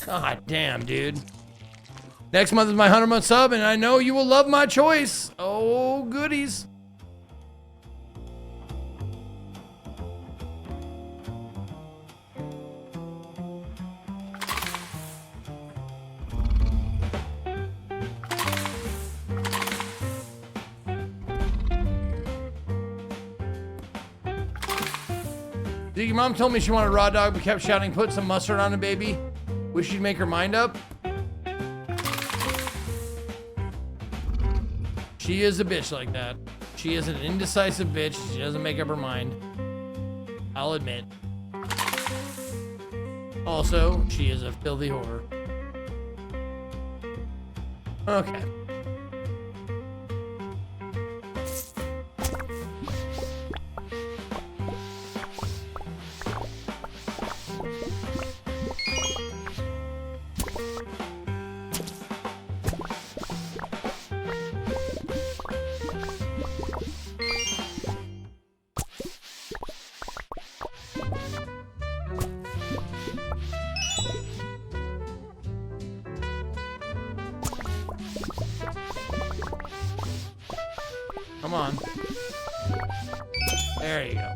God damn, dude. Next month is my 100-month sub, and I know you will love my choice. Oh, goodies. Dude, your mom told me she wanted a raw dog, but kept shouting, put some mustard on it, baby. Wish she'd make her mind up. She is a bitch like that. She is an indecisive bitch. She doesn't make up her mind. I'll admit. Also, she is a filthy whore. Okay. Come on. There you go.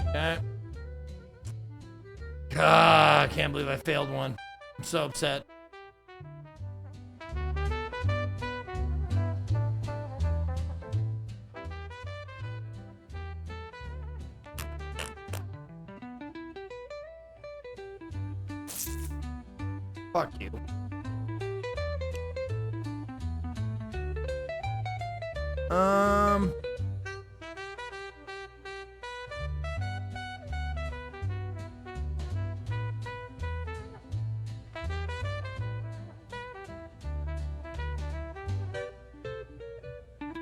Okay. Ah, I can't believe I failed one. I'm so upset. Fuck you.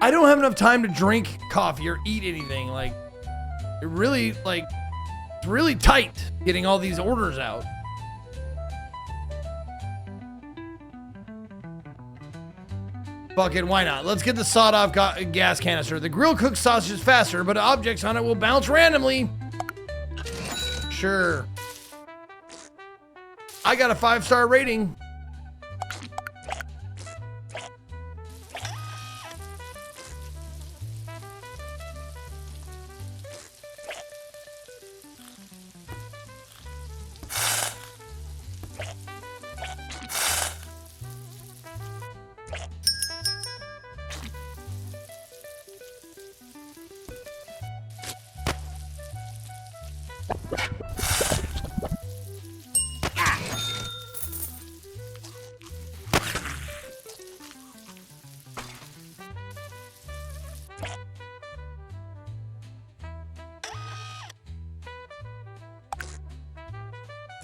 I don't have enough time to drink coffee or eat anything. Like, it really, like, it's really tight getting all these orders out. Fuck it, why not? Let's get the sawed-off gas canister. The grill cooks sausage faster, but objects on it will bounce randomly. Sure. I got a 5-star rating.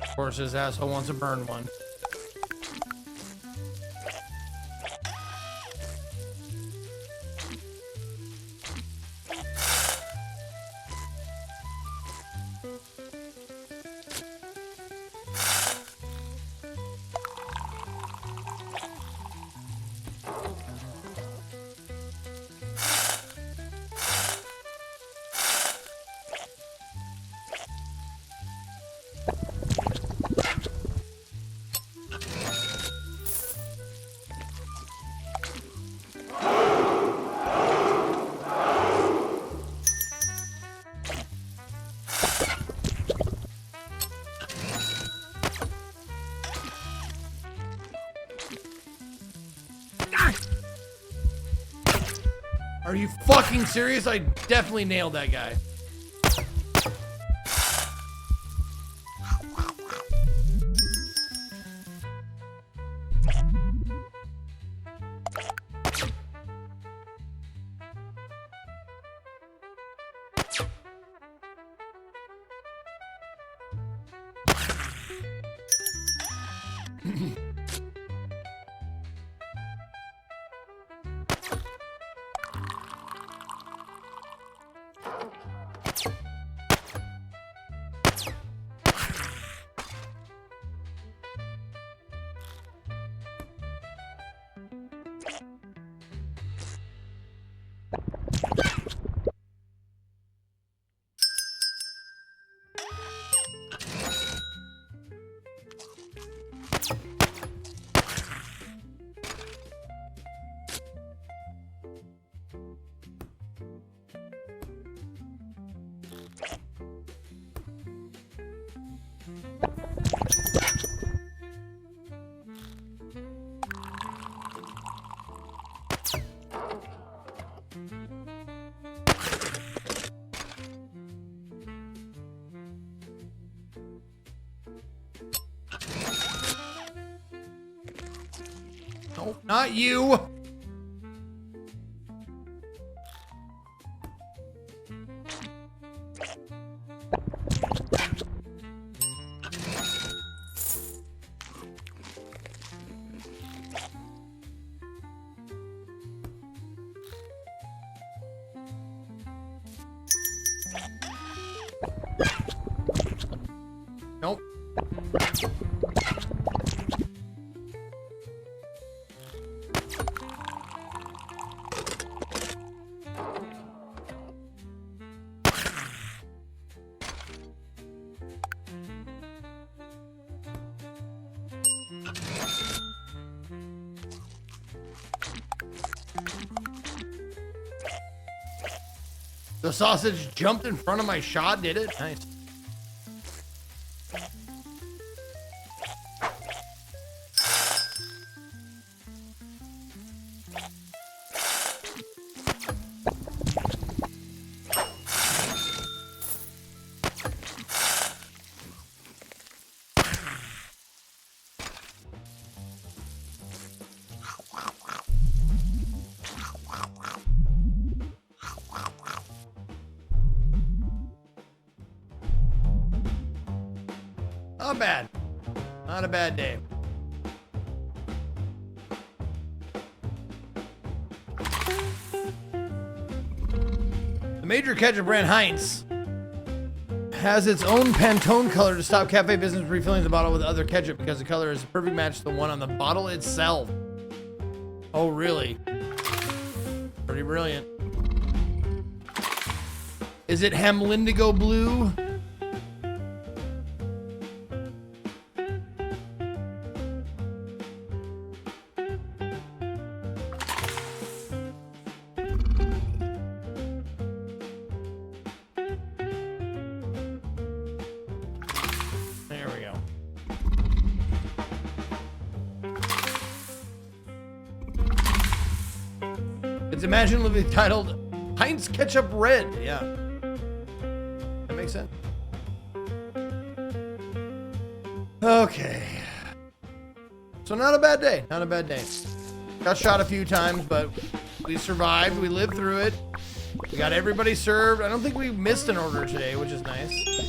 Of course, this asshole wants to burn one. Are you fucking serious? I definitely nailed that guy. No, not you. Nope. The sausage jumped in front of my shot, did it? Nice. Not bad. Not a bad day. The major ketchup brand Heinz has its own Pantone color to stop cafe business from refilling the bottle with other ketchup because the color is a perfect match to the one on the bottle itself. Oh, really? Pretty brilliant. Is it Hemlindigo blue? It's imaginatively titled Heinz Ketchup Red. Yeah. That makes sense. Okay. So not a bad day. Not a bad day. Got shot a few times, but we survived. We lived through it. We got everybody served. I don't think we missed an order today, which is nice.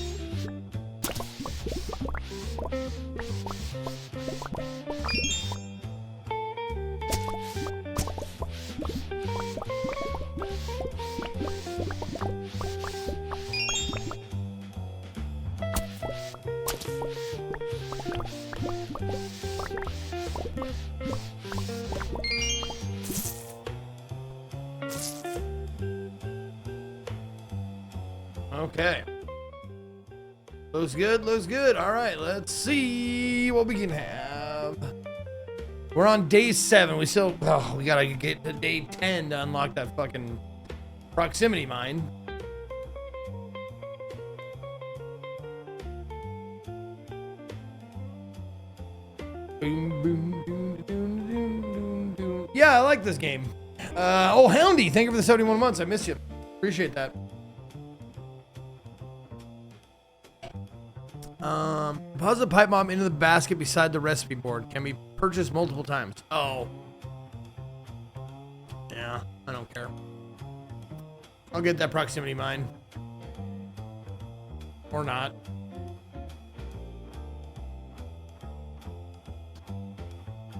Okay. Looks good, looks good. All right, let's see what we can have. We're on day 7. We still, we gotta get to day 10 to unlock that fucking proximity mine. Boom, boom, boom, boom, boom, boom, boom. Yeah, I like this game. Oh, Houndy, thank you for the 71 months. I missed you. Appreciate that. Deposit pipe bomb into the basket beside the recipe board. Can be purchased multiple times. Oh. Yeah, I don't care. I'll get that proximity mine. Or not.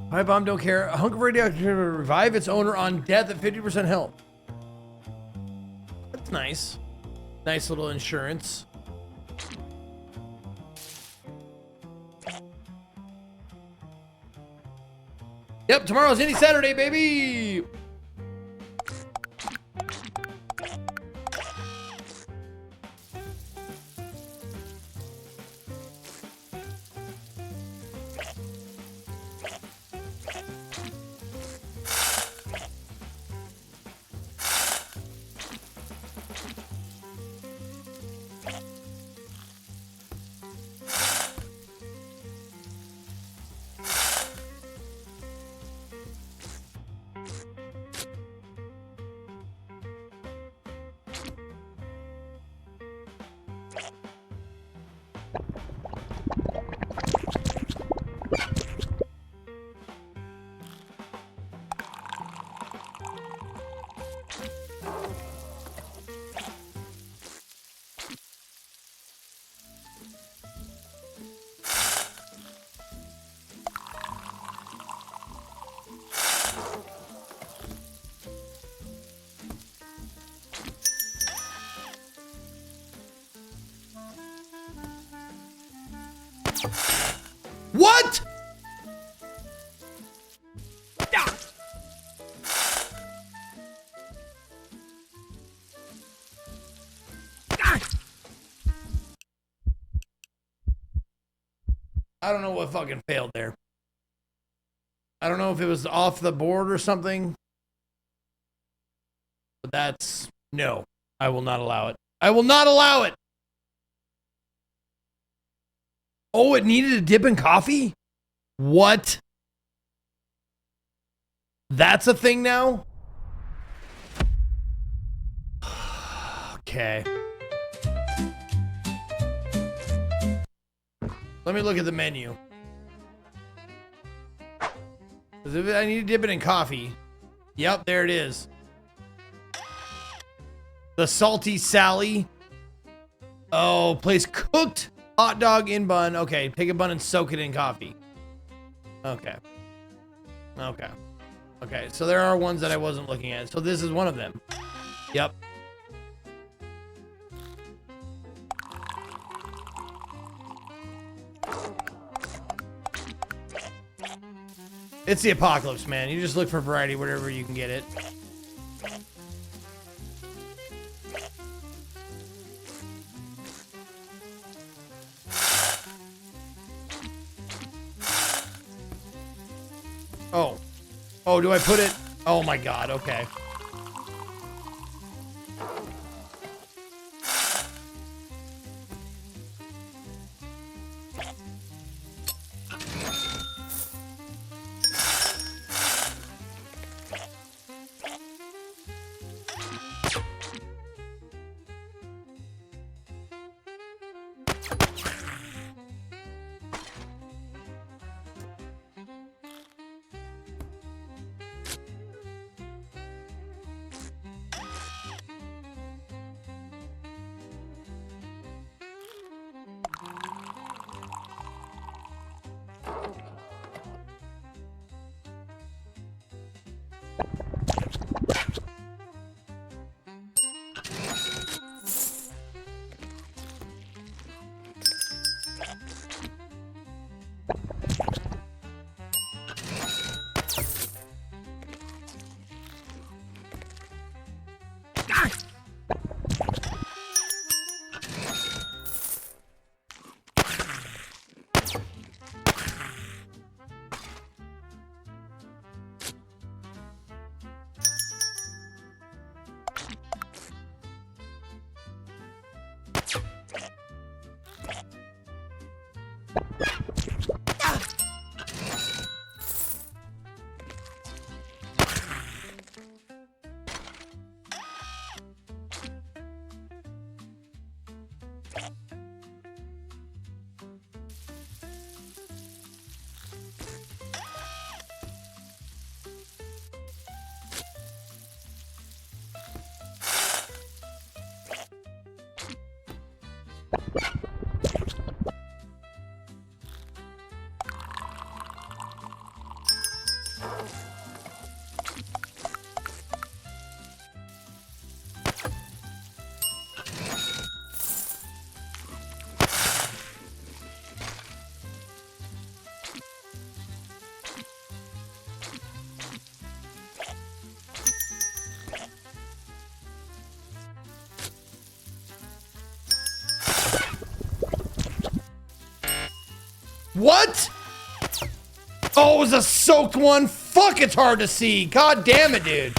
Pipe bomb, don't care. A hunk of radioactivity to revive its owner on death at 50% health. That's nice. Nice little insurance. Yep, tomorrow's Indie Saturday, baby! What? I don't know what fucking failed there. I don't know if it was off the board or something. But that's... No. I will not allow it. I will not allow it! Oh, it needed a dip in coffee? What? That's a thing now? Okay. Let me look at the menu. Because if I need to dip it in coffee. Yep, there it is. The Salty Sally. Oh, place cooked hot dog in bun. Okay, take a bun and soak it in coffee. Okay. Okay. Okay, so there are ones that I wasn't looking at. So this is one of them. Yep. It's the apocalypse, man. You just look for variety wherever you can get it. Oh. Oh, do I put it? Oh my god, okay. What? Oh, it was a soaked one. Fuck, it's hard to see. God damn it, dude.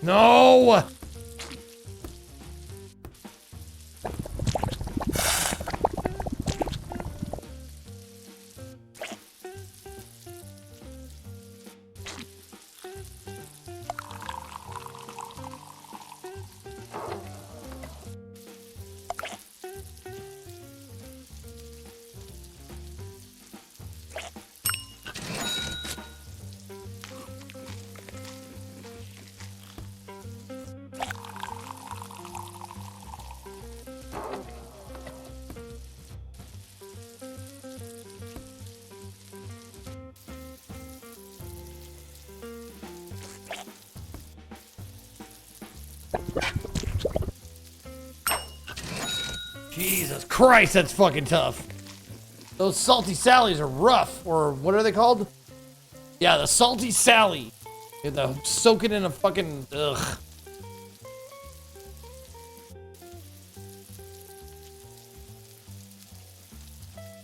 No! Jesus Christ, that's fucking tough. Those salty Sallies are rough, or what are they called? Yeah, the salty Sally. You have to soak it in a fucking, ugh.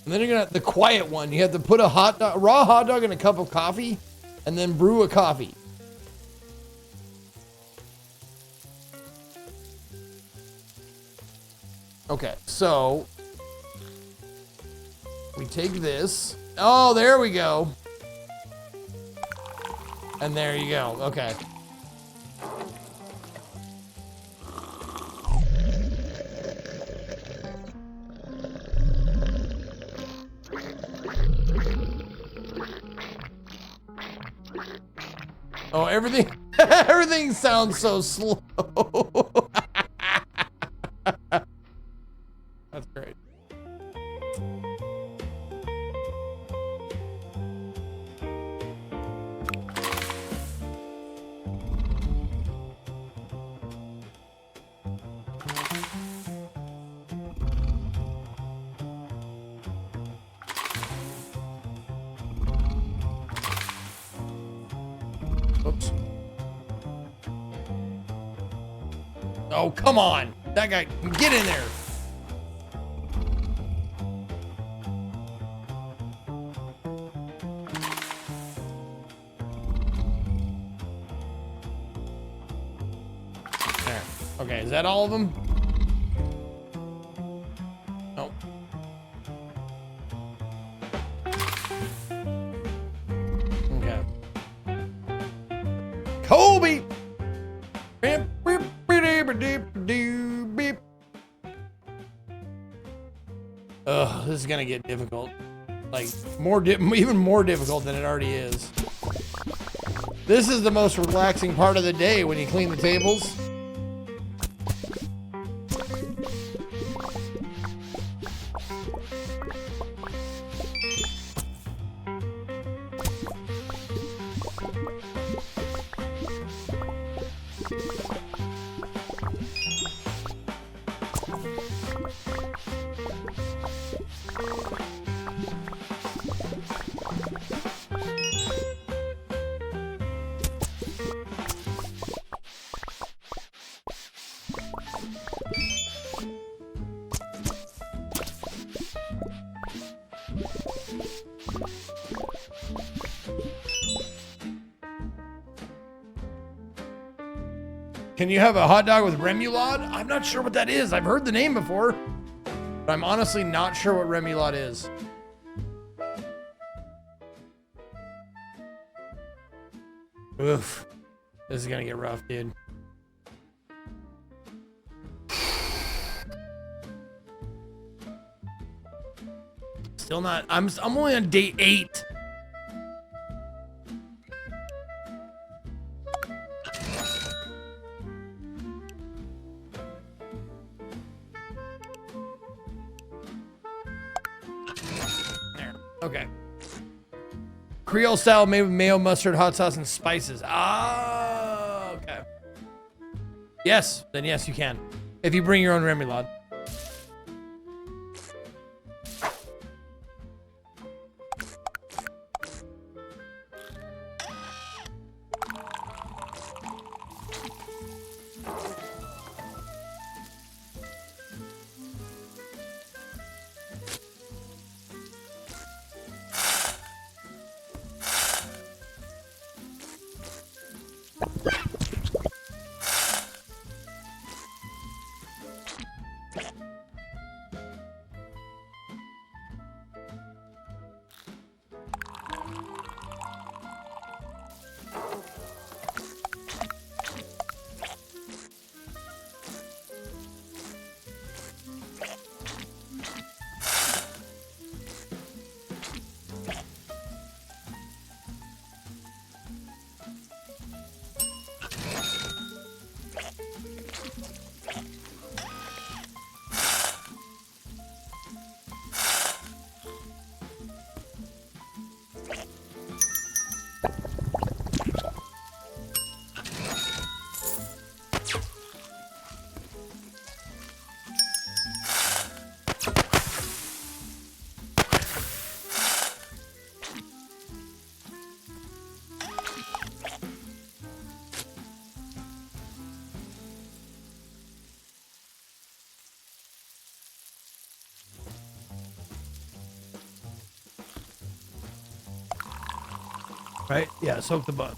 And then you're gonna, the quiet one, you have to put a raw hot dog in a cup of coffee, and then brew a coffee. Okay, so we take this. Oh, there we go. And there you go. Okay. Oh, everything everything sounds so slow. That's great. Oops. Oh, come on. That guy, get in there. There. Okay, is that all of them? No. Okay. Kobe! Ugh, this is gonna get difficult. Like, even more difficult than it already is. This is the most relaxing part of the day when you clean the tables. Can you have a hot dog with remoulade? I'm not sure what that is. I've heard the name before, but I'm honestly not sure what remoulade is. Oof. This is gonna get rough, dude. Still not, I'm only on day 8. Creole style made with mayo, mustard, hot sauce, and spices. Ah, okay. Yes, then yes, you can. If you bring your own remoulade. Right? Yeah, soak the bun.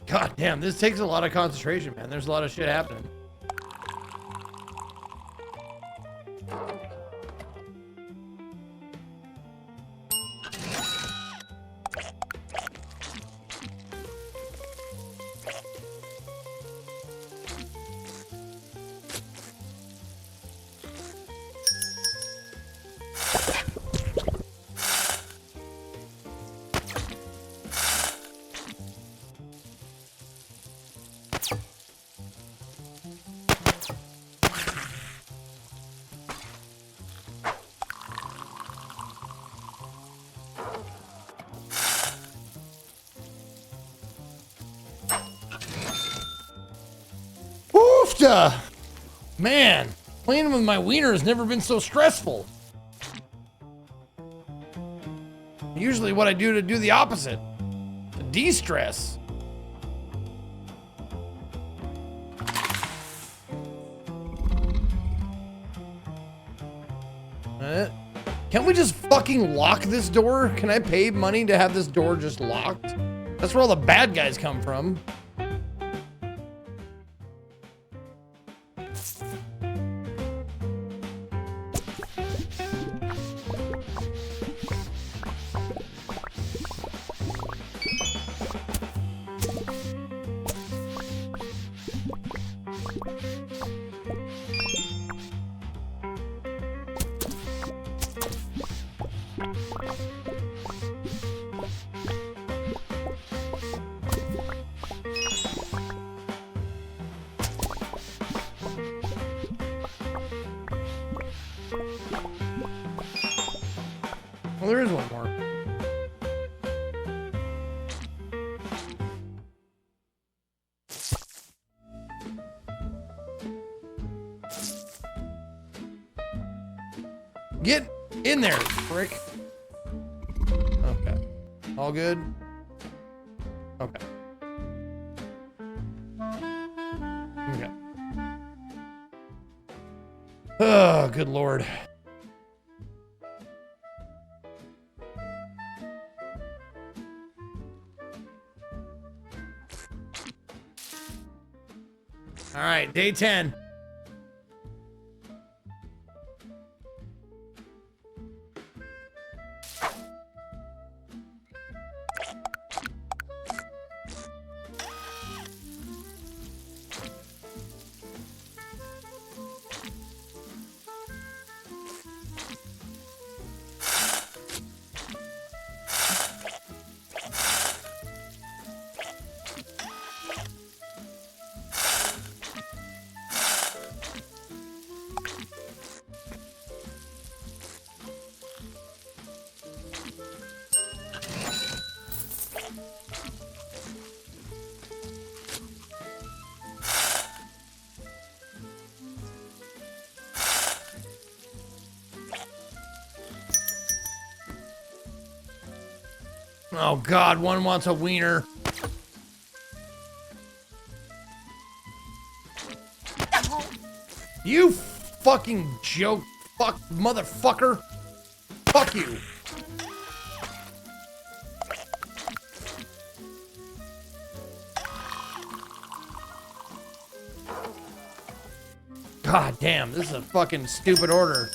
God damn, this takes a lot of concentration, man. There's a lot of shit happening. Man, playing with my wiener has never been so stressful. Usually what I do to do the opposite, to de-stress. Can't we just fucking lock this door? Can I pay money to have this door just locked? That's where all the bad guys come from. Well, there is one more. Get in there, frick. Okay. All good? Okay. Okay. Oh, good lord. All right, day 10. Oh God, one wants a wiener. You fucking joke, fuck motherfucker. Fuck you. God damn, this is a fucking stupid order.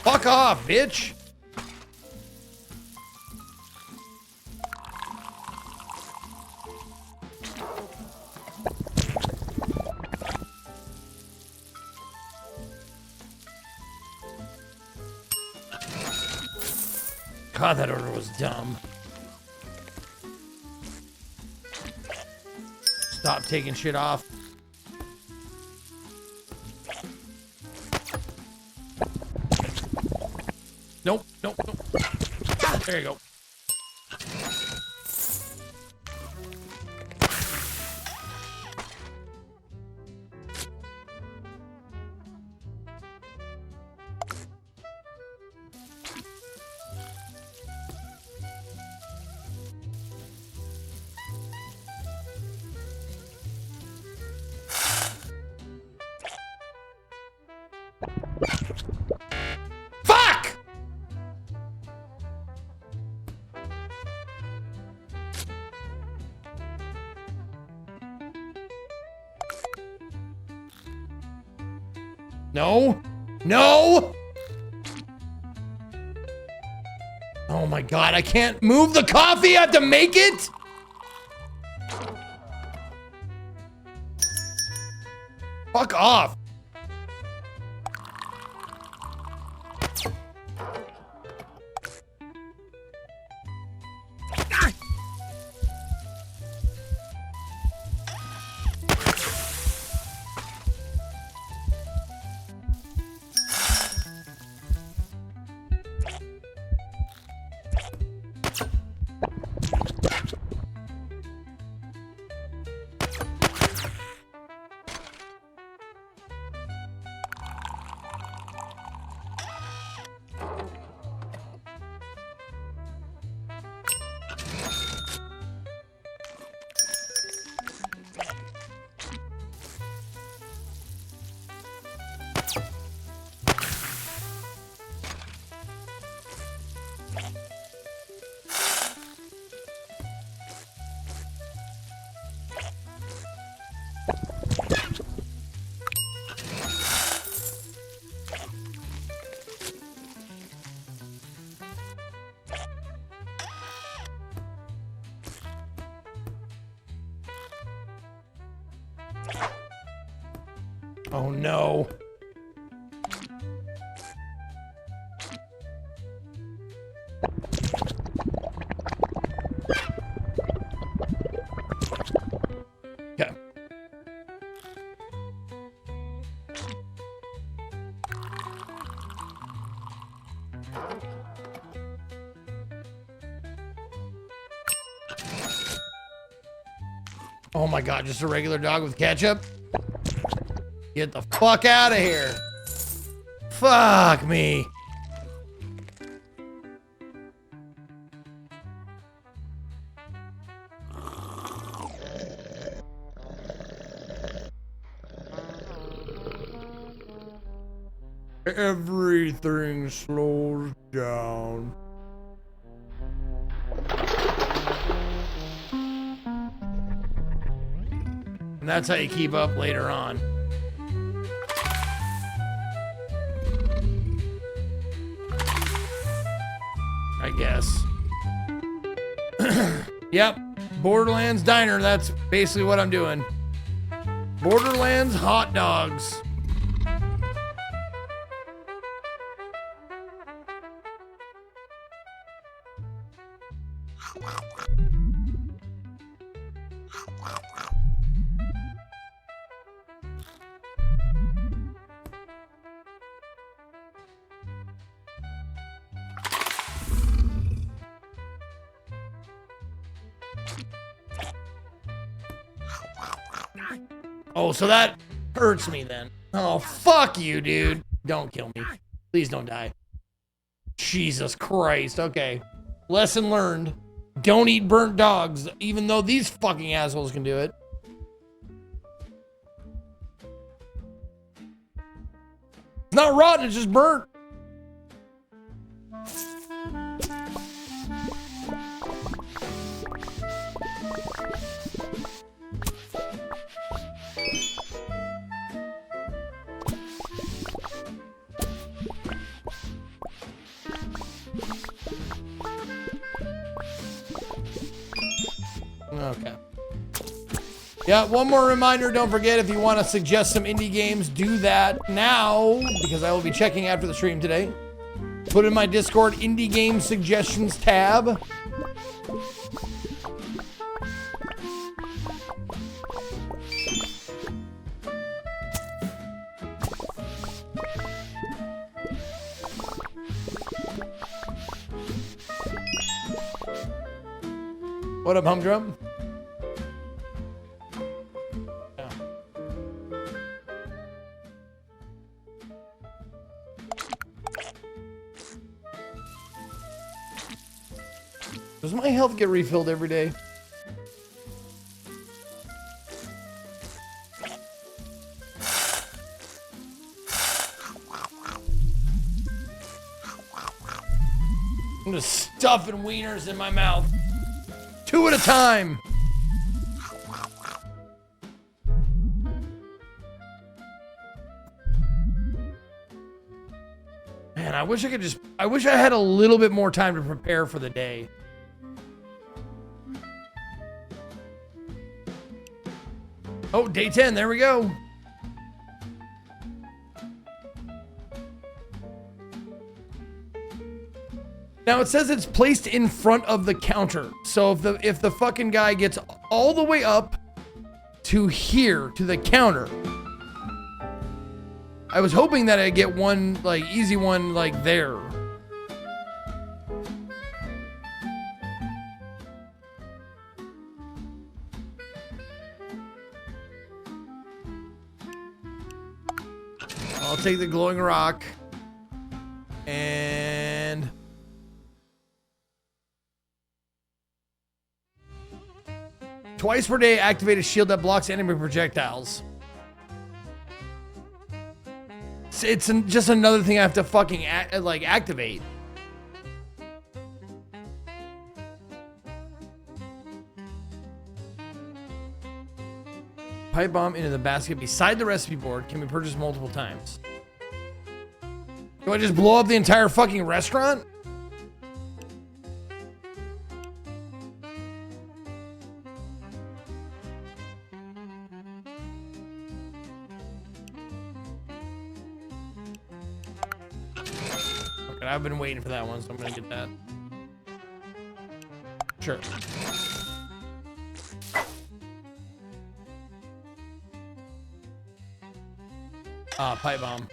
Fuck off, bitch! God, that order was dumb. Stop taking shit off. Nope, nope, nope. There you go. Fuck! No. No. Oh my God, I can't move the coffee. I have to make it. Fuck off. Oh no. Okay. Oh my god, just a regular dog with ketchup? Get the fuck out of here. Fuck me. Everything slows down. And that's how you keep up later on. I guess. Yep. Borderlands Diner. That's basically what I'm doing. Borderlands hot dogs. Oh, so that hurts me then. Oh, fuck you, dude. Don't kill me. Please don't die. Jesus Christ. Okay. Lesson learned. Don't eat burnt dogs, even though these fucking assholes can do it. It's not rotten, it's just burnt. Okay. Yeah, one more reminder, don't forget, if you want to suggest some indie games, do that now, because I will be checking after the stream today. Put in my Discord indie game suggestions tab. What up, Humdrum? Yeah. Does my health get refilled every day? I'm just stuffing wieners in my mouth. 2 at a time. Man, I wish I had a little bit more time to prepare for the day. Oh, day 10, there we go. Now it says it's placed in front of the counter. So if the fucking guy gets all the way up to here, to the counter. I was hoping that I'd get one, like, easy one, like, there. I'll take the glowing rock. And... twice per day, activate a shield that blocks enemy projectiles. It's just another thing I have to fucking activate. Pipe bomb into the basket beside the recipe board can be purchased multiple times. Do I just blow up the entire fucking restaurant? token. I've been waiting for that one, so I'm gonna get that. Sure. Pipe bomb.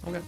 Okay.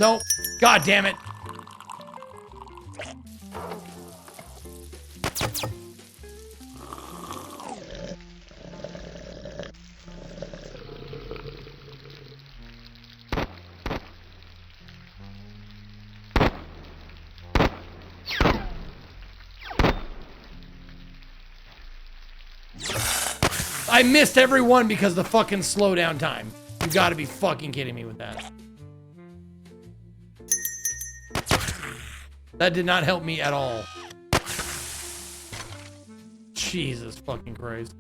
No. God damn it. I missed every one because of the fucking slowdown time. You gotta be fucking kidding me with that. That did not help me at all. Jesus fucking Christ.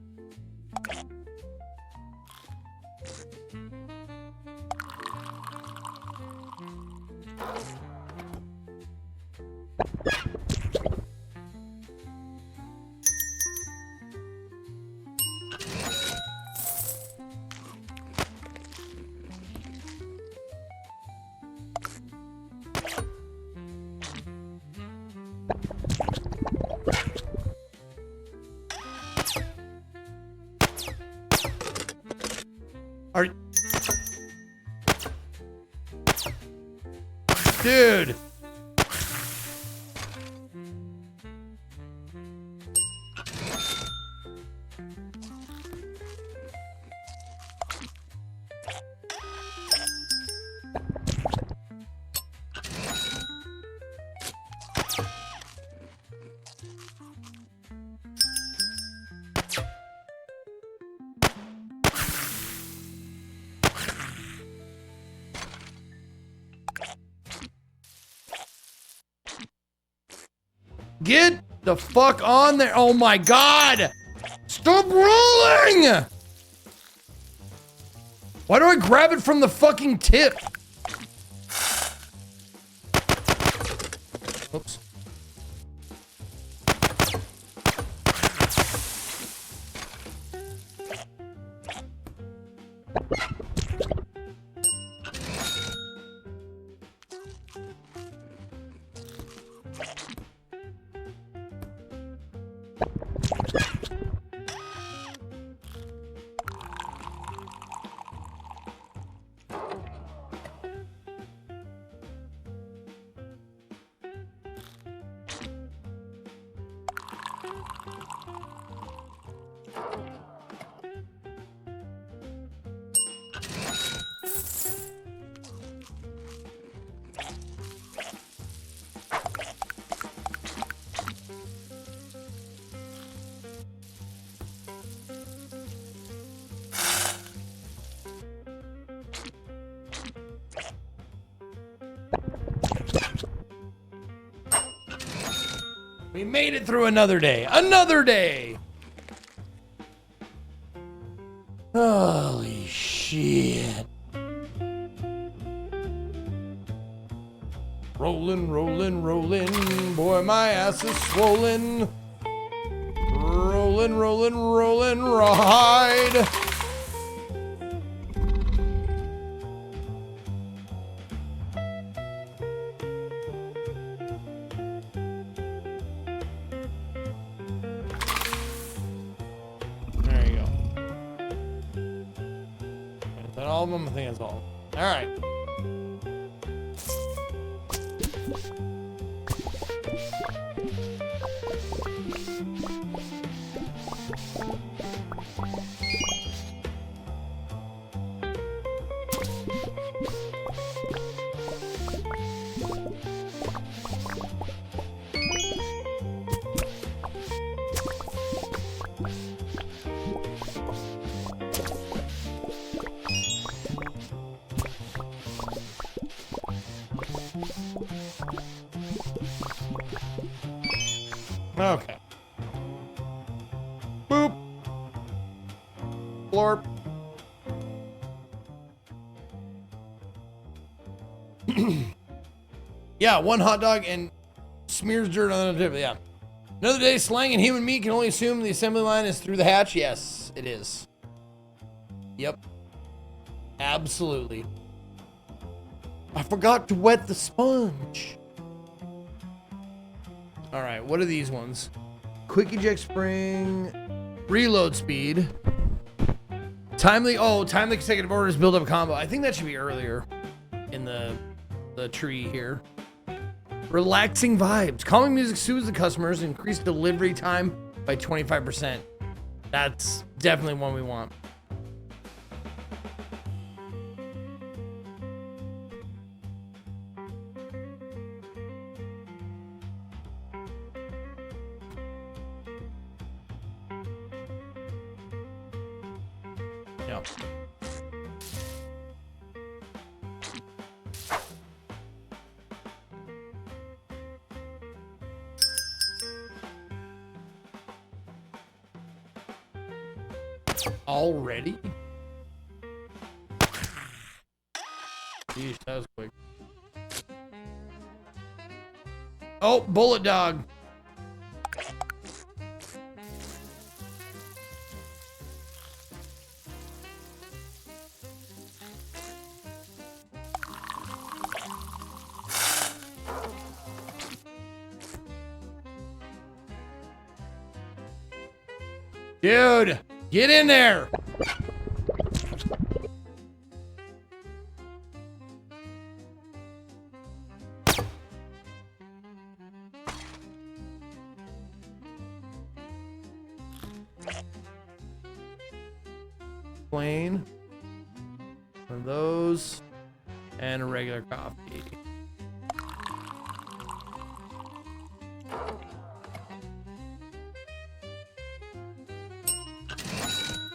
Dude. Get the fuck on there. Oh my God. Stop rolling. Why do I grab it from the fucking tip? Oops. We made it through another day. Another day! Holy shit. Rolling, rolling, rolling. Boy, my ass is swollen. Rolling, rolling, rolling, ride. that all of them? I think that's all. All right. Okay. Boop. Blorp. Yeah, one hot dog and smears dirt on the tip. Yeah. Another day, slang and human meat can only assume the assembly line is through the hatch. Yes, it is. Yep. Absolutely. I forgot to wet the sponge. All right, what are these ones? Quick eject spring, reload speed, timely consecutive orders build up a combo. I think that should be earlier in the tree here. Relaxing vibes, calming music soothes the customers, increase delivery time by 25%. That's definitely one we want. Yep. Already? Jeez, that was quick. Oh, bullet dog. Dude, get in there. Plain. One of those. And a regular coffee.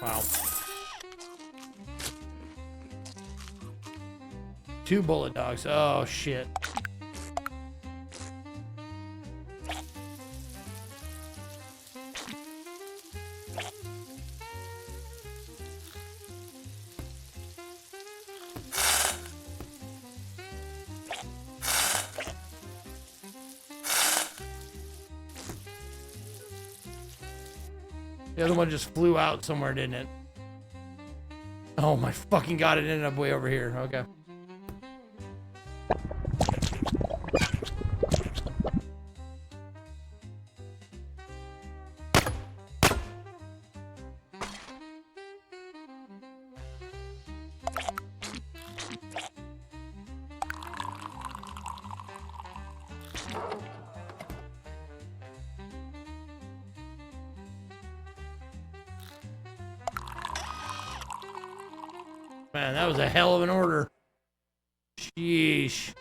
Wow. 2 bullet dogs. Oh, shit. The other one just flew out somewhere, didn't it? Oh my fucking god, it ended up way over here. Okay. Man, that was a hell of an order. Sheesh.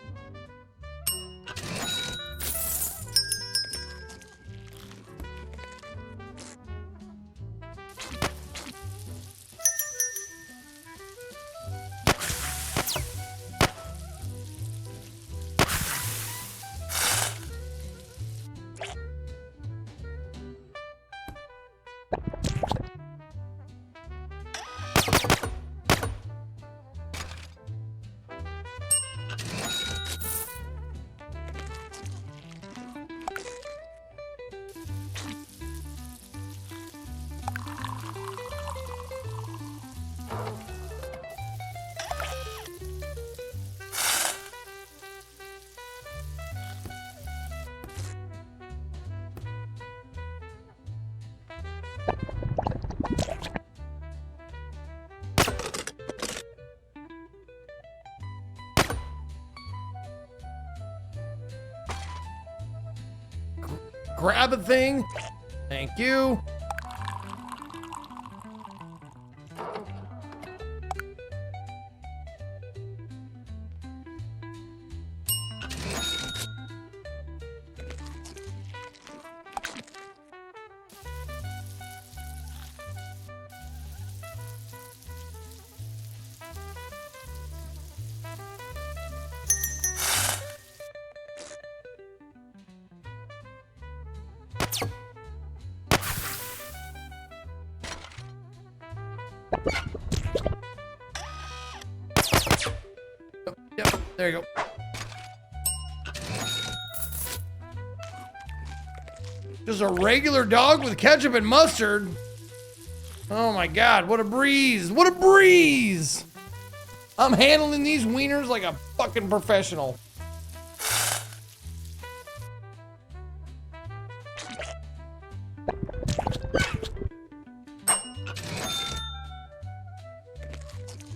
grab a thing. Thank you. Yep, there you go. Just a regular dog with ketchup and mustard. Oh my God, what a breeze. What a breeze. I'm handling these wieners like a fucking professional.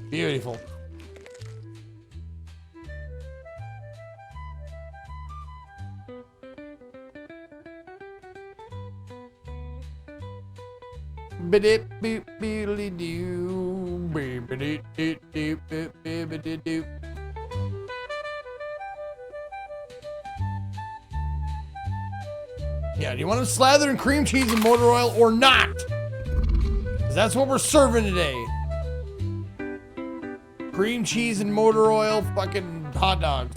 Beautiful. Yeah, do you want to slather in cream cheese and motor oil or not? 'Cause that's what we're serving today. Cream cheese and motor oil fucking hot dogs.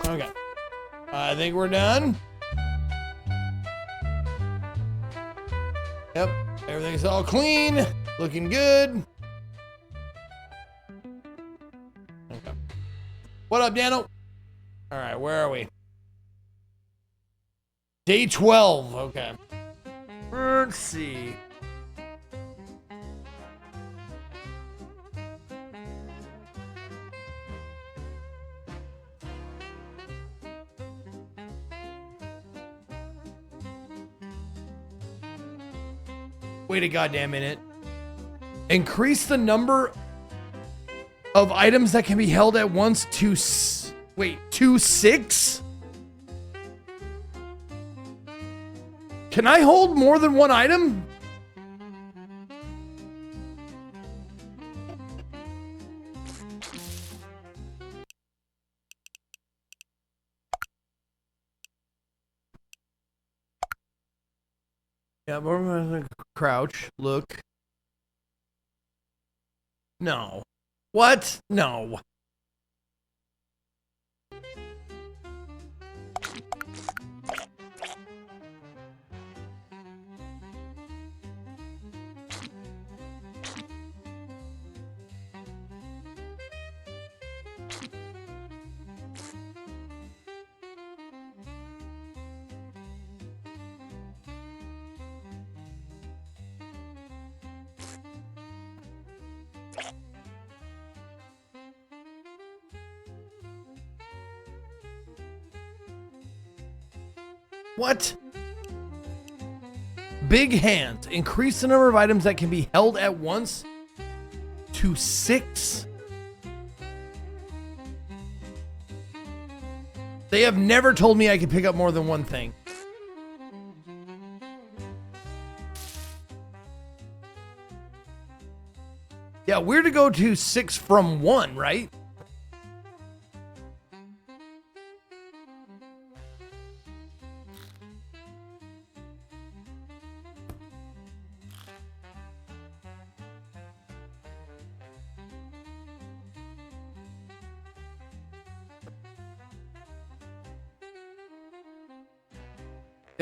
Okay. I think we're done. Yep. Everything's all clean. Looking good. Okay. What up, Dano? All right, where are we? Day 12. Okay. Let's see. Wait a goddamn minute. Increase the number of items that can be held at once to to 6? Can I hold more than one item? Yeah, but we're gonna crouch, look. No. What? No. What? Big hands. Increase the number of items that can be held at once to 6. They have never told me I could pick up more than one thing. Yeah, we're to go to 6 from 1, right?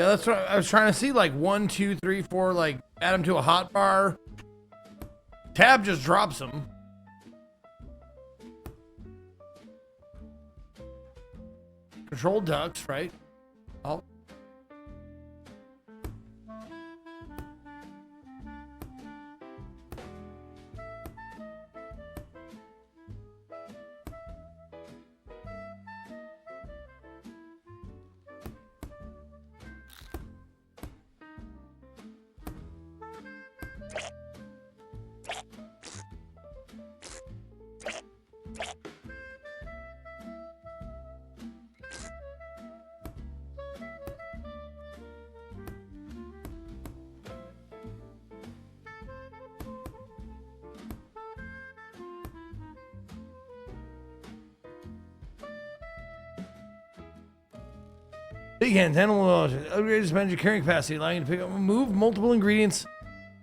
Yeah, that's what I was trying to see. Like 1, 2, 3, 4. Like add them to a hot bar. Tab just drops them. Control ducks, right? Oh. Big hands, handle upgrade expansion carrying capacity, allowing you to pick up, move multiple ingredients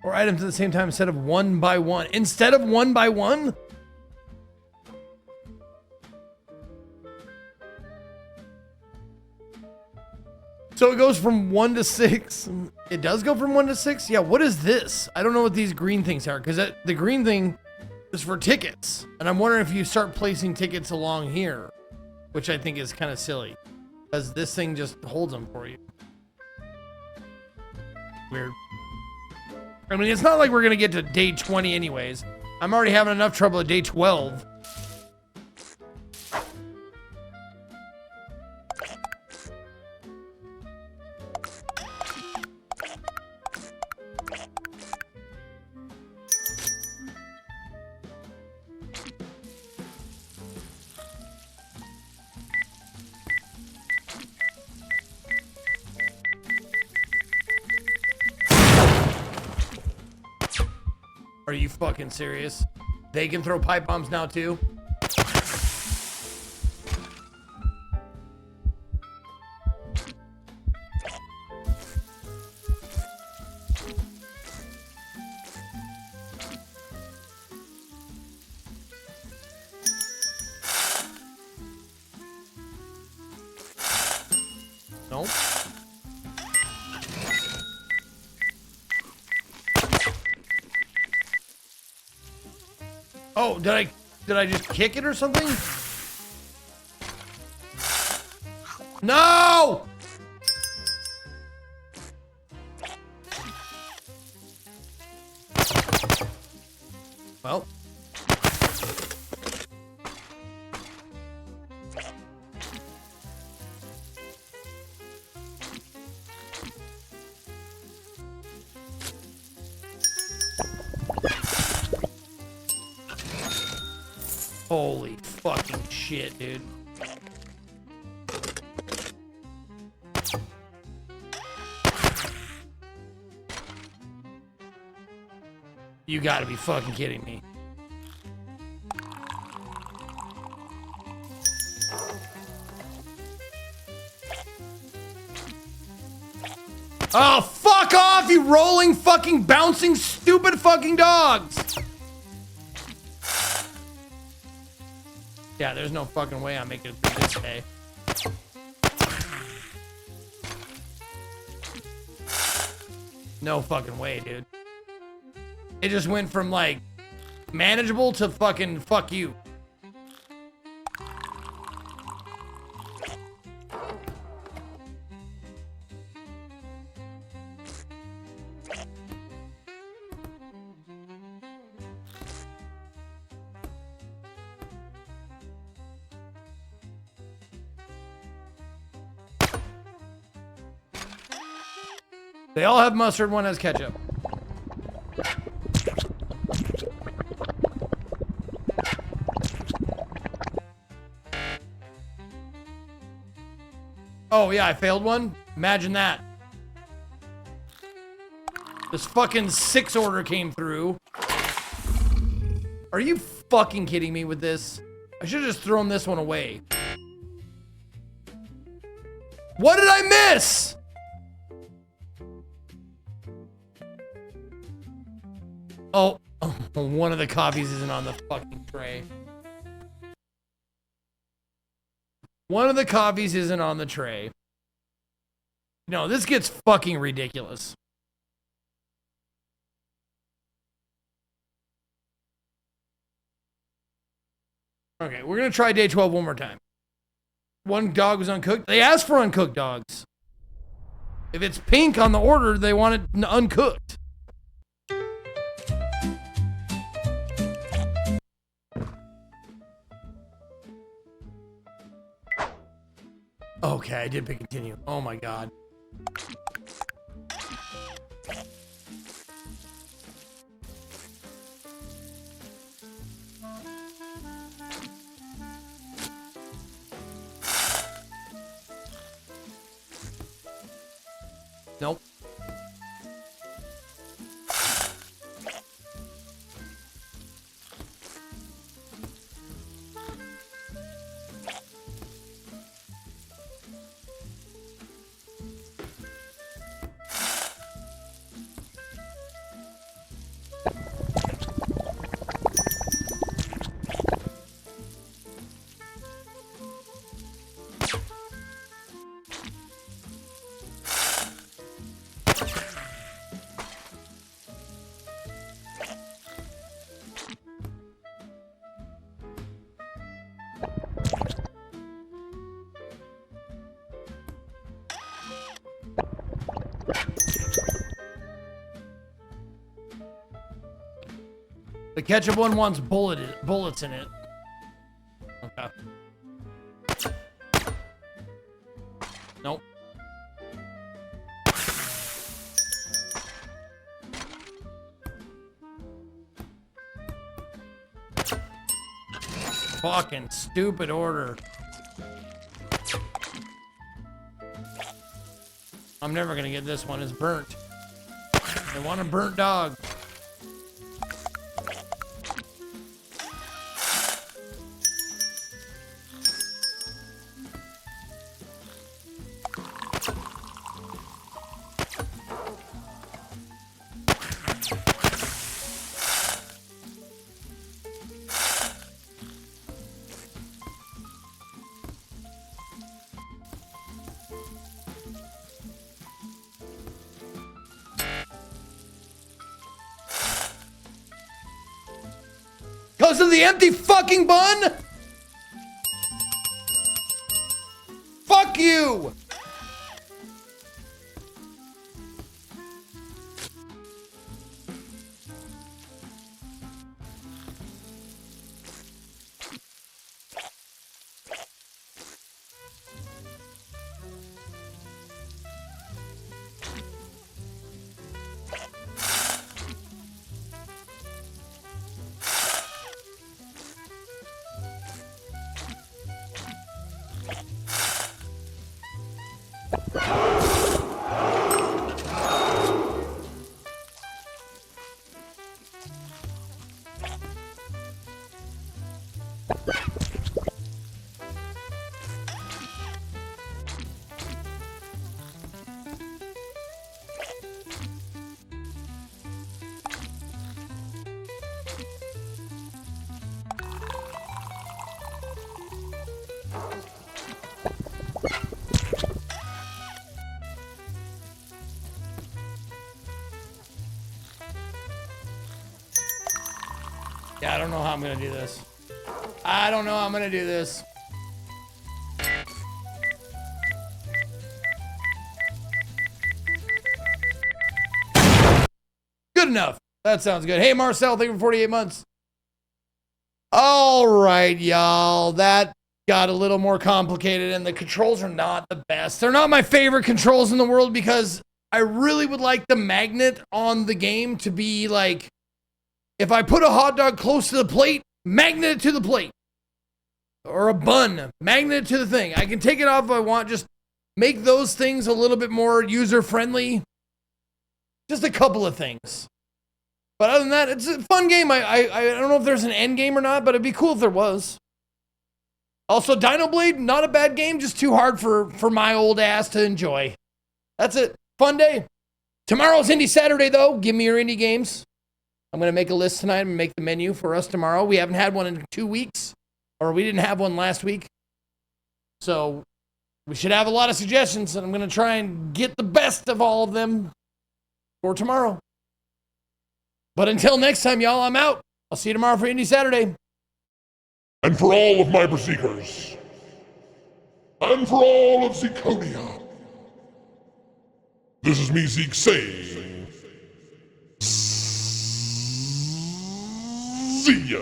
or items at the same time instead of one by one. Instead of one by one? So it goes from 1 to 6. It does go from 1 to 6? Yeah, what is this? I don't know what these green things are, because the green thing is for tickets. And I'm wondering if you start placing tickets along here, which I think is kind of silly. Because this thing just holds them for you. Weird. I mean, it's not like we're going to get to day 20 anyways. I'm already having enough trouble at day 12. Are you fucking serious? They can throw pipe bombs now too? Nope. Oh, did I just kick it or something? No! Well. Holy fucking shit, dude. You gotta be fucking kidding me. Oh, fuck off, you rolling fucking bouncing stupid fucking dogs! Yeah, there's no fucking way I'm making it through this day. No fucking way, dude. It just went from like manageable to fucking fuck you. They all have mustard, one has ketchup. Oh yeah, I failed one? Imagine that. This fucking 6 order came through. Are you fucking kidding me with this? I should have just thrown this one away. What did I miss? Oh, one of the coffees isn't on the fucking tray. One of the coffees isn't on the tray. No, this gets fucking ridiculous. Okay, we're gonna try day 12 one more time. One dog was uncooked. They asked for uncooked dogs. If it's pink on the order, they want it uncooked. Okay, I did pick continue. Oh my god. Nope. The ketchup one wants bullets in it. Okay. Nope. Fucking stupid order. I'm never gonna get this one. It's burnt. They want a burnt dog. Because of the empty fucking bun? Fuck you! Yeah, I don't know how I'm gonna do this. I don't know how I'm gonna do this. Good enough. That sounds good. Hey, Marcel, thank you for 48 months. All right, y'all. That got a little more complicated, and the controls are not the best. They're not my favorite controls in the world because I really would like the magnet on the game to be like, if I put a hot dog close to the plate, magnet it to the plate. Or a bun, magnet it to the thing. I can take it off if I want. Just make those things a little bit more user-friendly. Just a couple of things. But other than that, it's a fun game. I don't know if there's an end game or not, but it'd be cool if there was. Also, Dinoblade, not a bad game, just too hard for my old ass to enjoy. That's it. Fun day. Tomorrow's Indie Saturday, though. Give me your indie games. I'm going to make a list tonight and make the menu for us tomorrow. We haven't had one in 2 weeks, or we didn't have one last week. So we should have a lot of suggestions, and I'm going to try and get the best of all of them for tomorrow. But until next time, y'all, I'm out. I'll see you tomorrow for Indie Saturday. And for all of my Berserkers, and for all of Zeconia, this is me, Zeke, saying, see ya.